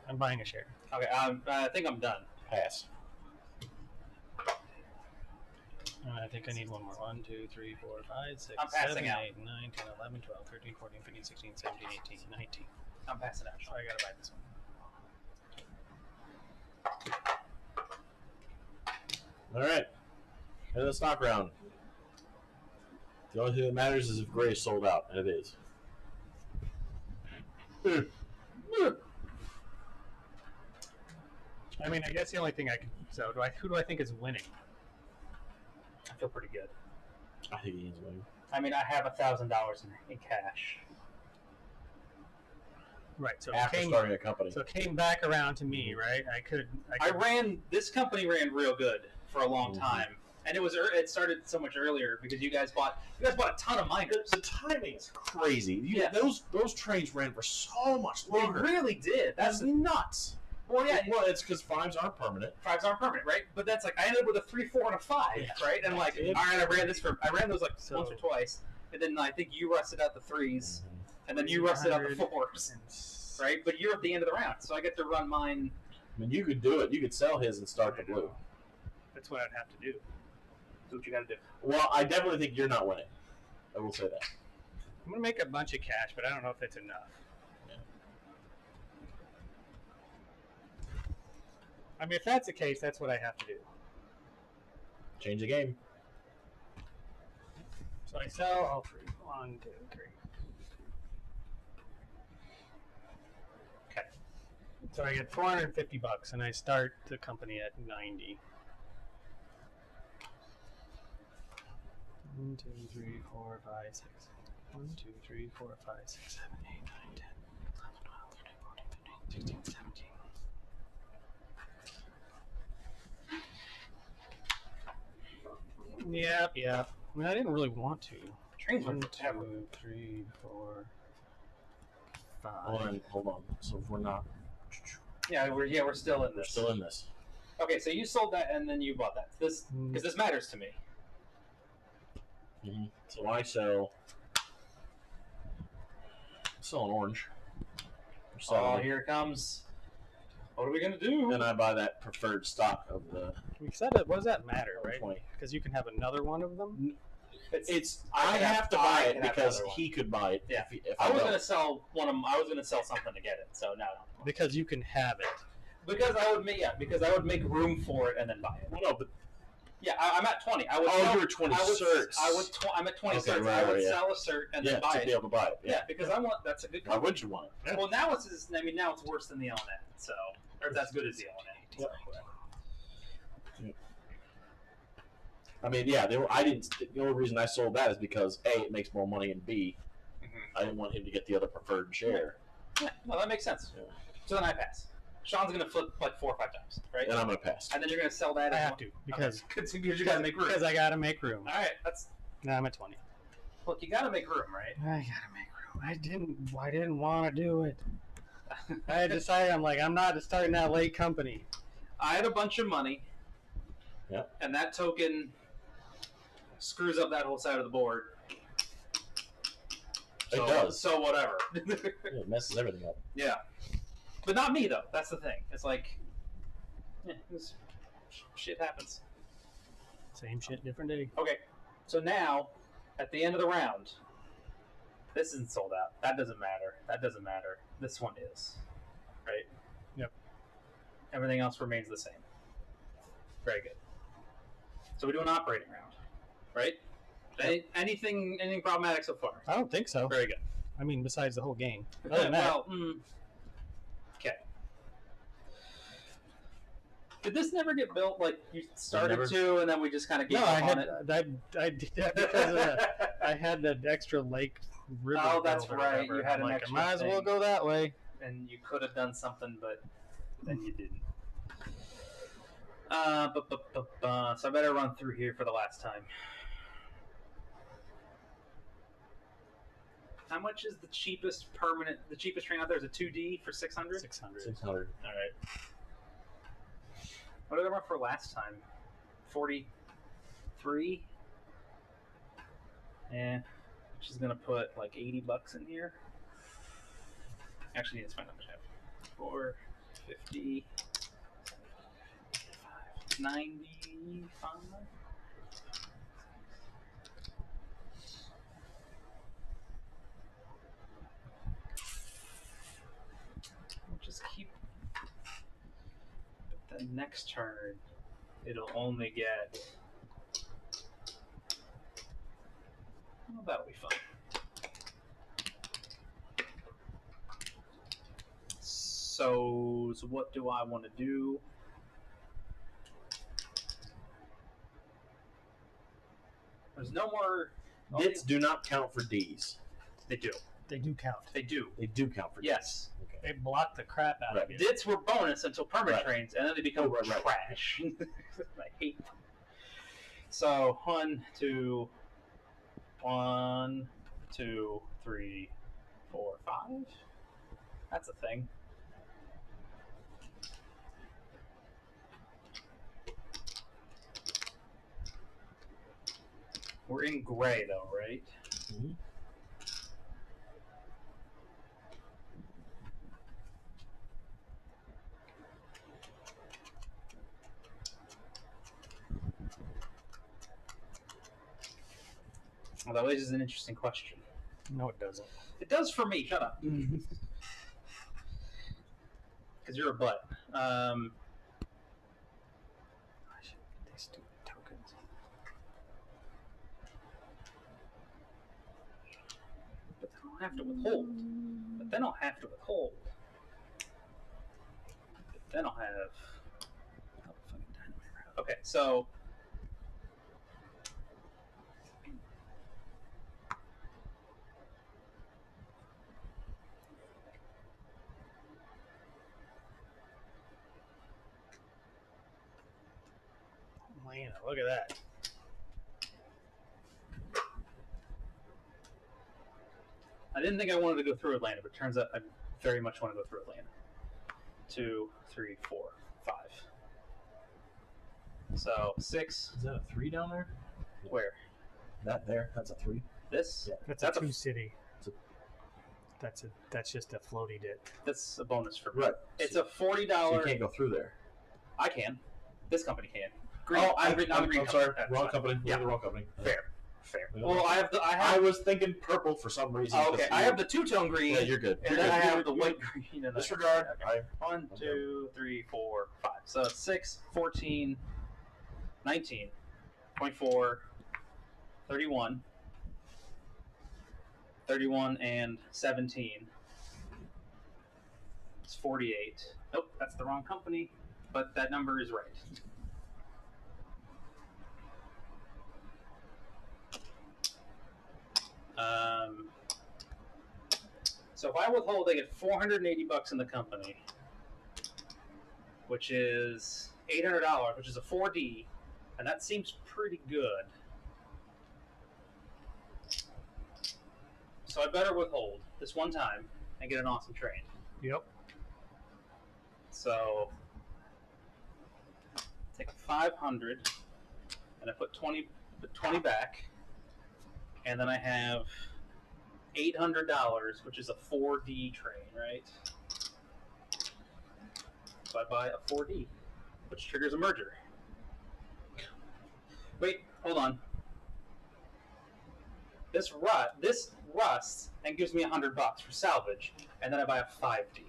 I'm buying a share. Okay, I think I'm done. Pass. I think I need one more. 1, 2, 3, 4, 5, 6, I'm 7, passing 8, out. 9, 10, 11, 12, 13, 14, 15, 16, 17, 18, 19. I'm passing out. So I gotta buy this one. All right. And the stock round. The only thing that matters is if gray is sold out, and it is. I mean, I guess the only thing I can. So, who do I think is winning? I feel pretty good. I think Ian's winning. I mean, I have $1,000 in cash. Right. So After starting a company. So it came back around to me, right? I could. This company ran real good for a long time. And it started so much earlier because you guys bought a ton of miners. The timing is crazy. Those trains ran for so much They longer. really did. That's nuts. Well, yeah. Well, it's because 5s aren't permanent. 5s aren't permanent, right? But that's like I ended up with a 3, 4, and a 5, right? And like, all right, I ran those like once or twice, and then I think you rusted out the 3s, and then you rusted out the 4s, right? But you're at the end of the round, so I get to run mine. I mean, you could do it. You could sell his and start the blue. That's what I'd have to do. That's what you got to do. Well, I definitely think you're not winning. I will say that. I'm gonna make a bunch of cash, but I don't know if it's enough. I mean, if that's the case, that's what I have to do. Change the game. So I sell all 3. 1, 2, 3. Okay. So I get $450, and I start the company at 90. 1, 2, 3, 4, 5, 6. 1, 2, 3, 4, 5, 6, 7, 8, 9, 10, 11, 12, 13, 14, 15, 16, 17. Yeah. I mean, I didn't really want to. Trains 1, run 2, forever. 3, 4, 5. Hold on. So if we're not, Yeah, we're still in we're this. still in this. Okay, so you sold that and then you bought that. Because this matters to me. Mm-hmm. So I sell an orange. Oh, here it comes. What are we gonna do? Then I buy that preferred stock of the. We said it. What does that matter, right? 20. Because you can have another one of them. I have to buy it because another one. he could buy it. Yeah. If I was don't. gonna sell one of them. I was gonna sell something to get it. So no. Because you can have it. Because I would make room for it and then buy it. Well, no, but Yeah, I'm at 20. I would. Oh, sell, you were 20 I would, certs. I'm at 20 Okay, certs. right, I would right, yeah. sell a cert and then buy to it. be able to buy it. Yeah, because I want. That's a good. Why would you want it? Yeah. Well, now now it's worse than the LNet. So, or it's as good as the LNet. So, I mean, yeah. The only reason I sold that is because A, it makes more money, and B, I didn't want him to get the other preferred share. Yeah, well, that makes sense. Yeah. So then I pass. Sean's gonna flip like 4 or 5 times, right? And I'm gonna pass. And then you're gonna sell that. I as have well? to because Because you gotta make room. Because I gotta make room. All right, that's Now I'm at 20. look. You gotta make room, right? I gotta make room. I didn't want to do it. I had decided I'm not starting that late company. I had a bunch of money. Yep. And that token screws up that whole side of the board. It does. So whatever. It messes everything up. Yeah. But not me though. That's the thing. It's like, shit happens. Same shit, different day. Okay. So now, at the end of the round, this isn't sold out. That doesn't matter. That doesn't matter. This one is. Right? Yep. Everything else remains the same. Very good. So we do an operating round. Right? Yep. Anything problematic so far? I don't think so. Very good. I mean, besides the whole game. Other than that, Well, okay. Did this never get built? Like you started to, and then we just kind of gave no, up I on it. I did that because I had the extra lake river. Oh, that's build or right. whatever. You had I'm an like, extra I might as well thing. go that way. And you could have done something, but then you didn't. So I better run through here for the last time. How much is the cheapest train out there? Is a 2D for 600? 600. 600. All right. What did I run for last time? 43? Yeah. She's gonna put like $80 in here. Actually, it's fine. 4, 50, 95. We'll just keep. But the next turn, it'll only get Well, that'll be fun. So what do I want to do? There's no more. Dits do not count for Ds. They do. They do count. They do. They do count for Ds. Yes. Okay. They block the crap out of you. Dits were bonus until permanent Right. trains, and then they become Right. trash. I hate them. So 1, 2, 3, 4, 5. That's a thing. We're in gray though, right? Mm-hmm. Well, that raises an interesting question. No, it doesn't. It does for me. Shut up. Because you're a butt. I should get these stupid tokens. But then I'll have to withhold. But then I'll have to withhold. But then I'll have. Oh, fucking dynamite round. Okay, so. Lena, look at that. I didn't think I wanted to go through Atlanta, but it turns out I very much want to go through Atlanta. 2, 3, 4, 5. So 6. Is that a 3 down there? Where? That there? That's a 3. This? Yeah. That's a a two city. It's a- That's just a floaty dit. That's a bonus for me. Right. It's a $40. So you can't go through there. I can. This company can. Green. Oh, I'm green. I'm green. sorry. That's Wrong fine. company. Yeah. The wrong company. Fair. Yeah. Well, I I have. was thinking purple for some reason. Oh, okay, I have the two-tone green, Yeah, you're good. and You're then good. I have the white green. And Disregard. Okay. 1, 2, 3, 4, 5. So it's 6, 14, 19, 24, 31, 31, and 17. It's 48. Nope, that's the wrong company, but that number is right. So if I withhold, I get $480 in the company, which is $800, which is a 4D, and that seems pretty good. So I better withhold this one time and get an awesome train. Yep. So take 500, and I put 20 back, and then I have $800, which is a 4D train, right? So I buy a 4D, which triggers a merger. Wait, hold on. This rusts and gives me $100 for salvage, and then I buy a 5D.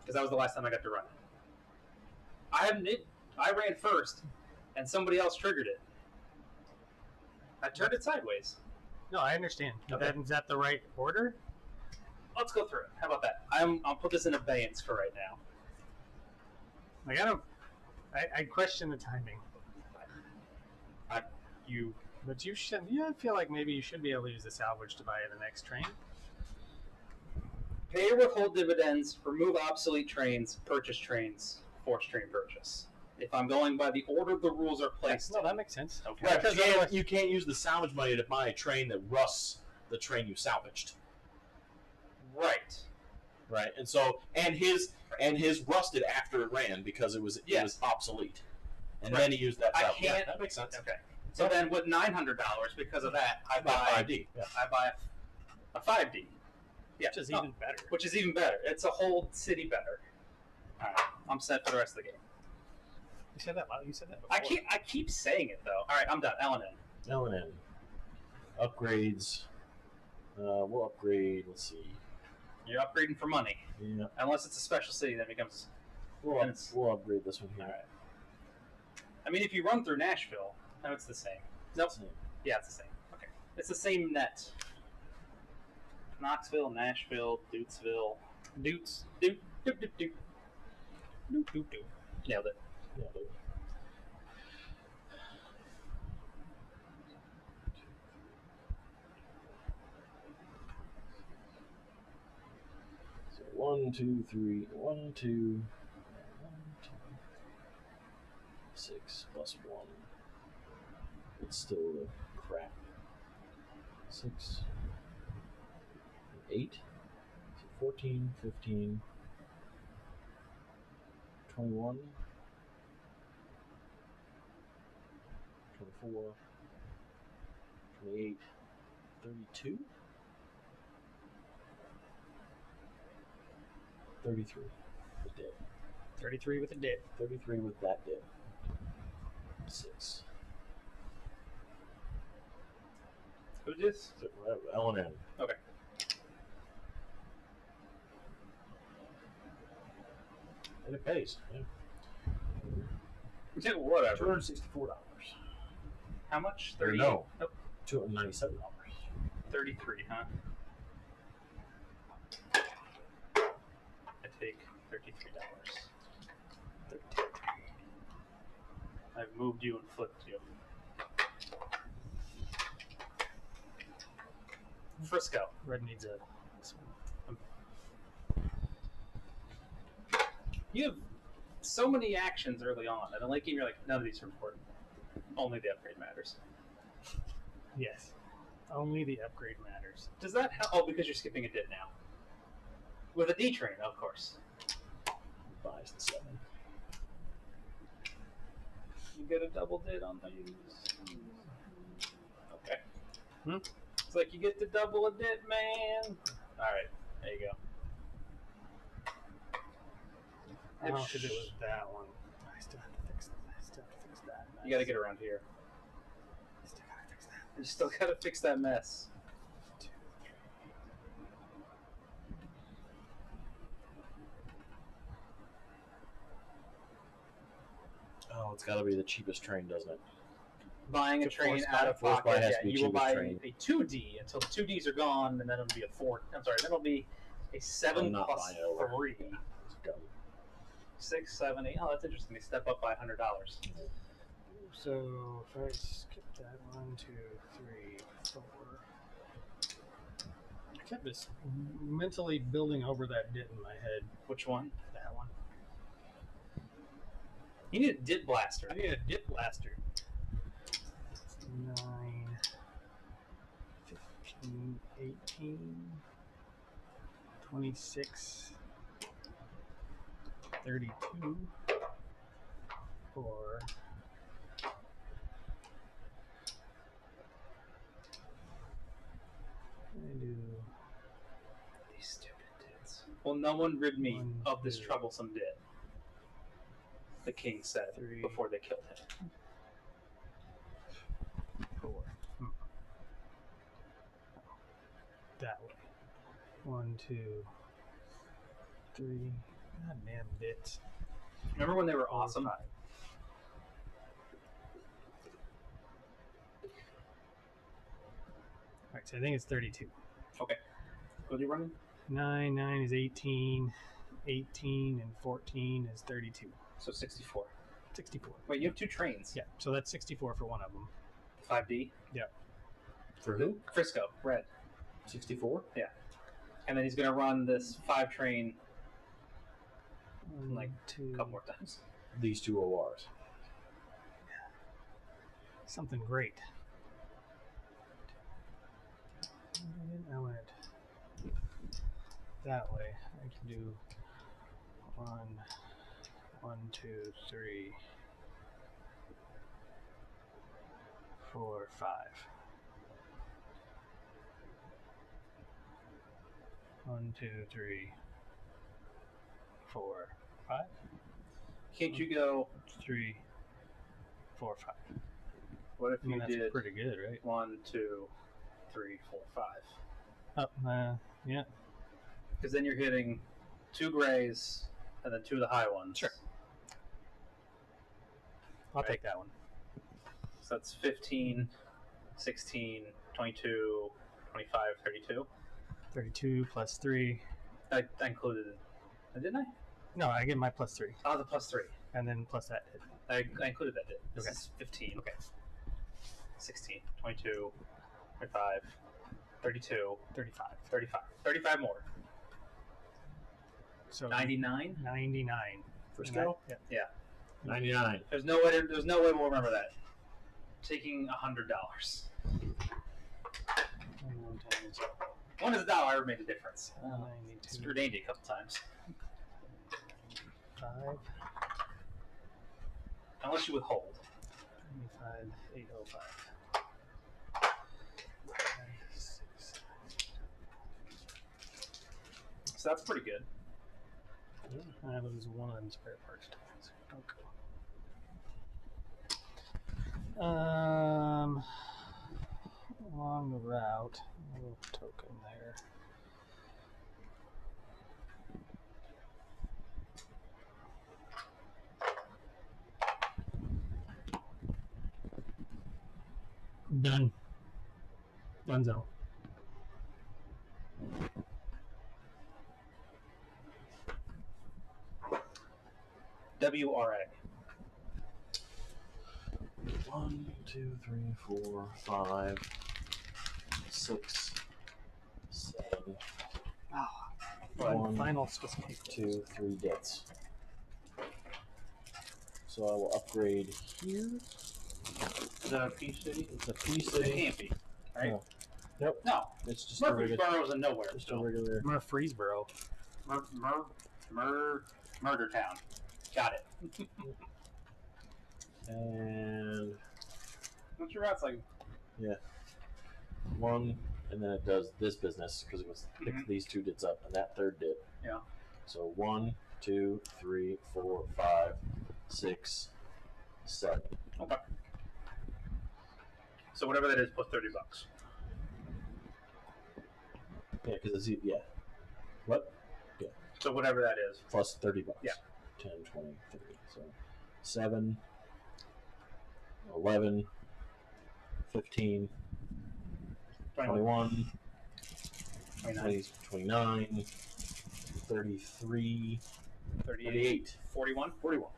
Because that was the last time I got to run it. I ran first, and somebody else triggered it. I turned it sideways. No, I understand. Okay. Is that the right order? Let's go through it. How about that? I'll put this in abeyance for right now. Like I question the timing. But you should. Yeah, I feel like maybe you should be able to use the salvage to buy the next train. Pay or withhold dividends, remove obsolete trains, purchase trains, force train purchase. If I'm going by the order the rules are placed. No, that makes sense. Okay. Right, Because but otherwise- you can't use the salvage money to buy a train that rusts the train you salvaged. Right. Right, and so his rusted after it ran because it was obsolete, and Right. then he used that. I salvage. can't. Yeah, that makes sense. Okay. So then with $900, because of that, I About buy 5D. Yeah. I buy a 5D. Yeah. Which is even better. Which is even better. It's a whole city better. All right. I'm set for the rest of the game. You said that. You said that before. I keep saying it though. All right, I'm done. L&N. L&N. Upgrades. We'll upgrade. Let's see. You're upgrading for money, Yeah, unless it's a special city that becomes. we'll Minutes. upgrade this one here. All right. I mean, if you run through Nashville, no, it's the same. Nope. Same. Yeah, it's the same. It's the same net. Knoxville, Nashville, Dutesville. Dutes. Doot, doot, doot, doot. Doot, doot, doot. Nailed it. Yeah, dude. So 1, 2, 3, 1, 2, 6 plus 1. It's still the crap. 6, 8, 14, 15, 21, 24, 28, 32, 33 with dip. 33 with a dip. 33 with that dip. 6. Who's this? So, L&N. Okay. And it pays. Yeah. Whatever. $264. How much? Or 30? no. Nope. $297. 33, huh? I take $33. 33. I've moved you and flipped you. Frisco. Red needs a. You have so many actions early on. And in a late game, you're like, none of these are important. Only the upgrade matters. Yes. Only the upgrade matters. Does that help? Oh, because you're skipping a dit now. With a D train, of course. Buys the 7. You get a double dit on these. Okay. Hmm? It's like you get to double a dit, man. Alright, there you go. Oh, because it was that one. I still have to fix that. You gotta get around here. I still gotta fix that. You still gotta fix that mess. 2, 3. Oh, it's got to be the cheapest train, doesn't it? Buying a To train force out buy. of Force buy pocket, has yeah, to be you will cheapest buy train. a 2D until the 2Ds are gone, and then it'll be a 4. I'm sorry, then it'll be a 7 I'm not plus buying it over. 3. It's dumb. 6, 7, 8. Oh, that's interesting. They step up by $100. So if I skip that 1, 2, 3, 4. I kept this mentally building over that dit in my head. Which one? That one. You need a dit blaster. I need a dip blaster. 9, 15, 18, 26, 32, 4. I do These stupid dits. Well, no one rid me 1, of this 2, troublesome dit. The king said 3, before they killed him. 4. That way. 1, 2, 3. God damn bits. Remember when they were 4, awesome? 5. Alright, so I think it's 32. Okay. What are you running? 9, 9 is 18. 18 and 14 is 32. So 64. 64. Wait, you have 2 trains. Yeah, so that's 64 for one of them. 5D. For who? Frisco, red. 64? And then he's going to run this 5 train like 2. a couple more times. These 2 ORs. Something great. I went that way. I can do 1, 1, 2, 3, 4, 5. 1, 2, 3, 4, 5. Can't you go? 3, 4, 5. What if I mean, you that's did pretty good, right? 1, 2, 3, 4, 5? Yeah. Because then you're hitting 2 grays and then 2 of the high ones. Sure. I'll Right. take that one. So that's 15, 16, 22, 25, 32. 32 plus 3. I included it. Didn't I? No, I get my plus 3. Oh, the plus 3. And then plus that hit. I included that hit. This Okay. is 15. Okay. 16, 22, 25, 32, 35. 35. 35 more. So 99? 99. Frisco? Yeah. Yeah. 99. There's no way we'll remember that. Taking $100. When has a dollar ever made a difference? 92. Screwed Andy a couple times. 5. Unless you withhold. 25, 805. 6. So that's pretty good. I lose one of them spare parts. Okay. Along the route, a little token there. Done. Dunzo. WRA. 1, 2, 3, 4, 5, 6, 7, One, Final specific. 2, 3 deaths. So I will upgrade here. The Peach City? It's a P It city. can't be, right? No. Yep. No. It's just a regular. Murfreesboro's in nowhere. Just a Still. regular. Murfreesboro. Murder Town. Got it. And What's your route like? 1, and then it does this business because it was these 2 dits up, and that third dit. Yeah. So 1, 2, 3, 4, 5, 6, 7. Okay. So whatever that is, plus $30. Yeah, because it's What? So whatever that is. Plus $30. Yeah. 10, 20, 30. So 7, 11, 15, 21, 29, 29, 33, 38, 41. 41.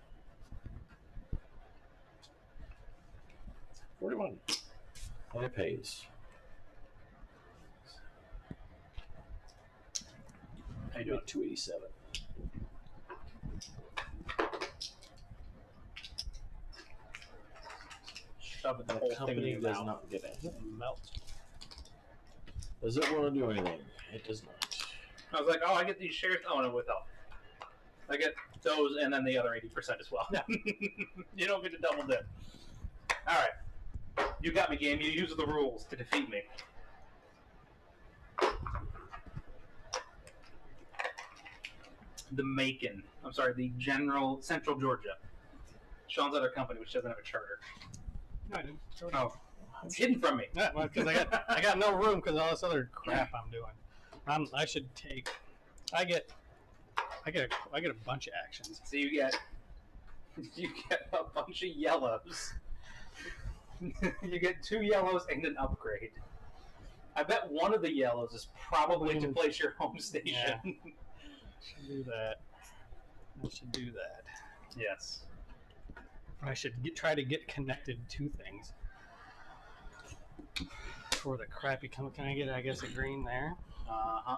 41. And it pays. How you doing? 287. Shove the The whole thing in company your does mouth. not get it. Melt. Does it want to do anything? It does not. I was like, oh, I get these shares. Oh, no, withheld. I get those and then the other 80% as well. You don't get to double dip. All right. You got me, game. You use the rules to defeat me. The Macon. I'm sorry, the Central Georgia. Shawn's other company, which doesn't have a charter. No, I didn't. Oh, it's hidden from me. Yeah, well, because I got no room because all this other crap I'm doing. I should take. I get a bunch of actions. So you get a bunch of yellows. You get 2 yellows and an upgrade. I bet one of the yellows is probably to place your home station. Yeah. Should do that. I should do that. Yes. I should try to get connected to things. For the crappy can I get, I guess, a green there? Uh-huh.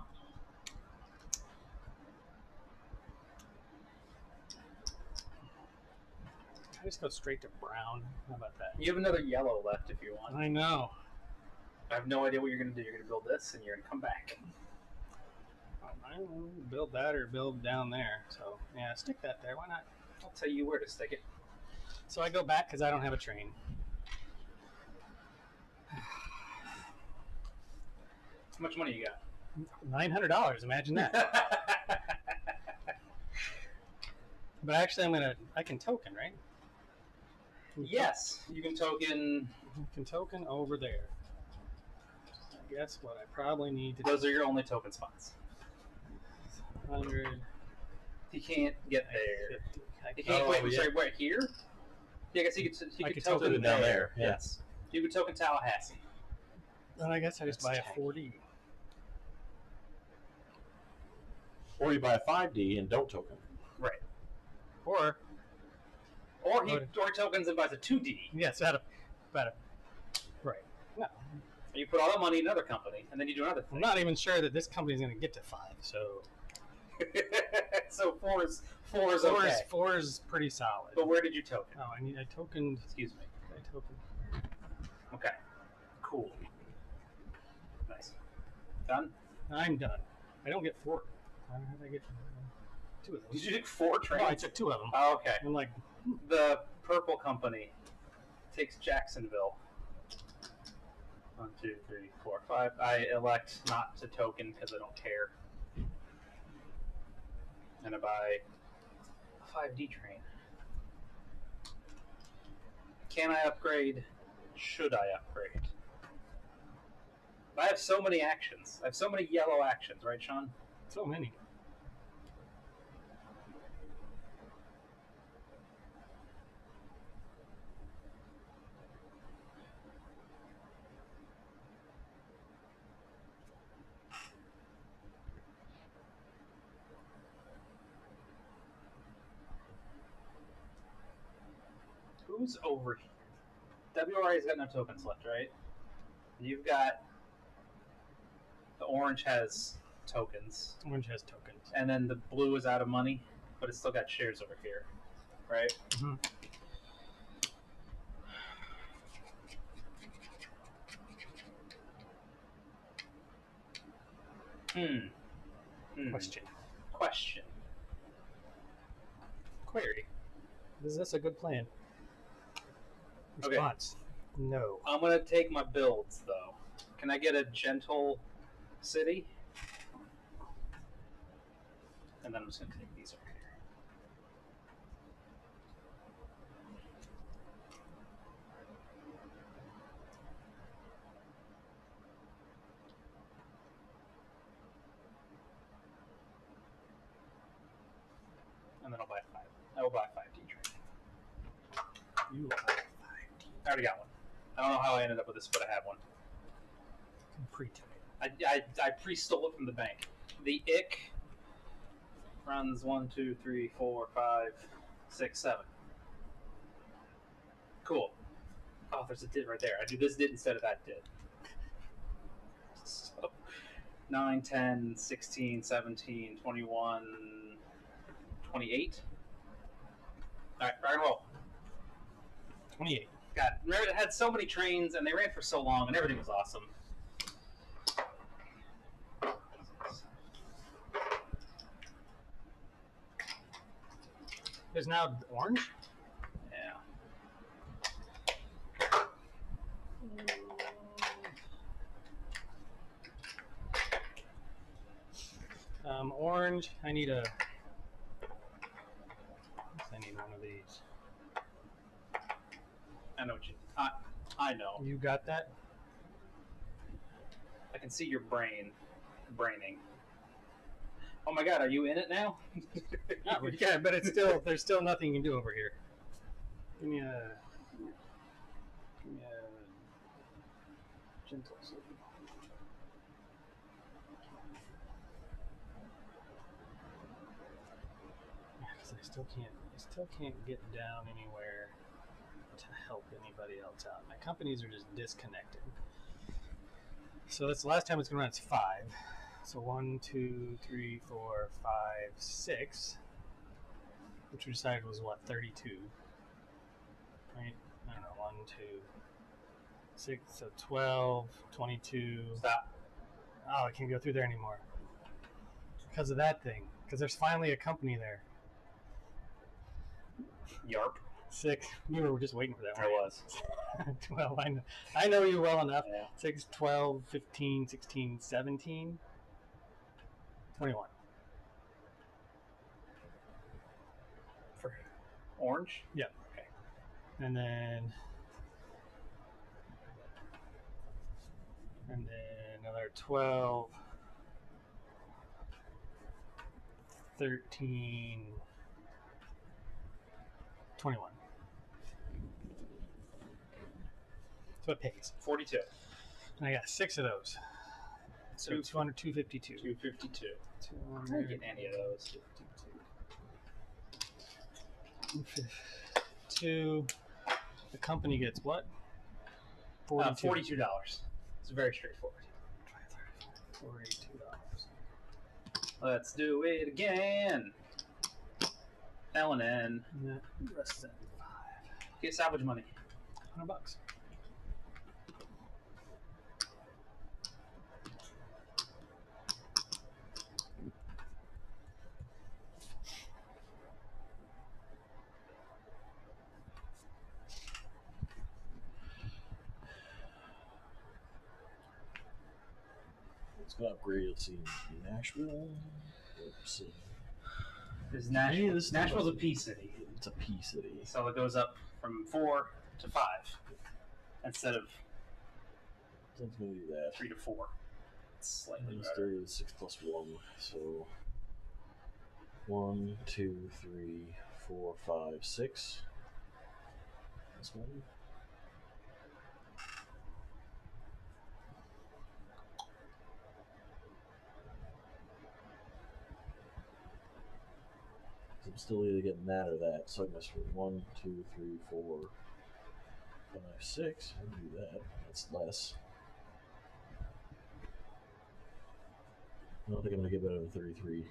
I just go straight to brown. How about that? You have another yellow left if you want. I know. I have no idea what you're going to do. You're going to build this and you're going to come back. I don't know, build that or build down there. So, yeah, stick that there. Why not? I'll tell you where to stick it. So I go back because I don't have a train. How much money you got? $900. Imagine that. But actually, I can token, right? Yes. You can token. I can token over there. I guess what I probably need to do. Those are your only token spots. 100. You can't get there. 50. You can't wait. yeah. Sorry, where here? Yeah, I guess you could I token could token it down there, yeah. Yes. You could token Tallahassee. Then I guess I just buy That's a 4D. Or you buy a 5D and don't token. Right. Or Or tokens and buys a 2D. yes, right. No, You put all the money in another company, and then you do another I'm thing. not even sure that this company's going to get to 5. So So four is okay. four is pretty solid. But where did you token? Oh, I tokened. Excuse me. I tokened. Okay. Cool. Nice. Done? I'm done. I don't get 4. How did I get 2 of those? Did you take 4 trains? No, I took 2 of them. Oh, okay. I'm like, The purple company takes Jacksonville. 1, 2, 3, 4, 5. I elect not to token because I don't care. And I buy a 5D train. Can I upgrade? Should I upgrade? I have so many actions. I have so many yellow actions, right, Shawn? so many. Who's over here? WRA's got no tokens left, right? You've got the orange has tokens, Orange has tokens. and then the blue is out of money, but it's still got shares over here, right? Mm-hmm. Question. Query. Is this a good plan? Okay. Response. No. I'm gonna take my builds though. Can I get a gentle city? And then I'm just gonna take these over here. And then I'll buy 5. I will buy 5D train. You I already got one. I don't know how I ended up with this, but I have one. can pre-type. I pre-stole it from the bank. The ick runs 1, 2, 3, 4, 5, 6, 7. Cool. Oh, there's a did right there. I do this did instead of that did. So, 9, 10, 16, 17, 21, 28. Alright, rock and roll. 28. God, remember it had so many trains and they ran for so long and everything was awesome. There's now orange. Yeah. Orange. I need one of these. I know what you. I know. You got that? I can see your braining. Oh my God, are you in it now? Yeah, but it's still there's still nothing you can do over here. Give me a gentle city. Because I still can't get down anywhere to help anybody else out. My companies are just disconnected. So that's the last time it's gonna run. It's 5. So 1, 2, 3, 4, 5, 6. Which we decided was what, 32. Right? I don't know, 1, 2, 6, so 12, 22. Stop. Oh, I can't go through there anymore. Because of that thing. Because there's finally a company there. Yarp. 6. You were just waiting for that one. I was. 12. I know you well enough. Yeah. 6, 12, 15, 16, 17, 21. For orange? Yep. Okay. And then another 12, 13, 21. So it pays. 42. And I got 6 of those. So 200, 252. 252. 200, I didn't get any of those. 52. The company gets what? $42. It's very straightforward. $42. Let's do it again. L and N. And the rest is at 5. Get salvage money. $100. Let's go upgrade. Let's see. Nashville. Let's see. Is Nashville? Hey, this Nashville's a doesn't- P city, It's a P city. so it goes up from 4 to 5 instead of So let's go do that. 3 to 4. It's slightly Minus better. 30 is 6 plus 1. So 1, 2, 3, 4, 5, 6. This one. I'm still either getting that or that. So I guess 1, 2, 3, 4, 5, 6. I can do that. That's less. I don't think I'm gonna get better than 33.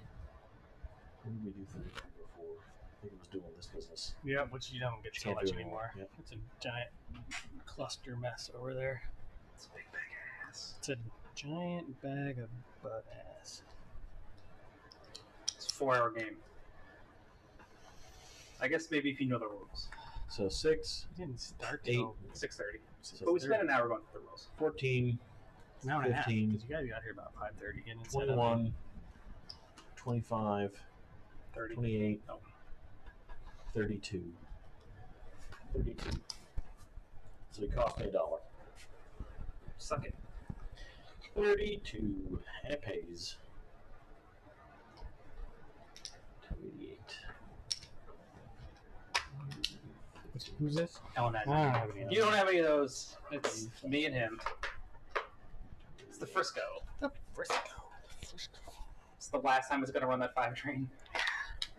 When did we do 33 before? I think it was doing this business. Yeah, which you don't get so Can't much do it anymore. anymore. It's a giant cluster mess over there. It's a big ass. It's a giant bag of butt ass. It's a 4-hour game. I guess maybe if you know the rules. So 6, It didn't start 8, till 6:30. so But we spent an hour going through the rules. 14, an hour and a half. 15, 'Cause you gotta be out here about 5:30 again. 21, 25, 30. 28, Oh. 32. 32. So it cost me $1. Suck it. 32. And it pays. 288. Who's this? L&N. I don't have any of You don't have any of those. It's me and him. It's the Frisco. The Frisco. It's the last time it's going to run that 5 train.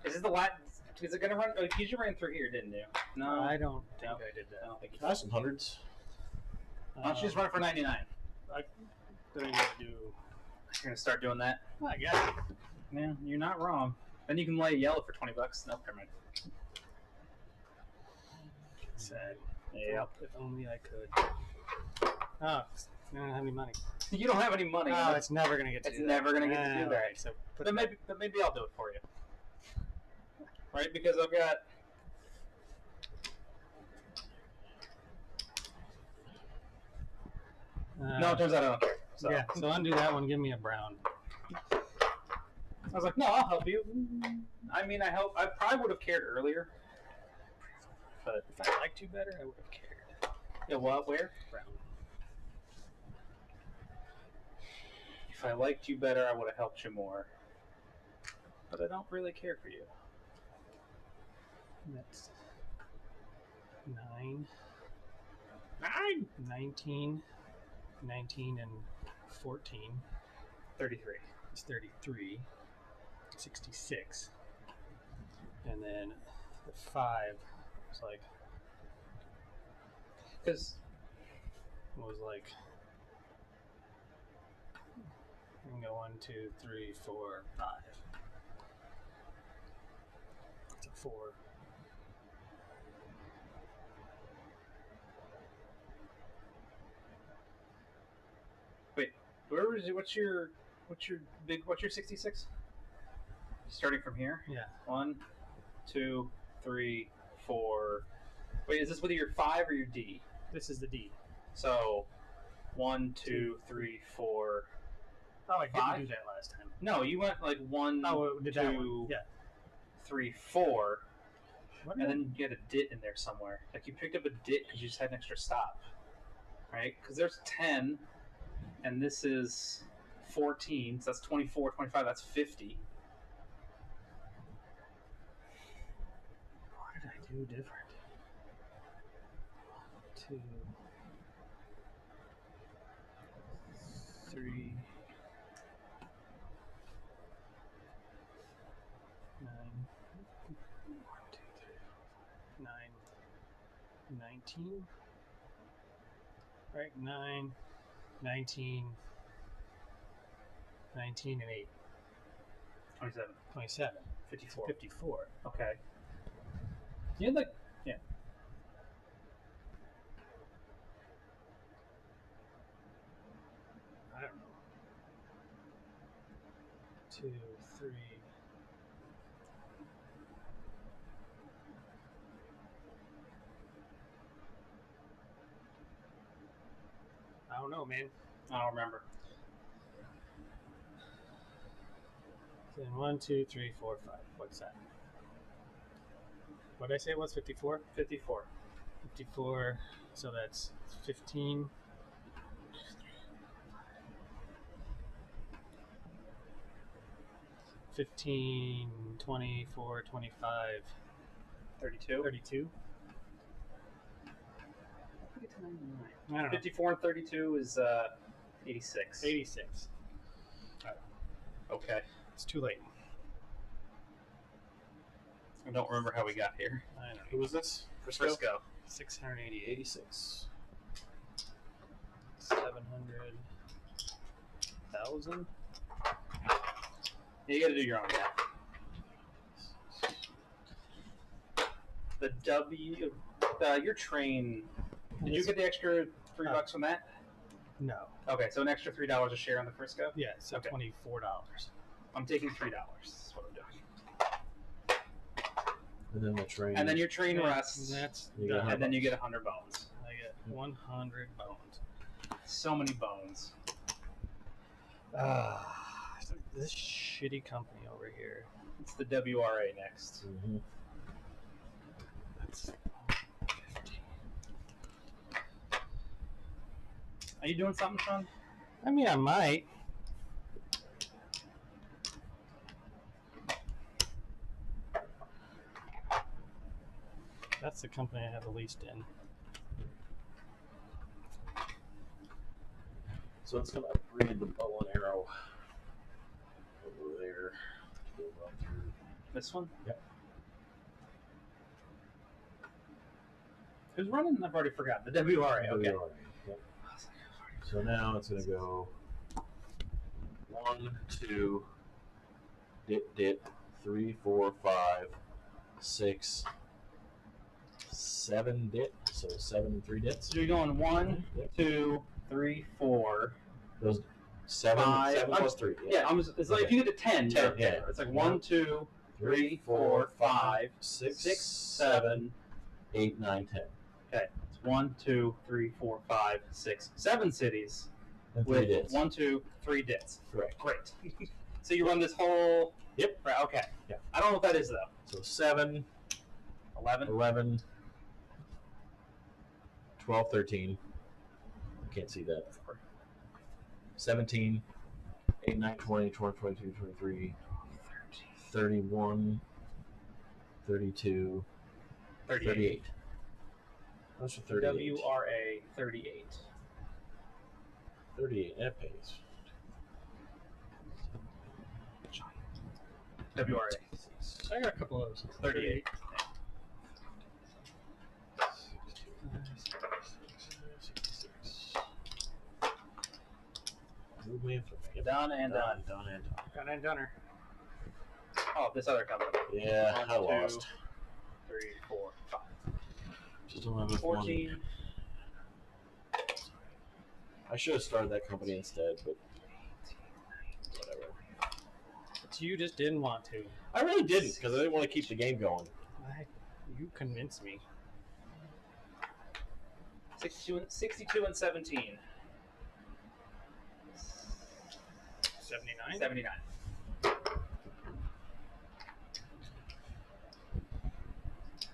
Is this the last? Is it going to run? Oh, you ran through here, didn't you? No. I don't think No. I did I that. don't think you I have some hundreds. Why don't you just run it for 99? Did I need to do? You're going to start doing that? I got it. Yeah, you're not wrong. Then you can lay yellow for $20. Nope, never mind. Sad. Yep. If only I could. Oh, I don't have any money. You don't have any money. Oh, it's never gonna get to It's do that. never gonna get to do that. Alright, so put But maybe I'll do it for you. Right? Because I've got. No, it turns out I don't care. So. Yeah, so undo that one. Give me a brown. I was like, no, I'll help you. I mean, I probably would have cared earlier. But If I liked you better, I would have cared. yeah, what? Where? Brown. If I liked you better, I would have helped you more. But I don't really care for you. That's 9, 9. 19, 19, and 14. 33. It's 33. 66. And then the 5 was like. Because Was like. We can go 1, 2, 3, 4, 5. It's a 4. wait, where is it? What's your 66? Starting from here. Yeah. 1, 2, 3, 4. Wait, is this with your 5 or your D? This is the D. So 1, 2, 3, 4. Oh, I didn't 5? do that last time. No, you went like 1, Oh, did that 2, one? Yeah. 3, 4, What and then you had a dit in there somewhere. Like you picked up a dit because you just had an extra stop, right? Because there's 10, and this is 14, so that's 24, 25, that's 50. What did I do different? 2. 3, 9, 9, 19. Right, 9, 19, 19, and 8. 27. 27. 54. 54. Okay. You had like, yeah. I don't know. 2, 3. I don't know, man. I don't remember. Then 1, 2, 3, 4, 5. What's that? What did I say it was? 54? 54. 54. So that's 15. 15, 24, 25, 32. 32. I don't know. 54 and 32 is 86. 86. Okay. It's too late. I don't remember how we got here. I don't know. Who was this? Frisco. 688. 86. 700,000. Yeah, you gotta do your own math. The W, your train. Did you get the extra $3 from that? No. Okay, so an extra $3 a share on the Frisco. Yeah, so Okay. $24. I'm taking $3. That's what I'm doing. And then the train. And then your train rusts, That's You got done. and then you get 100 bones. I get 100 bones. So many bones. This shitty company over here. It's the WRA next. Mm-hmm. That's 50. Are you doing something, Shawn? I mean, I might. That's the company I have the least in. So it's going to upgrade the bow and arrow over there. Go run through. This one? Yep. Who's running? I've already forgotten. The WRA. Okay. WRA, yep. So now it's going to go 1, 2, dit, 3, 4, 5, 6, 7 dit. So 7 and 3 dits. So you're going 1, Yep. 2, 3, 4. Those 7, 5. 7 plus 3. Yeah, it's like if you get to 10, 10, you're- yeah. it's like 1, 2, 3, 4, 5, 6, 6, 7. 8, 9, 10. Okay, it's 1, 2, 3, 4, 5, 6, 7 cities And 3 with dits. 1, 2, 3 dits. Correct. Great. So you run this whole. Yep. Right. Okay. Yeah. I don't know what that is though. So 7, 11. 11, 12, 13. I can't see that. 17, 8, 9, 20, 21, 22, 23, 31, 32, 38. Those are 38. WRA 38. 38. That pays. WRA. I got a couple of those. 38. 66. Move me for me. Done and done. Done and done. Got it done. Oh, this other company. Yeah, 1, I lost. 2, 3, 4, 5. Just don't have enough 14. money. I should have started that company instead, but whatever. You just didn't want to. I really didn't because I didn't want to keep the game going. You convinced me. 62 and 17. 79? 79.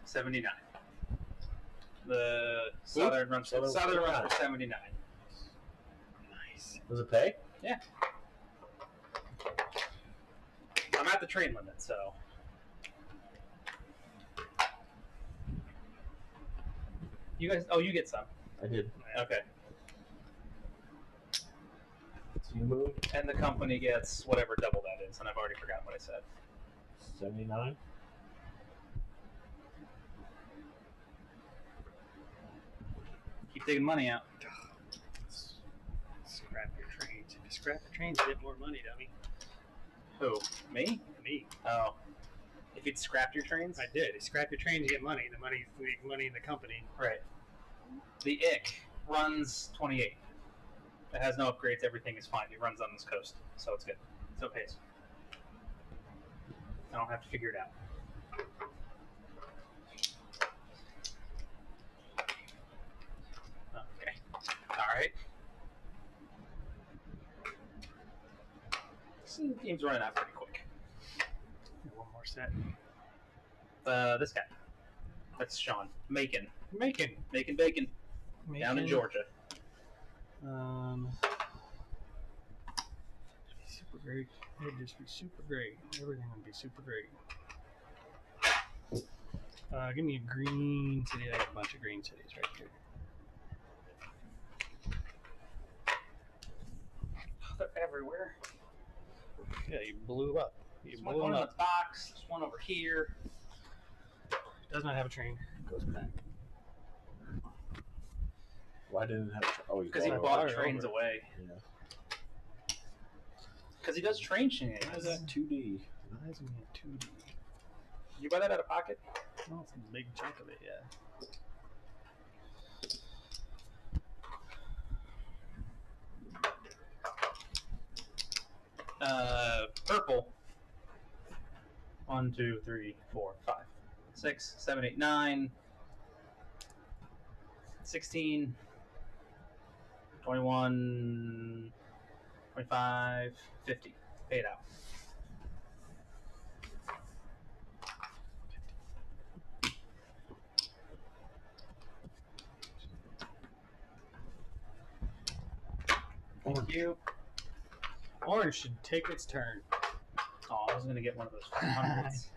$79. The Southern runs for Southern runs for 79. Nice. Does it pay? Yeah. I'm at the train limit, so. You guys, you get some. I did. Okay. So 15 moved. And the company gets whatever double that is, and I've already forgotten what I said. 79. Keep taking money out. Scrap your trains. If you scrap your trains, you get more money, dummy. Who? Me? Me. Oh. If you'd scrapped your trains? I did. You scrap your trains, you get money. The money in the company. Right. The IC runs 28. It has no upgrades. Everything is fine. It runs on this coast, so it's good. So it pays. I don't have to figure it out. Okay. All right. This game's running out pretty quick. One more set. This guy. That's Shawn. Macon. Macon. Macon Bacon. Down in Georgia. Super great. It'd just be super great. Everything would be super great. Give me a green city. I got a bunch of green cities right here. Oh, they're everywhere. Yeah, you blew up. You There's blew one them in the up. box. There's one over here. Does not have a train. Goes back. Why didn't it have? Oh, Because he bought bought it. trains away. Yeah. Because he does train Why is shenanigans. that 2D? Why is it 2D? Did you buy that out of pocket? Oh, it's a big chunk of it, yeah. Purple. 1, 2, 3, 4, 5, 6, 7, 8, 9, 16, 21, 25, 50. Pay it out. Thank you. Orange should take its turn. Oh, I was going to get one of those 500s.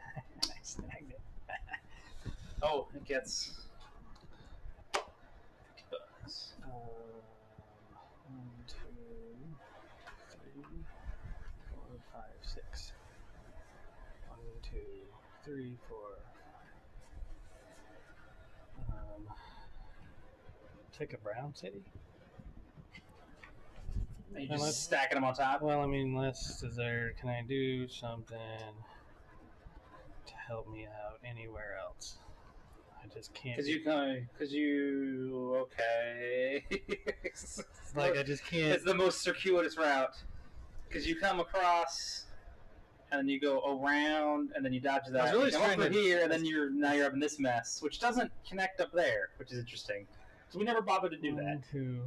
I snagged it. Oh, it gets $50. 1, 2, 3, 4, 5, 6. 1, 2, 3, 4. Take a brown city. And you're just stacking them on top? Well, I mean, can I do something to help me out anywhere else? I just can't. Okay. Like, I just can't. It's the most circuitous route. Because you come across, and then you go around, and then you dodge that. I was really you come trying over to- here, and then you're having this mess, which doesn't connect up there, which is interesting. So we never bothered to do that. 1, 2.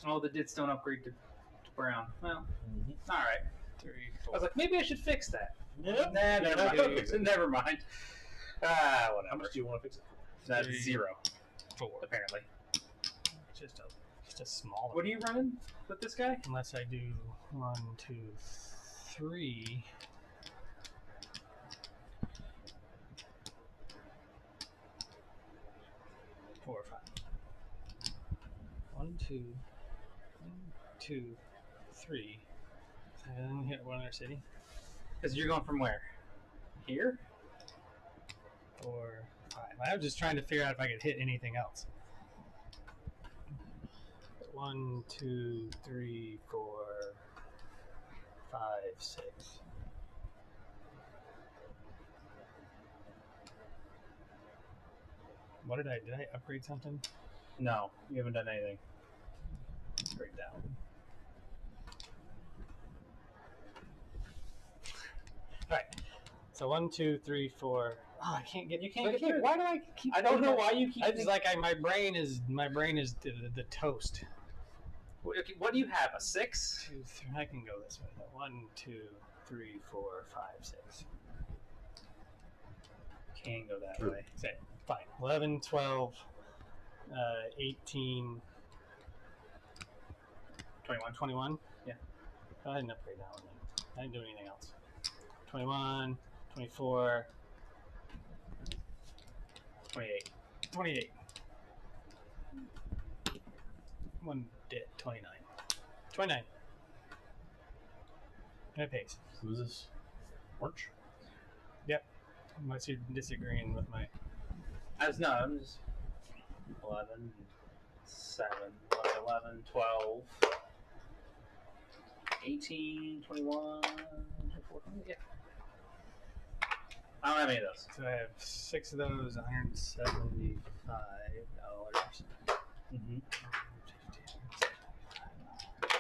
Oh, the dits don't upgrade to brown. Well, Mhm. all right. 3, I 4. was like, maybe I should fix that. Yep. Nah, never Not gonna mind. fix it. Never mind. Ah, How whatever. much do you want to fix it? That's 3, 0, 4. apparently. Just a smaller. What are you running with this guy? Unless I do 1, 2, 3. 4, 5. 1, 2, 3. And then hit one other city. Because you're going from where? Here? 4, 5. I was just trying to figure out if I could hit anything else. 1, 2, 3, 4, 5, 6. What did I upgrade something? No, you haven't done anything. Straight down. Alright. So 1, 2, 3, 4. Oh, I can't get. You can't get through. Why do I keep? I don't know why you keep. I just like my brain is the toast. What do you have? A 6? 2, 3. I can go this way. 1, 2, 3, 4, 5, 6. Can't go that True. way. Say fine. 11, 12, 18, 21. 21. Yeah. I didn't upgrade that one. Then. I didn't do anything else. 21, 24, 28. 28. One dit 29. 29. And it pays. Who's this? Orange? Unless you're disagreeing with my. I'm just 11, 7, 11, 12, 18, 21, 24, 20, yeah. I don't have any of those. So I have 6 of those, $175. Mm-hmm.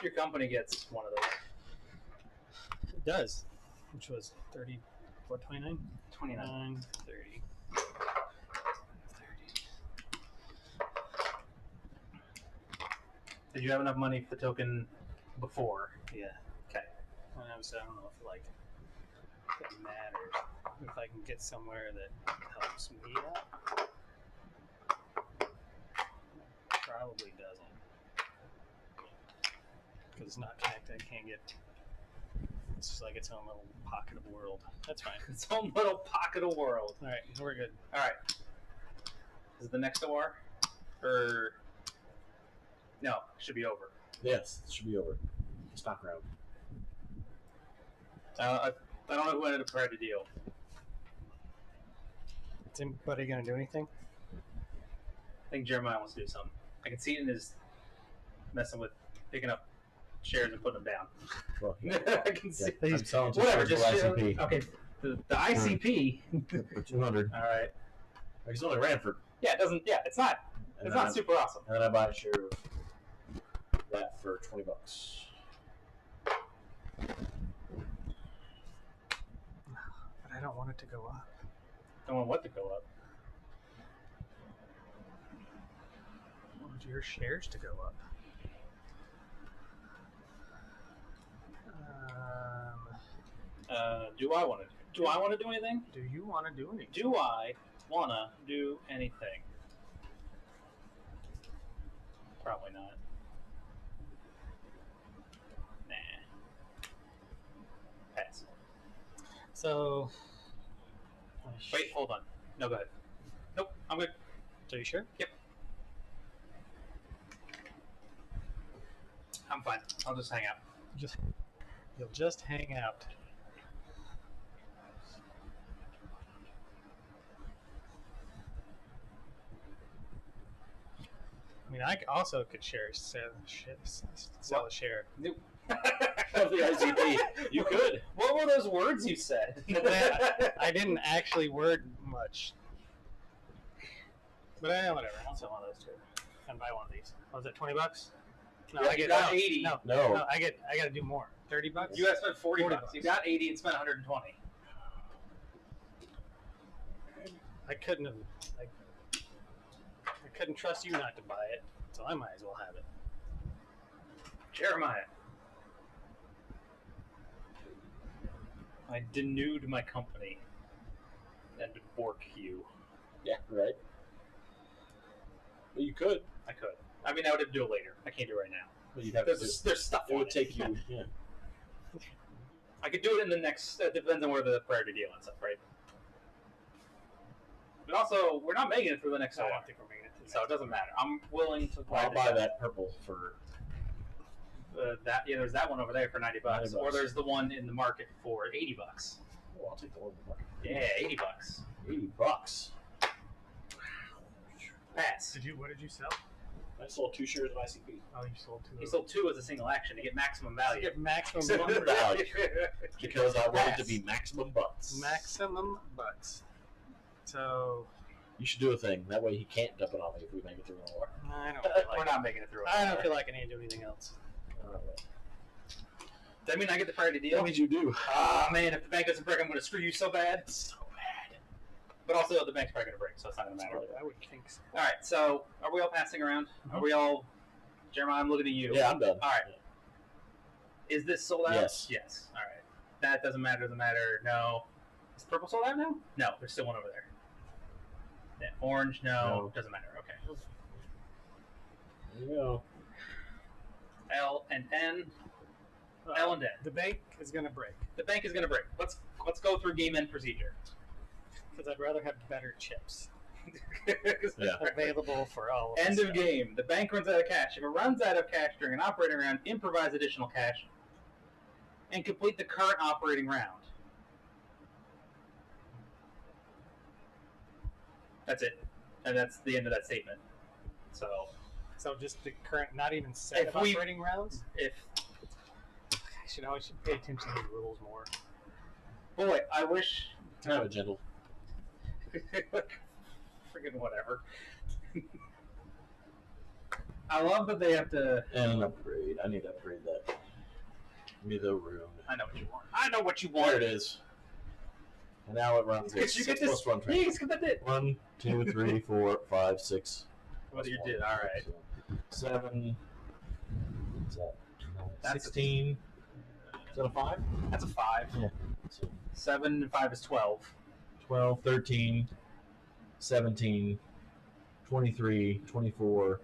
Your company gets one of those. It does, which was 30. What, 29? 29. 30. Did you have enough money for the token before? Yeah. Okay. And I don't know if it matters. If I can get somewhere that helps me out. Probably doesn't. Because it's not connected. I can't get. It's just like its own little pocket of world. That's fine. Its own little pocket of world. All right, we're good. All right. Is it the next OR? Or no? It should be over. Yes, it should be over. Stock round. I don't know who ended up trying to deal. Is anybody gonna do anything? I think Jeremiah wants to do something. I can see it in his messing with picking up shares and putting them down. Well, I can see. I'm selling two Whatever. shares Just of ICP okay. The ICP. for 200. All right. I just only ran for. Yeah, it doesn't. Yeah, it's not. And It's then not super awesome. And then I buy a share of that for $20. But I don't want it to go up. Don't want what to go up. I want your shares to go up. Do I want to? Do I want to do anything? Do you want to do anything? Do I want to do anything? Probably not. Nah. Pass. So. Wait, hold on. No, go ahead. Nope, I'm good. So you sure? Yep. I'm fine. I'll just hang out. You'll just hang out. I mean, I also could sell a share. Nope. Of the ICP. You could. What were those words you said? I didn't actually word much. But whatever. I'll sell one of those two and buy one of these. Was it $20? No, Yeah, I get you got 80. No, I got to do more. $30? You guys spent 40 $40. bucks. You got 80 and spent 120. I couldn't have. I couldn't trust you not to buy it, so I might as well have it. Jeremiah. I denuded my company and bork you. Yeah, right. Well, you could. I could. I mean, I would do it later. I can't do it right now. But you'd have There's stuff It on would it. take you. Yeah. I could do it in the next. Depends on where the priority deal ends up, right? But also, we're not making it through the next I hour, don't think we're making it. so it doesn't matter. I'm willing to I'll buy that purple for. That yeah, there's that one over there for 90 bucks, 90 or bucks. the's the one in the market for 80 bucks. Oh, I'll take the one. Yeah, 80 bucks. $80. Pass. What did you sell? I sold 2 shares of ICP. Oh, you sold 2. He sold 2 as a single action to get maximum to value. get maximum value. Because I wanted Pass. to be maximum bucks. maximum bucks. So You should do a thing. That way he can't dump it on me if we make it through the war. I don't feel We're like not making it through. I don't feel like I need to do anything else. Does that mean I get the priority deal? That means you do. Ah, man, if the bank doesn't break, I'm going to screw you so bad. So bad. But also, the bank's probably going to break, so it's not going to matter. I would think so. All right, so are we all passing around? Are we all... Jeremiah, I'm looking at you. Yeah, I'm done. All right. Is this sold out? Yes. Yes. All right. That doesn't matter. Doesn't matter. No. Is purple sold out now? No. There's still one over there. Yeah. Orange? No. Doesn't matter. Okay. There you go. L and N. L and N. The bank is going to break The bank is going to break. Let's go through game end procedure. because I'd rather have better chips. Yeah. Available for all. End this of stuff. game. The bank runs out of cash. If it runs out of cash during an operating round, improvise additional cash and complete the current operating round. That's it. And that's the end of that statement. So just the current, not even set If of we- operating rounds. If I should pay attention to the rules more. boy, I wish. Kind of gentle. Friggin' whatever. I love that they have to. And an upgrade. I need to upgrade that. Give me the rune. I know what you want. I know what you There want. it is. And now it runs. Because you get 6 this. plus 1 Yeah, train. you get that. 1, 2, 3, 4, 5, 6. What you did, all right. 7. What's that? That's 16. Is that a 5? That's a 5. Yeah. So 7 and 5 is 12. 12, 13, 17, 23, 24,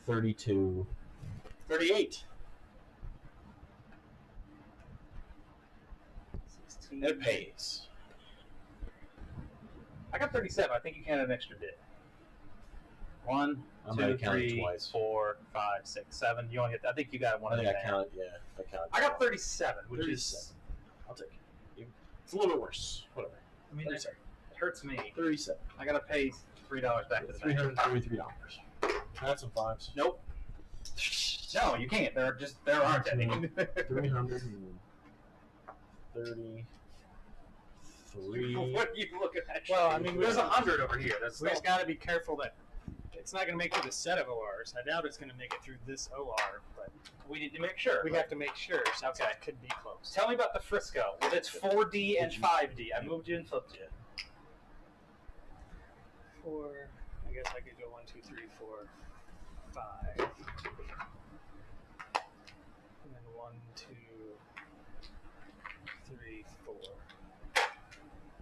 32, 38. 16. It pays. I got 37. I think you counted an extra bit. 1, I might 2, have counted 3, twice. 4, 5, 6, 7. You only hit. I think you got one I of think them. I counted. Yeah, I counted. I got 37, which 37. is. I'll take it. It's a little bit worse. Whatever. I mean, it 37. hurts me. 37. I gotta pay $3 back to the bank. $333. Had some 5s. Nope. No, you can't. There aren't any. 333. What are you looking at? Well, I mean, there's 100 over here. That's We just got to be careful that it's not going to make it through the set of ORs. I doubt it's going to make it through this OR, but we need to make sure. we have to make sure. So Okay. it could be close. Tell me about the Frisco. Well, it's 4D and 5D. I moved you and flipped you. 4. I guess I could go 1, 2, 3, 4, 5. And then 1, 2, 3, 4.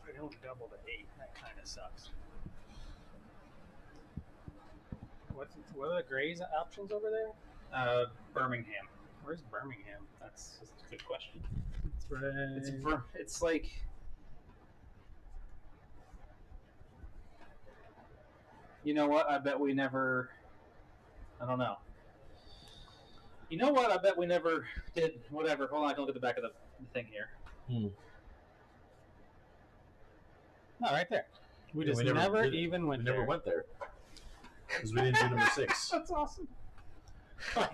I don't double the 8. That kind of sucks. What are the Grays options over there? Birmingham. Where's Birmingham? That's a good question. It's right. It's like. You know what? I bet we never. I don't know. You know what? I bet we never did. Whatever. Hold on. I can look at the back of the thing here. No, right there. We Yeah, just we never never did it. even went We there. never went there. Because we didn't do number 6. That's awesome.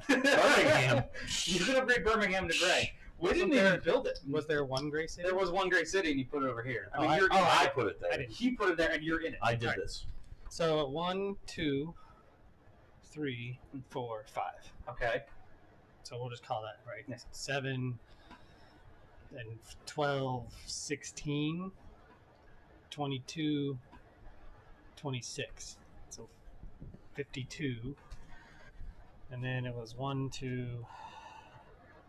Birmingham. You should upgrade Birmingham to gray. We didn't there- even build it. Was there one Gray City? There was one gray city, and you put it over here. I mean, Oh, you're. I put it there. I didn't. He put it there, and you're in it. I did Right. this. So 1, 2, 3, 4, 5. Okay. So we'll just call that right. Yeah. 7 and 12, 16, 22, 26. So 52. And then it was 1, 2,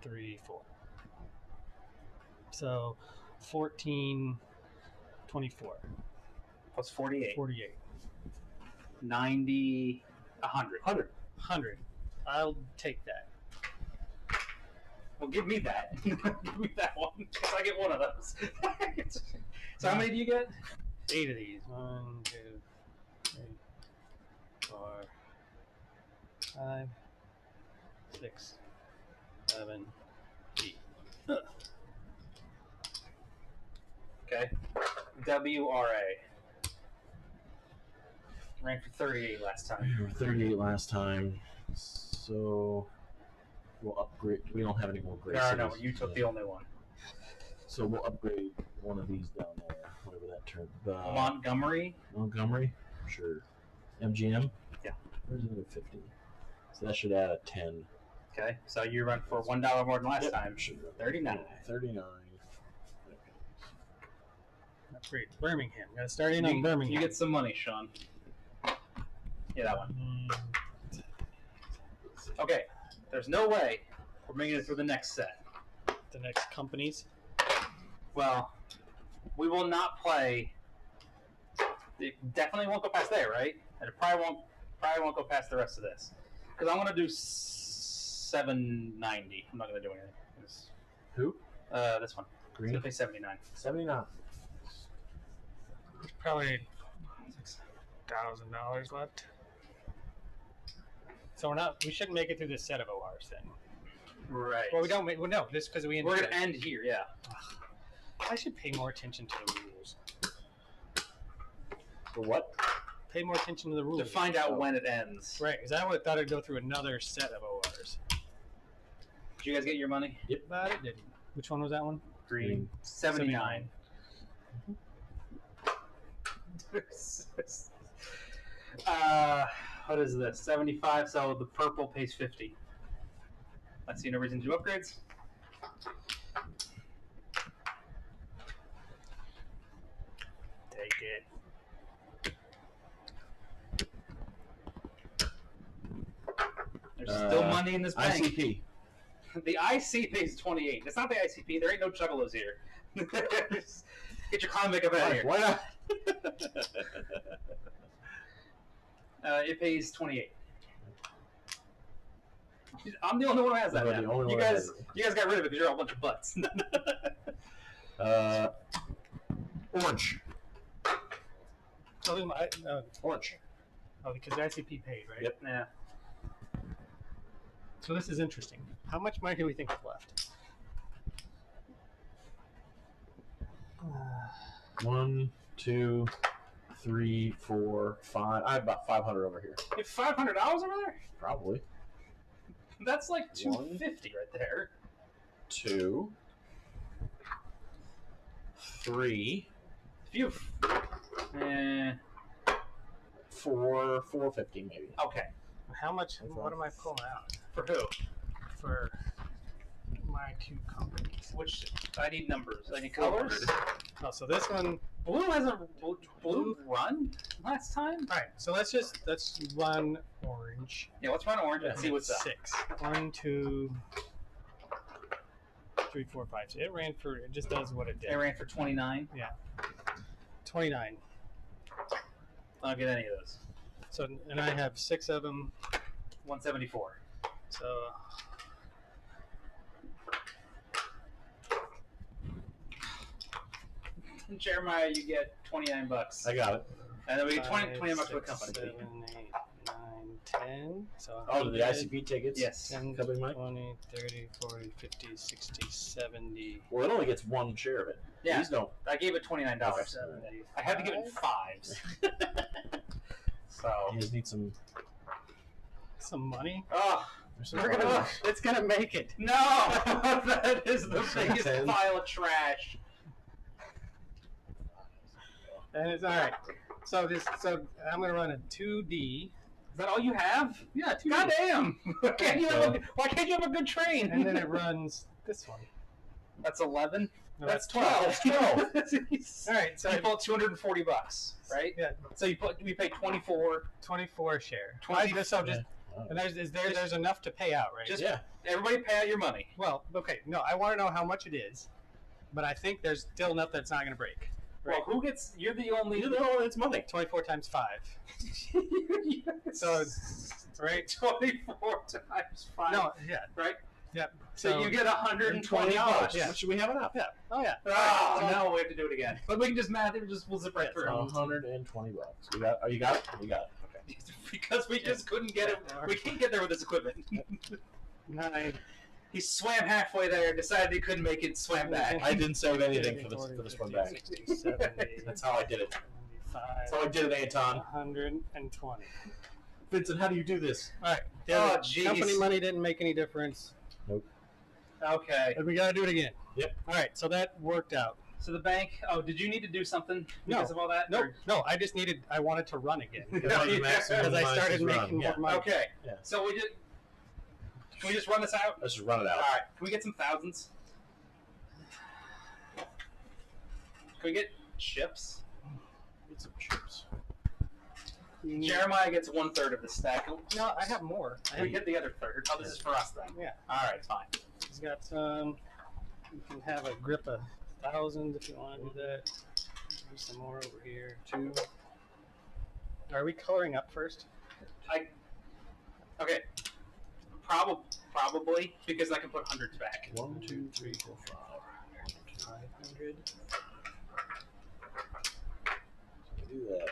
3, 4. So 14, 24, Plus 48. 48, 90, 100. 100. I'll take that. Well, give me that. Give me that one. 'Cause I get one of those. So how many do you get? 8 of these. 1, 2, 3, 4, 5, 6, 7, 8. Okay. WRA. Ran for 38 last time. We were 38 last time. So we'll upgrade. We don't have any more gray No, cities. you took the only one. So we'll upgrade one of these down there. Whatever that term. Montgomery. Montgomery? Sure. MGM? Yeah. Where's it at 50? So that should add a 10. Okay. So you run for $1 more than last Yep. time. Should run. 39. 39. Upgrade Birmingham. Gotta start in on Birmingham. You get some money, Shawn. Yeah, that one. Okay. There's no way we're making it through the next set. The next companies. Well, we will not play. It definitely won't go past there, right? And it probably won't go past the rest of this. Because I want to do 790. I'm not going to do anything. Who? This one. It's Green? going to pay 79. 79. Probably $1,000 left. So we shouldn't make it through this set of ORs then. Right. Well, we don't make. Well, no, this because we. We're gonna end here. Yeah. I should pay more attention to the rules. For what? Pay more attention to the rules. To find out when it ends. Right, because I would have thought I'd go through another set of ORs. Did you guys get your money? Yep. But it didn't. Which one was that one? Green. 79. What is this? 75. So the purple pays 50. I see no reason to do upgrades. Take it. There's still money in this bank. ICP. The IC pays 28. It's not the ICP. There ain't no juggalos here. Get your clown makeup out of here. Why not? It pays 28. I'm the only one who has that now. You guys got rid of it because you're all a bunch of butts. Orange. Orange. Oh, because the ICP paid, right? Yep. Yeah. So this is interesting. How much money do we think is left? 1, 2, 3, 4, 5. I have about 500 over here. You have $500 over there? Probably. That's like $250 right there. 2, 3. If you have, 4, 450 maybe. okay. How much? What am I pulling out? For who? For my two companies. Which I need numbers. I need colors. Oh, so this one. Blue has a blue run last time. All right. So let's run orange. Yeah, let's run orange and see what's up. 6. 1, 2, 3, 4, 5. So it ran for. It just does what it did. It ran for 29. Yeah. 29. I don't get any of those. So and I have 6 of them. 174. So. Jeremiah, you get $29. I got it. And then we get 20 bucks for the company. 7, 8, 9, 10. So Oh, the ICP tickets? Yes. 10, Company mic? 20, 30, 40, 50, 60, 70. Well, it only gets one share of it. Yeah. These don't. I gave it $29. Okay. 70. I had to give it 5s. So. You guys need some. Some money. Oh, It's gonna make it. no! That is the biggest 10. pile of trash. And it's all right. So I'm gonna run a 2D, Is that all you have? Yeah, 2D. Goddamn! Why can't you have a good train? and then it runs this one. That's 11. No, That's 12. 12. All right, So you pull $240, right? Yeah, So we pay 24. 24 share. 20. So just and there's enough to pay out, right? Just Yeah. everybody pay out your money. Well, okay. No, I want to know how much it is, but I think there's still enough that's not gonna break. Right. Well, who gets? You're the only. It's money. 24 times 5. So, right? 24 times 5. No, yeah, Right? yep. So you get $120. Yeah. Should we have enough? Yeah. Oh yeah. Oh, So- no, we have to do it again. But we can just math it. We'll zip right through. $120. You got? Oh, you got it. You got it. Okay. Because we just couldn't get it. We can't get there with this equipment. 9. He swam halfway there, decided he couldn't make it, swam back. I didn't save anything for this one back. 60, 70, That's how I did it. 75, That's how I did it, Anton. 120. Vincent, how do you do this? All right. Oh, jeez. Company money didn't make any difference. Okay. And we got to do it again. Yep. All right. So that worked out. So the bank. Oh, did you need to do something because of all that? No, Or- no. I just needed. I wanted to run again No, because you- I started maximizes making run. more Yeah. money. Okay. Yeah. So we did. Can we just run this out? Let's just run it All out. right. Can we get some thousands? Can we get chips? Get some chips. Jeremiah gets 1/3 of the stack. No, I have more. Can we get the other third? Oh, this is for us then. Yeah. All right, fine. He's got some. You can have a grip of 1,000 if you want to do that. There's some more over here too. Are we coloring up first? Okay. Probably because I can put hundreds back. 1, 2, 3, 4, 5. 500. Do that.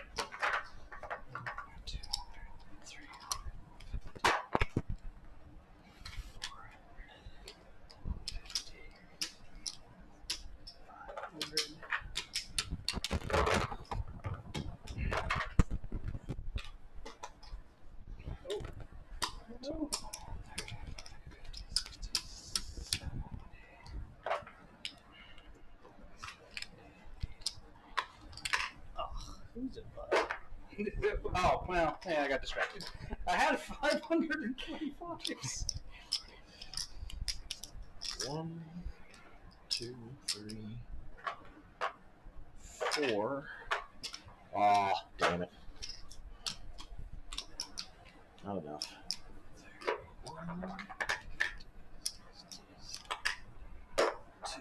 losing, but Oh, well, yeah, I got distracted. I had 525. 1, 2, 3, 4. Ah, damn it. Not enough. 1,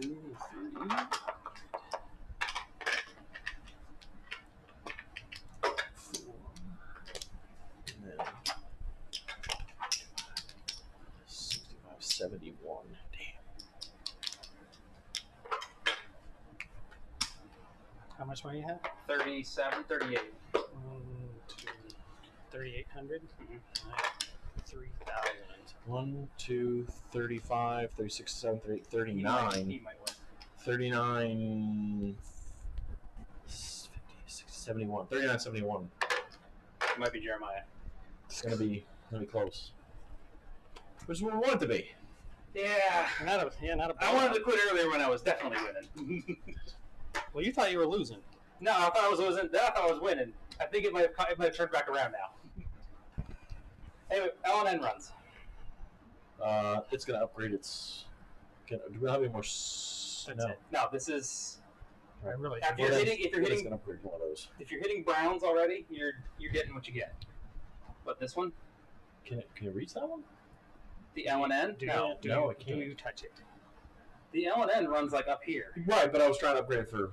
2, 3. 4. And then 65, 71. Damn. how much money you have? 37, 38. 1, 2, 3,800. 3,000. 1, 2, 35, 36, 7, 38, He 39. might win. 39, 50, 60, 71. 39, 71. It might be Jeremiah. It's going to be close. Which is what we want it to be. Yeah. Not a I wanted to quit earlier when I was definitely winning. Well, you thought you were losing. No, I thought I was losing. Then I thought I was winning. I think it might have turned back around now. Anyway, L&N runs. It's going to upgrade its. Do we have any more? That's No. it. No, this is I really. After Well, you're then hitting, if you're it's hitting, going to upgrade one of those. if you're hitting browns already, you're getting what you get. But this one, Can you reach that one? the L&N, no, no, it Do can't. you touch it? the L&N runs like up here. Right, but I was trying to upgrade it for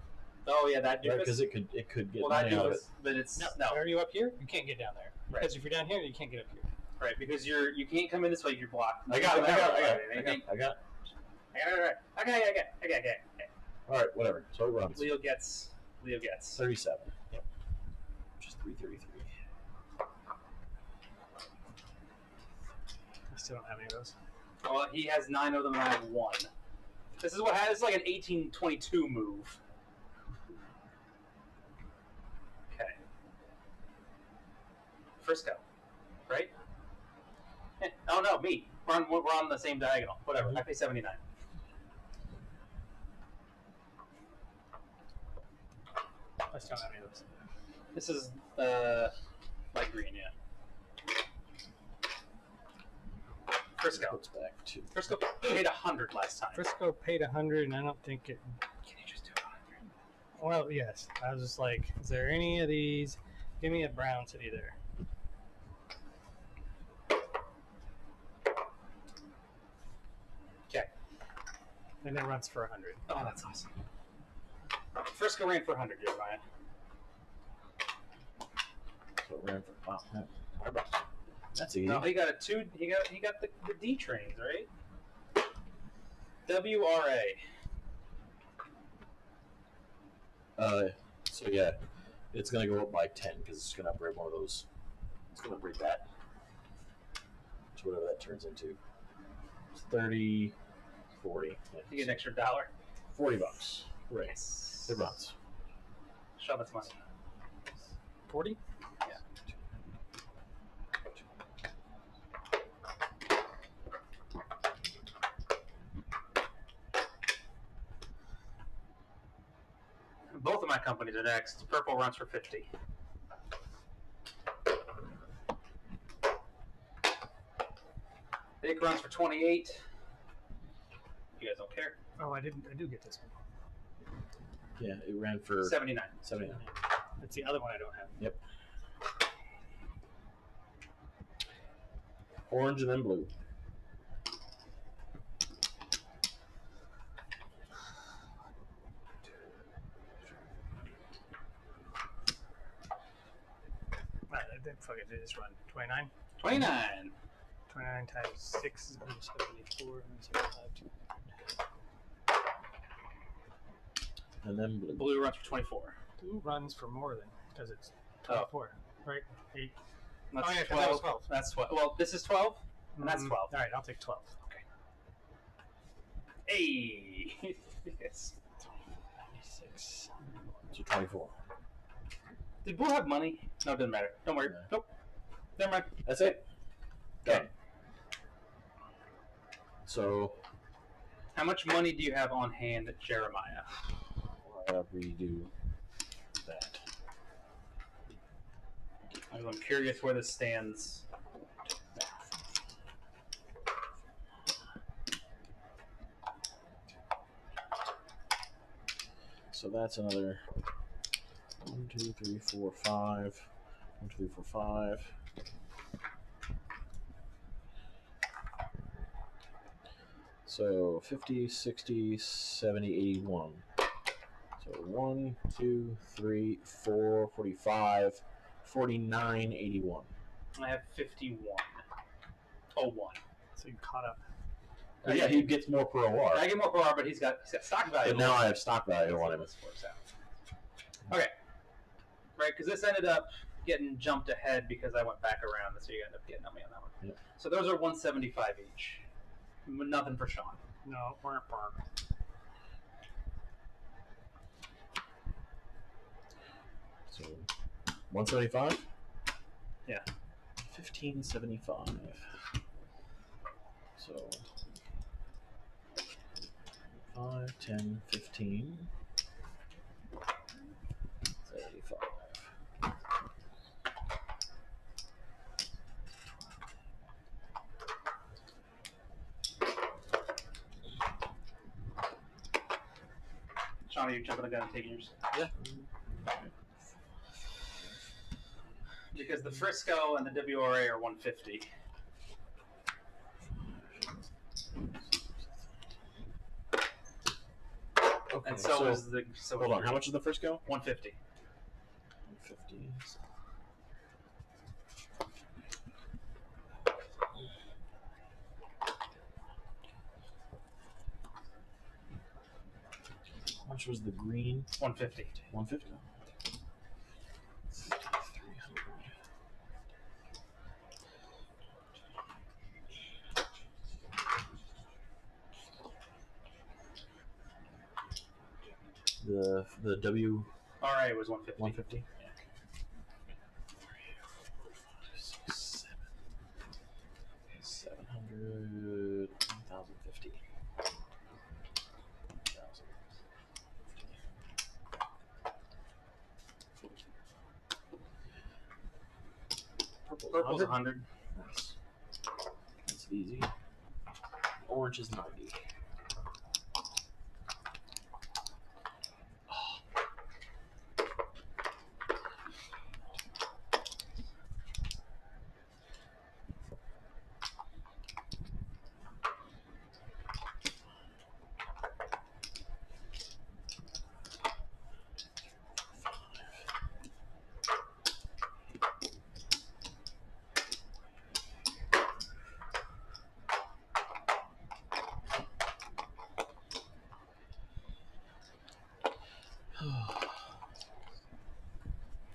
Oh yeah, that because doofus. it could get Well, that money out of it. doofus, but it's No. no. Are you up here? You can't get down there. Right. Because if you're down here, you can't get up here. Right, because you can't come in this way. You're blocked. I got it. Anything? I got it. Okay. All right, whatever. So it runs. Leo gets. 37. Yep. Just 333. I still don't have any of those. Well, he has 9 of them, and I have 1. This is what it's like an 1822 move. Okay. Frisco, right? Oh no, me. We're on the same diagonal. Whatever. I pay 79. I still don't have any of those. This is light green, yeah. Frisco. Puts back to. Frisco paid 100 last time. Frisco paid 100, and I don't think it. Can you just do 100? Well, yes. I was just like, is there any of these? Give me a brown city there. Okay. And it runs for 100. Oh, that's awesome. Frisco ran for 100, Jeremiah. So it ran for. Wow. That's easy. No, he got a 2. He got the D trains, right? WRA. So yeah, it's gonna go up by 10 because it's gonna upgrade one of those. It's gonna upgrade that. So whatever that turns into. It's 30, 40. Yeah. You get an extra $1. $40. Right. Yes. It runs. Show that's money. 40? Yeah. Both of my companies are next. Purple runs for 50. Big runs for 28. You guys don't care. Oh, I do get this one. Yeah, it ran for 79. 79. That's the other one I don't have. Yep. Orange and then blue. Fuck it, just run. 29? 29. 29 times 6 is 74, 75, 200. And then blue. Blue runs for 24. Blue runs for more than, because it's 24, right? 8. That's Oh, yeah, 'cause 12. that was 12. That's 12. Well, this is 12, and that's 12. All right, I'll take 12. Okay. Hey! Yes. 96. So 24. Did Blue have money? No, it doesn't matter. Don't worry. No. Nope. Never mind. That's it. Okay. Done. So How much money do you have on hand, Jeremiah? I'll redo that. because I'm curious where this stands. So that's another 1, 2, 3, 4, 5. 1, 2, 3, 4, 5. So 50, 60, 70, 81. So 1, 2, 3, 4, 45, 49, 81. I have 51. Oh, 1. So you caught up. But yeah, he gets more per OR. I get more per hour, but he's got stock value. But now I have stock value on him. This works out. Okay. Right, because this ended up getting jumped ahead because I went back around, so you end up getting on me on that one. Yep. So those are 175 each. Nothing for Shawn. No, burn. So 175? Yeah. 1575. So 5, 10, 15, 75. Shawn, are you jumping the gun and taking yours? Yeah. Because the Frisco and the WRA are 150. Okay, And so is the. So hold on, how much is the first go? 150. 150. How much was the green? 150. 150. The W All right, it was 150. 150. Yeah. 700, 1,050. Purple's 100. Nice. That's easy. Orange is 90.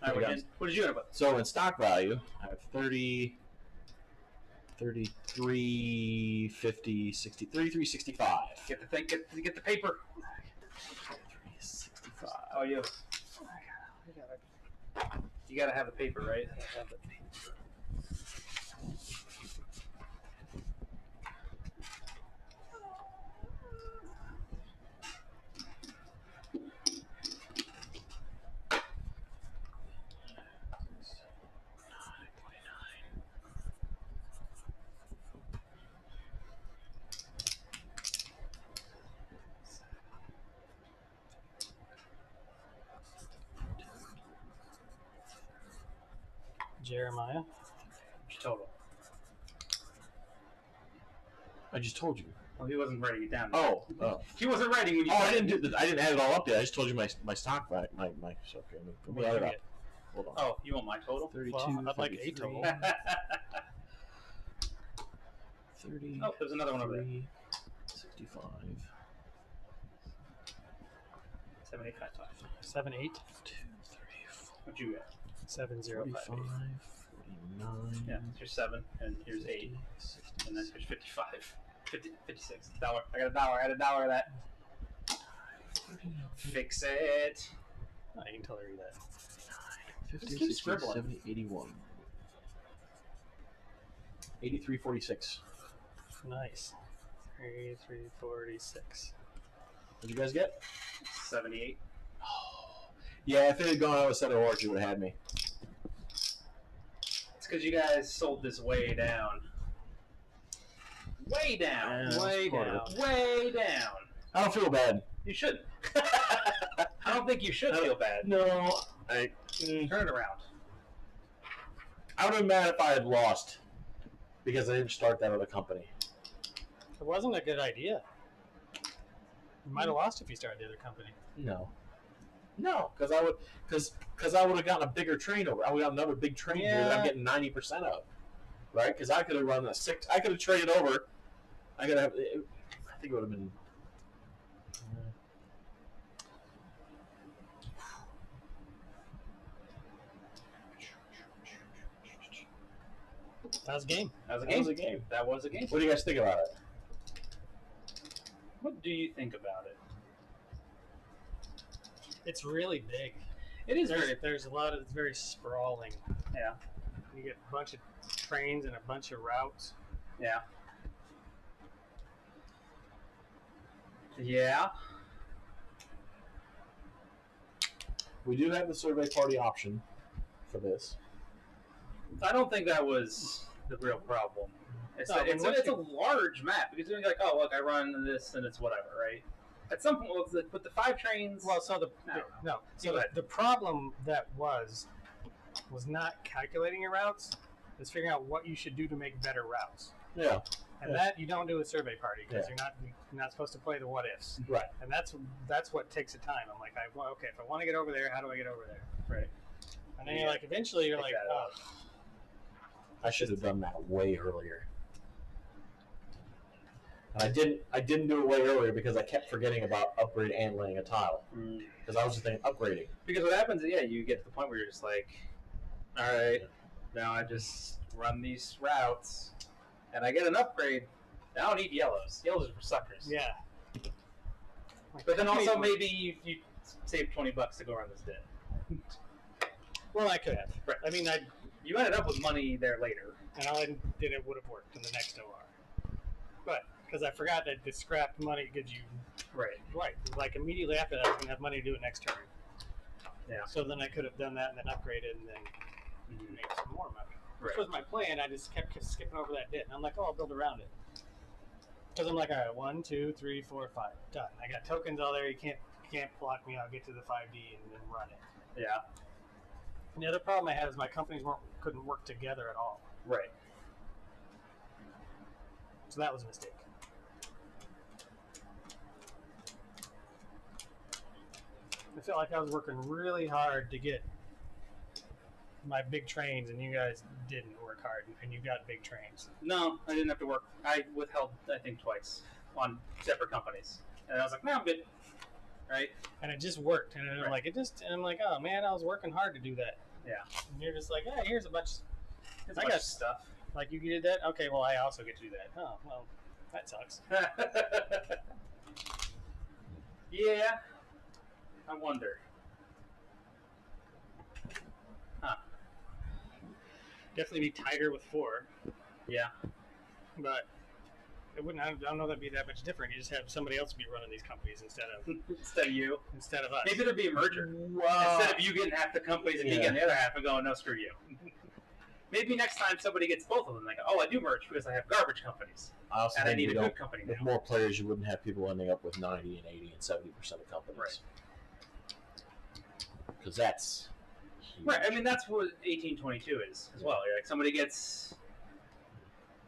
All right, what did you end up with? So in stock value, I have 30, 33, 50, 60, 33, 65. Get the thing. Get the paper. 65. Oh, you gotta have the paper, right? Jeremiah. Total. I just told you. Well, he wasn't writing it down. Oh. He wasn't writing when you. I didn't do. I didn't add it all up yet. I just told you my stock value. My. So okay. Let me add it up. Hold on. Oh, you want my total? 32. Well, I'd like 8 total. 30. Oh, there's another one over there. 65. 75. 7, 8, 2, 3, 4. What'd you get? 7, 0, 5, 45, 49. Yeah, here's 7, and here's 8, 60, and then here's 55. 50, 56. $1. I got $1. I had $1 of that. Fix it. Oh, you can totally read that. 50, Just keep 60, scribbling. 70, 81. 83.46. Nice. 346. What'd you guys get? 78. Yeah, if it had gone out with set of orange, you would have had me. because you guys sold this way down. Way down. Yeah, Way part of down. it. Way down. I don't feel bad. You shouldn't. I don't think you should feel bad. No, Turn it around. I would have been mad if I had lost because I didn't start that other company. It wasn't a good idea. You might have lost if you started the other company. No, because I would have gotten a bigger train over. I would have another big train here that I'm getting 90% of, right? Because I could have run a 6. I could have traded over. I could have. I think it would have been. That was a game. That was a That game. was a game. That was a game. What do you guys think about it? What do you think about it? It's really big. It is very. There's a lot of. It's very sprawling. Yeah. You get a bunch of trains and a bunch of routes. Yeah. Yeah. We do have the survey party option for this. I don't think that was the real problem. It's, No, it's a large map because you're like, oh, look, I run this and it's whatever, right? At some point, with the 5 trains. Well, so No. So Go ahead. the problem that was not calculating your routes. It's figuring out what you should do to make better routes. Yeah. And that you don't do with survey party because Yeah. you're not supposed to play the what ifs. Right. And that's what takes the time. I'm like, okay, if I want to get over there, how do I get over there? Right. And then you're like, eventually you're like, Take that oh, I should have done that way earlier. And I didn't do it way earlier because I kept forgetting about upgrade and laying a tile. Because I was just thinking upgrading. Because what happens, you get to the point where you're just like, all right, now I just run these routes, and I get an upgrade. I don't need yellows. Yellows are for suckers. yeah. But then also maybe you save $20 to go around this den. Well, I could have. Right. I mean, You ended up with money there later. and then it would have worked in the next OR. But because I forgot that the scrap money gives you Right. like immediately after that, I was gonna have money to do it next turn. Yeah. So then I could have done that and then upgraded and then made some more money. Which Right. was my plan. I just kept skipping over that bit, and I'm like, oh, I'll build around it. Because I'm like, all right, 1, 2, 3, 4, 5, done. I got tokens all there. You can't block me out. Get to the 5D and then run it. Yeah. And the other problem I had is my companies couldn't work together at all. Right. So that was a mistake. I felt like I was working really hard to get my big trains, and you guys didn't work hard, and you got big trains. No, I didn't have to work. I withheld, I think, twice on separate companies, and I was like, no, I'm good. Right. And it just worked, and I'm Right. like, and I'm like, oh man, I was working hard to do that. Yeah. And you're just like, hey, here's a bunch. It's I a bunch got of stuff. Like you did that. Okay, well I also get to do that. Oh well, that sucks. Yeah. I wonder. Huh. Definitely be tighter with 4, Yeah. but it wouldn't. I don't know that'd be that much different. You just have somebody else be running these companies instead Instead of of us. Maybe there'd be a merger. Wow. Instead of you getting half the companies and me getting the other half and going, no, screw you. Maybe next time somebody gets both of them, they go, oh, I do merge because I have garbage companies. I also And I think need we a don't, good company with now. more players, you wouldn't have people ending up with 90 and 80 and 70% of companies. Right. Because that's huge. Right, I mean, that's what 1822 is as well. You're like, somebody gets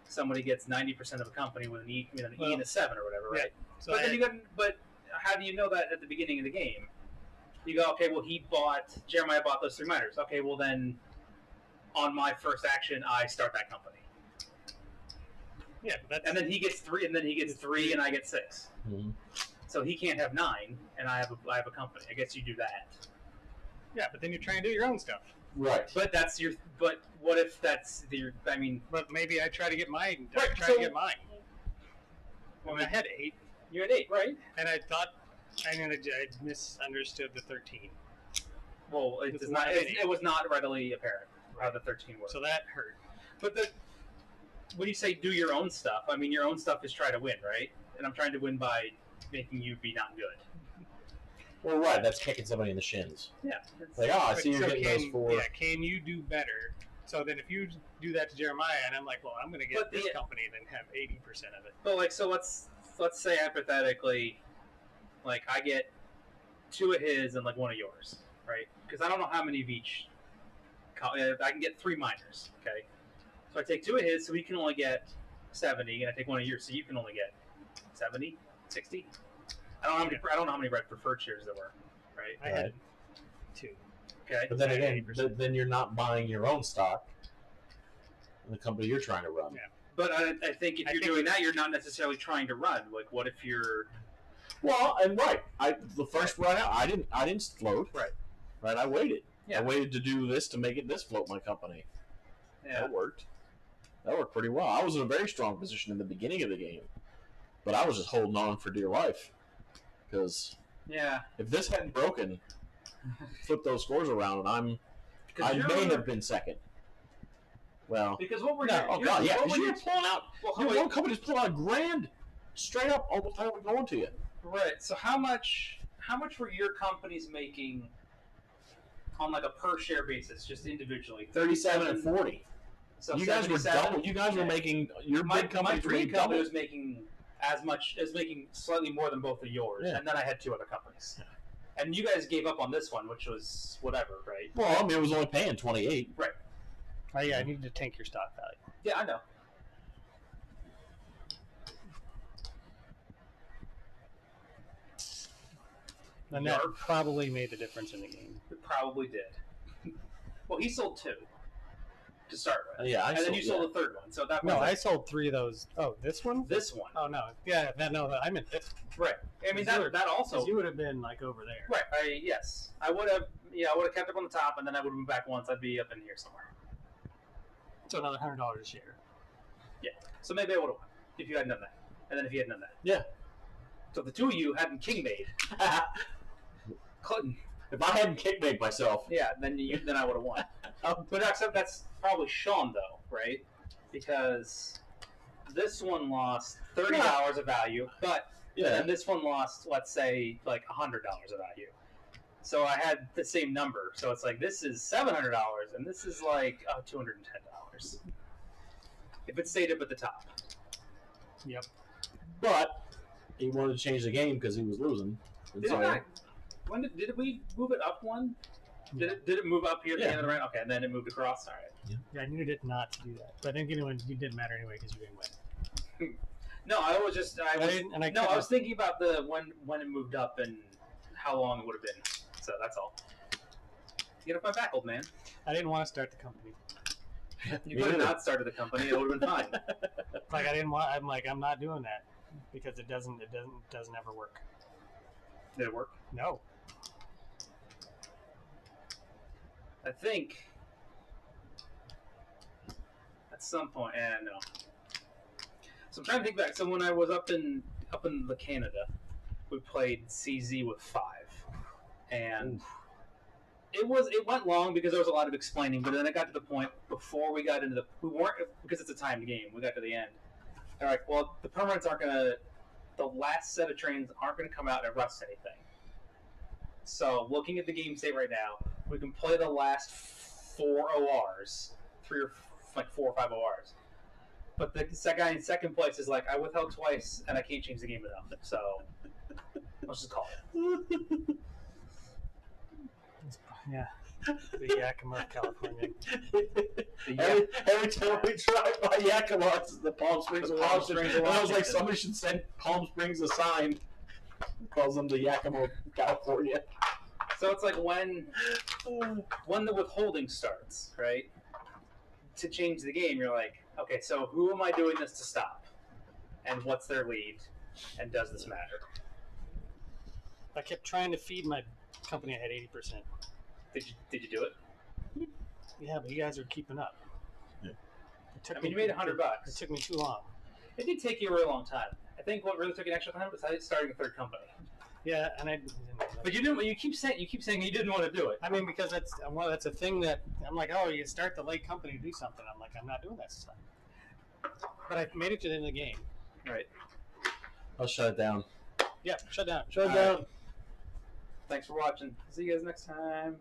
90% of a company with an E and a 7 or whatever, right? So But then but how do you know that at the beginning of the game? You go, okay, well, Jeremiah bought those 3 miners. Okay, well then, on my first action, I start that company. yeah, that's, And then he gets 3, and then he gets 3, and I get 6. Mhm. So he can't have 9, and I have a company. I guess you do that. yeah, but then you're trying to do your own stuff. Right. But what if that's I mean, But maybe I try to get mine. Right, Try so- to get mine. Well, I had 8, you're at 8, right? and I thought, I misunderstood the 13. Well, It's not any. it was not readily apparent how the 13 was. So that hurt. But when you say do your own stuff, I mean your own stuff is try to win, right? And I'm trying to win by making you be not good. Well, right. That's kicking somebody in the shins. Yeah. Like, oh, I see you're So getting those 4. Yeah, can you do better So then if you do that to Jeremiah, and I'm like, well, I'm going to get But this the- company, then have 80% of it. But like, so let's say hypothetically, like I get 2 of his and like 1 of yours, right? Because I don't know how many of each. I can get 3 minors, okay? So I take 2 of his, so he can only get 70, and I take 1 of yours, so you can only get 70, 60. I don't know how many red preferred shares there were, right? I had 2. Okay. But then I had again, 80%. then you're not buying your own stock in the company you're trying to run. Yeah. But I think if you're doing that, you're not necessarily trying to run. Like, what if you're? Well, and the first run out, I didn't float. Right. Right. I waited. Yeah. I waited to do this to make this float my company. Yeah. That worked. That worked pretty well. I was in a very strong position in the beginning of the game, but I was just holding on for dear life because if this hadn't broken, flip those scores around, and I may have been second. Well, because what we're oh god, yeah, because you're pulling out. Well, Your one company's pulling out $1,000 straight up all the time we're going to you. Right. So how much were your companies making on like a per share basis, just individually? 37 and 40. So you guys were 77? double. You guys were making your my big company dream double. company was making making slightly more than both of yours, and then I had 2 other companies. Yeah. And you guys gave up on this one, which was whatever, right? Well, I mean, it was only paying 28. Right. Oh, yeah, I needed to tank your stock value. Yeah, I know. And that probably made the difference in the game. It probably did. Well, he sold 2 to start with. Yeah, and then you sold a third one. So that was No, I sold 3 of those. Oh, this one? this one. Oh, no. Yeah, I meant this one. Right. I mean, You were- that also. Because you would have been, like, over there. Right. Yes. I would have. Yeah, I would have kept up on the top, and then I would have moved back once. I'd be up in here somewhere. So another $100 a share. Yeah. So maybe I would have won if you hadn't done that, and then if you hadn't done that. Yeah. So if the 2 of you hadn't king made, couldn't. If I hadn't kickback myself, Yeah. Then I would have won. But except that's probably Shawn though, right? Because this one lost $30 of value, but and this one lost, let's say, like $100 of value. So I had the same number. So it's like this is $700, and this is like $210. If it stayed up at the top. Yep. but he wanted to change the game because he was losing. And Did so- it not? When did we move it up one? Did it move up here at the end of the round? Okay, and then it moved across. All right. Yeah, I needed it not to do that. But I think it didn't matter anyway because you didn't win. No, I was just I was thinking about the when it moved up and how long it would have been. So that's all. Get up my back, old man. I didn't want to start the company. You could have not started the company; it would have been fine. Like I didn't want. I'm not doing that because it doesn't ever work. Did it work? No. I think at some point, no. So I'm trying to think back. So when I was up in the Canada, we played CZ with 5, and it went long because there was a lot of explaining. But then it got to the point before we got into we weren't, because it's a timed game. We got to the end. They're like, well, the permanents aren't gonna. The last set of trains aren't going to come out and rust anything. So, looking at the game state right now, we can play the last 4 ORs, 4 or 5 ORs. But the guy in second place is like, I withheld twice and I can't change the game enough. So, let's just call it. Yeah. The Yakima of California. Every time we drive by Yakima, it's the Palm Springs of Palm Washington. Springs of And I was like, Washington. somebody should send Palm Springs a sign. Calls them the Yakima of California. So, it's like when the withholding starts, right? To change the game, you're like, okay, so who am I doing this to stop? And what's their lead? And does this matter? I kept trying to feed my company. I had 80%. Did you do it? Yeah, but you guys are keeping up. Yeah. You made $100. It took me too long. It did take you a really long time. I think what really took an extra time was starting a third company. Yeah, and I. But you didn't. You keep saying you didn't want to do it. I mean, because that's a thing that I'm like, oh, you start the late company to do something. I'm like, I'm not doing that stuff. But I made it to the end of the game. Right. I'll shut it down. Yeah, shut down. Shut it All down. right. Thanks for watching. See you guys next time.